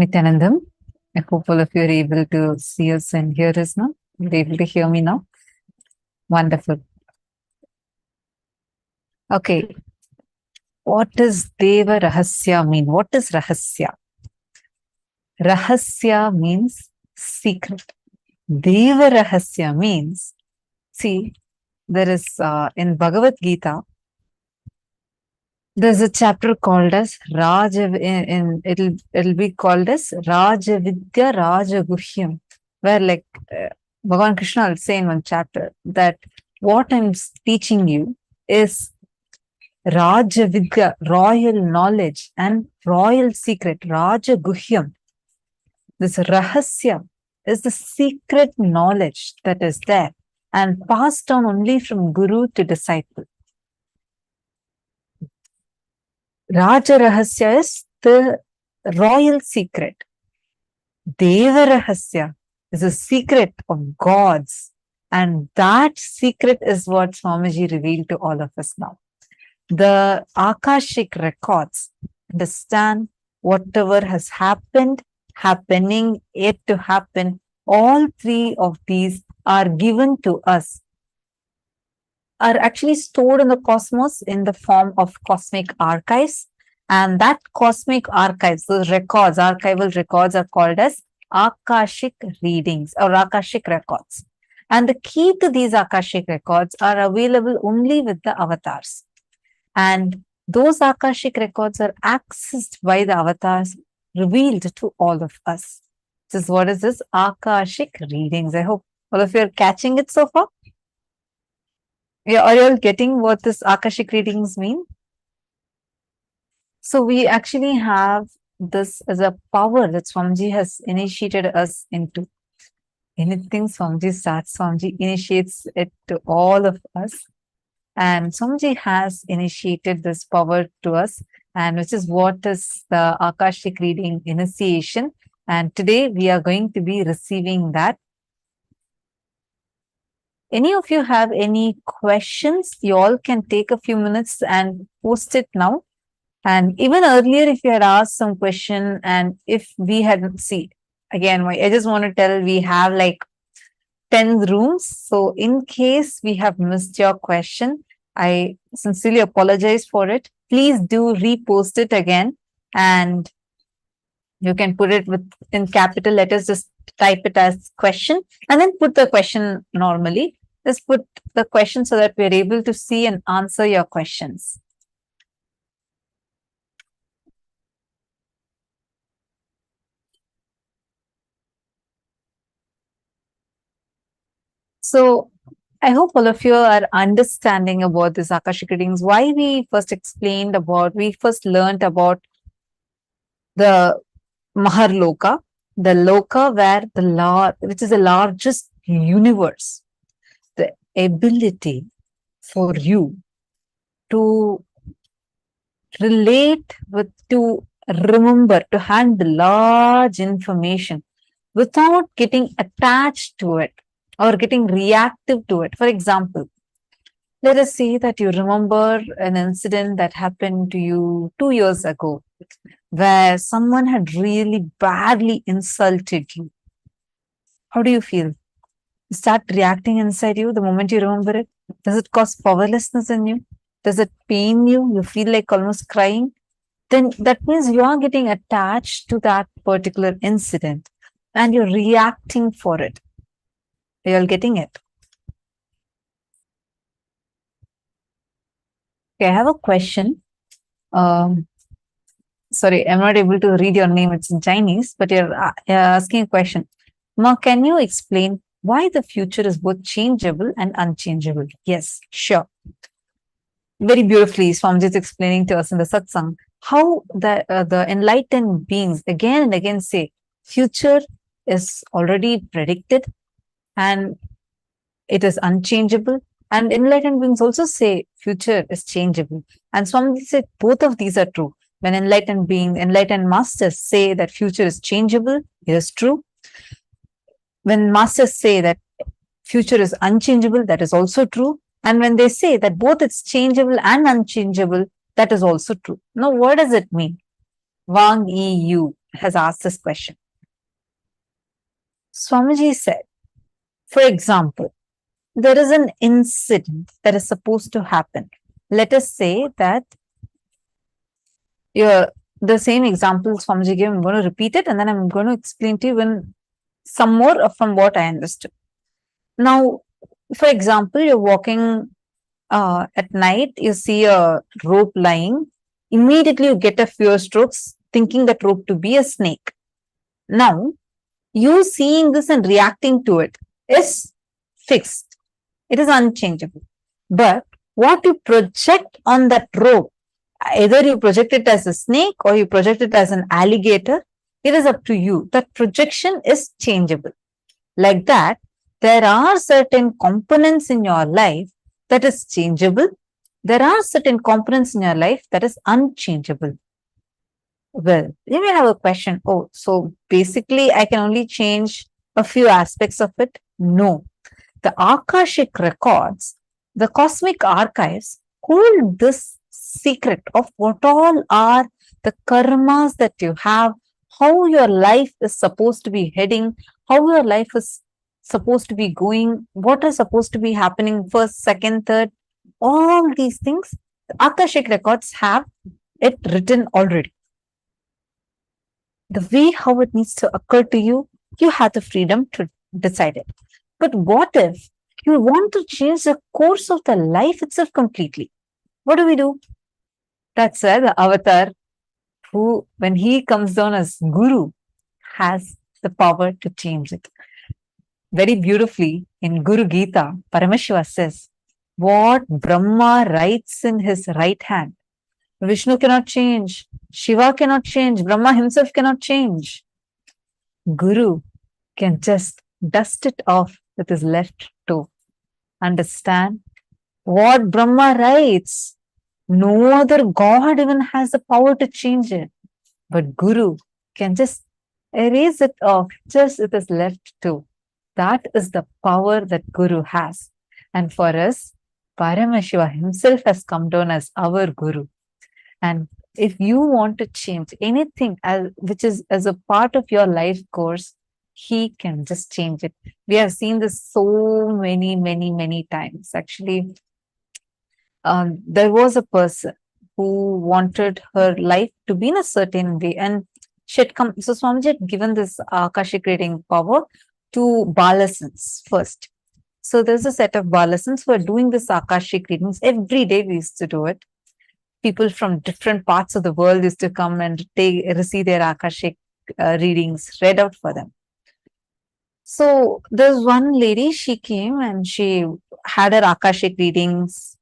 Nithyanandam, I hope all of you are able to see us and hear us now. You're able to hear me now? Wonderful. Okay. What does Deva Rahasya mean? What is Rahasya? Rahasya means secret. Deva Rahasya means, see, there is in Bhagavad Gita, there's a chapter called as it'll be called as Rajavidya Rajaguhyam, where like Bhagavan Krishna will say in one chapter that what I'm teaching you is Rajavidya, royal knowledge and royal secret, Rajaguhyam. This Rahasya is the secret knowledge that is there and passed on only from Guru to disciple. Raja Rahasya is the royal secret. Deva Rahasya is a secret of gods, and that secret is what Swamiji revealed to all of us now. The Akashic Records understand whatever has happened, happening, yet to happen. All three of these are given to us, are actually stored in the cosmos in the form of cosmic archives. And that cosmic archives, those records, archival records, are called as Akashic readings or Akashic records. And the key to these Akashic records are available only with the avatars. And those Akashic records are accessed by the avatars, revealed to all of us. This is what is this Akashic readings. I hope all of you are catching it so far. Yeah, are you all getting what this Akashic readings mean? So we actually have this as a power that Swamiji has initiated us into. Anything Swamiji starts, Swamiji initiates it to all of us. And Swamiji has initiated this power to us, and which is what is the Akashic reading initiation. And today we are going to be receiving that. Any of you have any questions? You all can take a few minutes and post it now. And even earlier, if you had asked some question, and if we had again, I just want to tell, we have like 10 rooms. So in case we have missed your question, I sincerely apologize for it. Please do repost it again, and you can put it in capital letters. Just type it as question and then put the question normally. Just put the question so that we're able to see and answer your questions. So I hope all of you are understanding about this Akashic readings. Why we first learned about the Mahar Loka, the Loka where which is the largest universe, the ability for you to relate with, to remember, to handle large information without getting attached to it or getting reactive to it. For example, let us say that you remember an incident that happened to you 2 years ago, where someone had really badly insulted you. How do you feel? You start reacting inside you the moment you remember it. Does it cause powerlessness in you? Does it pain you? You feel like almost crying? Then that means you are getting attached to that particular incident and you're reacting for it. Are you all getting it? Okay, I have a question. Sorry, I'm not able to read your name. It's in Chinese, but you're asking a question. Ma, can you explain why the future is both changeable and unchangeable? Yes, sure. Very beautifully, Swamiji is explaining to us in the satsang how the enlightened beings again and again say future is already predicted and it is unchangeable. And enlightened beings also say future is changeable. And Swamiji said both of these are true. When enlightened masters say that future is changeable, it is true. When masters say that future is unchangeable, that is also true. And when they say that both it's changeable and unchangeable, that is also true. Now, what does it mean? Wang Yi Yu. has asked this question. Swamiji said, for example, there is an incident that is supposed to happen. Let us say that the same example Swamiji gave, I'm going to repeat it and then I'm going to explain to you in some more from what I understood. Now, for example, you're walking at night, you see a rope lying. Immediately you get a fear strokes thinking that rope to be a snake. Now, you seeing this and reacting to it is fixed. It is unchangeable. But what you project on that rope, either you project it as a snake or you project it as an alligator, it is up to you. That projection is changeable. Like that, there are certain components in your life that is changeable. There are certain components in your life that is unchangeable. Well, you may have a question. Oh, so basically I can only change a few aspects of it? No. The Akashic Records, the cosmic archives, hold this secret of what all are the karmas that you have, how your life is supposed to be heading, how your life is supposed to be going, what is supposed to be happening first, second, third, all these things, the Akashic Records have it written already. The way how it needs to occur to you, you have the freedom to decide it. But what if you want to change the course of the life itself completely? What do? That's where the avatar, who, when he comes down as Guru, has the power to change it. Very beautifully in Guru Gita, Paramashiva says, what Brahma writes in his right hand, Vishnu cannot change, Shiva cannot change, Brahma himself cannot change. Guru can just dust it off with his left toe. Understand? What Brahma writes, no other God even has the power to change it. But Guru can just erase it off just with his left toe. That is the power that Guru has. And for us, Paramashiva himself has come down as our Guru. And if you want to change anything which is as a part of your life course, he can just change it. We have seen this so many times. Actually, there was a person who wanted her life to be in a certain way, and she had come. So Swamiji had given this Akashic reading power to Balasans first. So there's a set of Balasans who are doing this Akashic readings. Every day we used to do it. People from different parts of the world used to come and receive their Akashic readings read out for them. So there's one lady, she came and she had her Akashic readings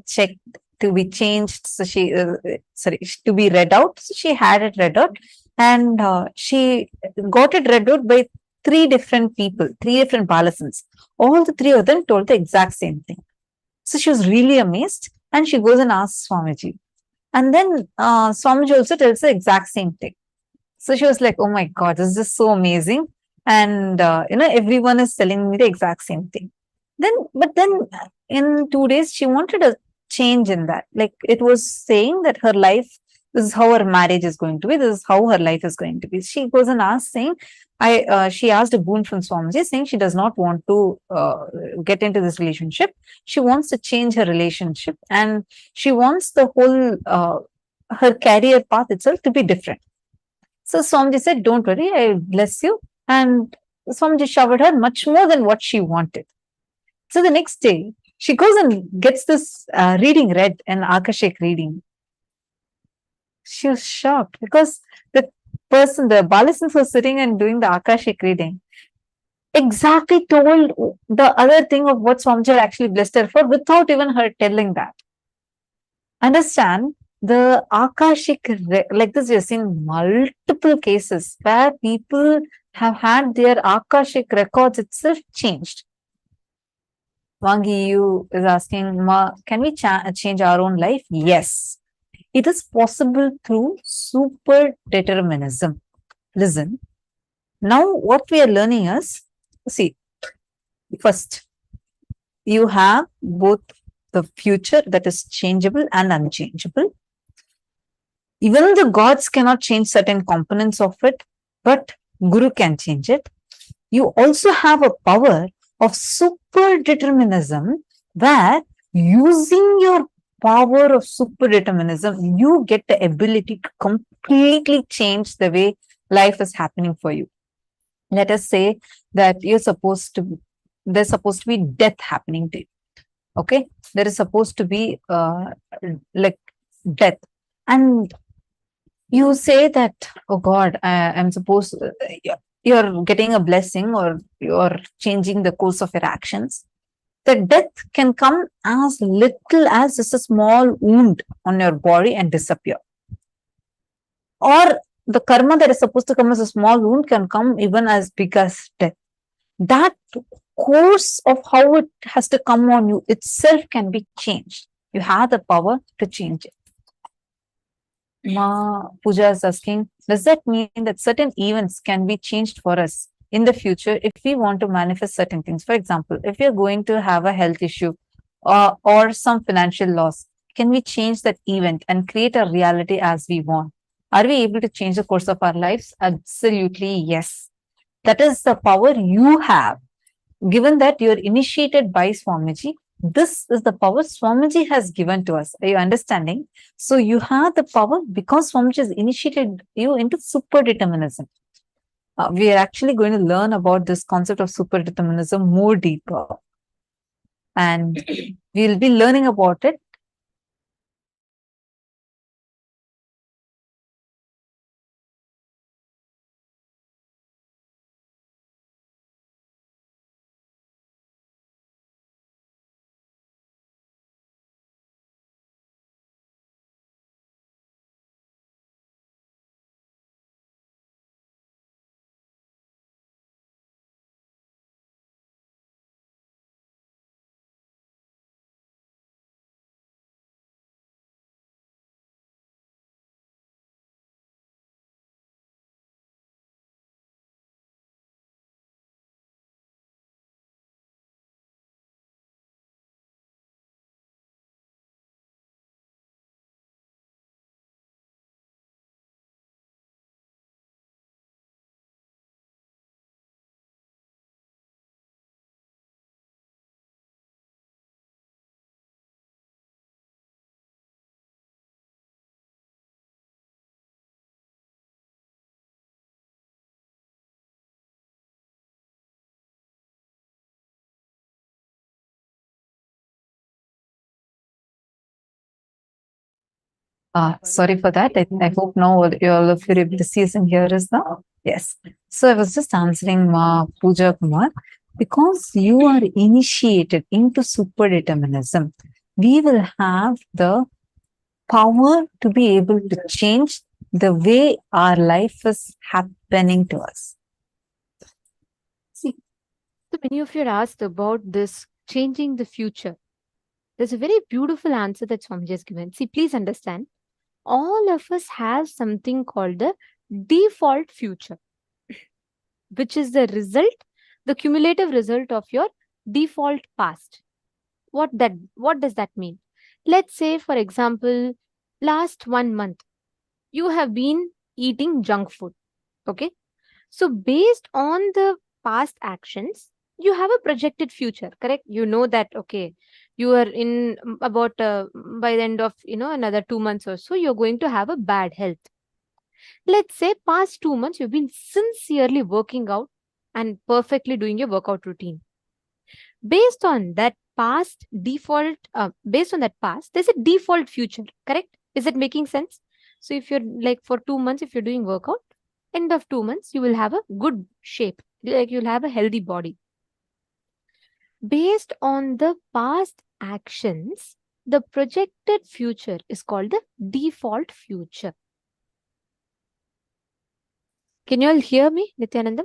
checked to be changed. So she, to be read out. So she had it read out, and she got it read out by 3 different people, 3 different Balasans. All the 3 of them told the exact same thing. So she was really amazed, and she goes and asks Swamiji. And then Swamiji also tells the exact same thing. So she was like, oh my God, this is just so amazing. And, everyone is telling me the exact same thing. But then in 2 days, she wanted a change in that. Like, it was saying that her life, this is how her marriage is going to be, this is how her life is going to be. She goes and asks, saying, she asked a boon from Swamiji, saying she does not want to get into this relationship. She wants to change her relationship, and she wants the whole, her career path itself to be different. So Swamiji said, don't worry, I bless you. And Swamiji showered her much more than what she wanted. So the next day, she goes and gets this reading read, an Akashic reading. She was shocked because the person, the Balasans was sitting and doing the Akashic reading, exactly told the other thing of what Swamiji had actually blessed her for without even her telling that. Understand, the Akashic, like this, you've seen multiple cases where people have had their Akashic records itself changed. Wangi Yu is asking, Ma, can we change our own life? Yes. It is possible through super determinism. Listen, now what we are learning is, see, first, you have both the future that is changeable and unchangeable. Even the gods cannot change certain components of it, but Guru can change it. You also have a power of super determinism, where using your power of super determinism, you get the ability to completely change the way life is happening for you. Let us say that there's supposed to be death happening to you. Okay, there is supposed to be like death, and you say that, oh God, I'm supposed, you're getting a blessing, or you're changing the course of your actions. The death can come as little as just a small wound on your body and disappear. Or the karma that is supposed to come as a small wound can come even as big as death. That course of how it has to come on you itself can be changed. You have the power to change it. Ma Pooja is asking, does that mean that certain events can be changed for us in the future if we want to manifest certain things? For example, if you're going to have a health issue or some financial loss, can we change that event and create a reality as we want? Are we able to change the course of our lives? Absolutely, yes. That is the power you have. Given that you're initiated by Swamiji, this is the power Swamiji has given to us. Are you understanding? So you have the power because Swamiji has initiated you into super determinism. We are actually going to learn about this concept of super determinism more deeper. And we'll be learning about it. Sorry for that. I hope now all of you are able to see us and hear us now. Yes. So I was just answering Ma Pooja Kumar. Because you are initiated into super determinism, we will have the power to be able to change the way our life is happening to us. See, so many of you are asked about this changing the future. There's a very beautiful answer that Swamiji has given. See, please understand, all of us have something called the default future, which is the result, the cumulative result of your default past. What does that mean? Let's say, for example, last 1 month, you have been eating junk food. Okay. So based on the past actions, you have a projected future, correct? You know that, okay, you are in about by the end of another 2 months or so, you're going to have a bad health. Let's say past 2 months you've been sincerely working out and perfectly doing your workout routine. Based on that past there's a default future, correct? Is it making sense? So if you're like for 2 months, if you're doing workout, end of 2 months you will have a good shape, like you'll have a healthy body. Based on the past actions, the projected future is called the default future. Can you all hear me, Nithyananda?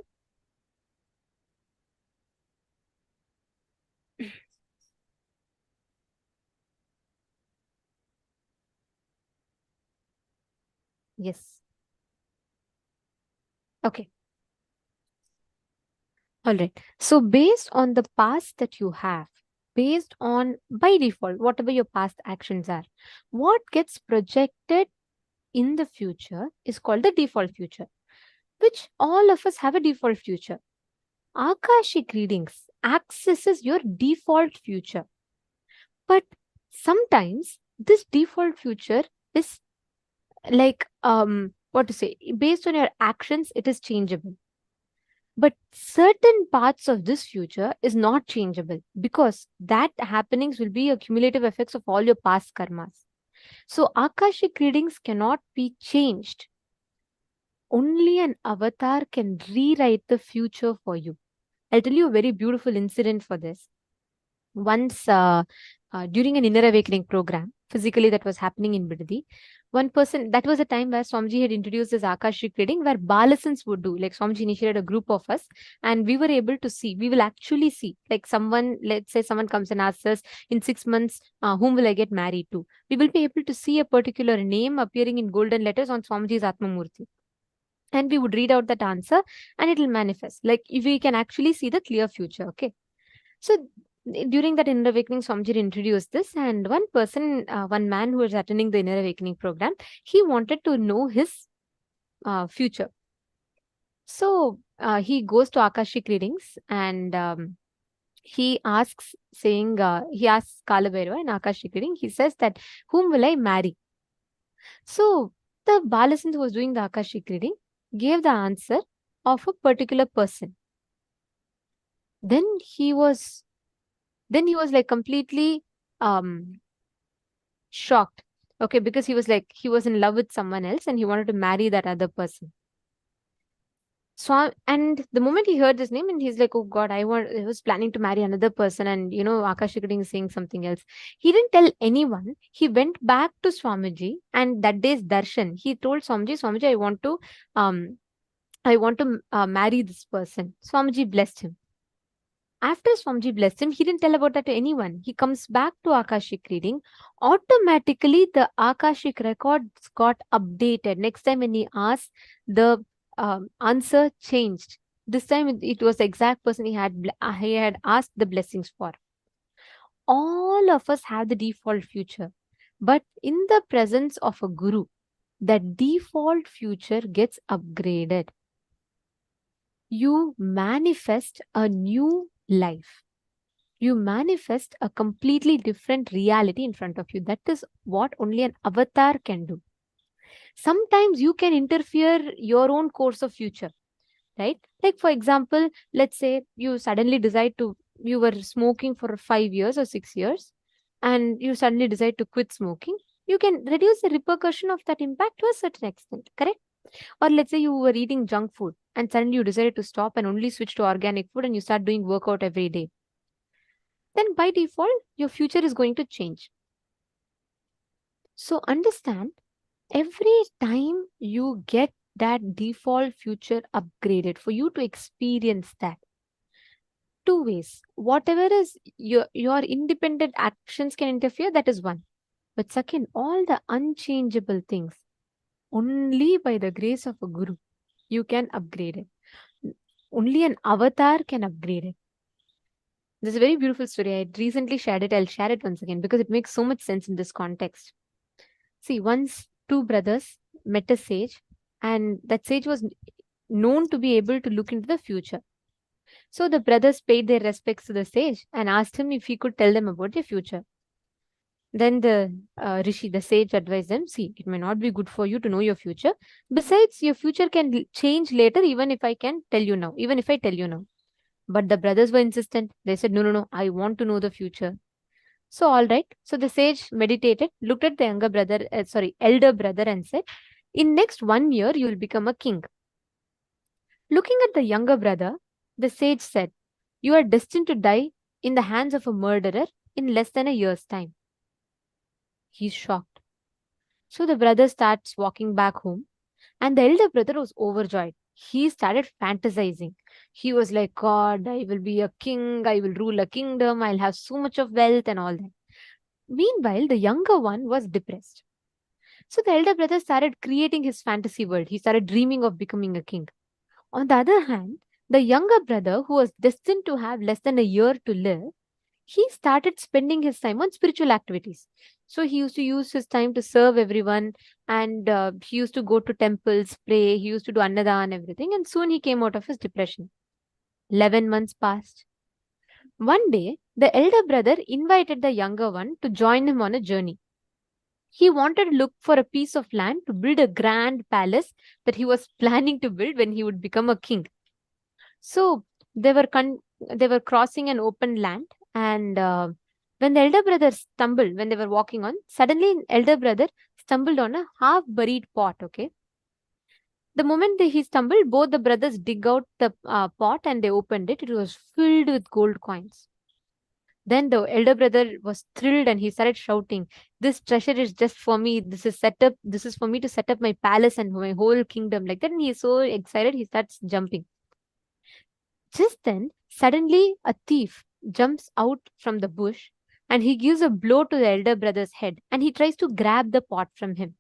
Yes. Okay. All right. So based on the past that you have, based on by default, whatever your past actions are, what gets projected in the future is called the default future, which all of us have a default future. Akashic readings accesses your default future. But sometimes this default future is like, what to say, based on your actions, it is changeable. But certain parts of this future is not changeable, because that happenings will be a cumulative effects of all your past karmas. So Akashic readings cannot be changed. Only an avatar can rewrite the future for you. I'll tell you a very beautiful incident for this. Once during an inner awakening program, physically that was happening in Bidadi, one person, that was a time where Swamiji had introduced this Akashic reading where Balasans would do. Like Swamiji initiated a group of us and we were able to see, we will actually see, like someone, let's say someone comes and asks us in 6 months, whom will I get married to? We will be able to see a particular name appearing in golden letters on Swamiji's Atma Murti. And we would read out that answer and it will manifest. Like if we can actually see the clear future, okay? So during that inner awakening, Swamiji introduced this, and one person, one man who was attending the inner awakening program, he wanted to know his future. So he goes to Akashic readings and he asks, saying, he asks Kalabhairava in Akashic reading, he says that, whom will I marry? So the Balasan who was doing the Akashic reading gave the answer of a particular person. Then he was like completely shocked. Okay, because he was like, he was in love with someone else and he wanted to marry that other person. So, and the moment he heard this name and he's like, oh God, I was planning to marry another person, and you know, Akashic reading is saying something else. He didn't tell anyone. He went back to Swamiji, and that day's darshan, he told Swamiji, I want to marry this person. Swamiji blessed him. After Swamiji blessed him, he didn't tell about that to anyone. He comes back to Akashic reading. Automatically, the Akashic records got updated. Next time when he asked, the answer changed. This time it was the exact person he had asked the blessings for. All of us have the default future. But in the presence of a guru, that default future gets upgraded. You manifest a new life. You manifest a completely different reality in front of you. That is what only an avatar can do. Sometimes you can interfere your own course of future, right? Like for example, let's say you suddenly decide to, you were smoking for 5 years or 6 years, and you suddenly decide to quit smoking. You can reduce the repercussion of that impact to a certain extent, correct? Or let's say you were eating junk food and suddenly you decided to stop and only switch to organic food and you start doing workout every day. Then by default, your future is going to change. So understand, every time you get that default future upgraded, for you to experience that, 2 ways. Whatever is your independent actions can interfere, that is one. But second, all the unchangeable things, only by the grace of a guru, you can upgrade it. Only an avatar can upgrade it. This is a very beautiful story. I recently shared it. I'll share it once again because it makes so much sense in this context. See, once 2 brothers met a sage, and that sage was known to be able to look into the future. So the brothers paid their respects to the sage and asked him if he could tell them about their future. Then the Rishi, the sage, advised them, see, it may not be good for you to know your future. Besides, your future can change later, even if I tell you now. But the brothers were insistent. They said, no, I want to know the future. So, all right. So the sage meditated, looked at the elder brother and said, in next 1 year, you will become a king. Looking at the younger brother, the sage said, you are destined to die in the hands of a murderer in less than a year's time. He's shocked. So the brother starts walking back home, and the elder brother was overjoyed. He started fantasizing. He was like, God, I will be a king, I will rule a kingdom, I'll have so much of wealth and all that. Meanwhile, the younger one was depressed. So the elder brother started creating his fantasy world. He started dreaming of becoming a king. On the other hand, the younger brother, who was destined to have less than a year to live, he started spending his time on spiritual activities. So he used to use his time to serve everyone, and he used to go to temples, pray, he used to do annadan, everything, and soon he came out of his depression. 11 months passed. One day, the elder brother invited the younger one to join him on a journey. He wanted to look for a piece of land to build a grand palace that he was planning to build when he would become a king. So they were crossing an open land, and when the elder brother stumbled, when they were walking on, suddenly elder brother stumbled on a half buried pot. Okay. The moment that he stumbled, both the brothers dig out the pot and they opened it. It was filled with gold coins. Then the elder brother was thrilled and he started shouting, "This treasure is just for me. This is set up. This is for me to set up my palace and my whole kingdom." Like that, and he is so excited, he starts jumping. Just then, suddenly a thief jumps out from the bush and he gives a blow to the elder brother's head and he tries to grab the pot from him.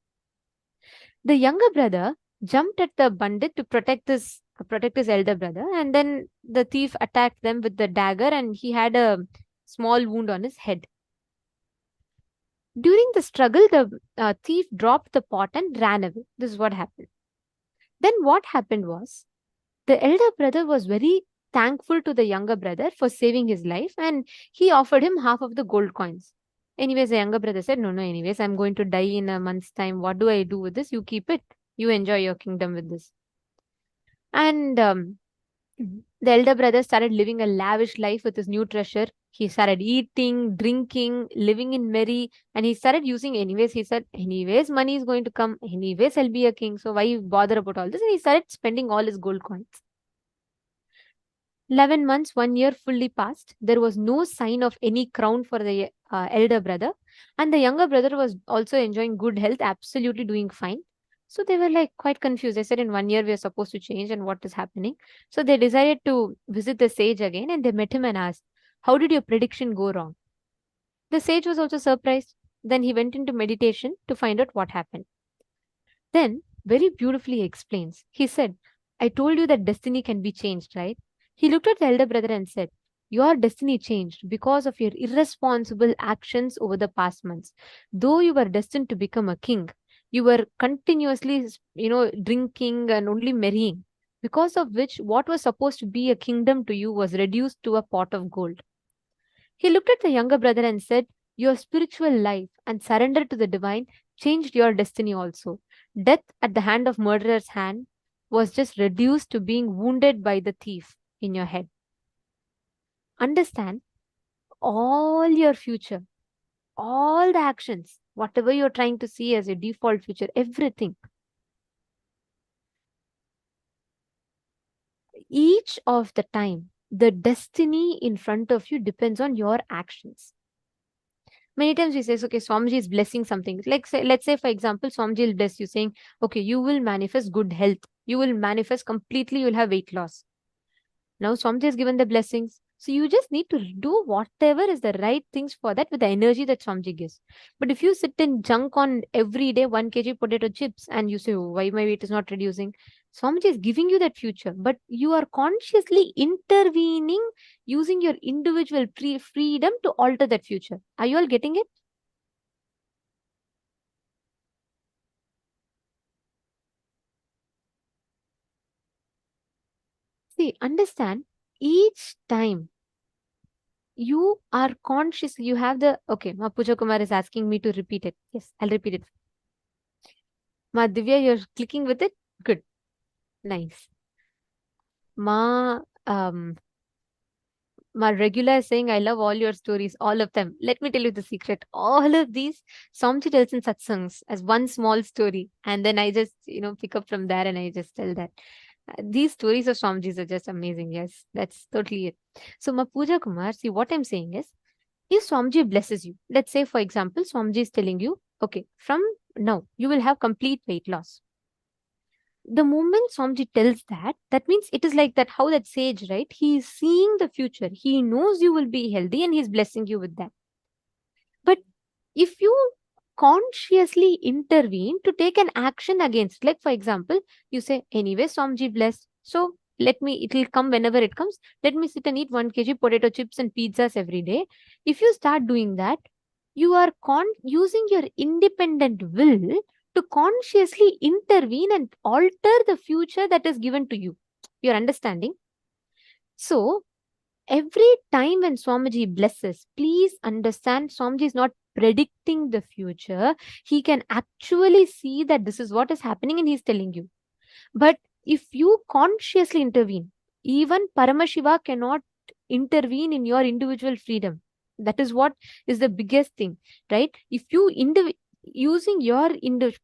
The younger brother jumped at the bandit to protect his elder brother, and then the thief attacked them with the dagger and he had a small wound on his head. During the struggle, the thief dropped the pot and ran away. This is what happened. Then what happened was, the elder brother was very thankful to the younger brother for saving his life, and he offered him half of the gold coins. Anyways, the younger brother said, no, anyways, I'm going to die in a month's time. What do I do with this? You keep it. You enjoy your kingdom with this. And the elder brother started living a lavish life with his new treasure. He started eating, drinking, living in merry, and he started using anyways. He said, anyways, money is going to come. Anyways, I'll be a king. So why bother about all this? And he started spending all his gold coins. 11 months, 1 year fully passed. There was no sign of any crown for the elder brother. And the younger brother was also enjoying good health, absolutely doing fine. So they were like quite confused. They said, in 1 year we are supposed to change, and what is happening? So they decided to visit the sage again, and they met him and asked, how did your prediction go wrong? The sage was also surprised. Then he went into meditation to find out what happened. Then, very beautifully explains. He said, I told you that destiny can be changed, right? He looked at the elder brother and said, your destiny changed because of your irresponsible actions over the past months. Though you were destined to become a king, you were continuously, drinking and only marrying, because of which what was supposed to be a kingdom to you was reduced to a pot of gold. He looked at the younger brother and said, your spiritual life and surrender to the divine changed your destiny also. Death at the hand of murderer's hand was just reduced to being wounded by the thief in your head. Understand, all your future, all the actions, whatever you're trying to see as your default future, everything, each of the time, the destiny in front of you depends on your actions. Many times we say, okay, Swamiji is blessing something. Like, let's say, for example, Swamiji will bless you saying, okay, you will manifest good health. You will manifest completely, you will have weight loss. Now, Swamiji has given the blessings. So you just need to do whatever is the right things for that with the energy that Swamiji gives. But if you sit and junk on every day 1 kg potato chips and you say, oh, why my weight is not reducing? Swamiji is giving you that future, but you are consciously intervening using your individual freedom to alter that future. Are you all getting it? See, understand, each time you are conscious, you have the, okay, Ma Puja Kumar is asking me to repeat it. Yes, I'll repeat it. Ma Divya, you're clicking with it? Good. Nice. Ma Regular is saying, I love all your stories, all of them. Let me tell you the secret. All of these, Swamiji tells in satsangs as one small story. And then I just, pick up from there and I just tell that. These stories of Swamijis are just amazing. Yes, that's totally it. So, Ma Puja Kumar, see, what I'm saying is, if Swamiji blesses you, let's say, for example, Swamiji is telling you, okay, from now, you will have complete weight loss. The moment Swamiji tells that, that means it is like that, how that sage, right? He is seeing the future. He knows you will be healthy and he's blessing you with that. But if you consciously intervene to take an action against, like for example, you say, anyway, Swamiji blessed, so it will come whenever it comes. Let me sit and eat 1 kg potato chips and pizzas every day. If you start doing that, you are using your independent will to consciously intervene and alter the future that is given to you. You're understanding? So, every time when Swamiji blesses, please understand Swamiji is not predicting the future. He can actually see that this is what is happening and he's telling you. But if you consciously intervene, even Paramashiva cannot intervene in your individual freedom. That is what is the biggest thing, right? If you using your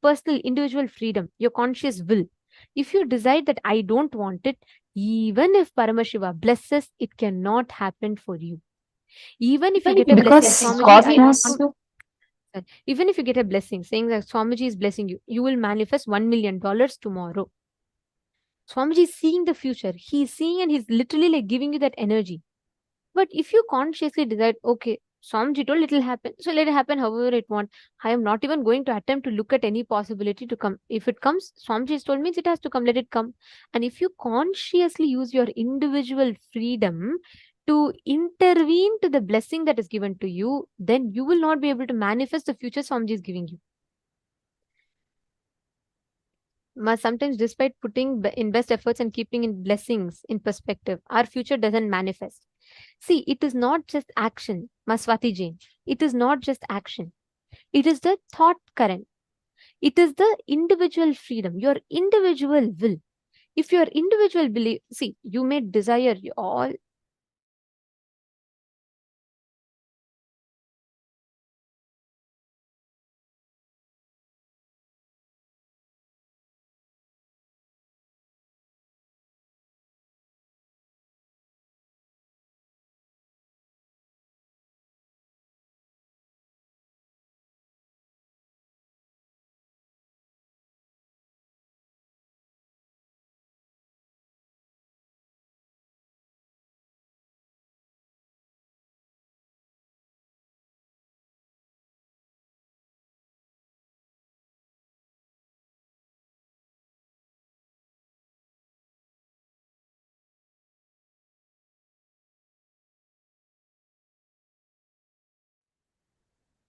personal individual freedom, your conscious will, if you decide that I don't want it, even if Paramashiva blesses, it cannot happen for you. Even if you get a blessing, Swamiji, even if you get a blessing saying that Swamiji is blessing you, you will manifest $1 million tomorrow. Swamiji is seeing the future. He's seeing and he's literally like giving you that energy. But if you consciously decide, okay, Swamiji told it will happen, so let it happen however it wants. I am not even going to attempt to look at any possibility to come. If it comes, Swamiji has told me it has to come, let it come. And if you consciously use your individual freedom to intervene to the blessing that is given to you, then you will not be able to manifest the future Swamiji is giving you. Sometimes, despite putting in best efforts and keeping in blessings in perspective, our future doesn't manifest. See, it is not just action, Maswati Jain. It is not just action. It is the thought current. It is the individual freedom, your individual will. If your individual belief, see, you may desire all.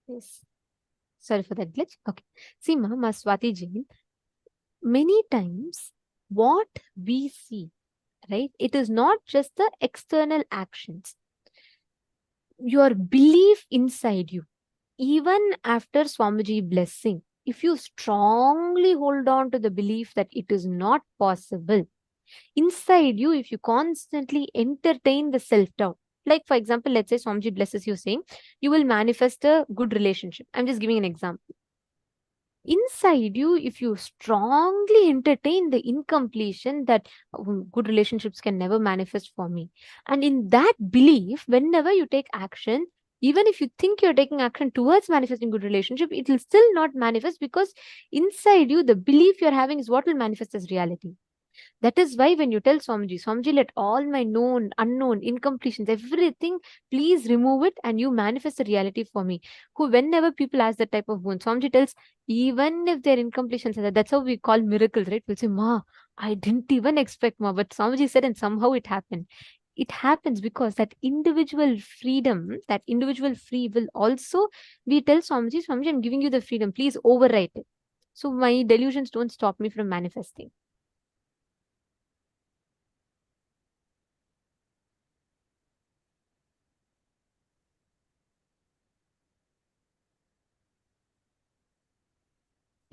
Yes. Sorry for that glitch. Okay. See, Maswati Jain, many times what we see, right? It is not just the external actions. Your belief inside you, even after Swamiji blessing, if you strongly hold on to the belief that it is not possible, inside you, if you constantly entertain the self-doubt, like for example, let's say Swamiji blesses you saying, you will manifest a good relationship. I'm just giving an example. Inside you, if you strongly entertain the incompletion that good relationships can never manifest for me, and in that belief, whenever you take action, even if you think you're taking action towards manifesting good relationship, it will still not manifest, because inside you, the belief you're having is what will manifest as reality. That is why when you tell Swamiji, let all my known, unknown, incompletions, everything, please remove it and you manifest the reality for me. Whenever people ask that type of boon, Swamiji tells, even if they're incompletions, that's how we call miracles, right? We'll say, Ma, I didn't even expect, Ma, but Swamiji said and somehow it happened. It happens because that individual freedom, that individual free will also, we tell Swamiji, I'm giving you the freedom, please overwrite it. So my delusions don't stop me from manifesting.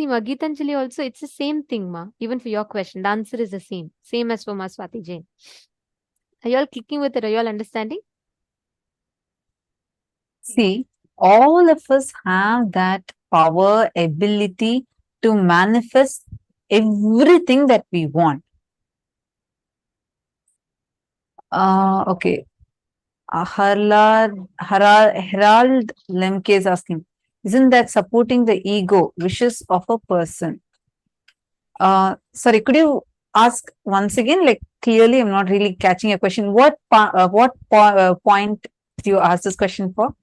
See, Ma, Geetanjali also, it's the same thing, Ma. Even for your question, the answer is the same. Same as for Ma Swati Jain. Are you all clicking with it? Are you all understanding? See, all of us have that power, ability to manifest everything that we want. Okay. Herald Lemke is asking, isn't that supporting the ego wishes of a person? Sorry, could you ask once again? Like clearly, I'm not really catching your question. What point do you ask this question for?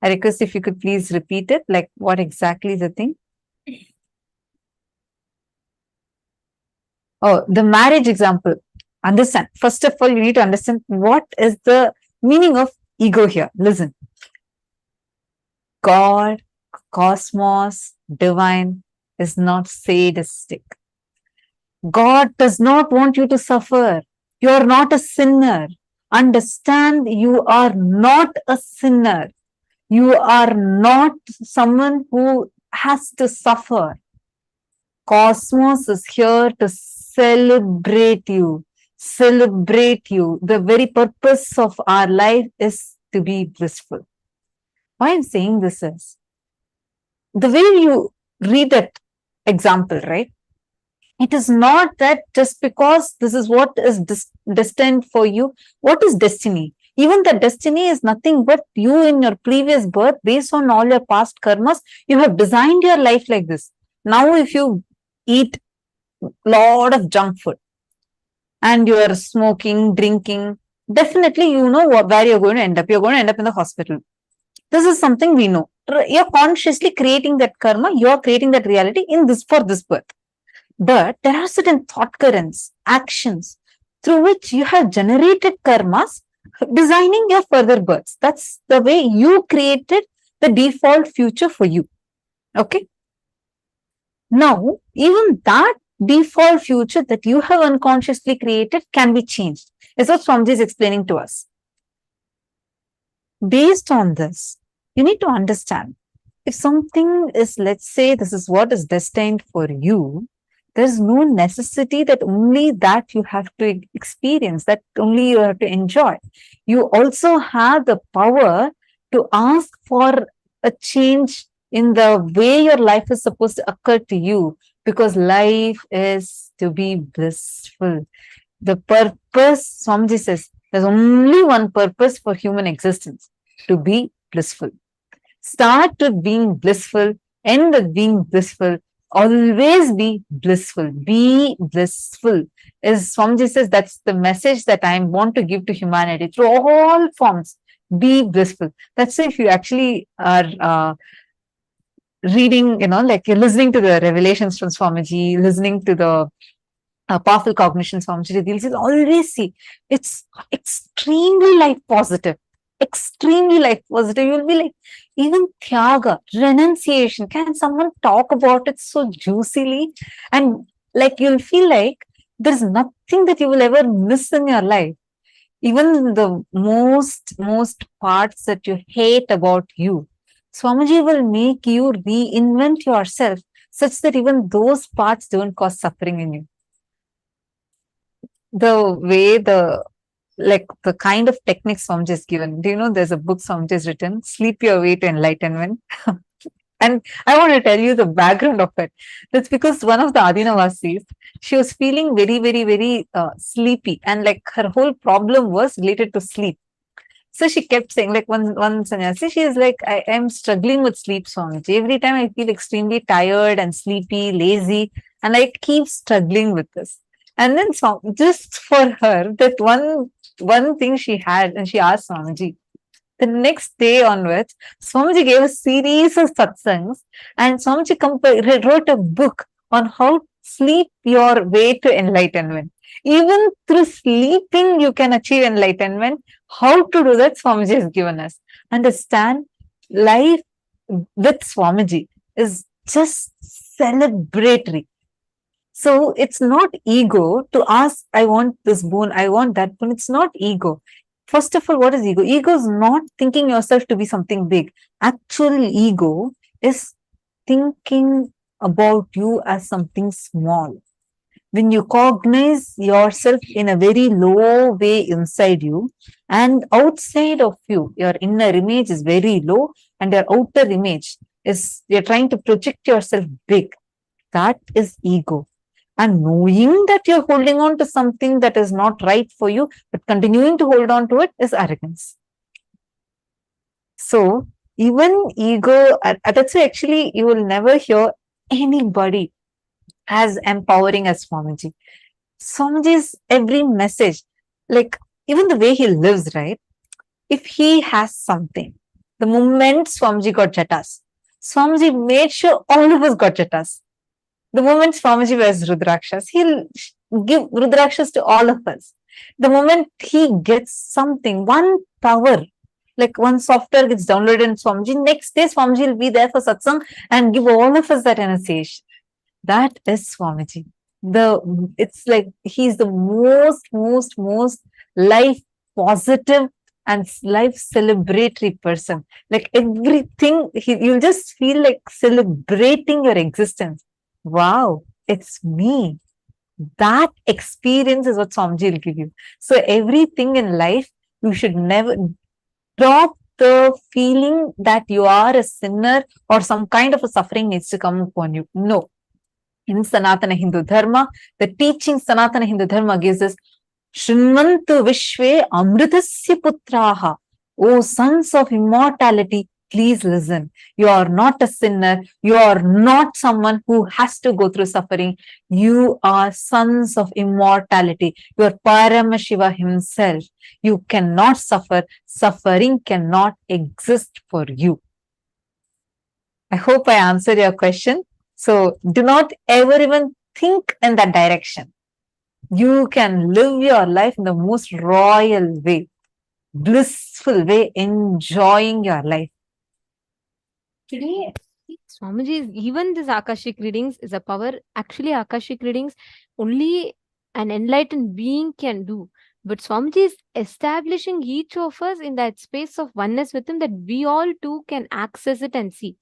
I request if you could please repeat it. Like what exactly is the thing? Oh, the marriage example. understand. First of all, you need to understand what is the meaning of ego here. Listen. God, cosmos, divine is not sadistic. God does not want you to suffer. You are not a sinner. Understand, you are not a sinner. You are not someone who has to suffer. Cosmos is here to celebrate you. Celebrate you. The very purpose of our life is to be blissful. Why I'm saying this is, the way you read that example, right? It is not that just because this is what is destined for you. What is destiny? Even the destiny is nothing but you in your previous birth, based on all your past karmas, you have designed your life like this. Now, if you eat a lot of junk food and you are smoking, drinking, definitely you know where you're going to end up. You're going to end up in the hospital. This is something we know. You're consciously creating that karma. You're creating that reality for this birth. But there are certain thought currents, actions through which you have generated karmas, designing your further births. That's the way you created the default future for you. Okay. Now, even that default future that you have unconsciously created can be changed. Is what Swamiji is explaining to us. Based on this, you need to understand, if something is, let's say, this is what is destined for you, there's no necessity that only that you have to experience, that only you have to enjoy. You also have the power to ask for a change in the way your life is supposed to occur to you, because life is to be blissful. The purpose, Swamiji says, there's only one purpose for human existence, to be blissful. Start with being blissful, end with being blissful, always be blissful. Be blissful. As Swamiji says, that's the message that I want to give to humanity through all forms. Be blissful. That's if you actually are reading, like you're listening to the revelations from Swamiji, listening to the powerful cognition Swamiji reveals, you'll always see it's extremely life positive. Extremely life positive. You'll be like, even Tyaga, renunciation, can someone talk about it so juicily? And like you'll feel like there's nothing that you will ever miss in your life. Even the most parts that you hate about you, Swamiji will make you reinvent yourself such that even those parts don't cause suffering in you. The way the kind of techniques Swamiji is given. Do you know there's a book Swamiji has written, Sleep Your Way to Enlightenment? And I want to tell you the background of it. That's because one of the Adinavasis, she was feeling very, very, very sleepy, and like her whole problem was related to sleep. So she kept saying, like one sannyasi, she is like, I am struggling with sleep, Swamiji. Every time I feel extremely tired and sleepy, lazy, and I keep struggling with this. And then just for her, that one thing she had, and she asked Swamiji. The next day onwards, Swamiji gave a series of satsangs, and Swamiji wrote a book on how sleep your way to enlightenment. Even through sleeping, you can achieve enlightenment. How to do that, Swamiji has given us. Understand, life with Swamiji is just celebratory. So it's not ego to ask, I want this boon, I want that boon. It's not ego. First of all, what is ego? Ego is not thinking yourself to be something big. Actual ego is thinking about you as something small. When you cognize yourself in a very low way inside you, and outside of you, your inner image is very low, and your outer image is, you're trying to project yourself big. That is ego. And knowing that you're holding on to something that is not right for you, but continuing to hold on to it, is arrogance. So even ego, that's why actually you will never hear anybody as empowering as Swamiji. Swamiji's every message, like even the way he lives, right? If he has something, the moment Swamiji got jatas, Swamiji made sure all of us got jatas. The moment Swamiji wears Rudrakshas, he'll give Rudrakshas to all of us. The moment he gets something, one power, like one software gets downloaded in Swamiji, next day Swamiji will be there for satsang and give all of us that initiation. That is Swamiji. It's like he's the most life positive and life celebratory person. Like everything, you'll just feel like celebrating your existence. Wow, it's me. That experience is what Swamiji will give you. So everything in life, you should never drop the feeling that you are a sinner or some kind of a suffering needs to come upon you. No. In Sanatana Hindu Dharma, the teaching Sanatana Hindu Dharma gives us Shrimantu Vishve Amritasya Putraha. O sons of immortality, please listen. You are not a sinner. You are not someone who has to go through suffering. You are sons of immortality. You are Paramashiva himself. You cannot suffer. Suffering cannot exist for you. I hope I answered your question. So do not ever even think in that direction. You can live your life in the most royal way, blissful way, enjoying your life. Today, Swamiji, even this Akashic readings is a power. Actually, Akashic readings only an enlightened being can do. But Swamiji is establishing each of us in that space of oneness with him, that we all too can access it and see.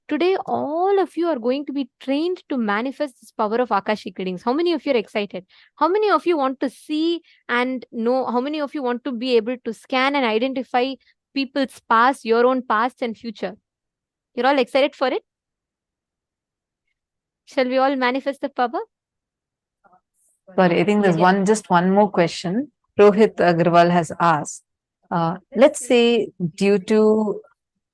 Today, all of you are going to be trained to manifest this power of Akashic readings. How many of you are excited? How many of you want to see and know? How many of you want to be able to scan and identify people's past, your own past and future? You're all excited for it? Shall we all manifest the power? Sorry, I think there's just one more question. Rohit Agarwal has asked, let's say due to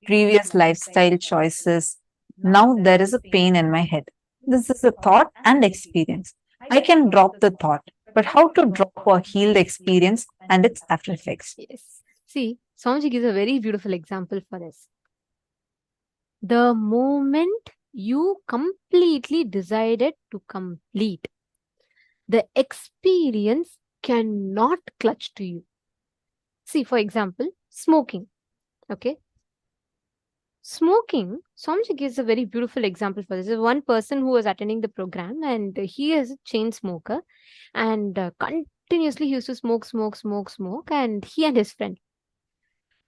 previous lifestyle choices, now there is a pain in my head. This is a thought and experience. I can drop the thought, but how to drop or heal the experience and its after effects? Yes. See, Swamiji gives a very beautiful example for this. The moment you completely decided to complete, the experience cannot clutch to you. See, for example, smoking. Okay. Smoking, Swamiji gives a very beautiful example for this. There's one person who was attending the program and he is a chain smoker and continuously he used to smoke, and he and his friend.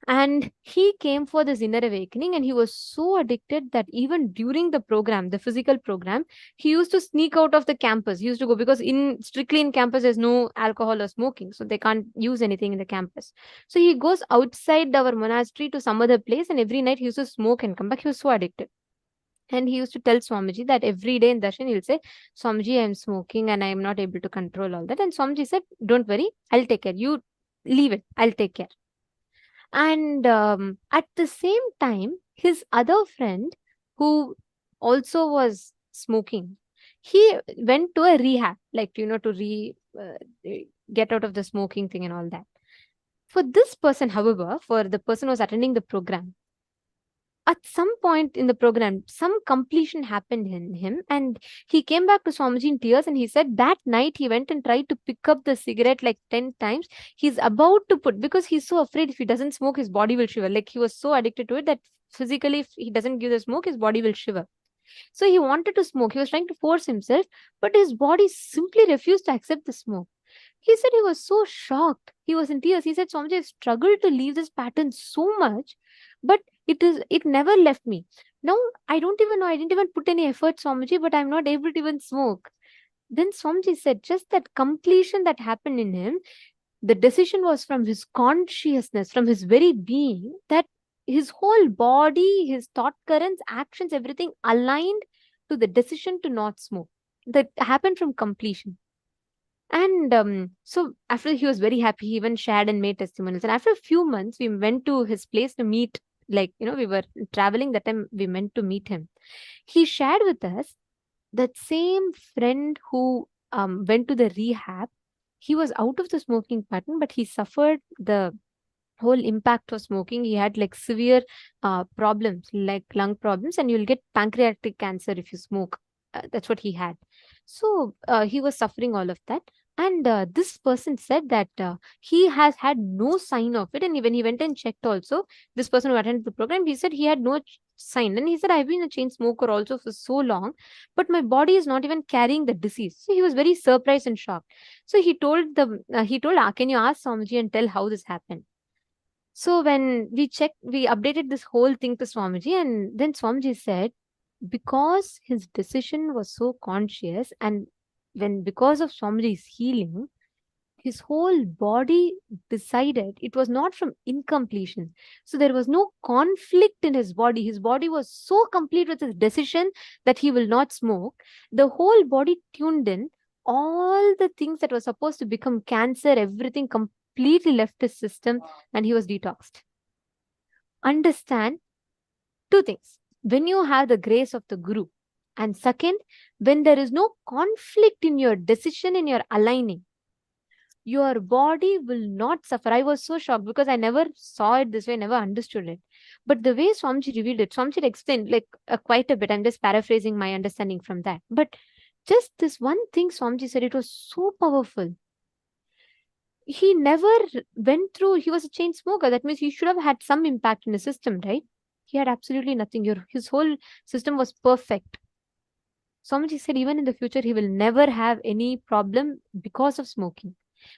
And he came for this inner awakening and he was so addicted that even during the program, the physical program, he used to sneak out of the campus. He used to go because strictly in campus, there's no alcohol or smoking. So they can't use anything in the campus. So he goes outside our monastery to some other place and every night he used to smoke and come back. He was so addicted. And he used to tell Swamiji that every day in darshan, he'll say, Swamiji, I'm smoking and I'm not able to control all that. And Swamiji said, don't worry, I'll take care. You leave it. I'll take care. And at the same time, his other friend who also was smoking, he went to a rehab, like, to get out of the smoking thing and all that. For this person, however, for the person who was attending the program, at some point in the program, some completion happened in him and he came back to Swamiji in tears and he said that night he went and tried to pick up the cigarette like 10 times. He's about to put, because he's so afraid if he doesn't smoke, his body will shiver. Like he was so addicted to it that physically, if he doesn't give the smoke, his body will shiver. So he wanted to smoke. He was trying to force himself, but his body simply refused to accept the smoke. He said he was so shocked. He was in tears. He said, Swamiji, I've struggled to leave this pattern so much, but it never left me. Now, I don't even know. I didn't even put any effort, Swamiji, but I'm not able to even smoke. Then Swamiji said, just that completion that happened in him, the decision was from his consciousness, from his very being, that his whole body, his thought currents, actions, everything aligned to the decision to not smoke. That happened from completion. And so after he was very happy, he even shared and made testimonials. And after a few months, we went to his place to meet, we were traveling that time, we meant to meet him. He shared with us that same friend who went to the rehab, he was out of the smoking pattern, but he suffered the whole impact of smoking. He had like severe problems, like lung problems, and you'll get pancreatic cancer if you smoke. That's what he had. So he was suffering all of that. And this person said that he has had no sign of it. And when he went and checked also, this person who attended the program, he said he had no sign. And he said, I've been a chain smoker also for so long, but my body is not even carrying the disease. So he was very surprised and shocked. So he told can you ask Swamiji and tell how this happened? So when we checked, we updated this whole thing to Swamiji, and then Swamiji said, because his decision was so conscious, and because of Swamiji's healing, his whole body decided it was not from incompletion. So there was no conflict in his body. His body was so complete with his decision that he will not smoke. The whole body tuned in. All the things that were supposed to become cancer, everything completely left his system, and he was detoxed. Understand two things. When you have the grace of the Guru, and second, when there is no conflict in your decision, in your aligning, your body will not suffer. I was so shocked because I never saw it this way, never understood it. But the way Swamiji revealed it, Swamiji explained like quite a bit. I'm just paraphrasing my understanding from that. But just this one thing Swamiji said, it was so powerful. He never went through, he was a chain smoker. That means he should have had some impact in the system, right? He had absolutely nothing. His whole system was perfect. Swamiji said even in the future, he will never have any problem because of smoking.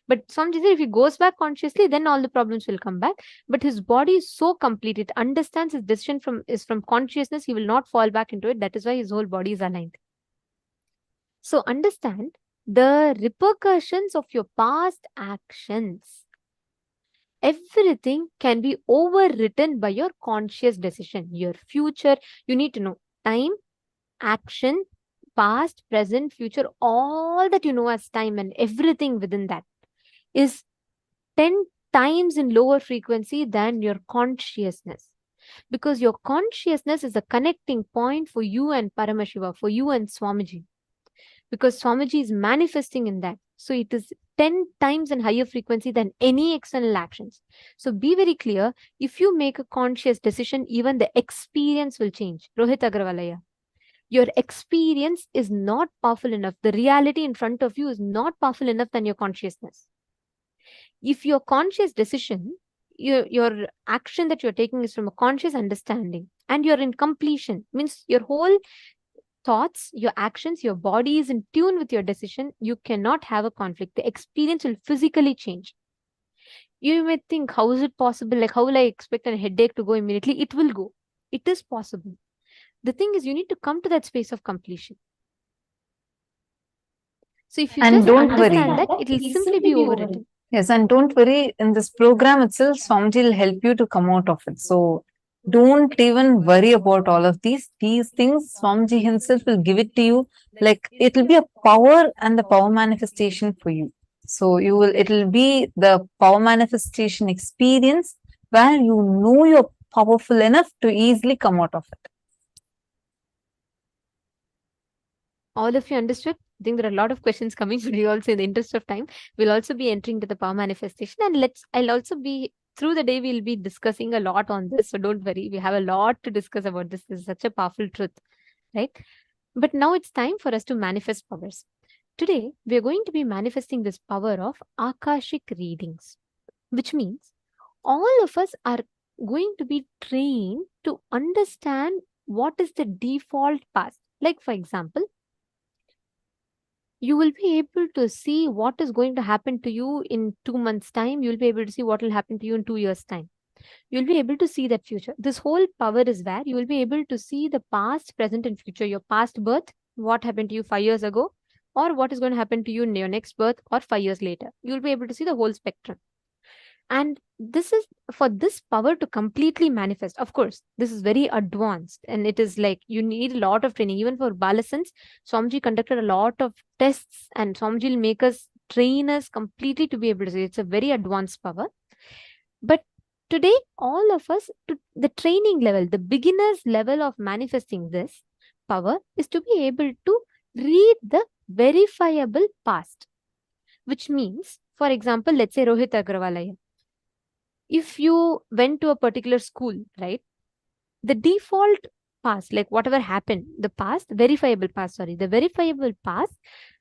But Swamiji said if he goes back consciously, then all the problems will come back. But his body is so complete. It understands his decision is from consciousness. He will not fall back into it. That is why his whole body is aligned. So understand the repercussions of your past actions. Everything can be overwritten by your conscious decision. Your future, you need to know time, action, past, present, future, all that you know as time and everything within that is 10 times in lower frequency than your consciousness. Because your consciousness is a connecting point for you and Paramashiva, for you and Swamiji. Because Swamiji is manifesting in that. So it is 10 times in higher frequency than any external actions. So be very clear. If you make a conscious decision, even the experience will change. Rohit Agrawalaya. Your experience is not powerful enough. The reality in front of you is not powerful enough than your consciousness. If your conscious decision, your action that you're taking is from a conscious understanding, and you're in completion, means your whole thoughts, your actions, your body is in tune with your decision, you cannot have a conflict. The experience will physically change. You may think, how is it possible? Like, how will I expect a headache to go immediately? It will go. It is possible. The thing is, you need to come to that space of completion. So if you And just don't understand worry. that, it will simply be overwritten. Yes, and don't worry, in this program itself, Swamiji will help you to come out of it. So don't even worry about all of these. These things, Swamiji himself will give it to you. Like it will be a power and the power manifestation for you. So it will be the power manifestation experience where you know you're powerful enough to easily come out of it. All of you understood? I think there are a lot of questions coming, but we also, in the interest of time, we'll also be entering to the power manifestation. And I'll also be, through the day, we'll be discussing a lot on this. So don't worry, we have a lot to discuss about this. This is such a powerful truth, right? But now it's time for us to manifest powers. Today, we're going to be manifesting this power of Akashic readings, which means all of us are going to be trained to understand what is the default past. Like, for example, you will be able to see what is going to happen to you in 2 months' time. You'll be able to see what will happen to you in 2 years' time. You'll be able to see that future. This whole power is where you will be able to see the past, present, and future. Your past birth, what happened to you 5 years ago, or what is going to happen to you in your next birth or 5 years later. You'll be able to see the whole spectrum. And this is for this power to completely manifest. Of course, this is very advanced and it is like you need a lot of training. Even for Balasans, Swamiji conducted a lot of tests and Swamiji will make us trainers completely to be able to see. It's a very advanced power. But today, all of us, to the training level, the beginner's level of manifesting this power is to be able to read the verifiable past. Which means, for example, let's say Rohit Agrawalaya. If you went to a particular school, right, the default past, like whatever happened, the verifiable past,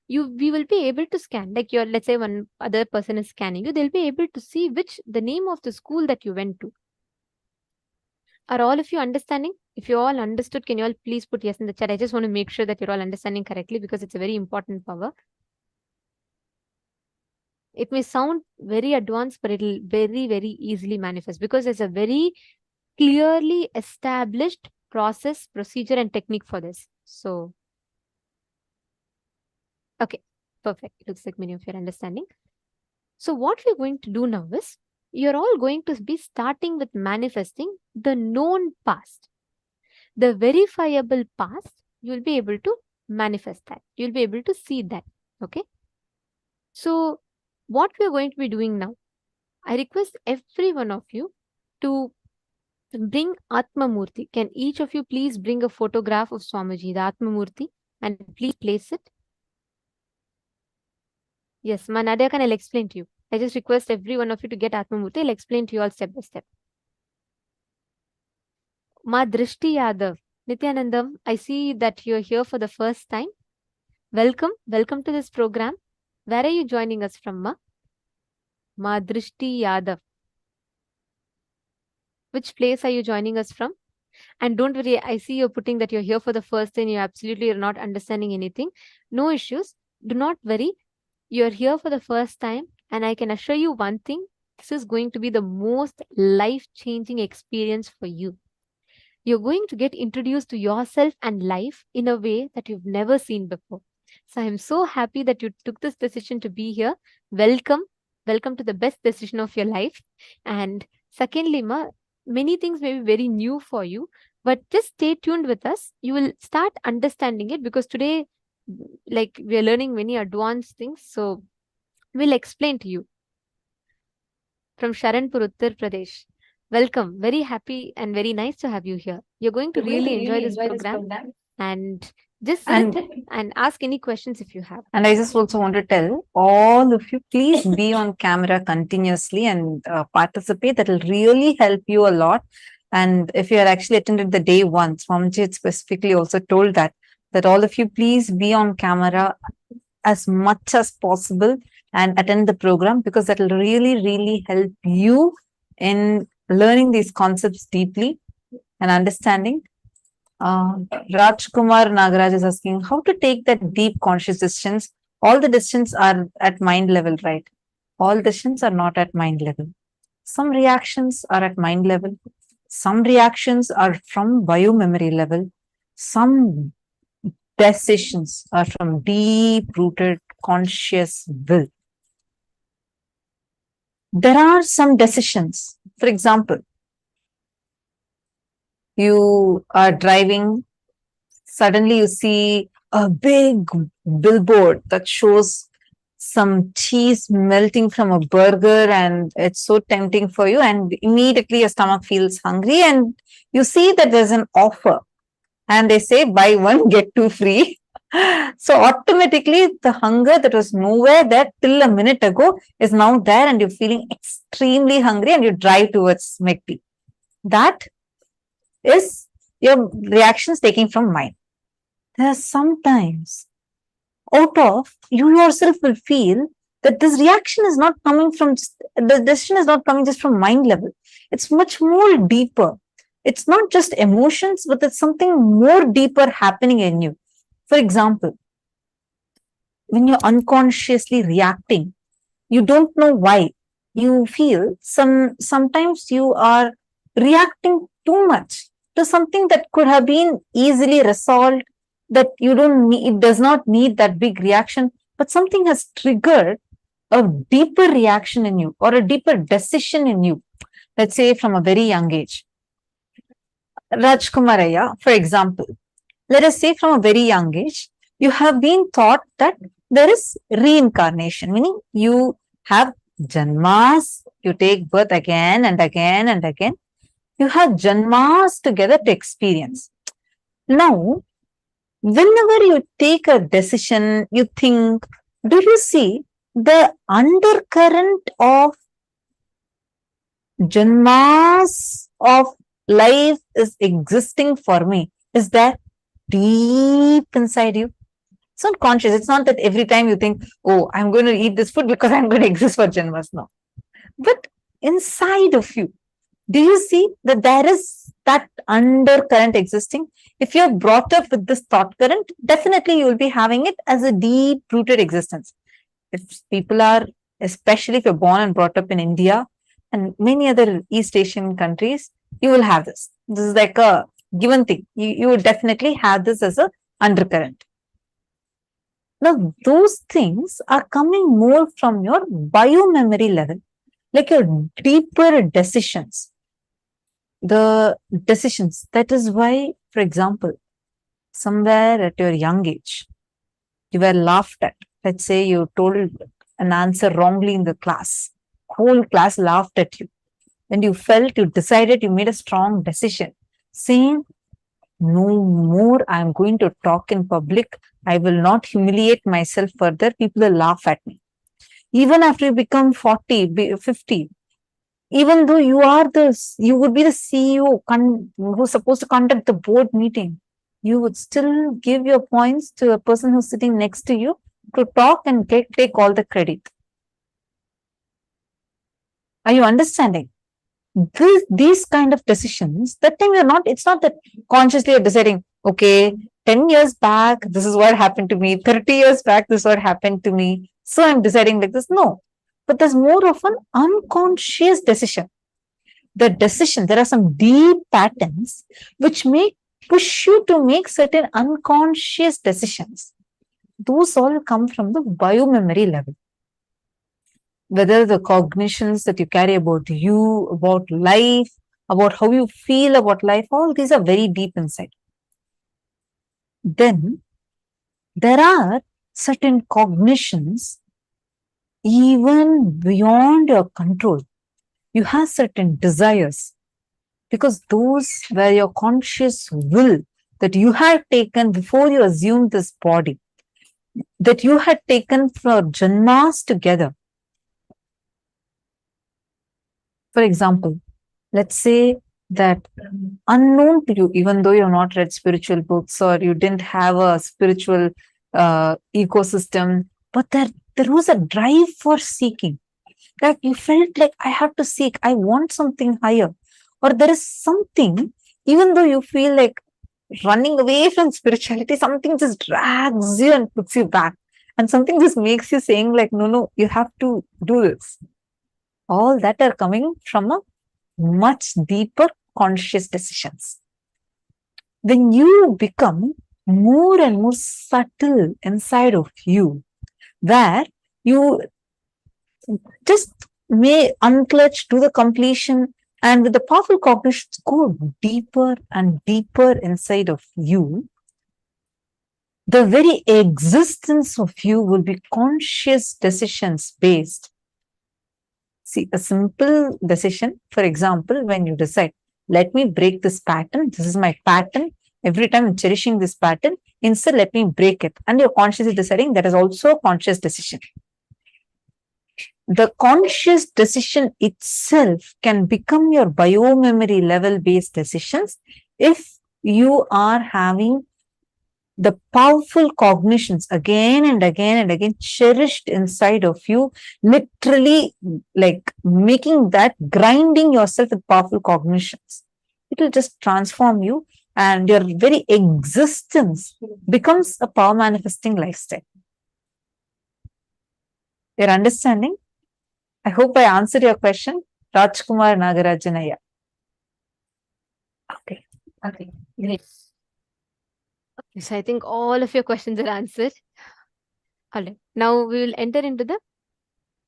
we will be able to scan. Like let's say one other person is scanning you, they'll be able to see the name of the school that you went to. Are all of you understanding? If you all understood, can you all please put yes in the chat? I just want to make sure that you're all understanding correctly, because it's a very important power. It may sound very advanced, but it'll very, very easily manifest, because there's a very clearly established process, procedure, and technique for this. So, okay, perfect. Looks like many of you are understanding. So what we're going to do now is, you're all going to be starting with manifesting the known past. The verifiable past, you'll be able to manifest that. You'll be able to see that. Okay. So what we're going to be doing now, I request every one of you to bring Atma Murti. Can each of you please bring a photograph of Swamiji, the Atma Murti, and please place it? Yes, Nadia, I'll explain to you. I just request every one of you to get Atma Murti. I'll explain to you all step by step. Ma Drishti Yadav. Nithyanandam, I see that you're here for the first time. Welcome. Welcome to this program. Where are you joining us from, Ma? Ma Drishti Yadav. Which place are you joining us from? And don't worry, I see you're putting that you're here for the first time. You absolutely are not understanding anything. No issues. Do not worry. You're here for the first time. And I can assure you one thing. This is going to be the most life-changing experience for you. You're going to get introduced to yourself and life in a way that you've never seen before. So I'm so happy that you took this decision to be here. Welcome. Welcome to the best decision of your life. And secondly, Ma, many things may be very new for you, but just stay tuned with us. You will start understanding it, because today, like, we are learning many advanced things. So we'll explain to you. From Sharanpur, Uttar Pradesh. Welcome. Very happy and very nice to have you here. You're going to really enjoy this program. And just sit and ask any questions if you have. And I just also want to tell all of you, please be on camera continuously and participate. That will really help you a lot. And if you had actually attended the day one, Swamiji had specifically also told that all of you please be on camera as much as possible and attend the program, because that will really, really help you in learning these concepts deeply and understanding. Rajkumar Nagaraj is asking how to take that deep conscious decisions. All the decisions are at mind level, right? All decisions are not at mind level. Some reactions are at mind level. Some reactions are from biomemory level. Some decisions are from deep-rooted conscious will. There are some decisions. For example, you are driving, suddenly you see a big billboard that shows some cheese melting from a burger, and it's so tempting for you, and immediately your stomach feels hungry, and you see that there's an offer and they say buy one get two free. So automatically the hunger that was nowhere there till a minute ago is now there, and you're feeling extremely hungry and you drive towards McD. That is your reactions taking from mind. There are sometimes out of you yourself will feel that this reaction is not coming from, the decision is not coming just from mind level. It's much more deeper. It's not just emotions, but it's something more deeper happening in you. For example, when you're unconsciously reacting, you don't know why. You feel sometimes you are reacting too much to something that could have been easily resolved, that you don't need, it does not need that big reaction, but something has triggered a deeper reaction in you or a deeper decision in you, let's say from a very young age. Rajkumaraya, for example, let us say from a very young age, you have been taught that there is reincarnation, meaning you have janmas, you take birth again and again and again. You have janmas together to experience. Now, whenever you take a decision, you think, do you see the undercurrent of janmas of life is existing for me? is there deep inside you. It's not conscious. It's not that every time you think, oh, I'm going to eat this food because I'm going to exist for Janmas. No. But inside of you, do you see that there is that undercurrent existing? If you're brought up with this thought current, definitely you will be having it as a deep-rooted existence. If people are, especially if you're born and brought up in India and many other East Asian countries, you will have this. This is like a given thing. You would definitely have this as a undercurrent. Now, those things are coming more from your bio-memory level, like your deeper decisions. The decisions. That is why, for example, somewhere at your young age, you were laughed at. Let's say you told an answer wrongly in the class. Whole class laughed at you. And you felt, you decided, you made a strong decision, saying, no more I am going to talk in public. I will not humiliate myself further. People will laugh at me. Even after you become 40, 50, even though you would be the CEO who's supposed to conduct the board meeting, you would still give your points to a person who's sitting next to you to talk and take all the credit. Are you understanding? These kind of decisions, that time it's not that consciously you're deciding, okay, 10 years back, this is what happened to me. 30 years back, this is what happened to me. So I'm deciding like this. No. But there's more of an unconscious decision. The decision, there are some deep patterns which may push you to make certain unconscious decisions. Those all come from the biomemory level. Whether the cognitions that you carry about you, about life, about how you feel about life, all these are very deep inside. Then there are certain cognitions even beyond your control. You have certain desires because those were your conscious will that you had taken before you assumed this body, that you had taken for janmas together. For example, let's say that unknown to you, even though you've not read spiritual books or you didn't have a spiritual ecosystem, but there was a drive for seeking. Like you felt like I have to seek, I want something higher. Or there is something, even though you feel like running away from spirituality, something just drags you and puts you back. And something just makes you saying like, no, you have to do this. All that are coming from a much deeper conscious decisions. When you become more and more subtle inside of you, where you just may unclutch, do the completion, and with the powerful cognitions go deeper and deeper inside of you, the very existence of you will be conscious decisions based. See, a simple decision, for example, when you decide, let me break this pattern, this is my pattern, every time I'm cherishing this pattern, instead let me break it. And you're consciously deciding, that is also a conscious decision. The conscious decision itself can become your biomemory level based decisions if you are having the powerful cognitions again and again and again cherished inside of you, literally like making that, grinding yourself with powerful cognitions. It will just transform you and your very existence becomes a power manifesting lifestyle. You're understanding? I hope I answered your question. Rajkumar Nagarajanaya. Okay. Great. Okay, so I think all of your questions are answered. All right. Now we will enter into the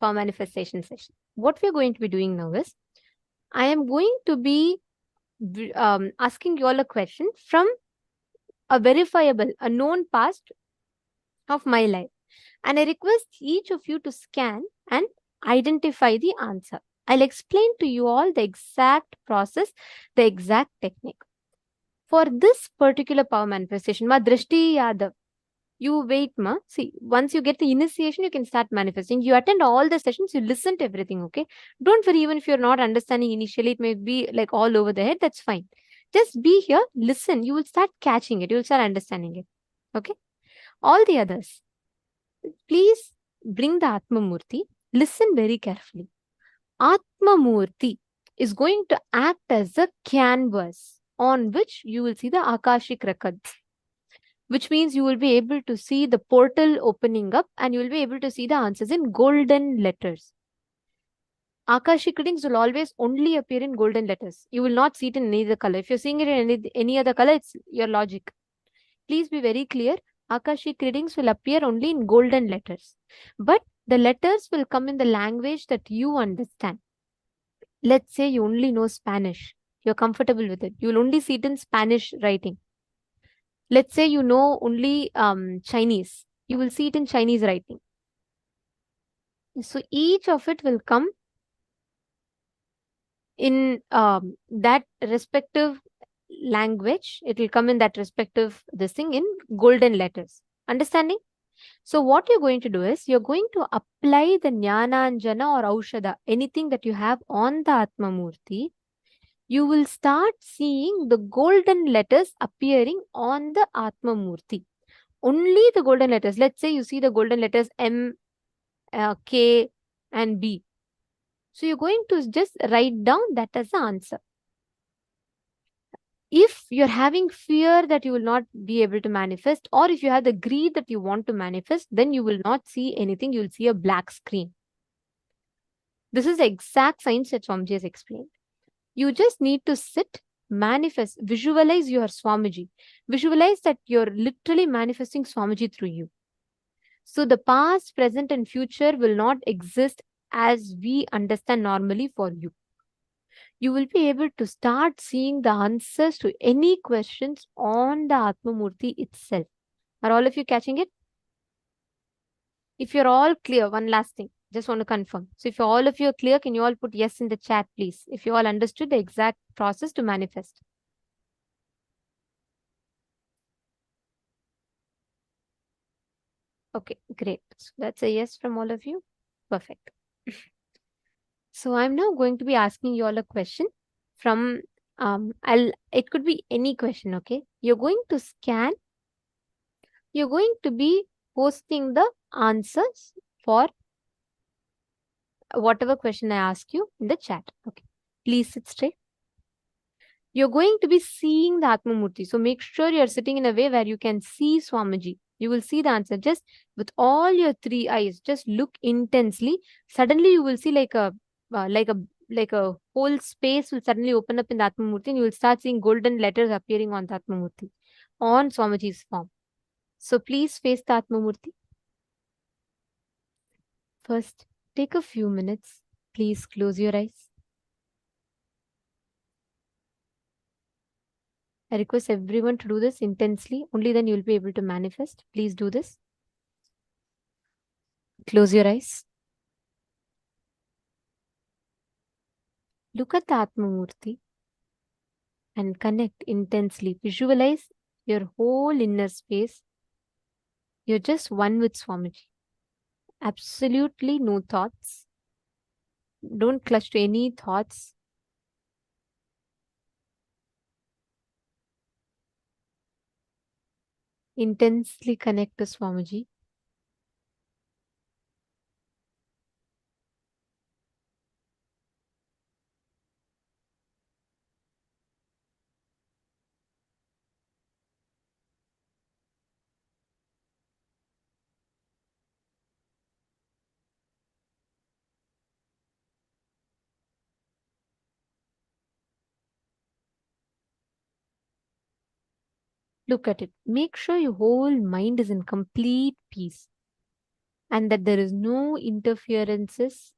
power manifestation session. What we're going to be doing now is, I am going to be asking you all a question from a verifiable, a known past of my life. And I request each of you to scan and identify the answer. I'll explain to you all the exact process, the exact technique. For this particular power manifestation, Ma Drishti Yadav, you wait, Ma. See, once you get the initiation, you can start manifesting. You attend all the sessions, you listen to everything, okay? Don't worry, even if you're not understanding initially, it may be like all over the head, that's fine. Just be here, listen. You will start catching it. You will start understanding it. Okay? All the others, please bring the Atma Murti. Listen very carefully. Atma Murti is going to act as a canvas on which you will see the Akashic Records, which means you will be able to see the portal opening up and you will be able to see the answers in golden letters. Akashic readings will always only appear in golden letters. You will not see it in any other color. If you're seeing it in any other color, it's your logic. Please be very clear. Akashic readings will appear only in golden letters. But the letters will come in the language that you understand. Let's say you only know Spanish. You're comfortable with it. You will only see it in Spanish writing. Let's say you know only Chinese. You will see it in Chinese writing. So each of it will come in that respective language. It will come in that respective this thing in golden letters. Understanding? So what you're going to do is you're going to apply the Jnananjana or Aushadha, anything that you have on the Atma Murti. You will start seeing the golden letters appearing on the Atma Murti. Only the golden letters. Let's say you see the golden letters M, K, and B. So you're going to just write down that as the answer. If you're having fear that you will not be able to manifest, or if you have the greed that you want to manifest, then you will not see anything. You will see a black screen. This is the exact science that Swamiji has explained. You just need to sit, manifest, visualize your Swamiji. Visualize that you're literally manifesting Swamiji through you. So the past, present, and future will not exist as we understand normally for you. You will be able to start seeing the answers to any questions on the Atma Murti itself. Are all of you catching it? If you're all clear, one last thing, just want to confirm. So if all of you are clear, can you all put yes in the chat, please? If you all understood the exact process to manifest. Okay, great. So that's a yes from all of you. Perfect. So I'm now going to be asking you all a question from, it could be any question, okay? You're going to scan, you're going to be posting the answers for whatever question I ask you in the chat, okay? Please sit straight. You're going to be seeing the Atma Murti. So make sure you're sitting in a way where you can see Swamiji. You will see the answer just with all your three eyes. Just look intensely. Suddenly you will see like a whole space will suddenly open up in the Atma Murti and you will start seeing golden letters appearing on the Atma Murti, on Swamiji's form. So please face the Atma Murti. First, take a few minutes. Please close your eyes. I request everyone to do this intensely. Only then you will be able to manifest. Please do this. Close your eyes. Look at the Atma Murti and connect intensely. Visualize your whole inner space. You're just one with Swamiji. Absolutely no thoughts. Don't clutch to any thoughts. Intensely connect to Swamiji. Look at it. Make sure your whole mind is in complete peace and that there is no interferences.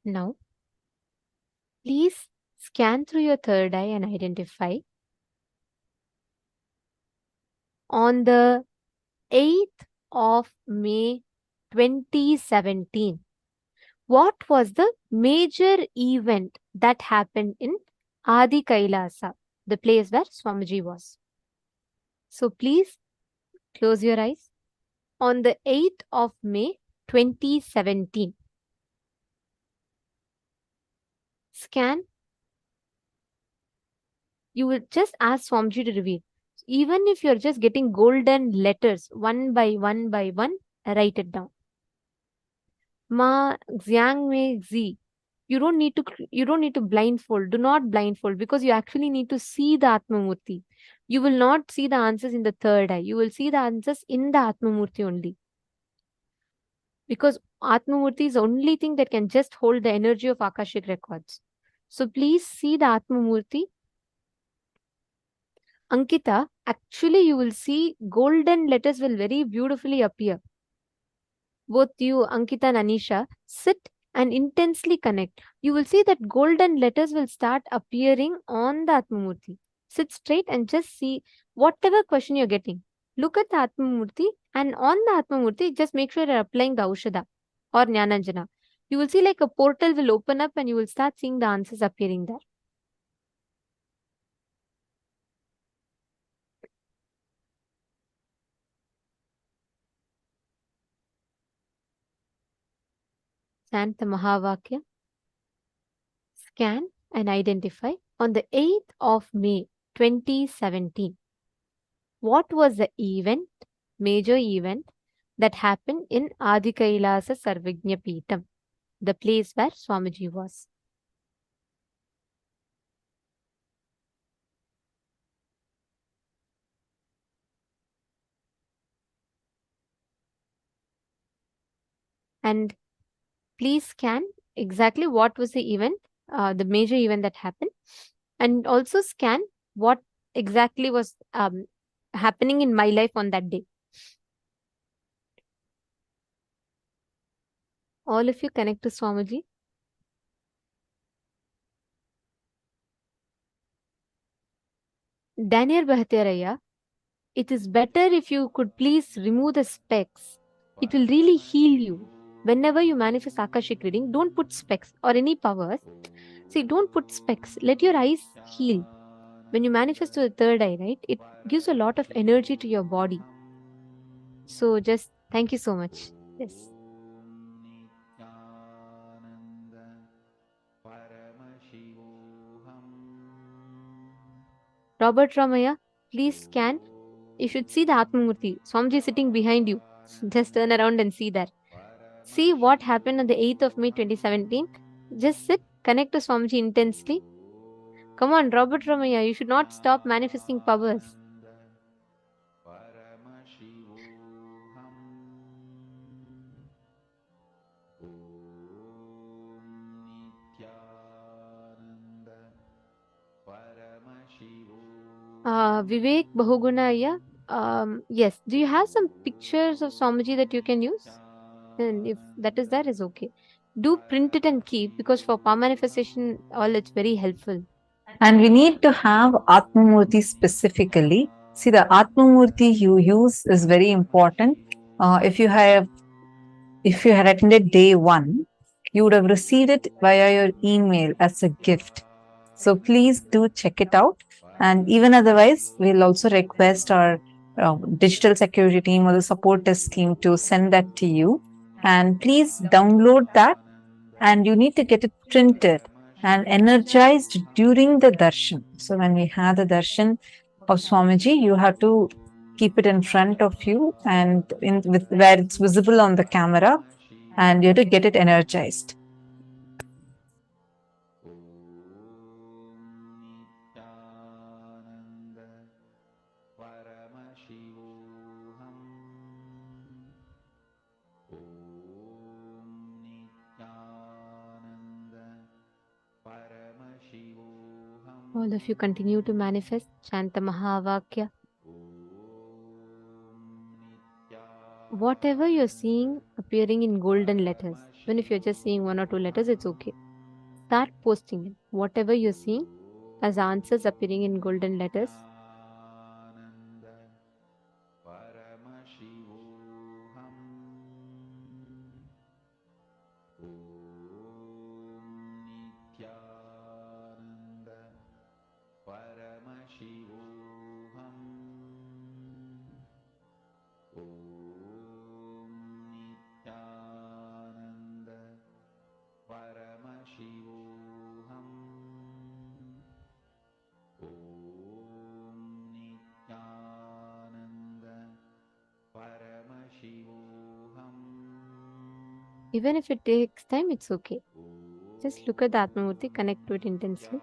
Now, please scan through your third eye and identify on the 8th of May 2017. What was the major event that happened in Adi Kailasa, the place where Swamiji was? So please close your eyes. On the 8th of May 2017, scan. You will just ask Swamiji to reveal. Even if you're just getting golden letters one by one, write it down. Ma Xiang Me Zi. You don't need to blindfold. Do not blindfold, because you actually need to see the Atmamurti. You will not see the answers in the third eye. You will see the answers in the Atmamurti only. Because Atmamurti is the only thing that can just hold the energy of Akashic Records. So please see the Atmamurti. Ankita, actually you will see golden letters will very beautifully appear. Both you, Ankita and Anisha, sit and intensely connect. You will see that golden letters will start appearing on the Atmamurti. Sit straight and just see whatever question you're getting. Look at the Atmamurti, and on the Atmamurti, just make sure you're applying the Aushadha or Jnananjana. You will see like a portal will open up and you will start seeing the answers appearing there. Chant the Mahavakya. Scan and identify on the 8th of May 2017. What was the event, major event, that happened in Adi Kailasa Sarvajna Peetham, the place where Swamiji was? And please scan exactly what was the event, the major event that happened, and also scan what exactly was happening in my life on that day. All of you connect to Swamiji. Daniel Bhattacharya, it is better if you could please remove the specs. It will really heal you. Whenever you manifest Akashic reading, don't put specs or any powers. See, don't put specs. Let your eyes heal. When you manifest to the third eye, right, it gives a lot of energy to your body. So just thank you so much. Yes. Robert Ramaya, please scan. You should see the Atmamurti. Swamiji sitting behind you. Just turn around and see that. See what happened on the 8th of May 2017. Just sit, connect to Swamiji intensely. Come on, Robert Ramaya, you should not stop manifesting powers. Vivek Bahugunaya, yes. Do you have some pictures of Swamiji that you can use? And if that is there, is okay. Do print it and keep, because for power manifestation, all it's very helpful. And we need to have Atmamurti specifically. See, the Atmamurti you use is very important. If you had attended day 1, you would have received it via your email as a gift. So please do check it out. And even otherwise, we'll also request our digital security team or the support desk team to send that to you. And please download that, and you need to get it printed and energized during the darshan. So when we have the darshan of Swamiji, you have to keep it in front of you and where it's visible on the camera, and you have to get it energized. All of you continue to manifest. Chant the Mahavakya. whatever you're seeing appearing in golden letters, even if you're just seeing 1 or 2 letters, it's okay. Start posting it. Whatever you're seeing as answers appearing in golden letters, even if it takes time, it's okay. Just look at the Atmamurti, connect to it intensely.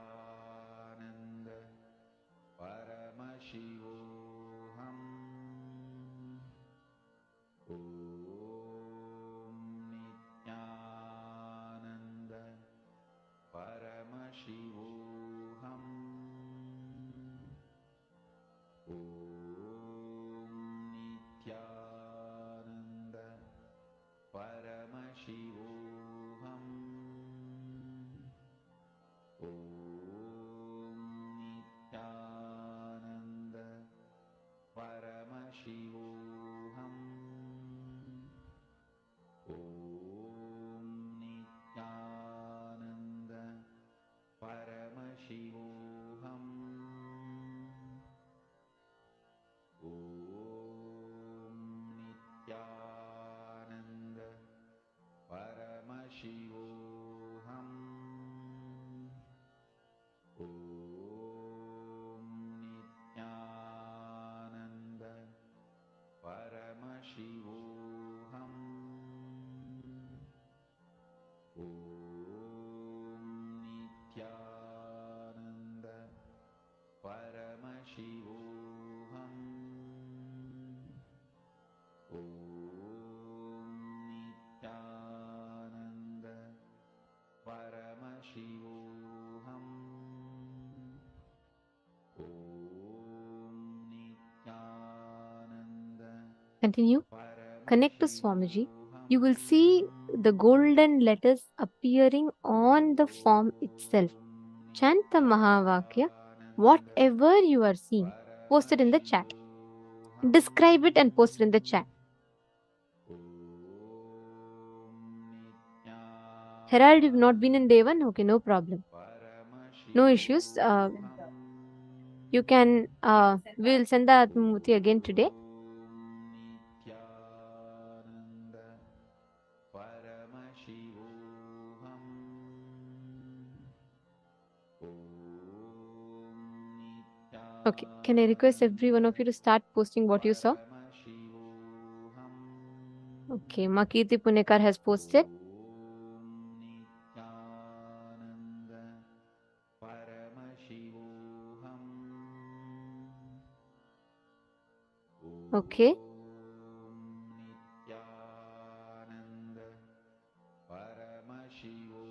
Continue. Connect to Swamiji. You will see the golden letters appearing on the form itself. Chant the Mahavakya. Whatever you are seeing, post it in the chat. Describe it and post it in the chat. Herald, you've not been in day 1? Okay, no problem. No issues. You can, we'll send the Atmamurti again today. Okay, can I request every one of you to start posting what you saw? Okay, Makirti Punekar has posted. Okay.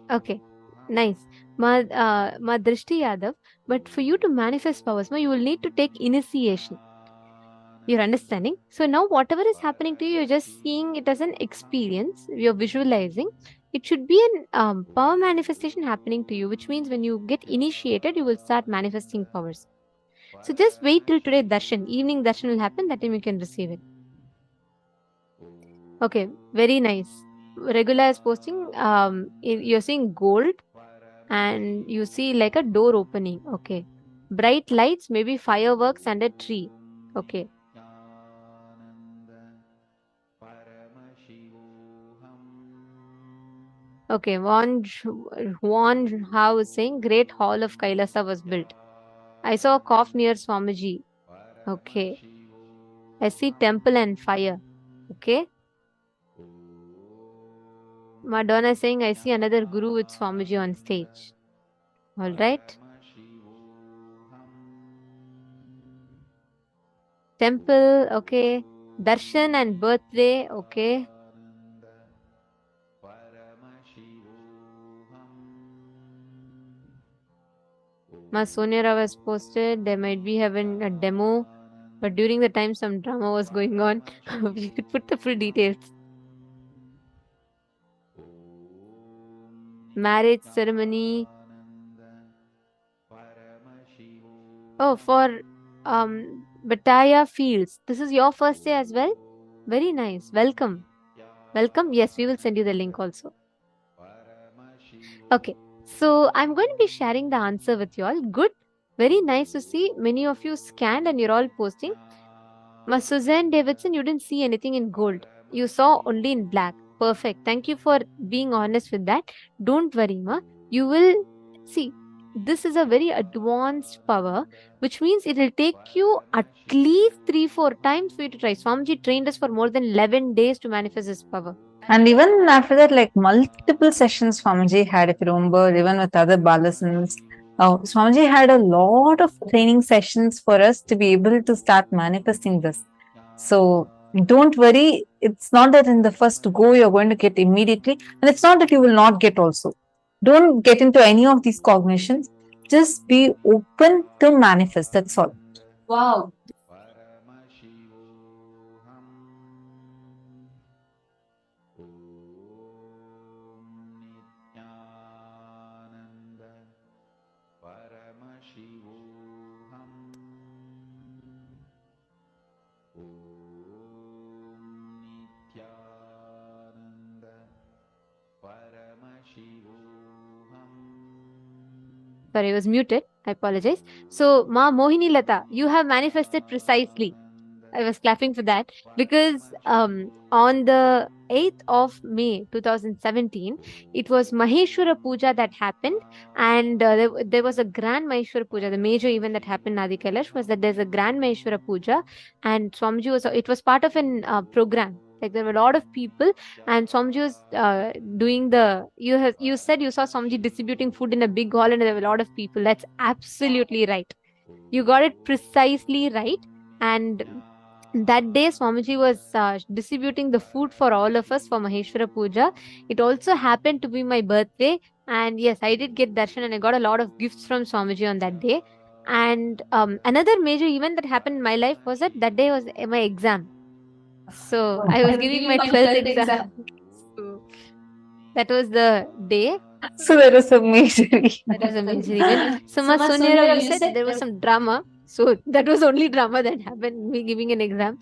Okay, nice. Ma Drishti Yadav, but for you to manifest powers, you will need to take initiation. You're understanding? So now whatever is happening to you, you're just seeing it as an experience. You're visualizing. It should be an power manifestation happening to you, which means when you get initiated, you will start manifesting powers. So just wait till today darshan. Evening darshan will happen. That time you can receive it. Okay, very nice. Regular is posting. You're seeing gold, and you see like a door opening. Okay, bright lights, maybe fireworks and a tree. Okay. Okay, Juan Hao is saying great hall of Kailasa was built. I saw a cough near Swamiji. Okay. I see temple and fire. Okay. Madonna is saying I see another guru with Swamiji on stage. All right. Temple, okay. Darshan and birthday, okay. Ma Sonia Rao has posted, they might be having a demo. but during the time some drama was going on. We could put the full details. Marriage ceremony. Oh, for Bataya Fields. This is your first day as well? Very nice. Welcome. Welcome. Yes, we will send you the link also. Okay. So I'm going to be sharing the answer with you all. Good. Very nice to see many of you scanned and you're all posting. Ma Suzanne Davidson, you didn't see anything in gold. You saw only in black. Perfect. Thank you for being honest with that. Don't worry, Ma. You will see. This is a very advanced power, which means it will take you at least 3-4 times for you to try. Swamiji trained us for more than 11 days to manifest this power. And even after that, like multiple sessions Swamiji had, if you remember, even with other balasans. Swamiji had a lot of training sessions for us to be able to start manifesting this. So don't worry, it's not that in the first go you're going to get immediately, and it's not that you will not get also. Don't get into any of these cognitions. Just be open to manifest. That's all. Wow. Sorry, I was muted. I apologize. So, Ma Mohini Lata, you have manifested precisely. I was clapping for that because on the 8th of May 2017, it was Maheshwara Puja that happened, and there was a grand Maheshwara Puja. The major event that happened in Adi Kailash was that there's a grand Maheshwara Puja, and Swamiji was. It was part of an program. Like there were a lot of people, and Swamiji was doing the. You said you saw Swamiji distributing food in a big hall, and there were a lot of people. That's absolutely right. You got it precisely right, and that day Swamiji was distributing the food for all of us for Maheshwara Puja. It also happened to be my birthday, and yes, I did get darshan and I got a lot of gifts from Swamiji on that day. And another major event that happened in my life was that day was my exam. So I was giving my 12th exam. So that was the day. So that was a major That was a major event. So, Ma Sonia Rao, you said there was some drama. So that was only drama that happened, me giving an exam.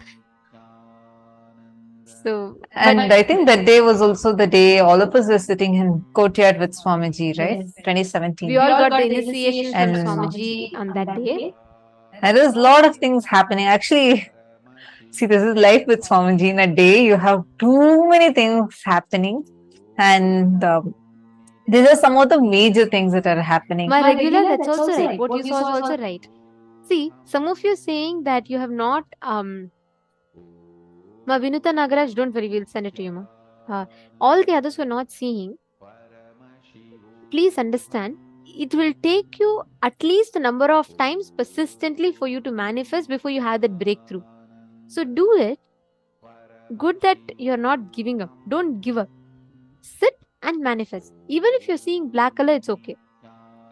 So, And I think that day was also the day all of us were sitting in courtyard with Swamiji, right? yes, 2017. we all got the initiation from And Swamiji on that day. there is a lot of things happening. Actually, see, this is life with Swamiji. In a day, you have too many things happening. And these are some of the major things that are happening. My regular, that's also right. What you saw is also right. See, some of you saying that you have not Ma Vinuta Nagaraj, don't worry, we'll send it to you, Ma. All the others who are not seeing, please understand, it will take you at least a number of times persistently for you to manifest before you have that breakthrough. So do it. Good that you're not giving up. Don't give up. Sit and manifest. Even if you're seeing black color, it's okay.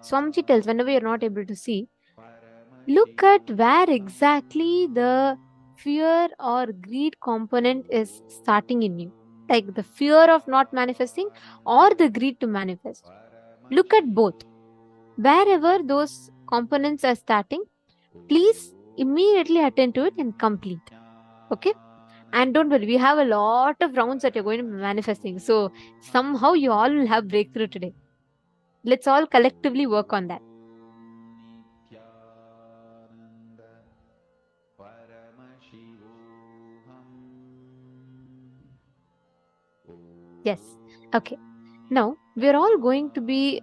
Swamiji tells whenever you're not able to see, look at where exactly the fear or greed component is starting in you. Like the fear of not manifesting or the greed to manifest. Look at both. Wherever those components are starting, please immediately attend to it and complete. Okay? And don't worry, we have a lot of rounds that you're going to be manifesting. So somehow you all will have breakthrough today. Let's all collectively work on that. Yes. Okay. Now we're all going to be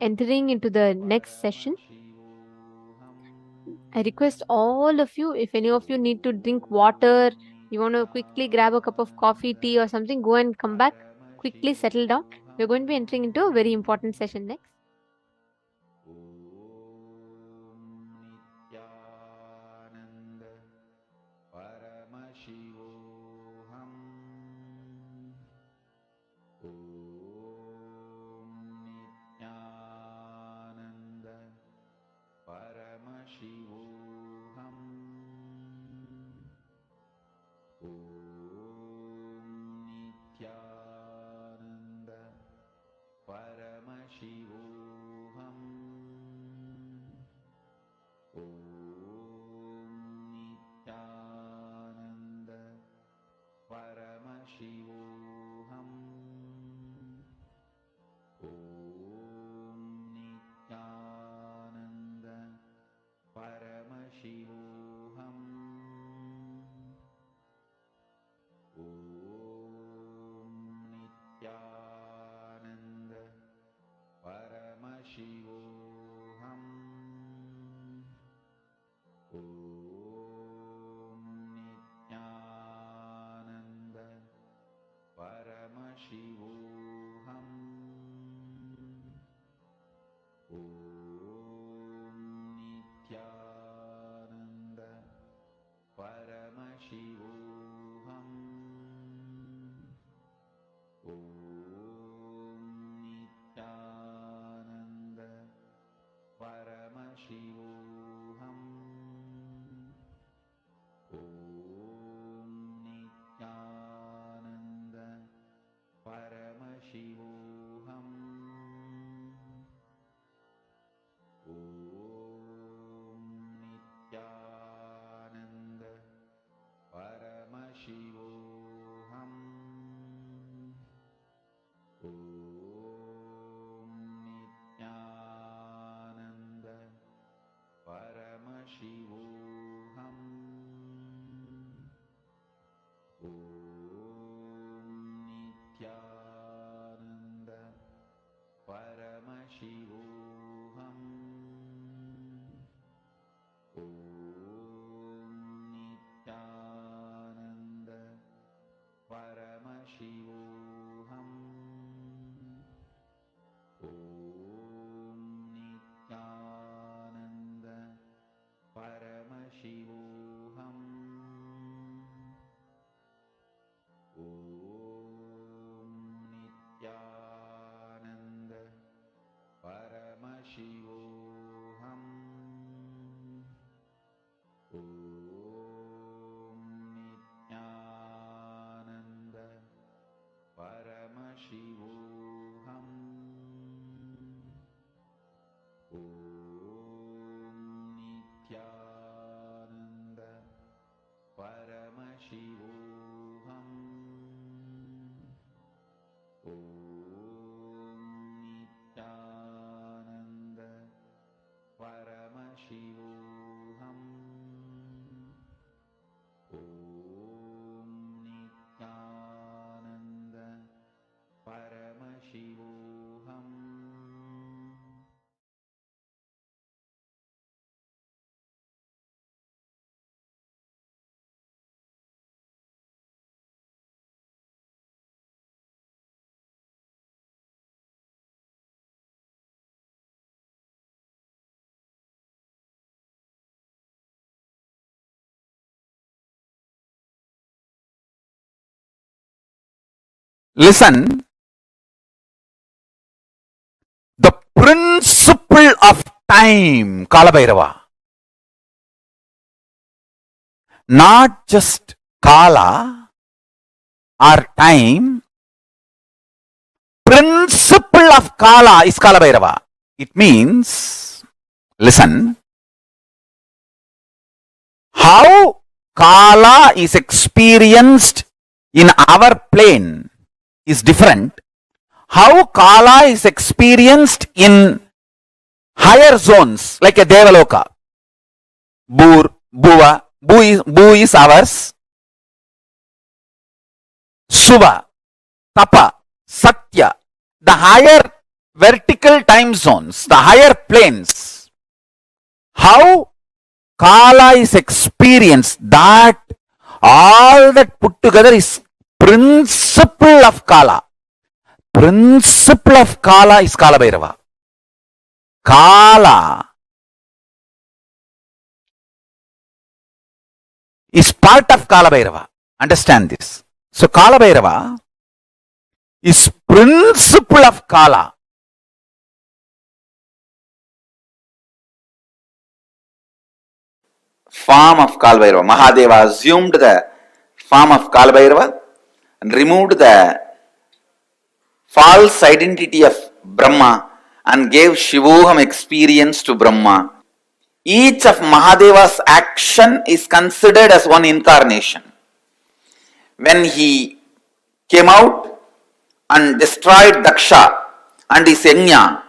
entering into the next session. I request all of you, if any of you need to drink water, you want to quickly grab a cup of coffee, tea, or something, go and come back. Quickly settle down. We're going to be entering into a very important session next. Nithyananda Paramashivoham. Nithyananda Paramashivoham. Nithyananda Paramashivoham. Nithyananda Paramashivoham. Nithyananda Paramashivoham. Nithyananda Paramashivoham. Nithyananda Paramashivoham. Nithyananda Paramashivoham. Nithyananda Paramashivoham. Nithyananda Paramashivoham. Nithyananda Paramashivoham. Nithyananda Paramashivoham. Nithyananda Paramashivoham. Nithyananda Paramashivoham. Nithyananda Paramashivoham. Nithyananda Paramashivoham. Nithyananda Paramashivoham. Nithyananda Paramashivoham. Listen, the principle of time, Kalabhairava, not just Kala or time, principle of Kala is Kalabhairava. It means, listen, how Kala is experienced in our plane is different. How Kala is experienced in higher zones like a Devaloka, Bur, Bhuva, Bu is ours, Suva, Tapa, Satya, the higher vertical time zones, the higher planes. How Kala is experienced, that all that put together is principle of Kala. Principle of Kala is Kalabhairava. Kala is part of Kalabhairava. Understand this. So Kalabhairava is principle of Kala. Form of Kalabhairava. Mahadeva assumed the form of Kalabhairava and removed the false identity of Brahma and gave Shivoham experience to Brahma. Each of Mahadeva's action is considered as one incarnation. When he came out and destroyed Daksha and his Yajna,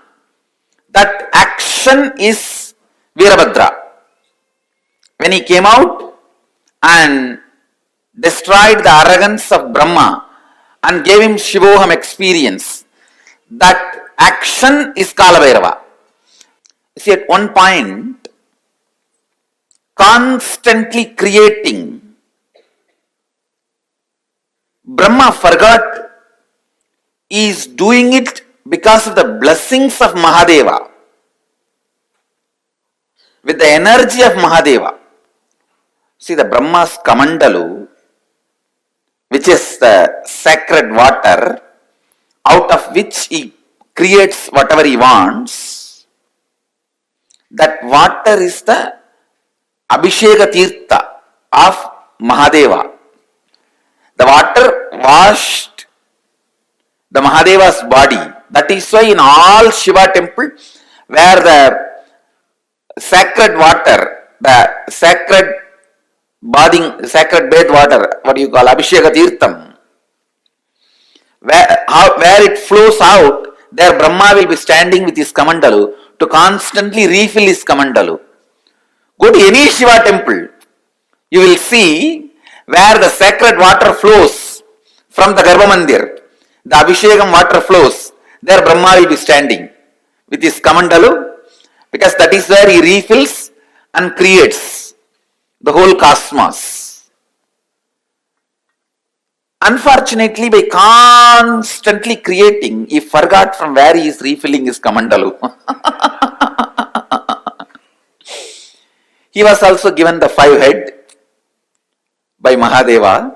that action is Virabhadra. When he came out and destroyed the arrogance of Brahma and gave him Shivoham experience, that action is Kalabhairava. See, at one point, constantly creating, Brahma forgot he is doing it because of the blessings of Mahadeva, with the energy of Mahadeva. See, the Brahma's Kamandalu, which is the sacred water, out of which he creates whatever he wants, that water is the Abhisheka Tirtha of Mahadeva. The water washed the Mahadeva's body. That is why in all Shiva temple, where the sacred water, the sacred bath water, what do you call, Abhisheka Tirtham, where it flows out, there Brahma will be standing with his Kamandalu to constantly refill his Kamandalu. Go to any Shiva temple, you will see where the sacred water flows from the Garbha Mandir, the Abhishekam water flows, there Brahma will be standing with his Kamandalu, because that is where he refills and creates the whole cosmos. Unfortunately, by constantly creating, he forgot from where he is refilling his Kamandalu. He was also given the 5 head by Mahadeva,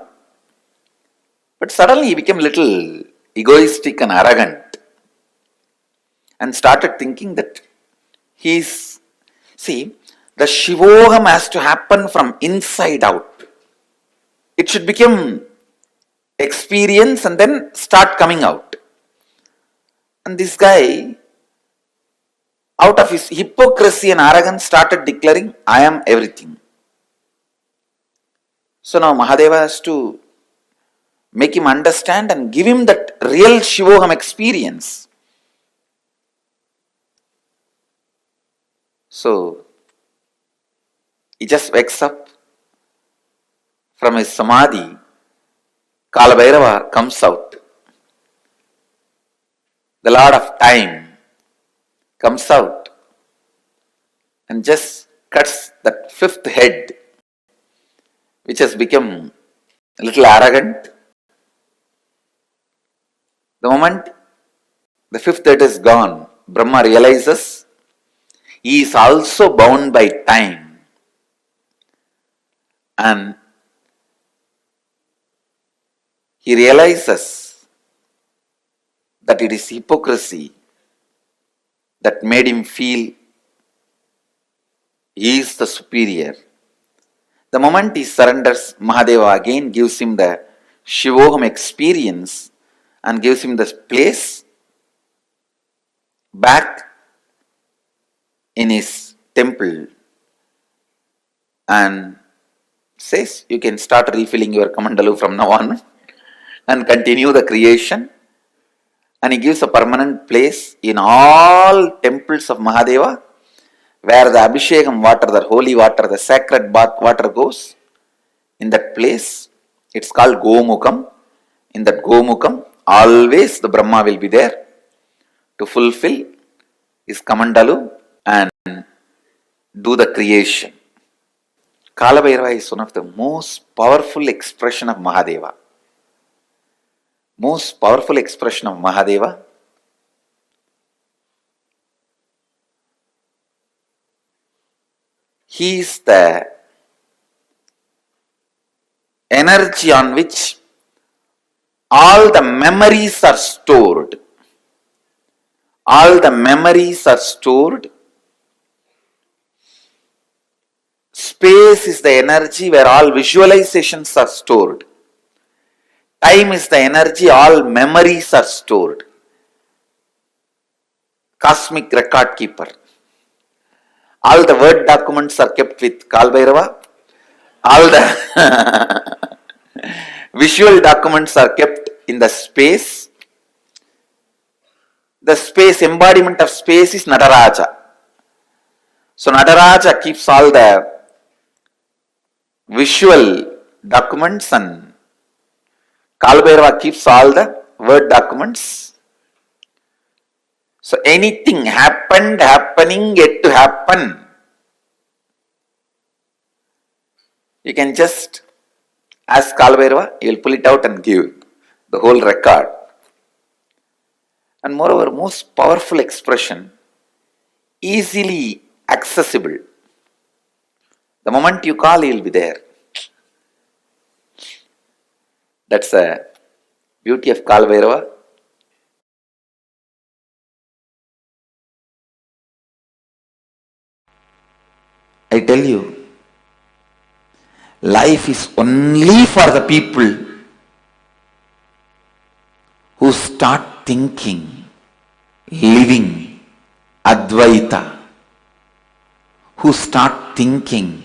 but suddenly he became little egoistic and arrogant and started thinking that the Shivoham has to happen from inside out. It should become experience and then start coming out. And this guy, out of his hypocrisy and arrogance, started declaring, I am everything. So now Mahadeva has to make him understand and give him that real Shivoham experience. So he just wakes up from his samadhi. Kalabhairava comes out. The Lord of Time comes out and just cuts that 5th head, which has become a little arrogant. The moment the 5th head is gone, Brahma realizes he is also bound by time. And he realizes that it is hypocrisy that made him feel he is the superior. The moment he surrenders, Mahadeva again gives him the Shivoham experience and gives him the place back in his temple and says, you can start refilling your Kamandalu from now on and continue the creation. And he gives a permanent place in all temples of Mahadeva, where the Abhishekam water, the holy water, the sacred bath water goes. In that place, it's called Gomukam. In that Gomukam, always the Brahma will be there to fulfill his Kamandalu and do the creation. Kalabhairava is one of the most powerful expression of Mahadeva. Most powerful expression of Mahadeva. He is the energy on which all the memories are stored. All the memories are stored. Space is the energy where all visualizations are stored. Time is the energy, all memories are stored. Cosmic record keeper. All the word documents are kept with Kalabhairava. All the visual documents are kept in the space. The space, embodiment of space is Nataraja. So Nataraja keeps all the visual documents and Kalabhairava keeps all the word documents. So anything happened, happening, yet to happen, you can just ask Kalabhairava, he will pull it out and give the whole record. And moreover, most powerful expression, easily accessible. The moment you call, he will be there. That's the beauty of Kalabhairava. I tell you, life is only for the people who start thinking, living Advaita, who start thinking,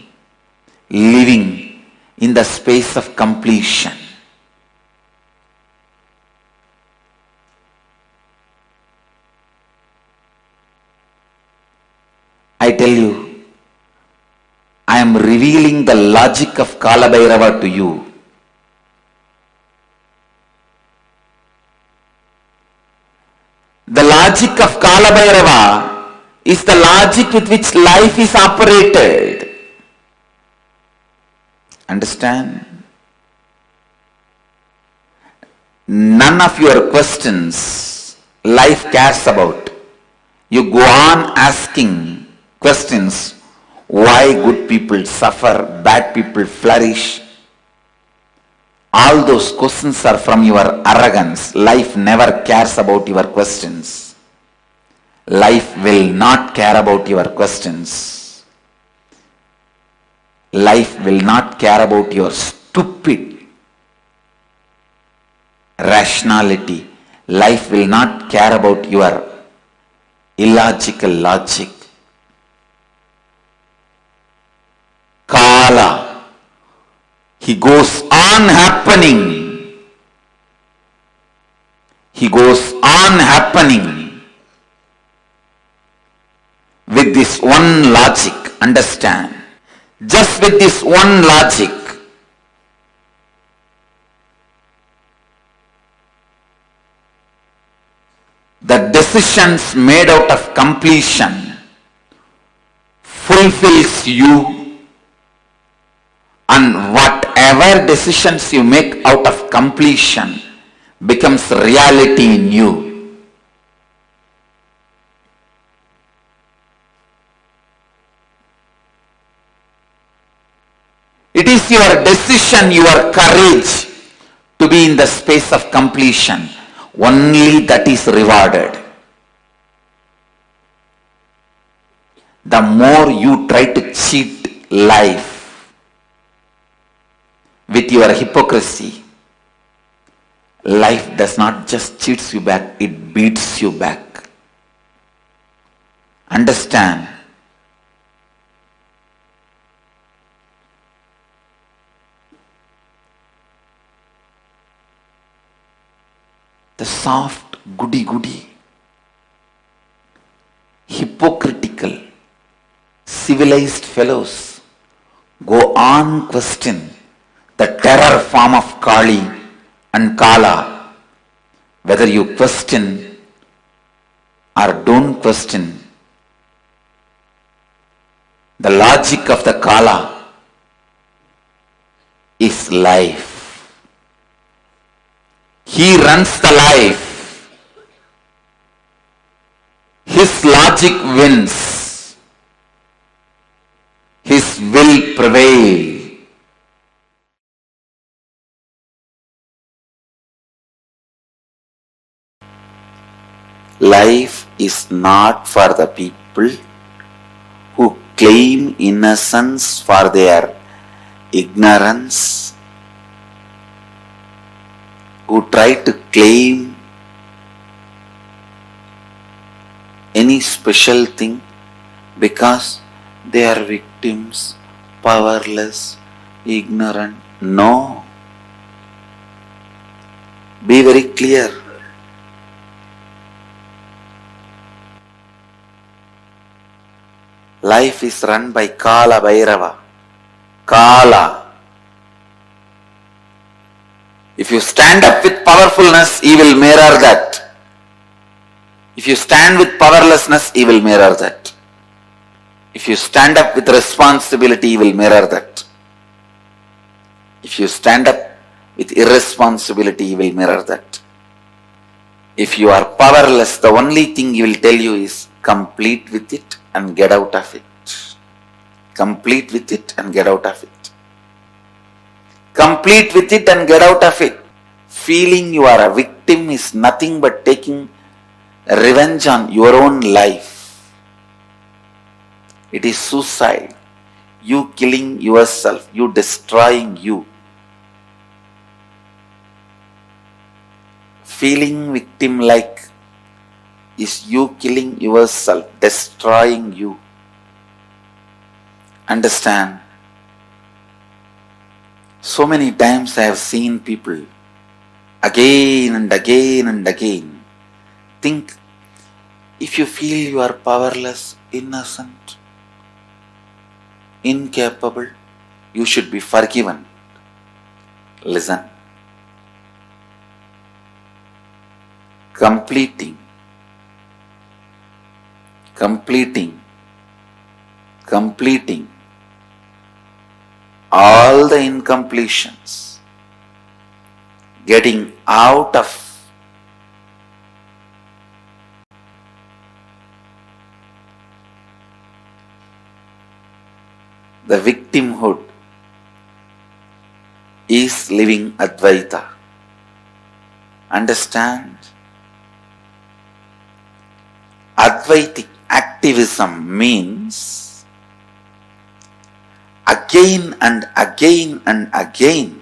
living in the space of completion. I tell you, I am revealing the logic of Kalabhairava to you. The logic of Kalabhairava is the logic with which life is operated. Understand? None of your questions life cares about. You go on asking questions. Why good people suffer, bad people flourish? All those questions are from your arrogance. Life never cares about your questions. Life will not care about your questions. Life will not care about your stupid rationality. Life will not care about your illogical logic. Kala, he goes on happening. He goes on happening with this one logic. Understand? Just with this one logic. The decisions made out of completion fulfills you. And whatever decisions you make out of completion becomes reality in you. It is your decision, your courage to be in the space of completion. Only that is rewarded. The more you try to cheat life with your hypocrisy, life does not just cheats you back, it beats you back. Understand? The soft, goody-goody, hypocritical, civilized fellows go on question the terror form of Kali and Kala. Whether you question or don't question, the logic of the Kala is life. He runs the life. His logic wins. His will prevails. Life is not for the people who claim innocence for their ignorance who try to claim any special thing because they are victims, powerless, ignorant. No. Be very clear. Life is run by Kalabhairava. Kala. If you stand up with powerfulness, he will mirror that. If you stand with powerlessness, he will mirror that. If you stand up with responsibility, he will mirror that. If you stand up with irresponsibility, he will mirror that. If you are powerless, the only thing he will tell you is complete with it and get out of it. Complete with it and get out of it. Complete with it and get out of it. Feeling you are a victim is nothing but taking revenge on your own life. It is suicide. You killing yourself, you destroying you. Feeling victim like is you killing yourself, destroying you. Understand? So many times I have seen people again and again and again think, if you feel you are powerless, innocent, incapable, you should be forgiven. Listen. Completing all the incompletions, getting out of the victimhood is living Advaita. Understand? Advaitic activism means again and again and again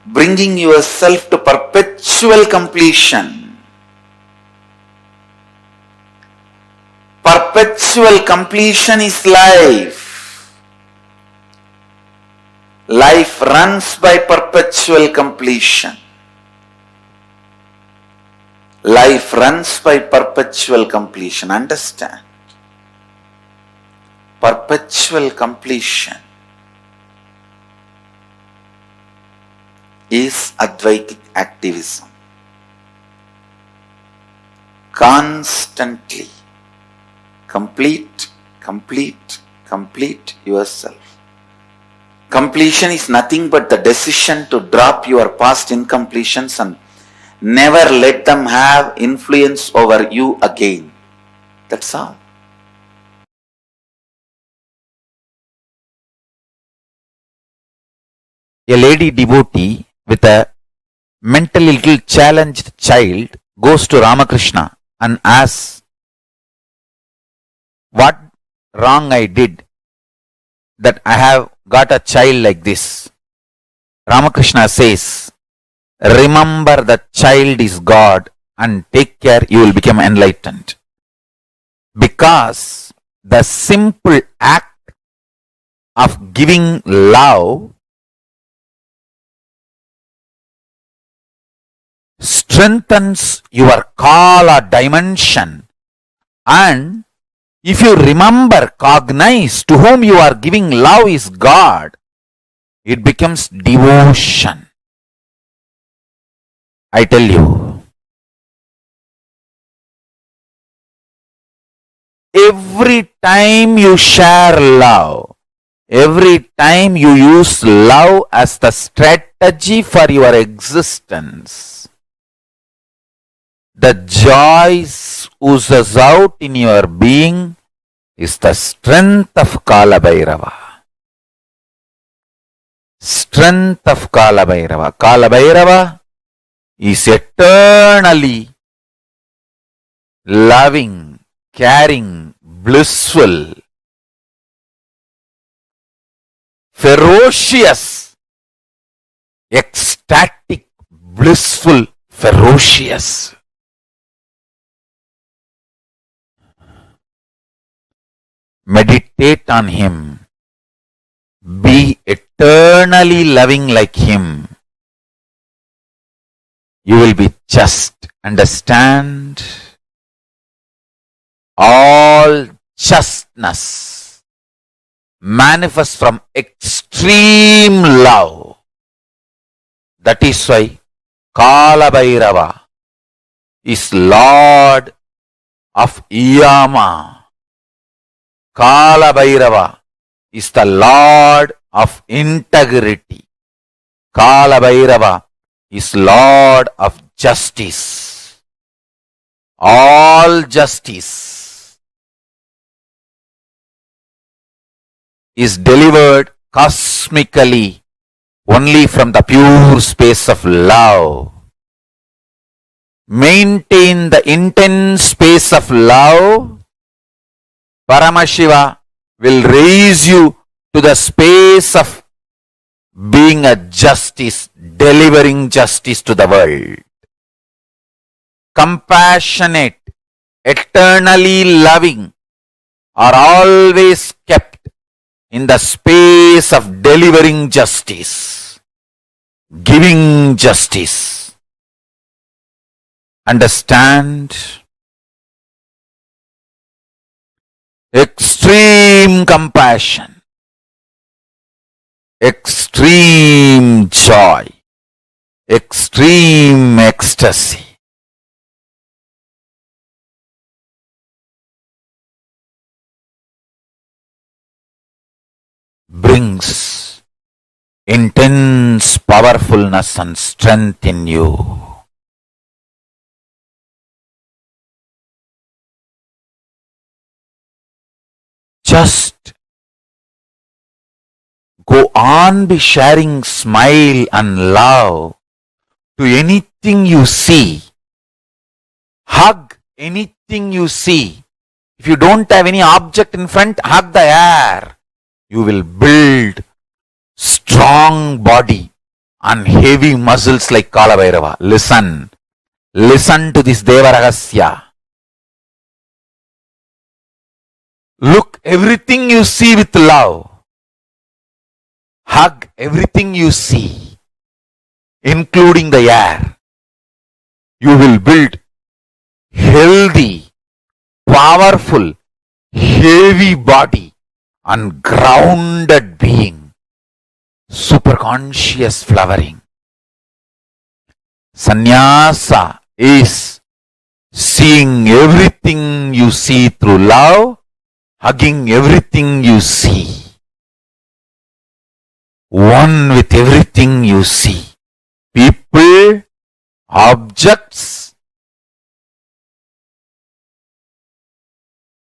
bringing yourself to perpetual completion. Perpetual completion is life. Life runs by perpetual completion. Life runs by perpetual completion. Understand? Perpetual completion is Advaitic activism. Constantly complete yourself. Completion is nothing but the decision to drop your past incompletions and never let them have influence over you again. That's all. A lady devotee with a mentally little challenged child goes to Ramakrishna and asks, what wrong I did that I have got a child like this? Ramakrishna says, remember that child is God and take care, you will become enlightened. Because the simple act of giving love strengthens your Kala dimension, and if you remember, cognize to whom you are giving love is God, it becomes devotion. I tell you, every time you share love, every time you use love as the strategy for your existence, the joy oozes out in your being is the strength of Kalabhairava. Strength of Kalabhairava. Kalabhairava is eternally loving, caring, blissful, ferocious, ecstatic, blissful, ferocious. Meditate on him. Be eternally loving like him. You will be just. Understand? All justness manifests from extreme love. That is why Kalabhairava is Lord of Yama. Kalabhairava is the Lord of integrity. Kalabhairava is Lord of justice. All justice is delivered cosmically only from the pure space of love. Maintain the intense space of love. Paramashiva will raise you to the space of being a justice, delivering justice to the world. Compassionate, eternally loving are always kept in the space of delivering justice, giving justice. Understand? Extreme compassion, extreme joy, extreme ecstasy. Brings intense powerfulness and strength in you. Just go on be sharing smile and love to anything you see. Hug anything you see. If you don't have any object in front, hug the air. You will build strong body and heavy muscles like Kalabhairava. Listen. Listen to this Deva Rahasya. Look everything you see with love. Hug everything you see, including the air. You will build healthy, powerful, heavy body and grounded being. Superconscious flowering. Sannyasa is seeing everything you see through love, hugging everything you see. One with everything you see. People, objects,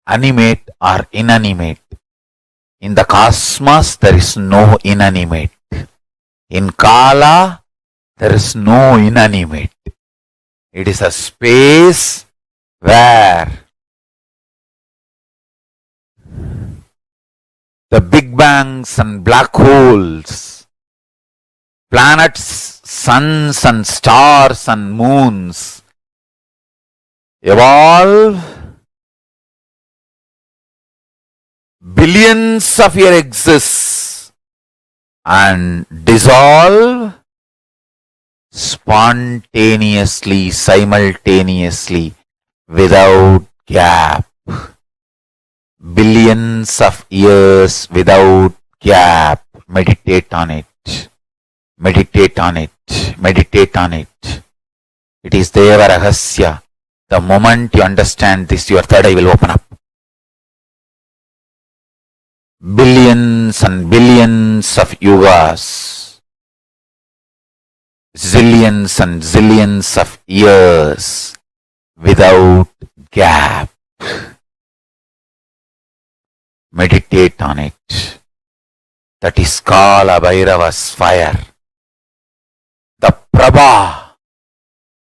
animate or inanimate. In the cosmos, there is no inanimate. In Kala, there is no inanimate. It is a space where the big bangs and black holes, planets, suns and stars and moons evolve billions of years exist and dissolve spontaneously, simultaneously, without gap. Billions of years without gap. Meditate on it. Meditate on it. Meditate on it. It is Deva Rahasya. The moment you understand this, your third eye will open up. Billions and billions of yugas, zillions and zillions of years without gap. Meditate on it. That is Kalabhairava's fire. The Prabha,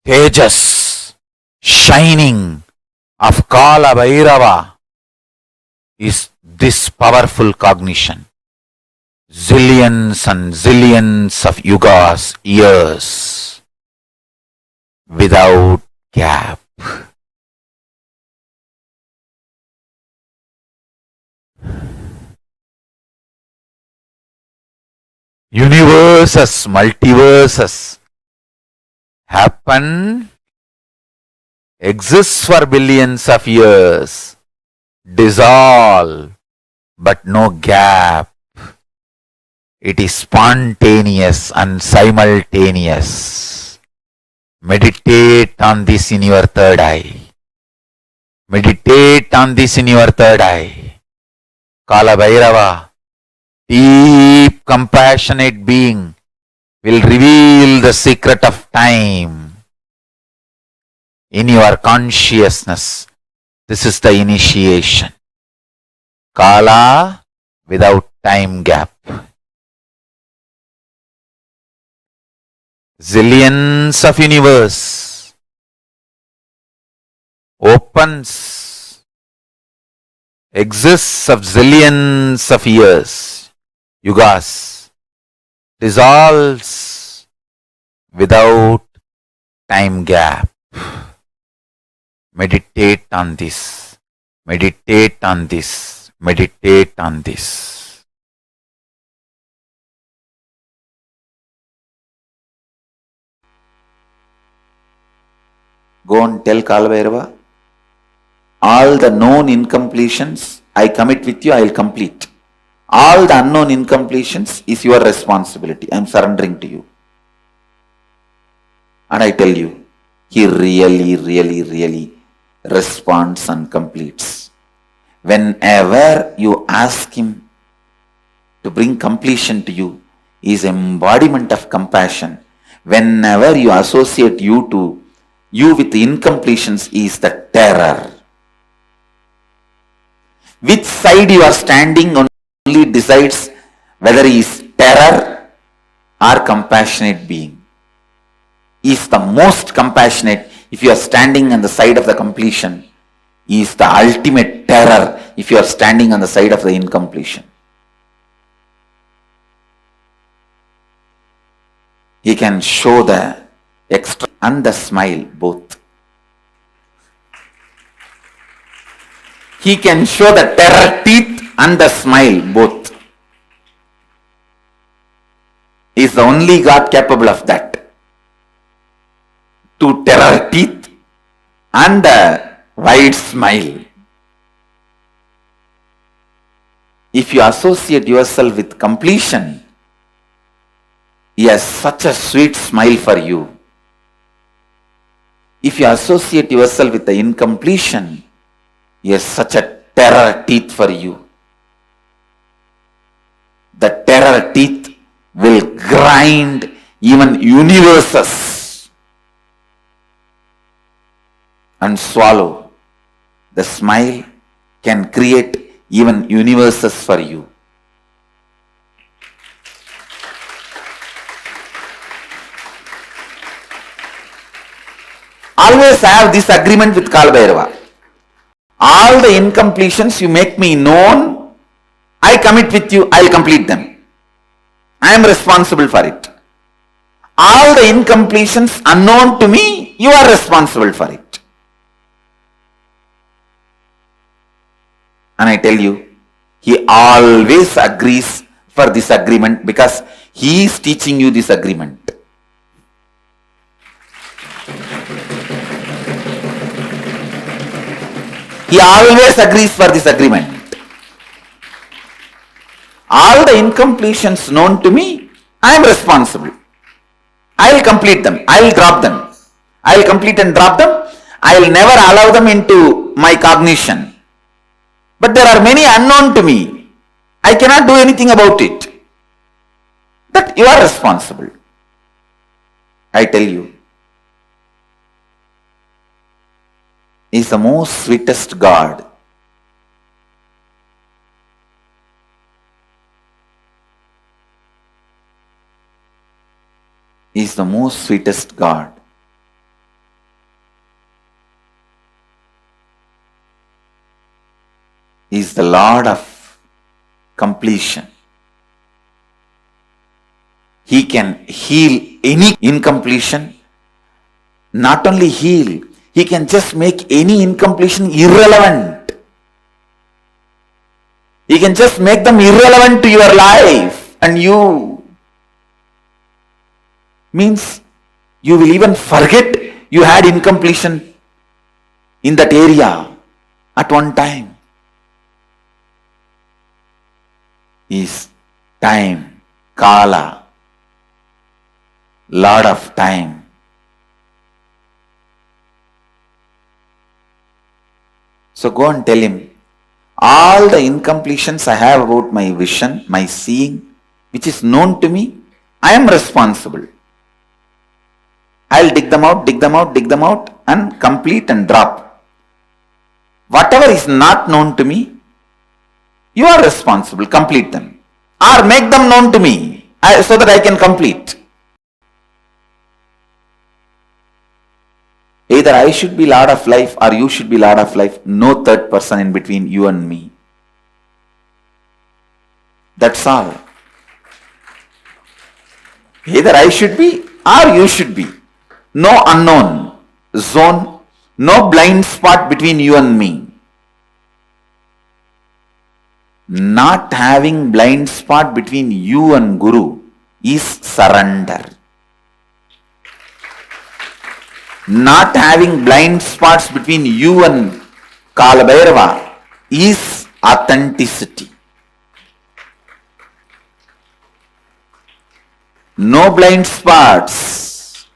Tejas, shining of Kalabhairava is this powerful cognition. zillions and zillions of yugas, years, without gap. Universes, multiverses happen, exists for billions of years, dissolve, but no gap. It is spontaneous and simultaneous. Meditate on this in your third eye. Meditate on this in your third eye. Kalabhairava, deep compassionate being, will reveal the secret of time in your consciousness. This is the initiation. Kala without time gap. Zillions of universe opens, exists of zillions of years, yugas, dissolves without time gap. Meditate on this, meditate on this, meditate on this. Go and tell Kalabhairava, all the known incompletions I commit with you, I will complete. All the unknown incompletions is your responsibility. I am surrendering to you. And I tell you, he really responds and completes. Whenever you ask him to bring completion to you, he is embodiment of compassion. Whenever you associate you with the incompletions, is the terror. Which side you are standing only decides whether he is terror or compassionate being. He is the most compassionate if you are standing on the side of the completion. He is the ultimate terror if you are standing on the side of the incompletion. He can show the extra and the smile both. He can show the terror teeth and the smile both. He is the only God capable of that. To terror teeth and the wide smile. If you associate yourself with completion, he has such a sweet smile for you. If you associate yourself with the incompletion, he has such a terror teeth for you. The terror teeth will grind even universes and swallow. The smile can create even universes for you. Always have this agreement with Kalabhairava. All the incompletions you make me known, I commit with you, I will complete them. I am responsible for it. All the incompletions unknown to me, you are responsible for it. And I tell you, he always agrees for this agreement because he is teaching you this agreement. He always agrees for this agreement. All the incompletions known to me, I am responsible. I will complete them. I will drop them. I will complete and drop them. I will never allow them into my cognition. But there are many unknown to me. I cannot do anything about it. That you are responsible. I tell you, he is the most sweetest God. He is the most sweetest God. He is the Lord of completion. He can heal any incompletion. Not only heal, he can just make any incompletion irrelevant. He can just make them irrelevant to your life, and you means you will even forget you had incompletion in that area at one time. Is time, Kala, Lord of time. So go and tell him, all the incompletions I have about my vision, my seeing, which is known to me, I am responsible. I'll dig them out and complete and drop. Whatever is not known to me, you are responsible, complete them. Or make them known to me so that I can complete. Either I should be Lord of life or you should be Lord of life. No third person in between you and me. That's all. Either I should be or you should be. No unknown zone, no blind spot between you and me. Not having blind spot between you and Guru is surrender. Not having blind spots between you and Kalabhairava is authenticity. No blind spots.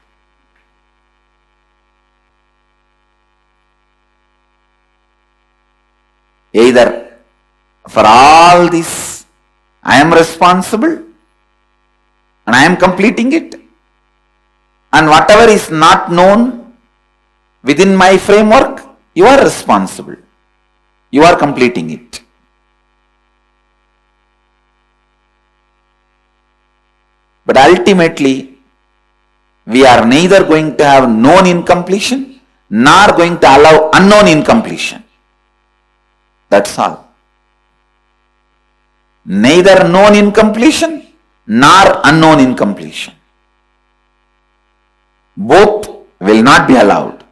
Either for all this I am responsible and I am completing it, and whatever is not known within my framework, you are responsible. You are completing it. But ultimately, we are neither going to have known incompletion nor going to allow unknown incompletion. That's all. Neither known incompletion nor unknown incompletion. Both will not be allowed.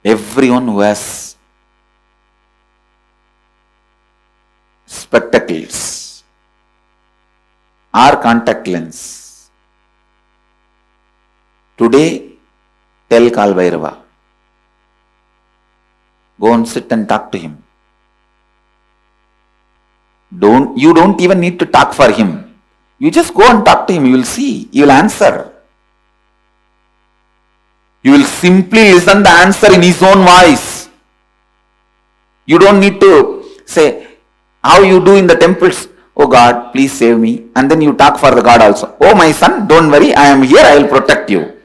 Everyone who has spectacles or contact lens, today tell Kalabhairava, go and sit and talk to him. You don't even need to talk for him. You just go and talk to him. You will see. He will answer. You will simply listen the answer in his own voice. You don't need to say, how you do in the temples, oh God, please save me. And then you talk for the God also. Oh my son, don't worry, I am here, I will protect you.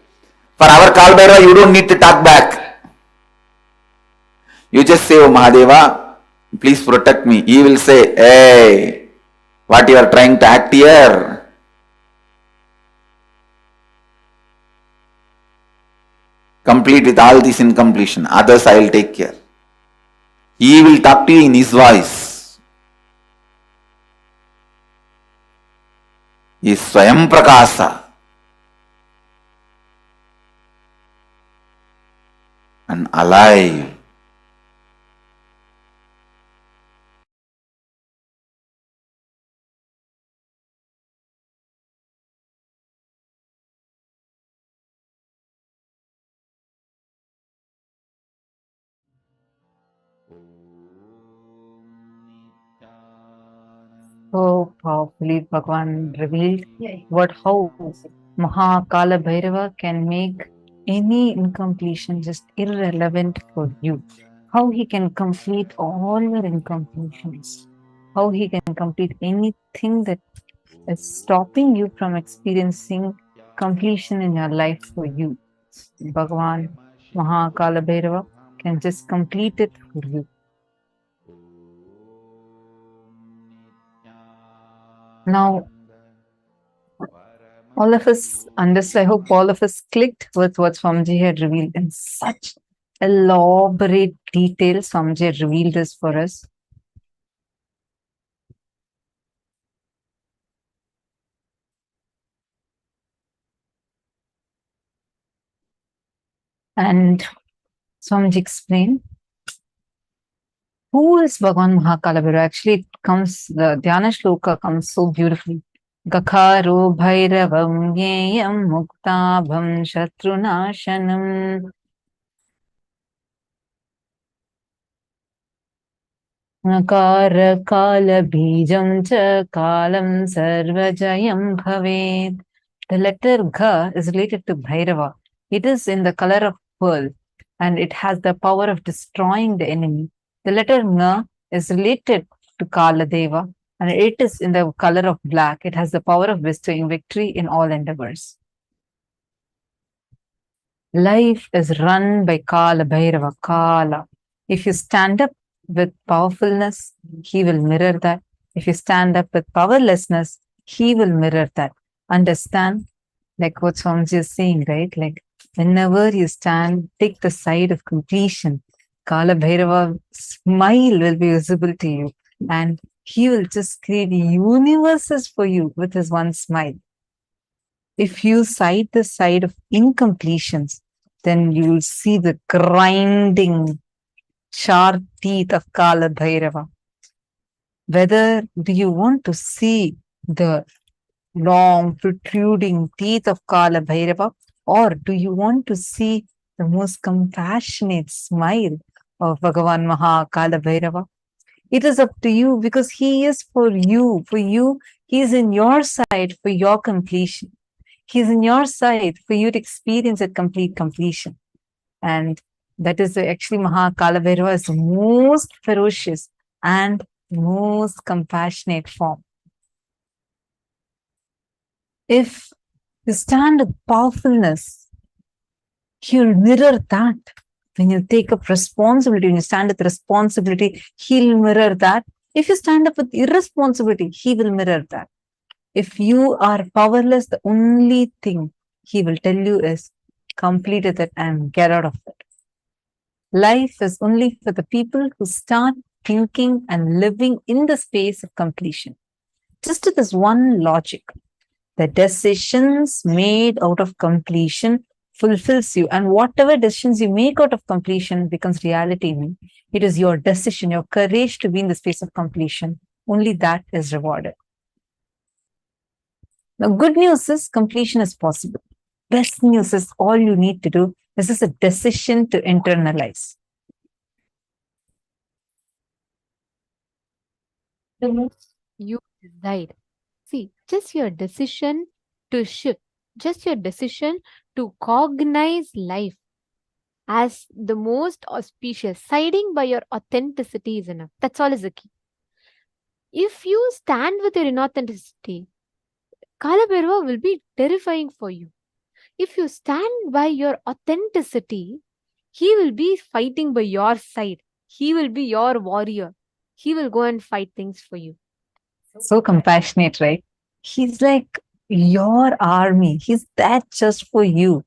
For our Kalabhairava, you don't need to talk back. You just say, oh Mahadeva, please protect me. He will say, hey, what you are trying to act here? Complete with all this incompletion. Others I will take care. He will talk to you in his voice. He is Swayam Prakasa. And alive. So powerfully Bhagavan revealed how Mahar Kālabhairava can make any incompletion just irrelevant for you. How he can complete all your incompletions. How he can complete anything that is stopping you from experiencing completion in your life for you. Bhagavan Mahar Kālabhairava can just complete it for you. Now, all of us understood, I hope all of us clicked with what Swamiji had revealed in such elaborate details. Swamiji revealed this for us. And Swamiji explained, who is Bhagavan Mahar Kālabhairava? Actually, it comes, the Dhyana Shloka comes so beautifully. Gakharo Bhairavam Yeyam Muktabham Shatrunashanam Nakara Kala Bijam Cha Kalam Sarvajayam Bhaved. The letter Ga is related to Bhairava. It is in the color of pearl and it has the power of destroying the enemy. The letter Nga is related to Kala Deva and it is in the color of black. It has the power of bestowing victory in all endeavors. Life is run by Kalabhairava, Kala. If you stand up with powerfulness, he will mirror that. If you stand up with powerlessness, he will mirror that. Understand? Like what Swamiji is saying, right? Like whenever you stand, take the side of completion. Kalabhairava's smile will be visible to you and he will just create universes for you with his one smile. If you side the side of incompletions, then you will see the grinding sharp teeth of Kalabhairava. Whether do you want to see the long protruding teeth of Kalabhairava or do you want to see the most compassionate smile of Bhagavan Mahar Kālabhairava? It is up to you because he is for you. For you, he is in your side for your completion. He is in your side for you to experience a complete completion. And that is actually Mahar Kālabhairava is the most ferocious and most compassionate form. If you stand with powerfulness, he will mirror that. When you take up responsibility, when you stand with responsibility, he'll mirror that. If you stand up with irresponsibility, he will mirror that. If you are powerless, the only thing he will tell you is complete it and get out of it. Life is only for the people who start thinking and living in the space of completion. Just to this one logic, the decisions made out of completion fulfills you, and whatever decisions you make out of completion becomes reality. It is your decision, your courage to be in the space of completion. Only that is rewarded. Now, good news is completion is possible. Best news is all you need to do. This is a decision to internalize. You decide. See, just your decision to shift, just your decision to cognize life as the most auspicious, siding by your authenticity is enough. That's all is the key. If you stand with your inauthenticity, Kalabhairava will be terrifying for you. If you stand by your authenticity, he will be fighting by your side. He will be your warrior. He will go and fight things for you. So compassionate, right? He's like your army. He's that just for you.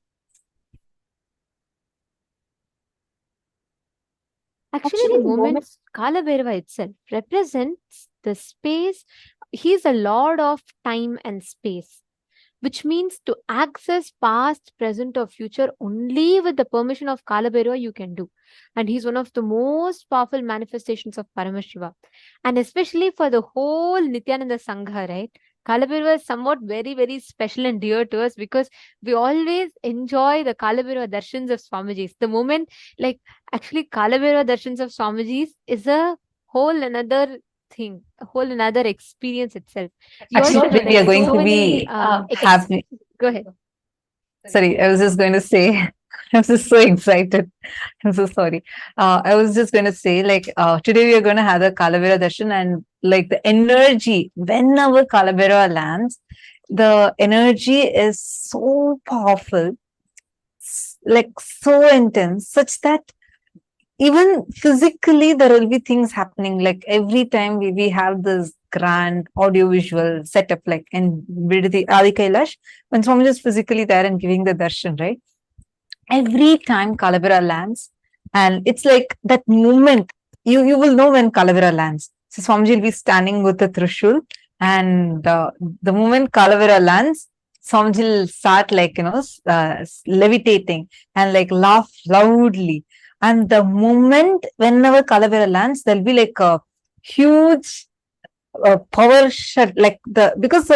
Actually, the moment Kalabhairava itself represents the space. He is a lord of time and space, which means to access past, present, or future only with the permission of Kalabhairava you can do. And he's one of the most powerful manifestations of Paramashiva. And especially for the whole Nithyananda Sangha, right? Kalabhairava is somewhat very, very special and dear to us because we always enjoy the Kalabhairava darshans of Swamijis. The moment, like, actually Kalabhairava darshans of Swamijis is a whole another thing, a whole another experience itself. Actually, we are going to be happy. Go ahead. Sorry, I was just going to say, I'm just so excited. I'm so sorry. I was just going to say, like, today we are going to have the Kalabhairava darshan and like the energy, whenever Kalabhairava lands, the energy is so powerful, like so intense, such that even physically there will be things happening. Like every time we have this grand audiovisual setup, like in Vidhi Adi Kailash, when Swami is physically there and giving the darshan, right? Every time Kalabhairava lands, And it's like that moment, you will know when Kalabhairava lands. So Swamiji will be standing with the Trishul, and the moment Kalabhairava lands, Swamiji will start like, levitating and like laugh loudly. And the moment whenever Kalabhairava lands, there'll be like a huge power shut, like because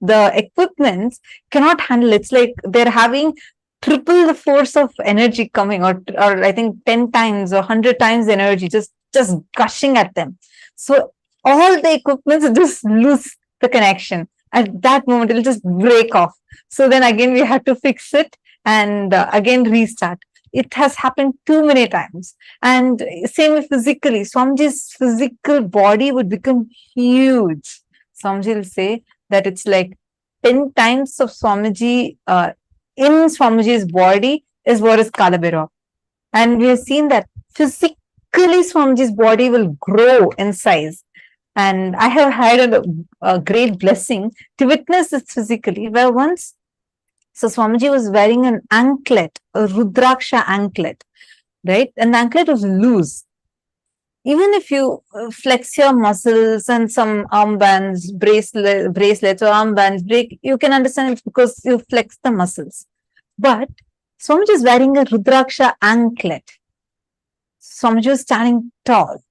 the equipments cannot handle it. It's like they're having triple the force of energy coming, or I think 10 times or 100 times the energy just gushing at them. So all the equipments just lose the connection. At that moment, it'll just break off. So then again, we have to fix it and again restart. It has happened too many times. And same with physically, Swamiji's physical body would become huge. Swamiji will say that it's like 10 times of Swamiji in Swamiji's body is what is Kalabhairava. And we have seen that physically Swamiji's body will grow in size. And I have had a great blessing to witness this physically, where once, so Swamiji was wearing an anklet, a Rudraksha anklet, right? And the anklet was loose. Even if you flex your muscles and some armbands, bracelets or armbands break, you can understand it's because you flex the muscles. But Swamiji is wearing a Rudraksha anklet. Swamiji was standing tall,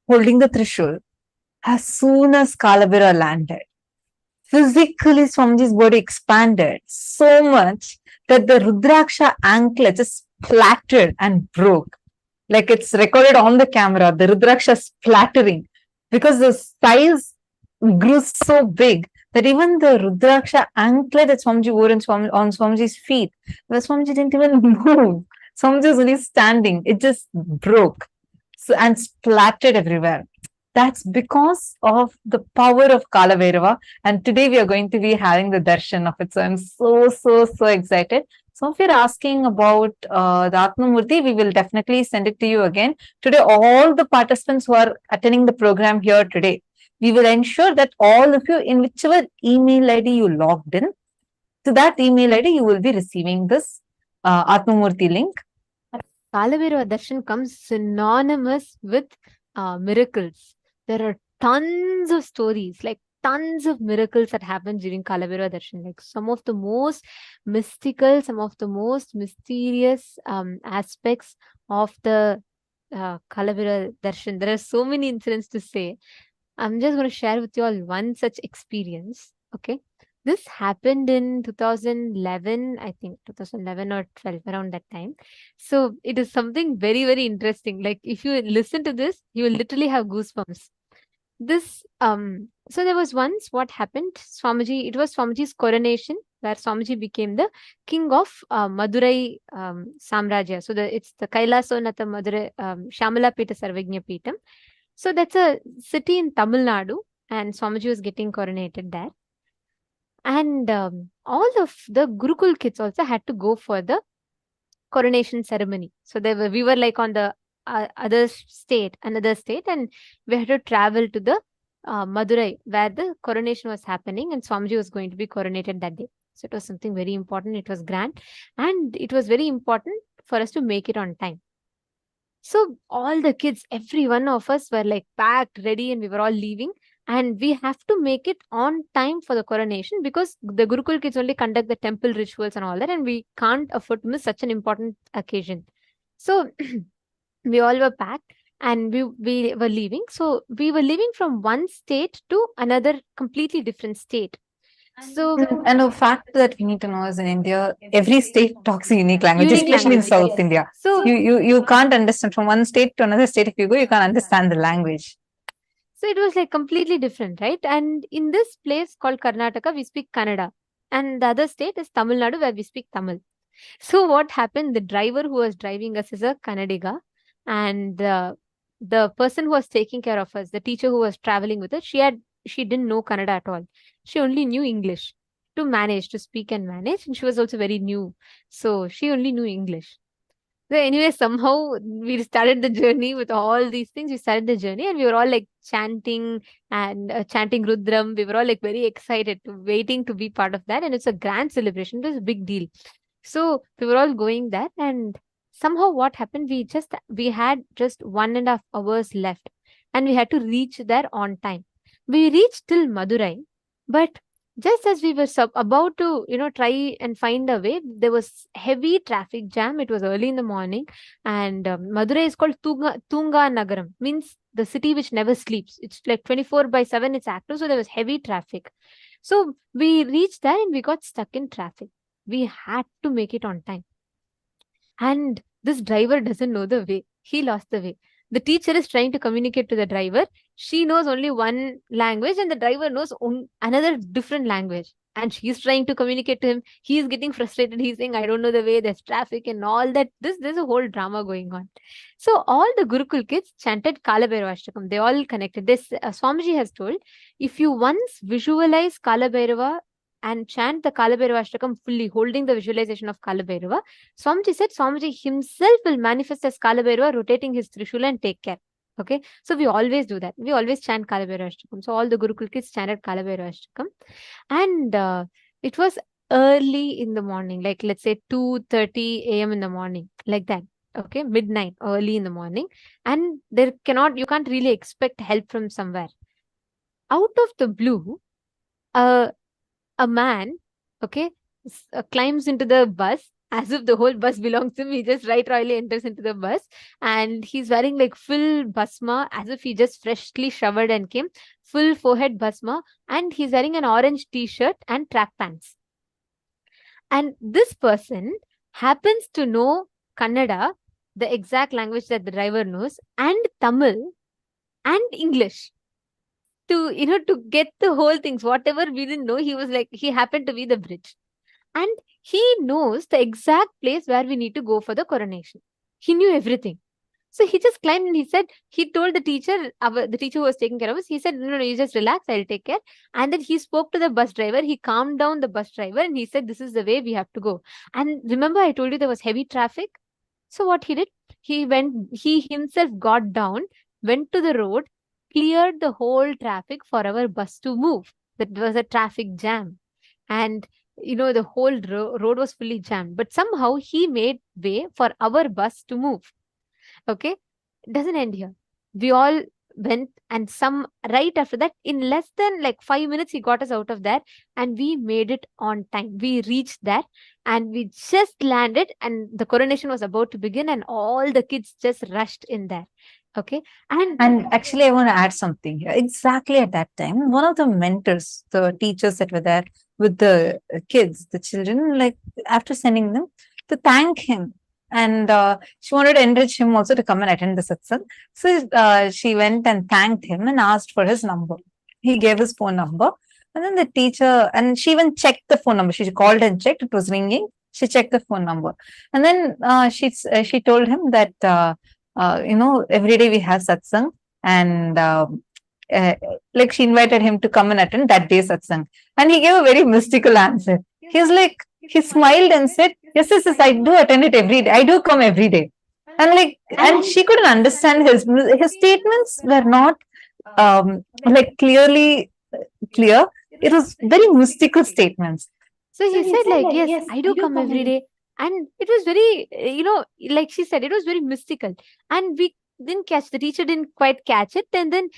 holding the Trishul. As soon as Kalabhairava landed, physically Swamiji's body expanded so much that the Rudraksha anklet just splattered and broke. Like it's recorded on the camera, the Rudraksha splattering, because the size grew so big that even the Rudraksha anklet that Swamiji wore on Swamiji's feet, where Swamiji didn't even move. Swamiji was only standing. It just broke and splattered everywhere. That's because of the power of Kalabhairava. And today we are going to be having the darshan of it. So I'm so excited. So if you're asking about the Atmamurti, we will definitely send it to you again. Today, all the participants who are attending the program here today, we will ensure that all of you, in whichever email ID you logged in, to that email ID, you will be receiving this Atmamurti link. Kalabhairava darshan comes synonymous with miracles. There are tons of stories, like tons of miracles that happen during Kalabhairava darshan. Like some of the most mystical, some of the most mysterious aspects of the Kalabhairava darshan. There are so many incidents to say. I'm just going to share with you all one such experience. Okay. This happened in 2011, I think 2011 or 12, around that time. So it is something very, very interesting. Like if you listen to this, you will literally have goosebumps. This, so there was once what happened, Swamiji, it was Swamiji's coronation, where Swamiji became the king of Madurai Samrajya. So it's the KAILASA Nata Madurai Shamala Pita Sarvagnya Pitam. So that's a city in Tamil Nadu, and Swamiji was getting coronated there. And all of the Gurukul kids also had to go for the coronation ceremony. So we were like on the another state, and we had to travel to the Madurai, where the coronation was happening, and Swamiji was going to be coronated that day. So it was something very important. It was grand, and it was very important for us to make it on time. So all the kids, every one of us were like packed, ready, and we were all leaving. And we have to make it on time for the coronation, because the Gurukul kids only conduct the temple rituals and all that, and we can't afford to miss such an important occasion. So we all were packed and we were leaving. So we were leaving from one state to another completely different state. So, and a fact that we need to know is, in India, every state talks a unique language, especially in South India. So you can't understand from one state to another state. If you go, you can't understand the language. So it was like completely different, right? And in this place called Karnataka, we speak Kannada. And the other state is Tamil Nadu, where we speak Tamil. So what happened? The driver who was driving us is a Kannadiga. And the person who was taking care of us, the teacher who was traveling with us, she didn't know Kannada at all. She only knew English to speak and manage. And she was also very new. So she only knew English. So anyway, somehow we started the journey with all these things. We started the journey and we were all like chanting and chanting Rudram. We were all like very excited, waiting to be part of that. And it's a grand celebration. It was a big deal. So we were all going there, and somehow what happened, we had just 1.5 hours left, and we had to reach there on time. We reached till Madurai, but just as we were about to try and find a way, there was heavy traffic jam. It was early in the morning, and Madurai is called Tunga Nagaram, means the city which never sleeps. It's like 24/7, it's active, so there was heavy traffic. So we reached there and we got stuck in traffic. We had to make it on time. And this driver doesn't know the way. He lost the way. The teacher is trying to communicate to the driver. She knows only one language and the driver knows another different language. And she's trying to communicate to him. He's getting frustrated. He's saying, I don't know the way, there's traffic and all that. There's a whole drama going on. So all the Gurukul kids chanted Kalabhairavoham. They all connected. This Swamiji has told, if you once visualize Kalabhairava and chant the Kalabhairavoham fully, holding the visualization of Kalabhairava, Swamiji said Swamiji himself will manifest as Kalabhairava, rotating his Trishula and take care. Okay, so we always do that. We always chant Kalabhairavoham. So all the Gurukul kids chanted Kalabhairavoham. And it was early in the morning, like let's say 2:30 a.m. in the morning, like that. Okay, midnight, early in the morning. And you can't really expect help from somewhere. Out of the blue, a man, okay, climbs into the bus as if the whole bus belongs to him. He just right royally enters into the bus, and he's wearing like full bhasma as if he just freshly showered and came, full forehead bhasma, and he's wearing an orange t-shirt and track pants. And this person happens to know Kannada, the exact language that the driver knows, and Tamil and English. To get the whole things, whatever we didn't know, he happened to be the bridge. And he knows the exact place where we need to go for the coronation. He knew everything. So he just climbed and he told the teacher, the teacher who was taking care of us, he said, no, you just relax, I'll take care. And then he spoke to the bus driver, he calmed down the bus driver and he said, this is the way we have to go. And remember I told you there was heavy traffic? So what he did, he himself got down, went to the road, cleared the whole traffic for our bus to move. That was a traffic jam. And the whole road was fully jammed. But somehow he made way for our bus to move. Okay? It doesn't end here. We all went, and right after that, in less than like 5 minutes, he got us out of there and we made it on time. We reached there and we just landed and the coronation was about to begin and all the kids just rushed in there. Okay. And actually, I want to add something here. Exactly at that time, one of the mentors, the teachers that were there with the kids, the children, like after sending them to thank him. And she wanted to encourage him also to come and attend the satsang. So she went and thanked him and asked for his number. He gave his phone number. And then the teacher, and she even checked the phone number. She called and checked, it was ringing. She checked the phone number. And then she told him that, every day we have satsang, and like she invited him to come and attend that day satsang. And he gave a very mystical answer. He smiled and said, yes, I do attend it every day. I do come every day. And she couldn't understand his statements were not clearly clear. It was very mystical statements. So he said yes, I do come every day. And it was very, like she said, it was very mystical. And we didn't catch, the teacher didn't quite catch it. And then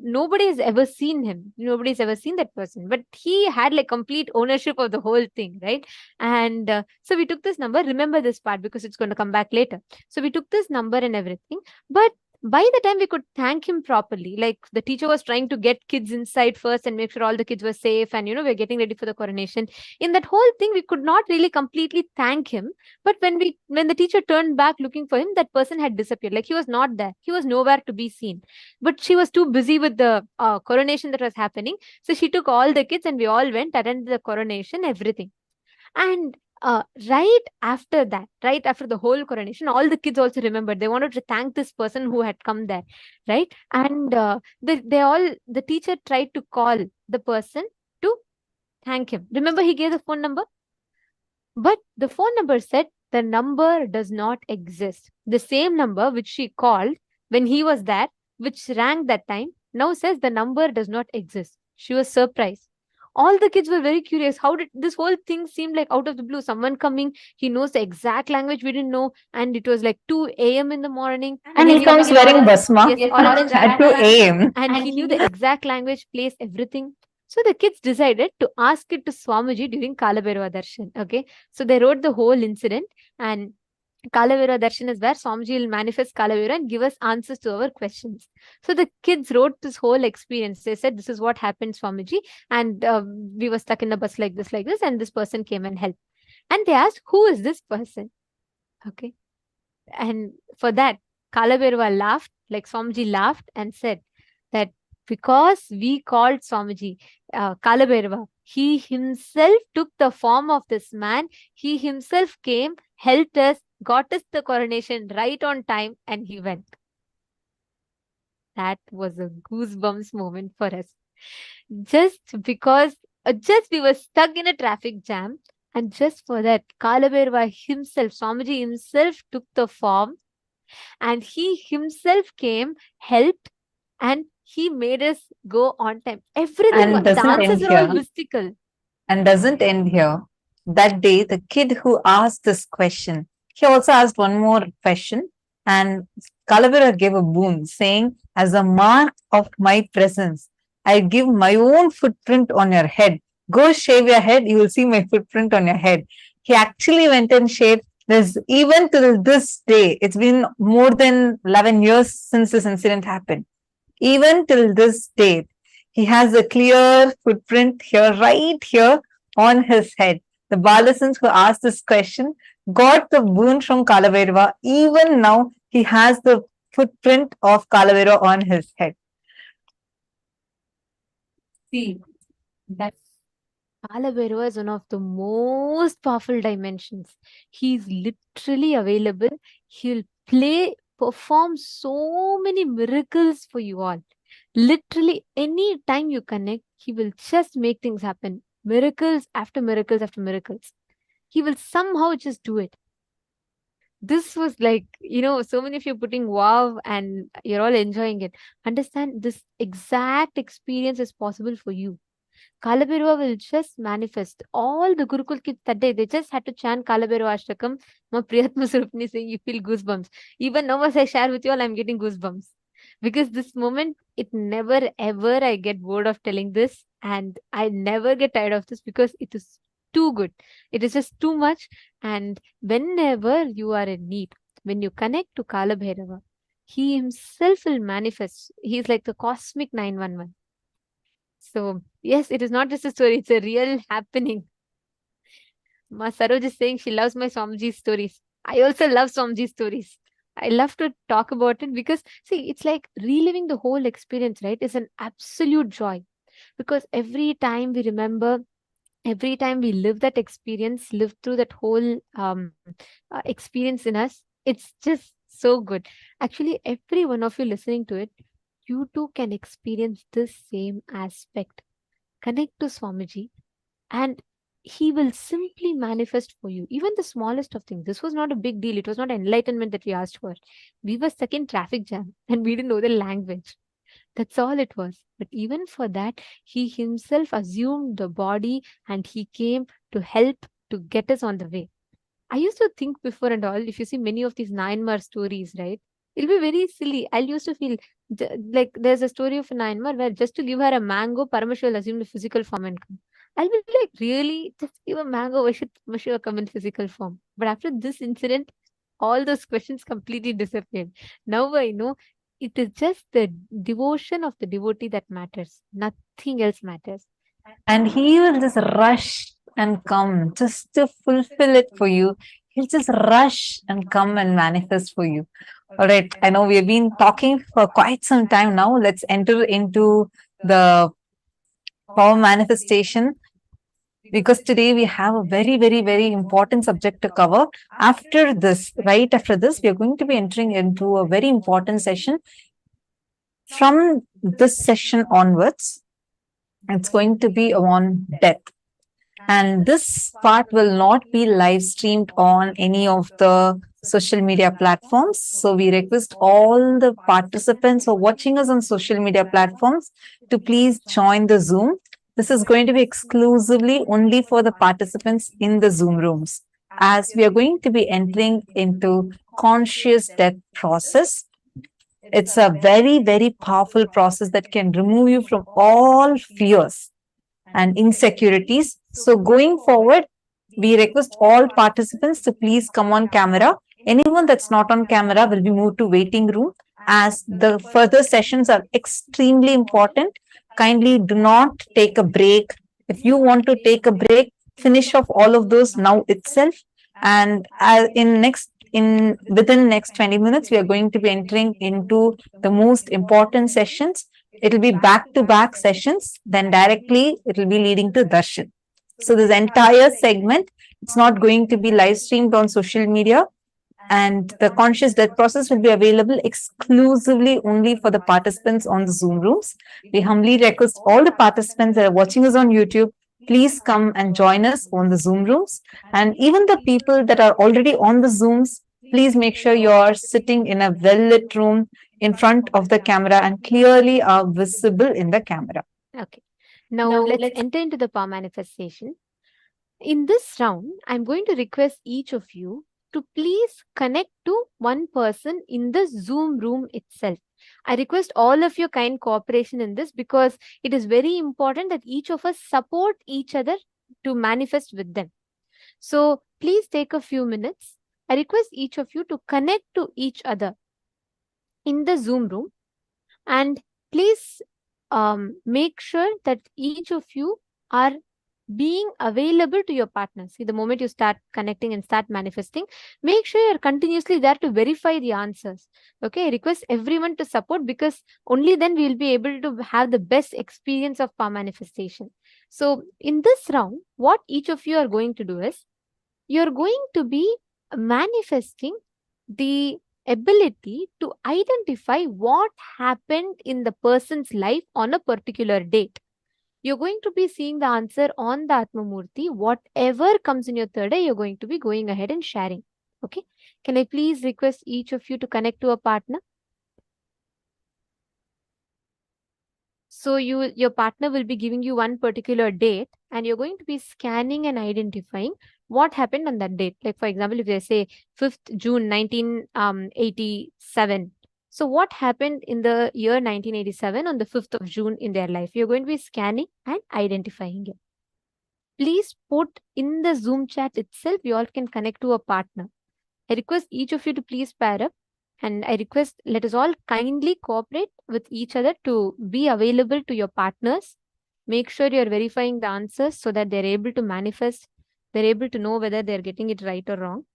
nobody has ever seen him. Nobody's ever seen that person. But he had like complete ownership of the whole thing, right? And so we took this number. Remember this part because it's going to come back later. So we took this number and everything. But by the time we could thank him properly, like the teacher was trying to get kids inside first and make sure all the kids were safe and we're getting ready for the coronation. In that whole thing, we could not really completely thank him. But when the teacher turned back looking for him, that person had disappeared. Like he was not there. He was nowhere to be seen. But she was too busy with the coronation that was happening. So she took all the kids and we all went, attended the coronation, everything. And right after the whole coronation, all the kids also remembered. They wanted to thank this person who had come there, right? And the teacher tried to call the person to thank him. Remember, he gave the phone number, but the phone number said the number does not exist. The same number which she called when he was there, which rang that time, now says the number does not exist. She was surprised. All the kids were very curious. How did this whole thing seem like out of the blue? Someone coming, he knows the exact language we didn't know, and it was like 2 a.m. in the morning. And he comes wearing basma at 2 a.m. And he knew the exact language, place, everything. So the kids decided to ask it to Swamiji during Kalabhairava Darshan. Okay. So they wrote the whole incident, and Kalabhairava Darshan is where Swamiji will manifest Kalabhairava and give us answers to our questions. So the kids wrote this whole experience. They said, this is what happened, Swamiji. And we were stuck in the bus like this, and this person came and helped. And they asked, who is this person? Okay. And for that, Kalabhairava laughed, like Swamiji laughed and said that because we called Swamiji Kalabhairava, he himself took the form of this man. He himself came, helped us, got us the coronation right on time, and he went. That was a goosebumps moment for us. Just because, we were stuck in a traffic jam, and just for that, Kalabhairava himself, Swamiji himself took the form, and he himself came, helped, and he made us go on time. Everything, And the doesn't end answers are all here. mystical. And doesn't end here. That day, the kid who asked this question, he also asked one more question, and Kalabhairava gave a boon saying, as a mark of my presence, I give my own footprint on your head. Go shave your head, you will see my footprint on your head. He actually went and shaved. This, even till this day, it's been more than 11 years since this incident happened. Even till this date, he has a clear footprint here, right here on his head. The Balasans who asked this question got the boon from Kalabhairava. Even now, he has the footprint of Kalabhairava on his head. See, that's Kalabhairava is one of the most powerful dimensions. He's literally available. He'll perform so many miracles for you all. Literally, any time you connect, he will just make things happen. Miracles after miracles after miracles. He will somehow just do it. This was like, so many of you putting wow and you're all enjoying it. Understand, this exact experience is possible for you. Kalabhairava will just manifest. All the Gurukul kids that day, they just had to chant Kalabhairava Ashtakam. Ma Priyatma Surupni saying you feel goosebumps. Even now as I share with you all, I'm getting goosebumps. Because this moment, it never ever I get bored of telling this, and I never get tired of this because it is too good. It is just too much. And whenever you are in need, when you connect to Kalabhairava, he himself will manifest. He's like the cosmic 911. So, yes, it is not just a story, it's a real happening. Ma Saroj is saying she loves my Swamiji stories. I also love Swamiji stories. I love to talk about it because, see, it's like reliving the whole experience, right? It's an absolute joy. Because every time we remember, every time we live that experience, live through that whole experience in us, it's just so good. Actually, every one of you listening to it, you too can experience this same aspect. Connect to Swamiji and he will simply manifest for you. Even the smallest of things. This was not a big deal. It was not enlightenment that we asked for. We were stuck in traffic jam and we didn't know the language. That's all it was. But even for that, he himself assumed the body and he came to help to get us on the way. I used to think before and all, if you see many of these Nayanmar stories, right? It'll be very silly. I used to feel like there's a story of a Nayanmar where just to give her a mango, Paramashivam will assume the physical form and come. I'll be like, really? Just give a mango, why should Paramashivam come in physical form? But after this incident, all those questions completely disappeared. Now I know it is just the devotion of the devotee that matters. Nothing else matters. And he will just rush and come just to fulfill it for you. He'll just rush and come and manifest for you. All right. I know we've been talking for quite some time now. Let's enter into the power manifestation, because today we have a very, very, very important subject to cover. After this, right after this, we are going to be entering into a very important session. From this session onwards, it's going to be on death. And this part will not be live streamed on any of the social media platforms. So we request all the participants who are watching us on social media platforms to please join the Zoom. This is going to be exclusively only for the participants in the Zoom rooms, as we are going to be entering into conscious death process. It's a very, very powerful process that can remove you from all fears and insecurities. So going forward, we request all participants to please come on camera. Anyone that's not on camera will be moved to waiting room, as the further sessions are extremely important. Kindly do not take a break. If you want to take a break, finish off all of those now itself. And in within next 20 minutes, we are going to be entering into the most important sessions. It will be back to back sessions, then directly it will be leading to darshan. So this entire segment, it's not going to be live streamed on social media, and the conscious death process will be available exclusively only for the participants on the Zoom rooms. We humbly request all the participants that are watching us on YouTube, please come and join us on the Zoom rooms. And even the people that are already on the Zooms, please make sure you're sitting in a well-lit room in front of the camera and clearly are visible in the camera. Okay. Now let's enter into the power manifestation. In this round, I'm going to request each of you to please connect to one person in the Zoom room itself. I request all of your kind cooperation in this, because it is very important that each of us support each other to manifest with them. So please take a few minutes. I request each of you to connect to each other in the Zoom room, and please make sure that each of you are being available to your partner. See, the moment you start connecting and start manifesting, make sure you're continuously there to verify the answers. Okay, I request everyone to support, because only then we'll be able to have the best experience of power manifestation. So in this round, what each of you are going to do is, you're going to be manifesting the ability to identify what happened in the person's life on a particular date. You're going to be seeing the answer on the Atmamurti. Whatever comes in your third eye, you're going to be going ahead and sharing. Okay. Can I please request each of you to connect to a partner? So your partner will be giving you one particular date, and you're going to be scanning and identifying what happened on that date. Like, for example, if they say 5th June 1987. So what happened in the year 1987 on the 5th of June in their life? You're going to be scanning and identifying it. Please put in the Zoom chat itself, you all can connect to a partner. I request each of you to please pair up, and I request let us all kindly cooperate with each other to be available to your partners. Make sure you're verifying the answers so that they're able to manifest, they're able to know whether they're getting it right or wrong.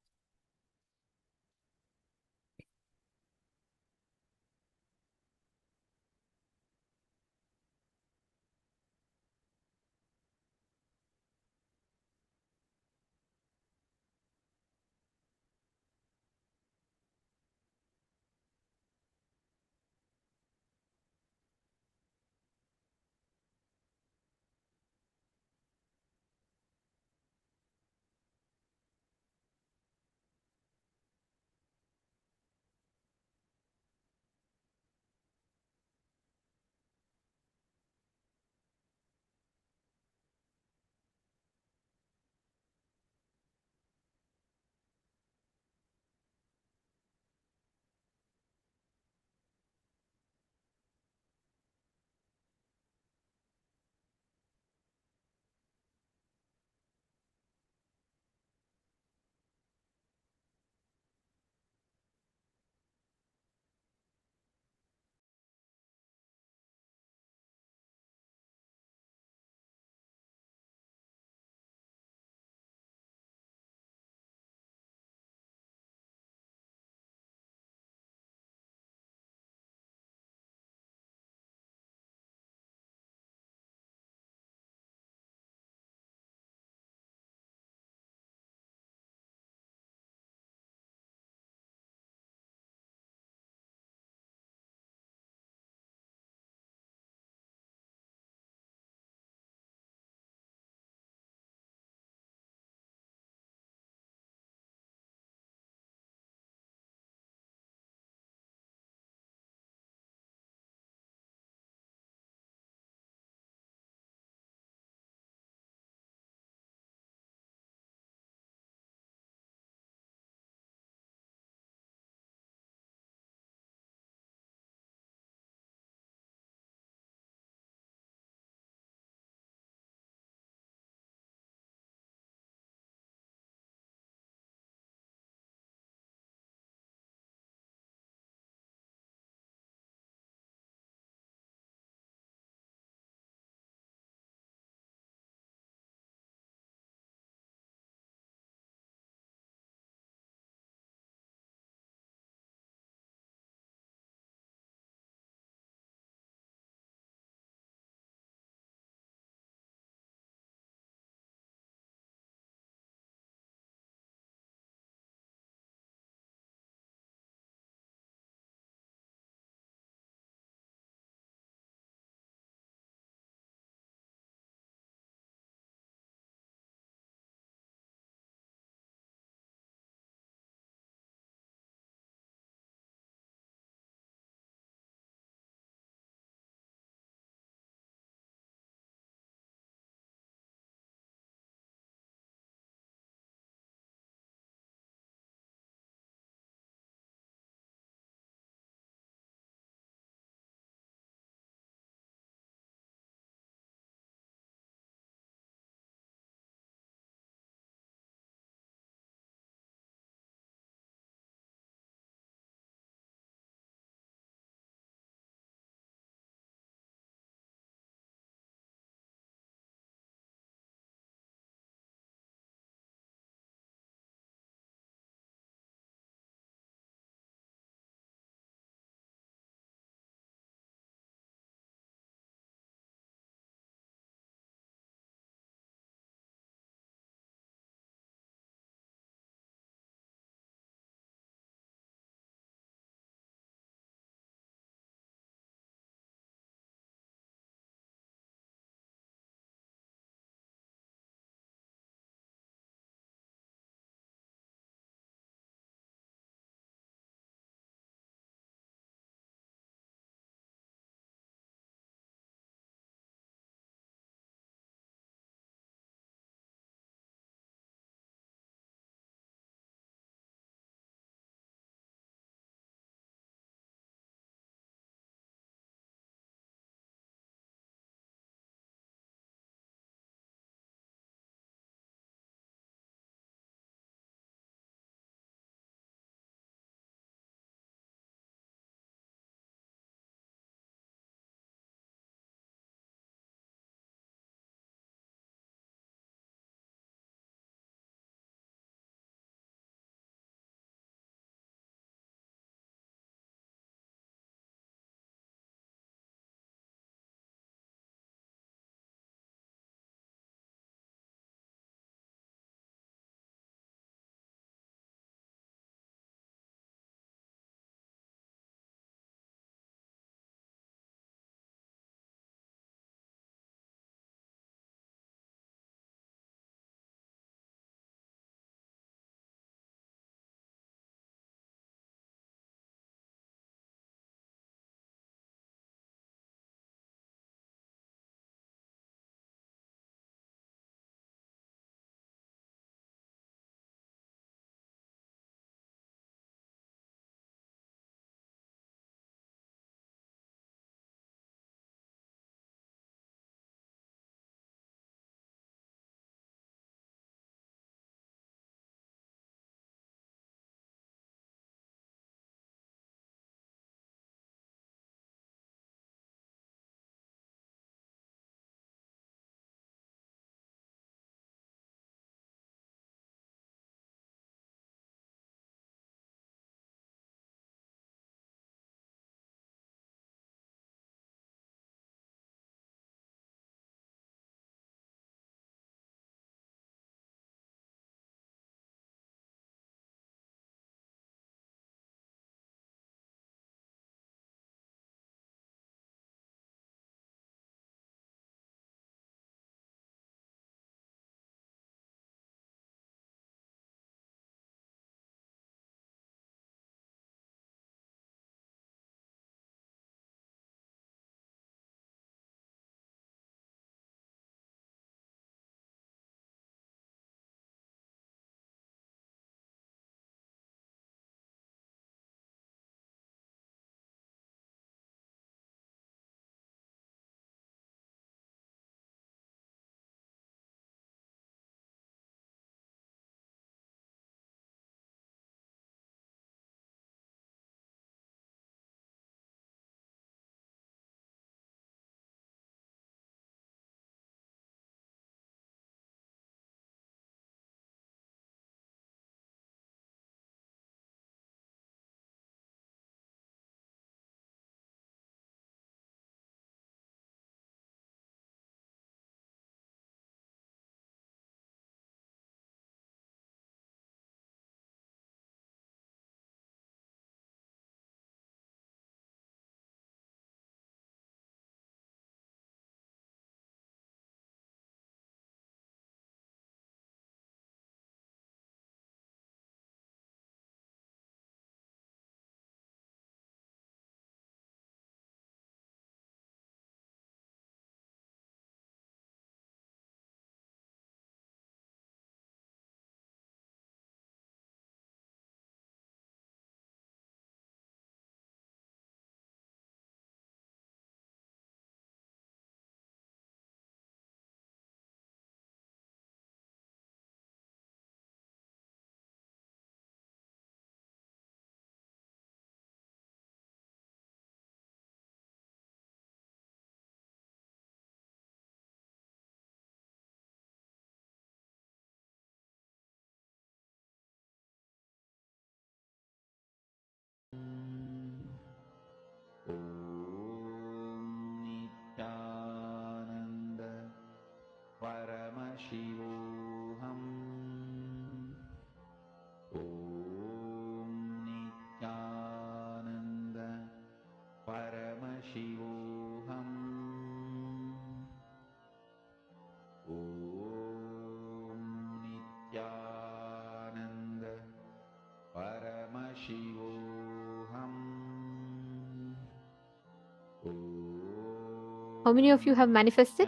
How many of you have manifested?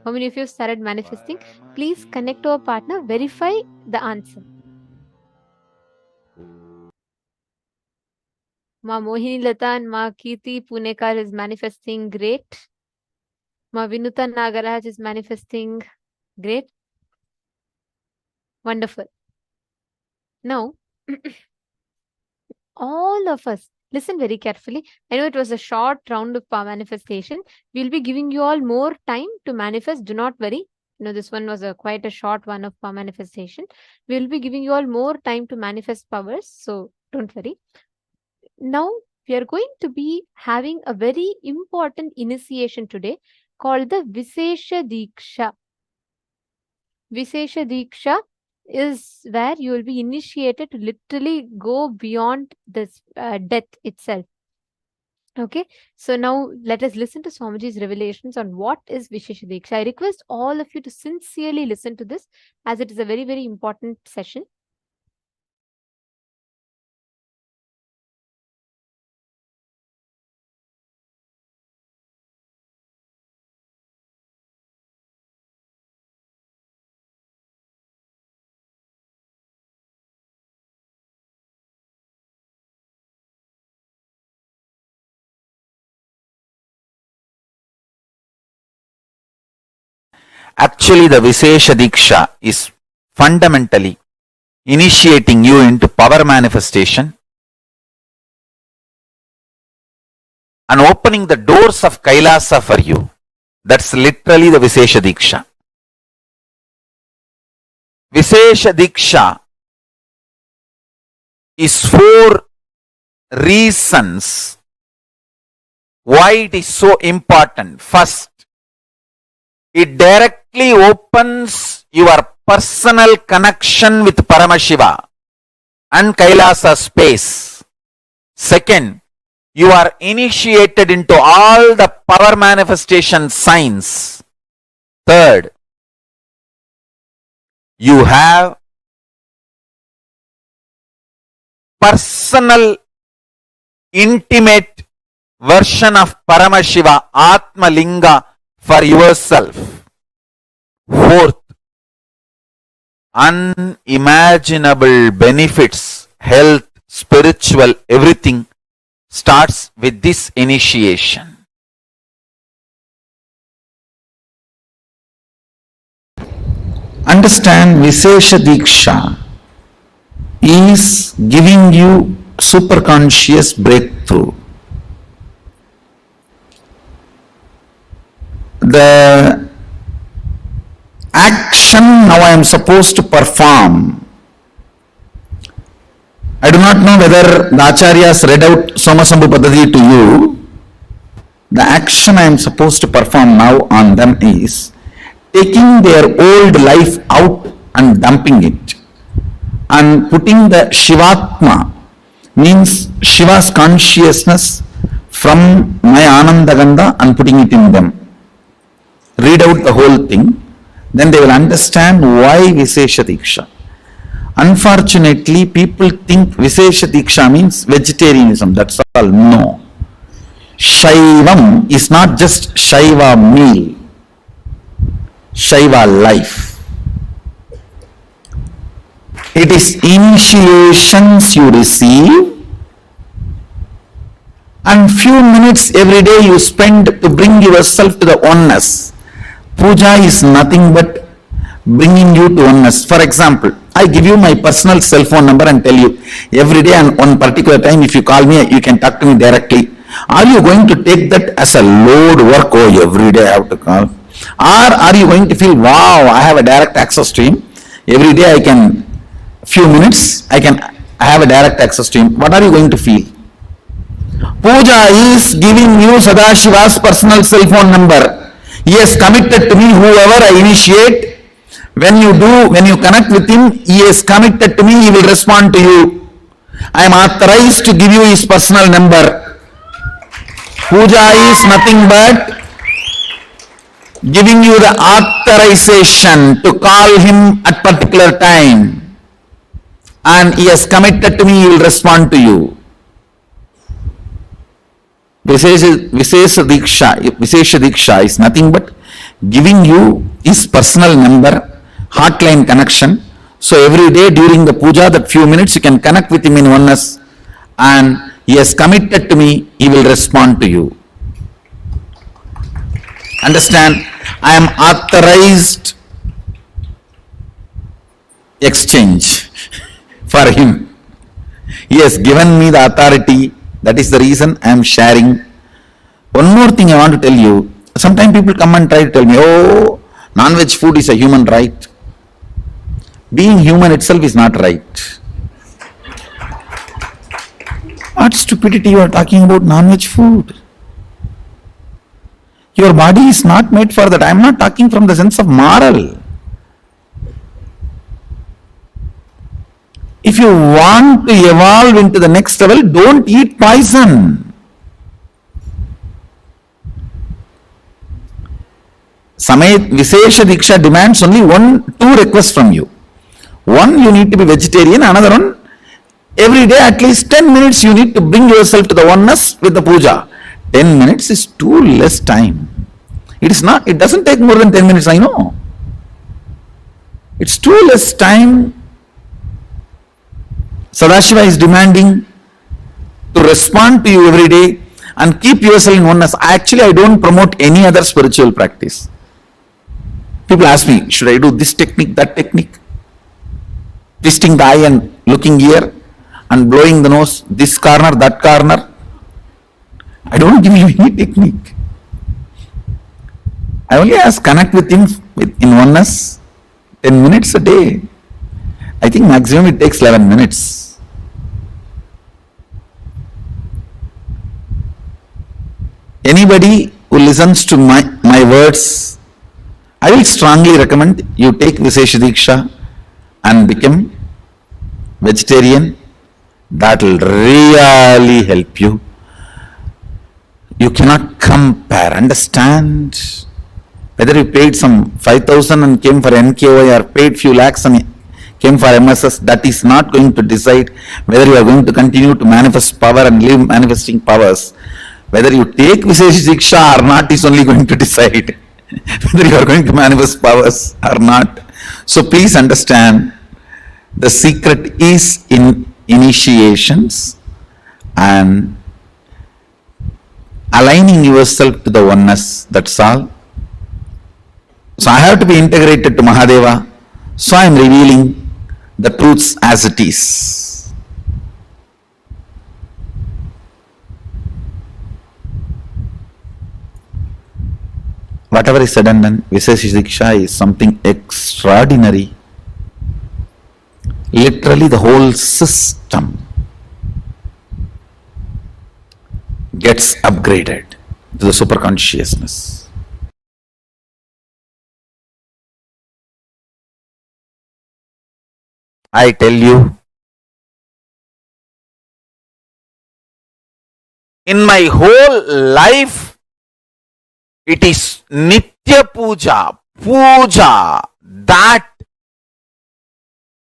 How many of you started manifesting? Please connect to our partner, verify the answer. Ma Mohini Lata and Ma Kirti Punekar is manifesting. Great. Ma Vinuta Nagaraj is manifesting. Great. Wonderful. Now, all of us, listen very carefully. I know it was a short round of power manifestation. We'll be giving you all more time to manifest. Do not worry. This one was quite a short one of power manifestation. We'll be giving you all more time to manifest powers. So don't worry. Now, we are going to be having a very important initiation today called the Vishesha Dīkṣā. Vishesha Dīkṣā is where you will be initiated to literally go beyond this death itself. Okay, so now let us listen to Swamiji's revelations on what is Vishesha Dīkṣā. I request all of you to sincerely listen to this, as it is a very, very important session. Actually, the Vishesha Dīkṣā is fundamentally initiating you into power manifestation and opening the doors of KAILASA for you. That's literally the Vishesha Dīkṣā. Vishesha Dīkṣā is 4 reasons why it is so important. First, it directly opens your personal connection with Paramashiva and KAILASA space. Second, you are initiated into all the power manifestation signs. Third, you have personal, intimate version of Paramashiva, Atma Linga, for yourself. Fourth, unimaginable benefits, health, spiritual, everything starts with this initiation. Understand, Vishesha Dīkṣā is giving you superconscious breakthrough. The action now I am supposed to perform, I do not know whether the Acharyas read out Somasambhu Paddhati to you. The action I am supposed to perform now on them is taking their old life out and dumping it and putting the Shivatma, means Shiva's consciousness, from my Anandagandha and putting it in them. Read out the whole thing, then they will understand why Vishesha Dīkṣā. Unfortunately, people think Vishesha Dīkṣā means vegetarianism, that's all. No. Shaivam is not just Shaiva meal, Shaiva life. It is initiations you receive and few minutes every day you spend to bring yourself to the oneness. Puja is nothing but bringing you to oneness. For example, I give you my personal cell phone number and tell you every day and on particular time, if you call me, you can talk to me directly. Are you going to take that as a load work? Oh, every day I have to call. Or are you going to feel, wow, I have a direct access to him. Every day I can, few minutes, I have a direct access to him. What are you going to feel? Puja is giving you Sadashiva's personal cell phone number. He has committed to me, whoever I initiate. When you connect with him, he is committed to me, he will respond to you. I am authorized to give you his personal number. Puja is nothing but giving you the authorization to call him at particular time. And he has committed to me, he will respond to you. Vishesha Dīkṣā is nothing but giving you his personal number, hotline connection. So every day during the puja, that few minutes you can connect with him in oneness, and he has committed to me, he will respond to you. Understand? I am authorized exchange for him. He has given me the authority. That is the reason I am sharing. One more thing I want to tell you. Sometimes people come and try to tell me, oh, non-veg food is a human right. Being human itself is not right. What stupidity you are talking about non-veg food? Your body is not made for that. I am not talking from the sense of moral. If you want to evolve into the next level, don't eat poison. Vishesha Dīkṣā demands only two requests from you. One, you need to be vegetarian. Another one, every day at least 10 minutes you need to bring yourself to the oneness with the puja. 10 minutes is too less time. It doesn't take more than 10 minutes, I know. It's too less time. Sadashiva is demanding to respond to you every day and keep yourself in oneness. Actually, I don't promote any other spiritual practice. People ask me, should I do this technique, that technique? Twisting the eye and looking here and blowing the nose, this corner, that corner. I don't give you any technique. I only ask, connect with him in oneness, 10 minutes a day. I think maximum it takes 11 minutes. Anybody who listens to my words, I will strongly recommend you take Vishesha Dīkṣā and become vegetarian. That will really help you. You cannot compare, understand? Whether you paid some 5,000 and came for NKY or paid few lakhs and came for MSS, that is not going to decide whether you are going to continue to manifest power and live manifesting powers. Whether you take Vishesha Dīkṣā or not is only going to decide whether you are going to manifest powers or not. So please understand, the secret is in initiations and aligning yourself to the oneness, that's all. So I have to be integrated to Mahadeva, so I am revealing the truths as it is. Whatever is said and done, Vishesha Dīkṣā is something extraordinary. Literally the whole system gets upgraded to the super consciousness. I tell you, in my whole life, it is Nitya Puja,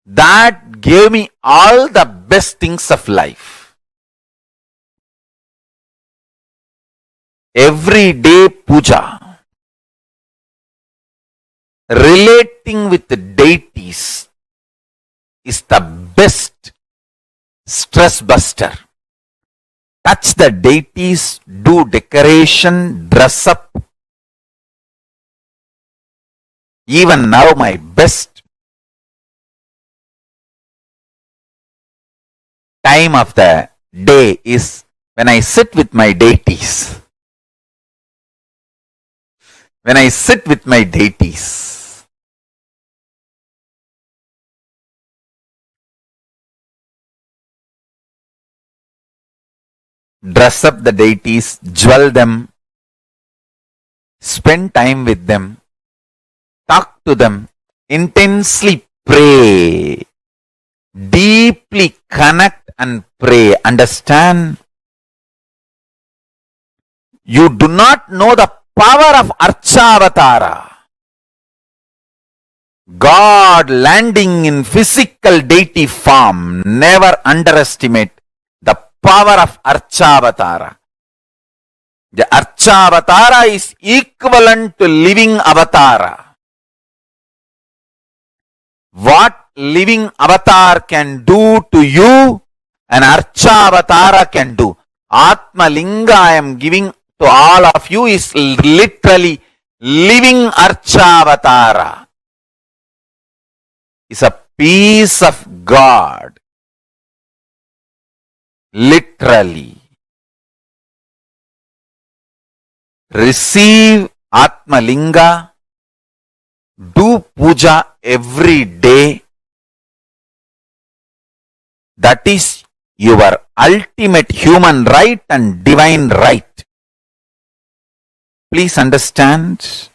that gave me all the best things of life. Everyday puja, relating with the deities, is the best stress buster. Touch the deities, do decoration, dress up. Even now my best time of the day is when I sit with my deities. When I sit with my deities. Dress up the deities, jewel them, spend time with them, talk to them, intensely pray, deeply connect and pray. Understand? You do not know the power of Archavatara. God landing in physical deity form. Never underestimate the power of Archavatara. The Archa Avatara is equivalent to living Avatara. What living avatar can do to you, an Archa Avatara can do. Atma Linga I am giving to all of you is literally living Archa Avatara. Is a piece of God. Literally. Receive Atma Linga. Do puja every day. That is your ultimate human right and divine right. Please understand.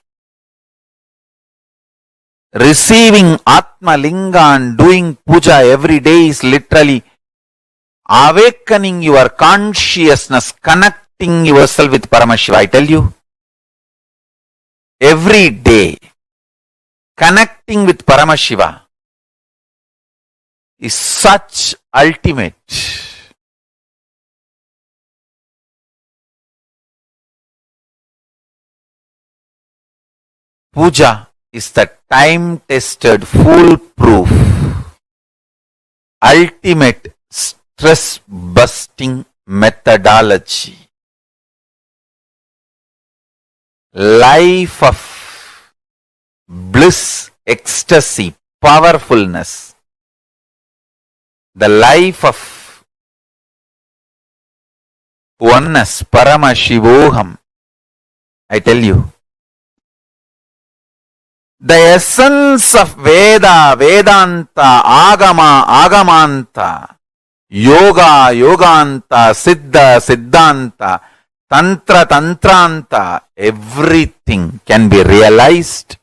Receiving Atma Linga and doing puja every day is literally awakening your consciousness, connecting yourself with Paramashiva. I tell you, every day, connecting with Paramashiva is such ultimate. Puja is the time-tested, foolproof, ultimate stress-busting methodology. Life of bliss, ecstasy, powerfulness. The life of oneness, Paramashivoham. I tell you. The essence of Veda, Vedanta, Agama, Agamanta, Yoga, Yoganta, Siddha, Siddhanta, Tantra, Tantranta, everything can be realized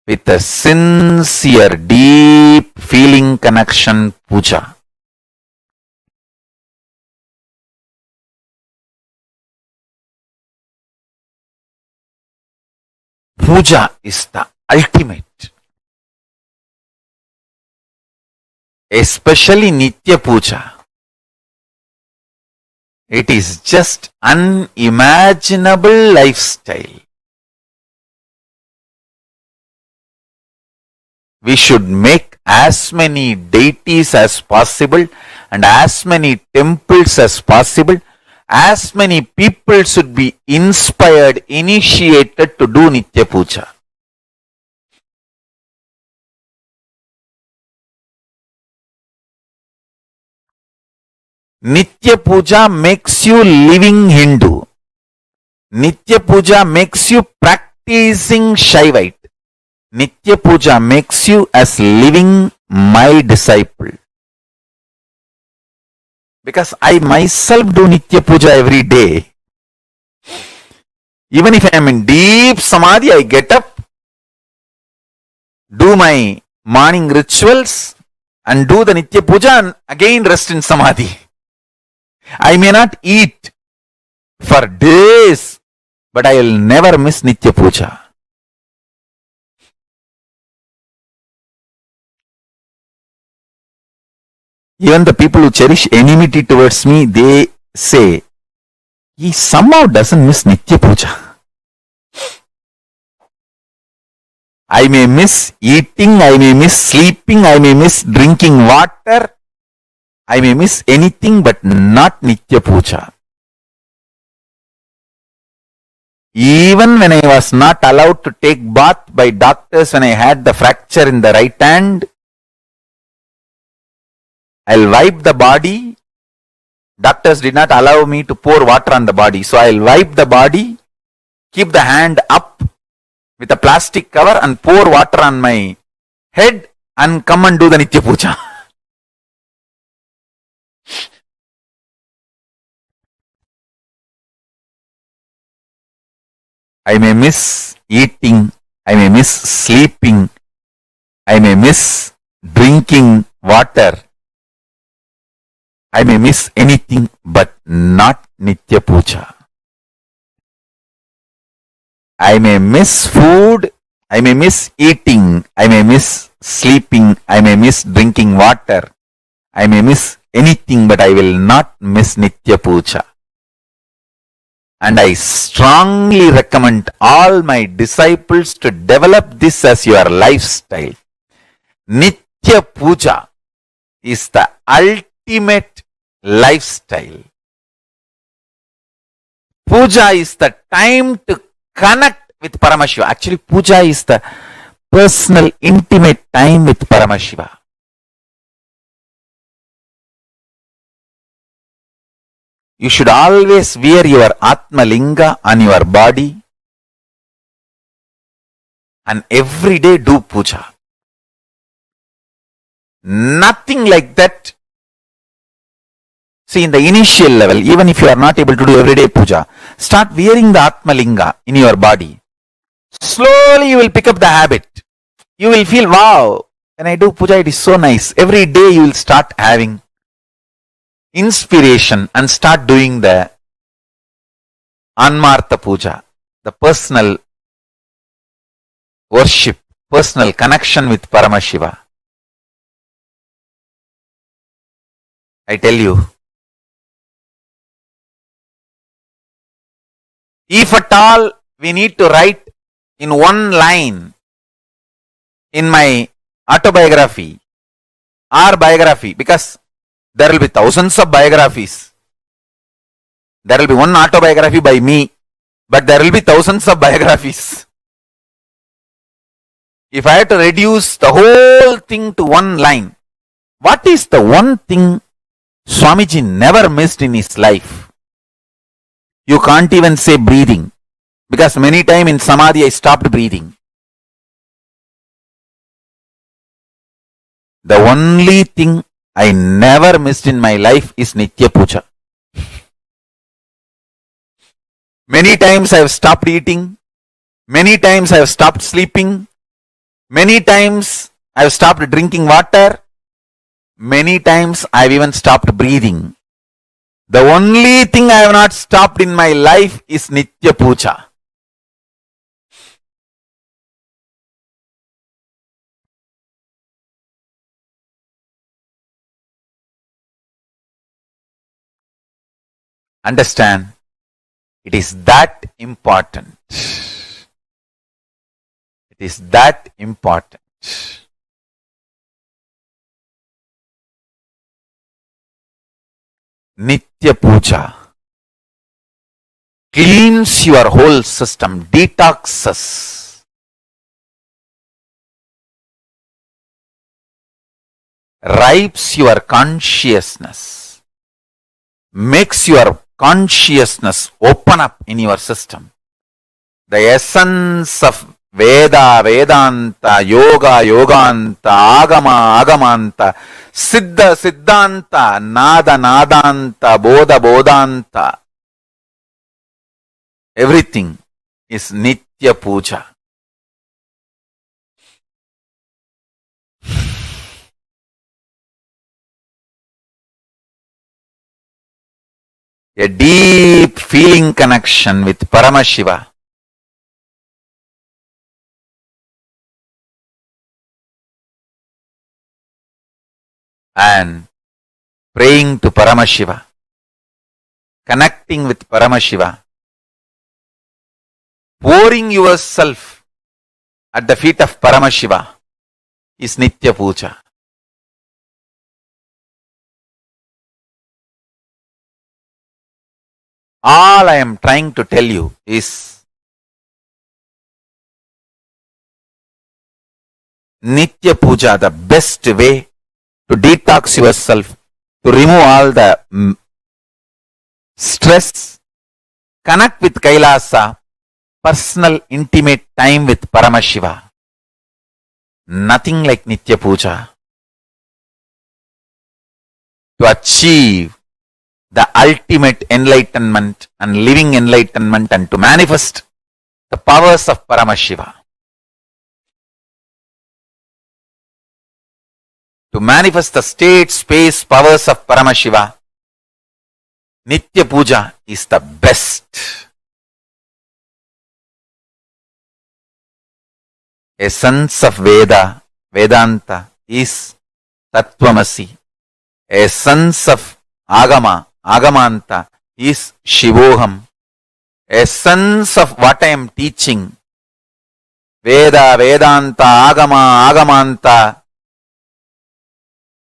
with a sincere, deep feeling connection puja. Puja is the ultimate. Especially Nitya Puja. It is just unimaginable lifestyle. We should make as many deities as possible and as many temples as possible. As many people should be inspired, initiated to do Nitya Puja. Nitya Puja makes you living Hindu. Nitya Puja makes you practicing Shaivite. Nitya Puja makes you as living my disciple. Because I myself do Nitya Puja every day. Even if I am in deep Samadhi, I get up, do my morning rituals and do the Nitya Puja and again rest in Samadhi. I may not eat for days, but I will never miss Nitya Puja. Even the people who cherish enmity towards me, they say, he somehow doesn't miss Nitya Puja. I may miss eating, I may miss sleeping, I may miss drinking water, I may miss anything but not Nitya Puja. Even when I was not allowed to take bath by doctors when I had the fracture in the right hand, I'll wipe the body. Doctors did not allow me to pour water on the body. So I'll wipe the body, keep the hand up with a plastic cover and pour water on my head and come and do the Nitya Puja. I may miss eating, I may miss sleeping, I may miss drinking water. I may miss anything but not Nitya Puja. I may miss food, I may miss eating, I may miss sleeping, I may miss drinking water, I may miss anything but I will not miss Nitya Puja. And I strongly recommend all my disciples to develop this as your lifestyle. Nitya Puja is the ultimate lifestyle. Puja is the time to connect with Paramashiva. Actually, puja is the personal, intimate time with Paramashiva. You should always wear your Atma Linga on your body and every day do puja. Nothing like that. See, in the initial level, even if you are not able to do everyday puja, start wearing the Atma Linga in your body. Slowly you will pick up the habit. You will feel, wow, when I do puja, it is so nice. Every day you will start having inspiration and start doing the Anmartha Puja, the personal worship, personal connection with Paramashiva. I tell you, if at all we need to write in one line in my autobiography or biography, because there will be thousands of biographies. There will be one autobiography by me, but there will be thousands of biographies. If I have to reduce the whole thing to one line, what is the one thing Swamiji never missed in his life? You can't even say breathing, because many times in Samadhi I stopped breathing. The only thing I never missed in my life is Nitya Puja. Many times I have stopped eating. Many times I have stopped sleeping. Many times I have stopped drinking water. Many times I have even stopped breathing. The only thing I have not stopped in my life is Nitya Puja. Understand? It is that important. It is that important. Nitya Puja cleans your whole system, detoxes. Ripes your consciousness, makes your consciousness open up in your system. The essence of Veda, Vedanta, Yoga, Yoganta, Agama, Agamanta, Siddha, Siddhanta, Nada, Nadanta, Bodha, Bodhanta. Everything is Nitya Puja. A deep feeling connection with Paramashiva. And praying to Paramashiva, connecting with Paramashiva, pouring yourself at the feet of Paramashiva is Nitya Puja. All I am trying to tell you is Nitya Puja, the best way to detox yourself, to remove all the stress, connect with KAILASA, personal intimate time with Paramashiva. Nothing like Nitya Puja. To achieve the ultimate enlightenment and living enlightenment and to manifest the powers of Paramashiva. To manifest the state, space, powers of Paramashiva, Nitya Puja is the best. Essence of Veda, Vedanta is Tattvamasi. Essence of Agama, Agamanta is Shivoham. essence of what I am teaching, Veda, Vedanta, Agama, Agamanta,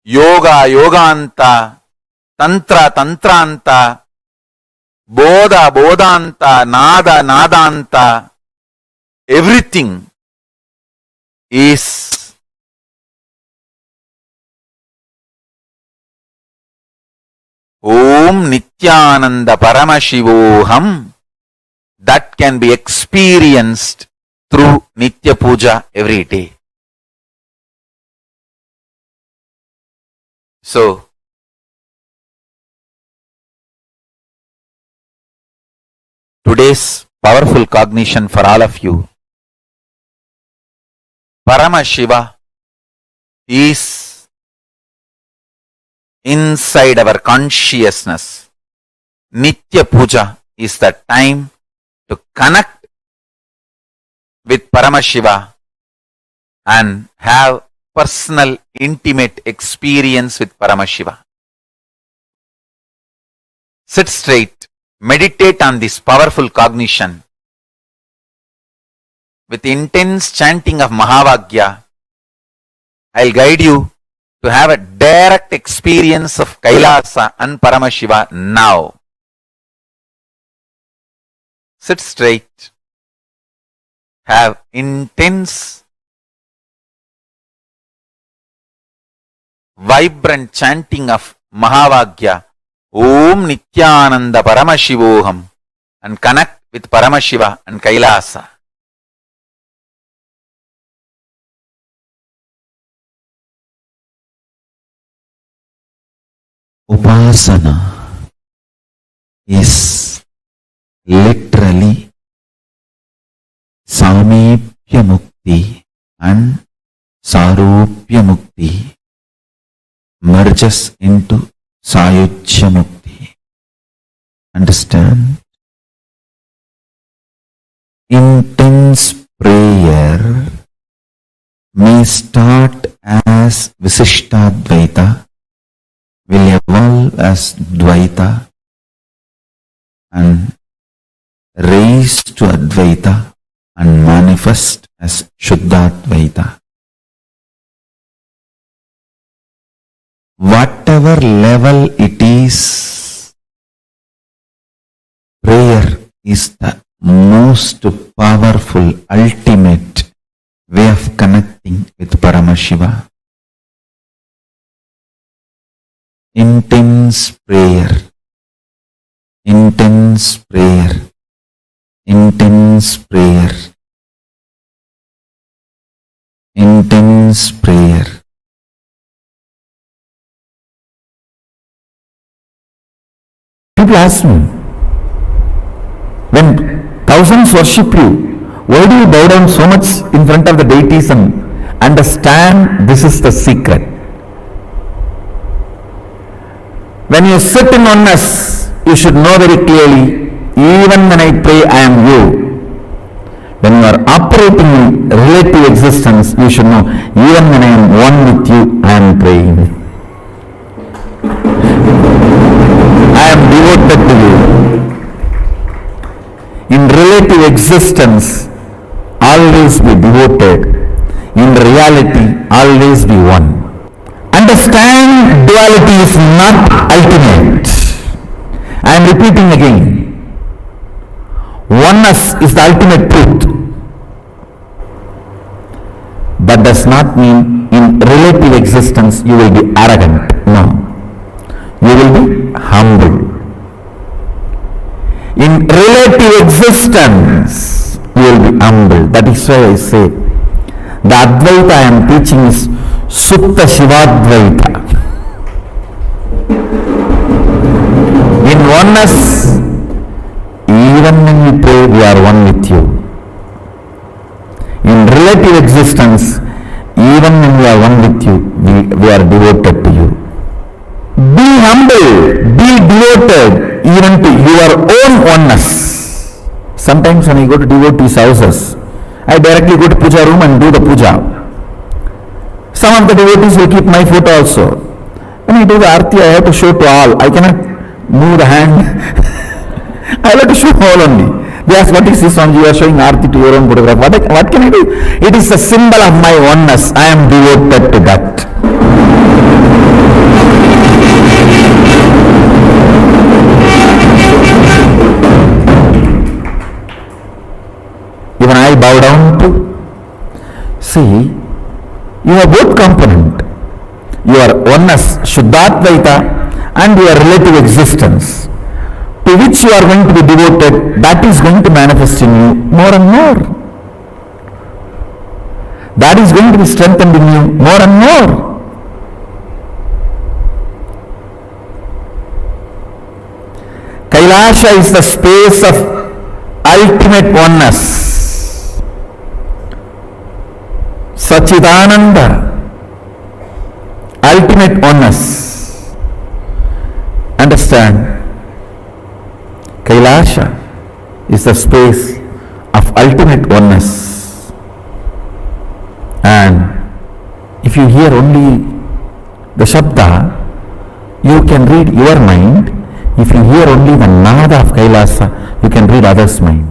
Yoga, Yoganta, Tantra, Tantranta, Bodha, Bodhanta, Nada, Nadanta, everything is Om Nithyananda Paramashivoham, that can be experienced through Nitya Puja every day. So, today's powerful cognition for all of you, Paramashiva is inside our consciousness. Nitya Puja is the time to connect with Paramashiva and have personal, intimate experience with Paramashiva. Sit straight, meditate on this powerful cognition. With intense chanting of Mahavagya, I'll guide you to have a direct experience of Kailasa and Paramashiva now. Sit straight. Have intense, vibrant chanting of Mahavagya, Om Nithyananda Paramashivoham, and connect with Paramashiva and Kailasa. Upasana is literally Samipya Mukti and Sarupya Mukti merges into Sayujya Mukti. Understand? Intense prayer may start as Vishishtadvaita, will evolve as Dvaita and raise to Advaita and manifest as Shuddhadvaita. Whatever level it is, prayer is the most powerful, ultimate way of connecting with Paramashiva. Intense prayer, intense prayer, intense prayer, intense prayer. People ask me, when thousands worship you, why do you bow down so much in front of the deities? And understand, this is the secret. When you sit in oneness, you should know very clearly, even when I pray, I am you. When you are operating in relative existence, you should know, even when I am one with you, I am praying. I am devoted to you. In relative existence, always be devoted. In reality, always be one. Understand, duality is not ultimate. I am repeating again. Oneness is the ultimate truth. But does not mean in relative existence you will be arrogant. No. You will be humble. In relative existence, you will be humble. That is why I say, the Advaita I am teaching is Sutta Shivadvaita. In oneness, even when we pray, we are one with you. In relative existence, even when we are one with you, we are devoted to you. Be humble, be devoted even to your own oneness. Sometimes when I go to devotees' houses, I directly go to puja room and do the puja. Some of the devotees will keep my photo also. When I do the arti, I have to show to all. I cannot move the hand. I have to show all only. They ask, what is this, Swamiji? You are showing Aarti to your own photograph. What can I do? It is a symbol of my oneness. I am devoted to that. Even I bow down to. See, you have both component. Your oneness, Shuddhatvaita, and your relative existence, to which you are going to be devoted, that is going to manifest in you more and more. That is going to be strengthened in you more and more. Kailasa is the space of ultimate oneness. Sachidananda, ultimate oneness. Understand? Kailasa is the space of ultimate oneness. And if you hear only the Shabda, you can read your mind. If you hear only the Nada of Kailasa, you can read others' mind.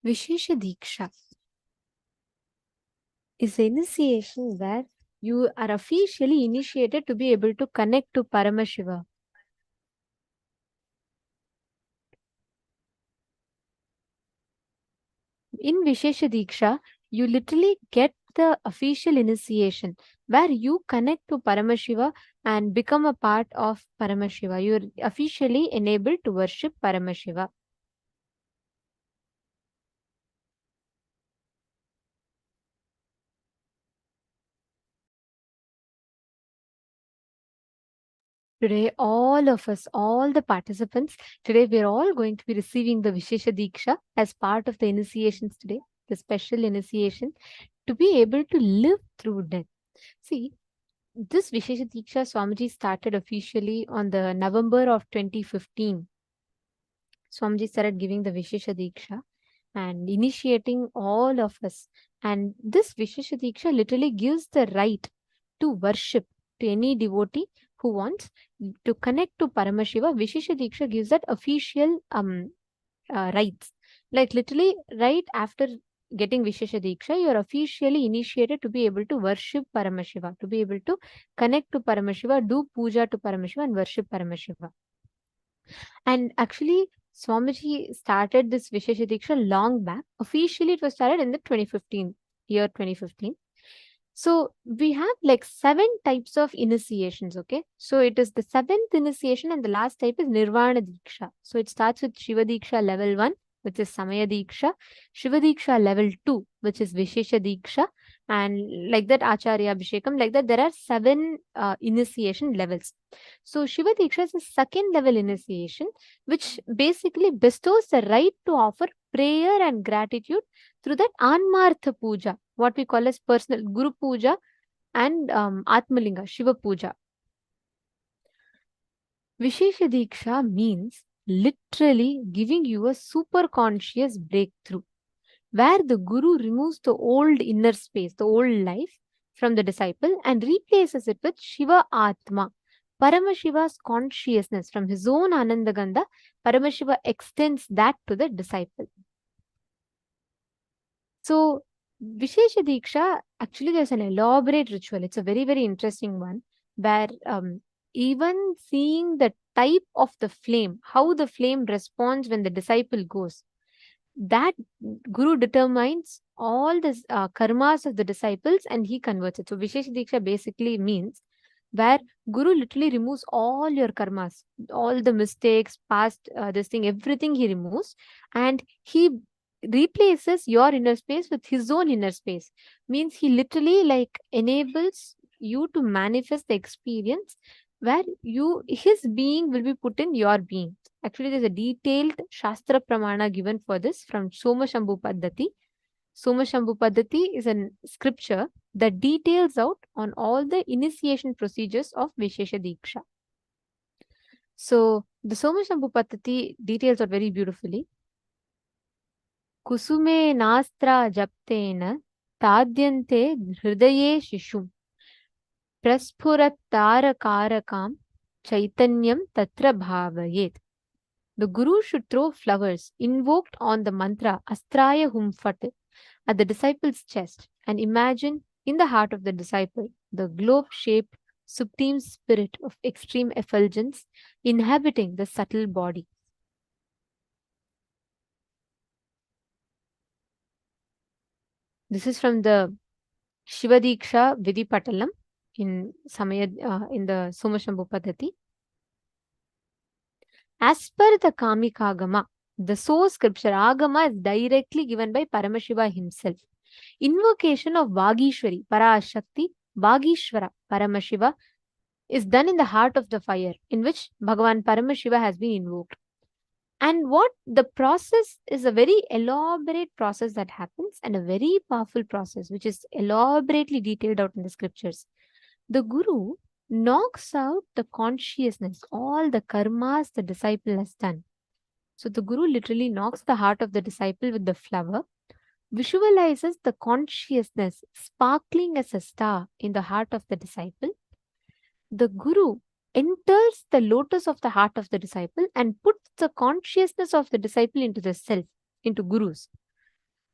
Vishesha Dīkṣā is an initiation where you are officially initiated to be able to connect to Paramashiva. In Vishesha Dīkṣā, you literally get the official initiation where you connect to Paramashiva and become a part of Paramashiva. You are officially enabled to worship Paramashiva. Today, all of us, all the participants, today we're all going to be receiving the Vishesha Dīkṣā as part of the initiations today, the special initiation, to be able to live through death. See, this Vishesha Dīkṣā Swamiji started officially on the November of 2015. Swamiji started giving the Vishesha Dīkṣā and initiating all of us. And this Vishesha Dīkṣā literally gives the right to worship to any devotee who wants to connect to Paramashiva. Vishesha Dīkṣā gives that official rights. Like literally right after getting Vishesha Dīkṣā, you are officially initiated to be able to worship Paramashiva, to be able to connect to Paramashiva, do puja to Paramashiva and worship Paramashiva. And actually, Swamiji started this Vishesha Dīkṣā long back. Officially, it was started in the 2015. So we have like 7 types of initiations, okay? So it is the 7th initiation and the last type is Nirvana Dīkṣā. So it starts with Shiva Dīkṣā level 1, which is Samaya Dīkṣā, Shiva Dīkṣā level 2, which is Vishesha Dīkṣā, and like that Acharya Abhishekam, like that there are 7 initiation levels. So Shiva Dīkṣā is a 2nd level initiation, which basically bestows the right to offer prayer and gratitude through that Anmartha Puja, what we call as personal Guru Puja and Atmalinga, Shiva Puja. Vishesha Dīkṣā means literally giving you a super conscious breakthrough, where the Guru removes the old inner space, the old life from the disciple and replaces it with Shiva Atma, Paramashiva's consciousness. From his own Anandagandha, Paramashiva extends that to the disciple. So, Vishesha Dīkṣā, actually there's an elaborate ritual. It's a very, very interesting one, where even seeing the type of the flame, how the flame responds when the disciple goes, that Guru determines all the karmas of the disciples and he converts it. So Vishesha Dīkṣā basically means where Guru literally removes all your karmas, all the mistakes, past everything he removes, and he replaces your inner space with his own inner space. Means he literally like enables you to manifest the experience where his being will be put in your being. Actually, there's a detailed Shastra Pramana given for this from Soma Shambhu Paddhati. Soma Shambhu Paddhati is a scripture that details out on all the initiation procedures of Vishesha Dīkṣā. So, the Soma Shambhu Paddhati details out very beautifully. Kusume nastra japtena tadyante hridaye shishum prasphuratarakarakam chaitanyam tatra bhavayet. The Guru should throw flowers invoked on the mantra Astraya Hum Fat at the disciple's chest and imagine in the heart of the disciple the globe-shaped supreme spirit of extreme effulgence inhabiting the subtle body. This is from the Shiva Dīkṣā Vidhi Patalam in the Soma Shambhu Paddhati. As per the Kamika Agama, the source scripture Agama is directly given by Paramashiva himself. Invocation of Vagishwari, Parashakti, Vagishwara, Paramashiva is done in the heart of the fire, in which Bhagavan Paramashiva has been invoked. And what the process is a very elaborate process that happens and a very powerful process which is elaborately detailed out in the scriptures. The Guru knocks out the consciousness, all the karmas the disciple has done. So the Guru literally knocks the heart of the disciple with the flower, visualizes the consciousness sparkling as a star in the heart of the disciple. The Guru enters the lotus of the heart of the disciple and puts the consciousness of the disciple into the self, into Guru's,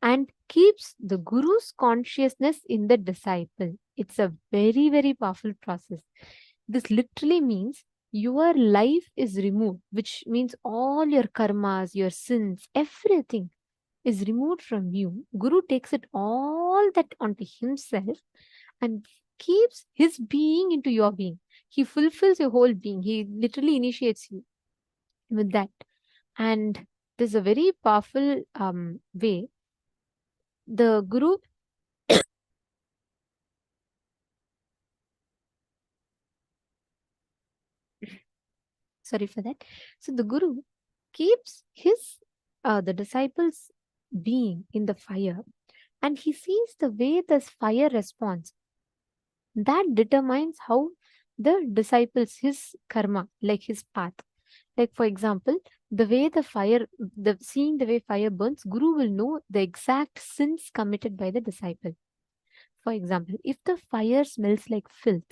and keeps the Guru's consciousness in the disciple. It's a very, very powerful process. This literally means your life is removed, which means all your karmas, your sins, everything is removed from you. Guru takes it all that onto himself and keeps his being into your being. He fulfills your whole being. He literally initiates you with that. And this is a very powerful way. The Guru sorry for that. So the Guru keeps the disciples being in the fire, and he sees the way this fire responds. That determines how the disciples, his karma, like his path. Like for example, the way seeing the way fire burns, Guru will know the exact sins committed by the disciple. For example, if the fire smells like filth,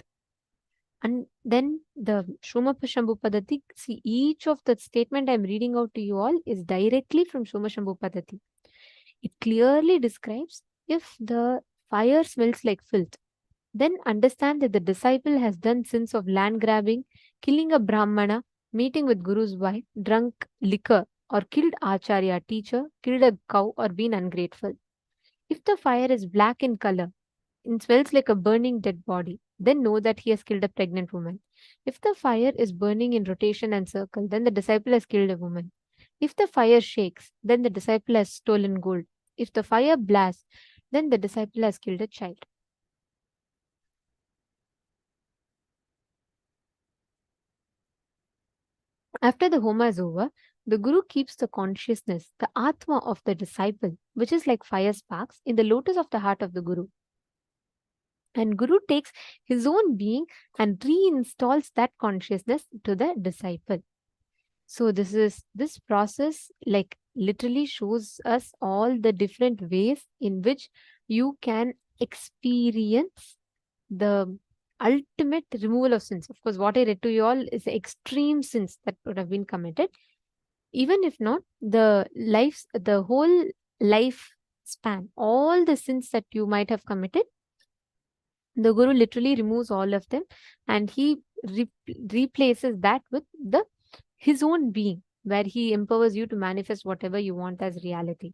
and then the Soma Shambhu Paddhati, see, each of the statement I'm reading out to you all is directly from Soma Shambhu Paddhati. It clearly describes if the fire smells like filth, then understand that the disciple has done sins of land grabbing, killing a Brahmana, meeting with Guru's wife, drunk liquor, or killed Acharya, teacher, killed a cow, or been ungrateful. If the fire is black in color and smells like a burning dead body, then know that he has killed a pregnant woman. If the fire is burning in rotation and circle, then the disciple has killed a woman. If the fire shakes, then the disciple has stolen gold. If the fire blasts, then the disciple has killed a child. After the homa is over, the Guru keeps the consciousness, the Atma of the disciple, which is like fire sparks, in the lotus of the heart of the Guru. And Guru takes his own being and reinstalls that consciousness to the disciple. So this process like literally shows us all the different ways in which you can experience the ultimate removal of sins. Of course, what I read to you all is the extreme sins that would have been committed. Even if not, the whole life span, all the sins that you might have committed, the Guru literally removes all of them and he replaces that with his own being, where he empowers you to manifest whatever you want as reality.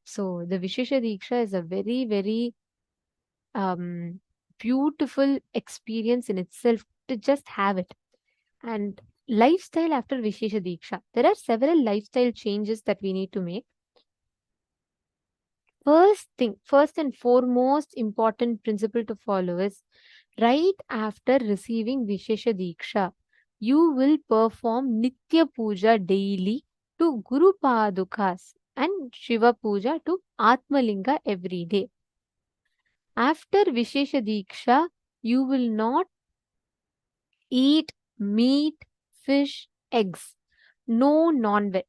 So the Vishesha Dīkṣā is a very, very beautiful experience in itself to just have it. And lifestyle after Vishesha Dīkṣā. There are several lifestyle changes that we need to make. First and foremost important principle to follow is right after receiving Vishesha Dīkṣā, you will perform Nitya Puja daily to Guru Padukas and Shiva Puja to Atmalinga every day. After Vishesha Dīkṣā, you will not eat meat, fish, eggs. No non-veg.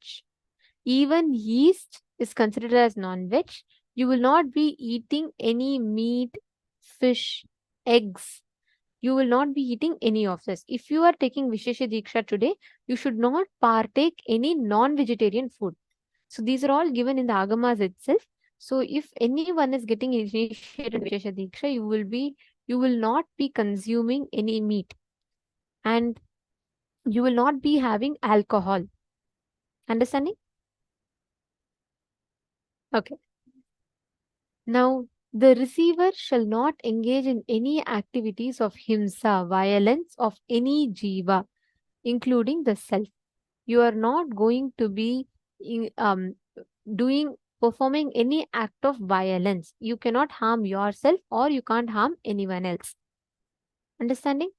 Even yeast is considered as non-veg. You will not be eating any meat, fish, eggs. You will not be eating any of this. If you are taking Vishesha Dīkṣā today, you should not partake any non-vegetarian food. So these are all given in the Agamas itself. So if anyone is getting initiated in Vishesha Dīkṣā, you will not be consuming any meat, and you will not be having alcohol. Understanding? Okay. Now, the receiver shall not engage in any activities of himsa, violence of any jiva, including the self. You are not going to be performing any act of violence. You cannot harm yourself or you can't harm anyone else. Understanding?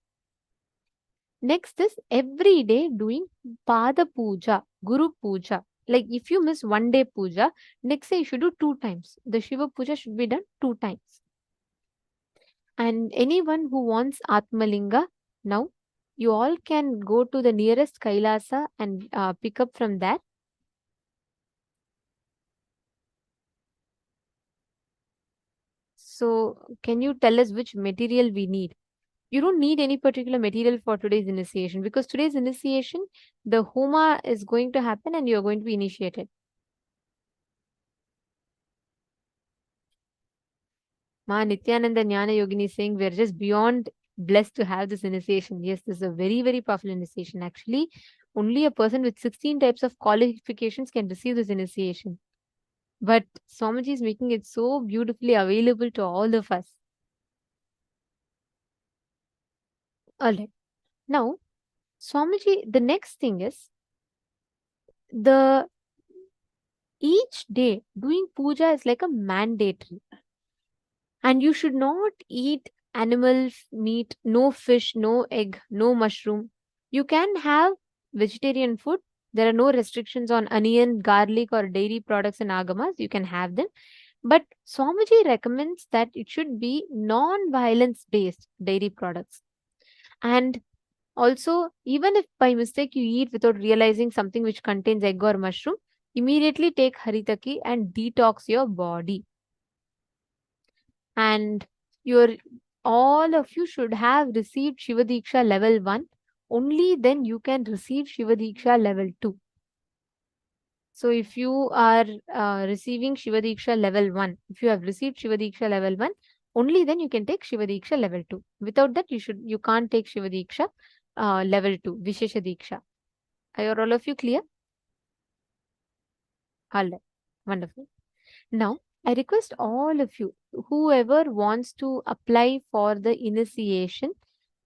Next is every day doing Pada Puja, Guru Puja. Like if you miss one day puja, next day you should do 2 times. The Shiva Puja should be done 2 times. And anyone who wants Atmalinga, now you all can go to the nearest KAILASA and pick up from there. So can you tell us which material we need? You don't need any particular material for today's initiation, because today's initiation, the Homa is going to happen and you're going to be initiated. Ma Nithyananda Jnana Yogini is saying we're just beyond blessed to have this initiation. Yes, this is a very, very powerful initiation. Actually, only a person with 16 types of qualifications can receive this initiation. But Swamiji is making it so beautifully available to all of us. Alright. Now, Swamiji, the next thing is each day doing puja is like a mandatory. And you should not eat animal meat, no fish, no egg, no mushroom. You can have vegetarian food. There are no restrictions on onion, garlic, or dairy products in Agamas. You can have them. But Swamiji recommends that it should be non-violence based dairy products. And also, even if by mistake you eat without realizing something which contains egg or mushroom, immediately take Haritaki and detox your body. And all of you should have received Shiva Dīkṣā level 1. Only then you can receive Shiva Dīkṣā level 2. So if you are receiving Shiva Dīkṣā level 1, if you have received Shiva Dīkṣā level 1, only then you can take Shiva Dīkṣā level 2. Without that, you can't take Shiva Dīkṣā level 2, Vishesha Dīkṣā. Are all of you clear? All right. Wonderful. Now, I request all of you, whoever wants to apply for the initiation,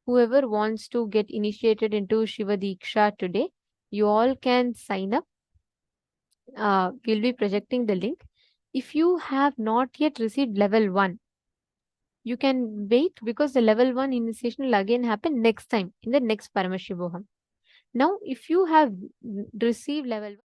whoever wants to get initiated into Shiva Dīkṣā today, you all can sign up. We'll be projecting the link. If you have not yet received level 1, you can wait, because the level 1 initiation will again happen next time in the next Paramashivoham. Now, if you have received level 1,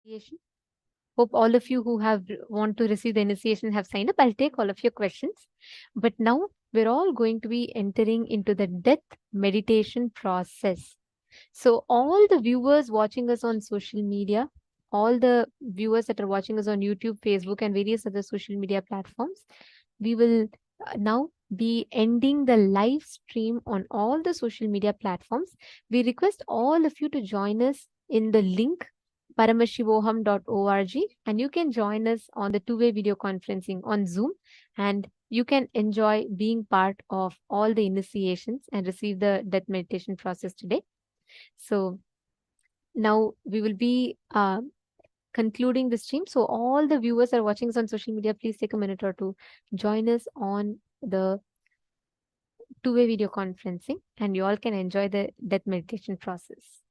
initiation. Hope all of you who have want to receive the initiation have signed up. I'll take all of your questions. But now we're all going to be entering into the death meditation process. So all the viewers watching us on social media, all the viewers that are watching us on YouTube, Facebook, and various other social media platforms, we will now be ending the live stream on all the social media platforms. We request all of you to join us in the link paramashivoham.org, and you can join us on the two-way video conferencing on Zoom, and you can enjoy being part of all the initiations and receive the death meditation process today. So now we will be concluding the stream. So all the viewers are watching us on social media, please take a minute or two, join us on the two-way video conferencing, and you all can enjoy the death meditation process.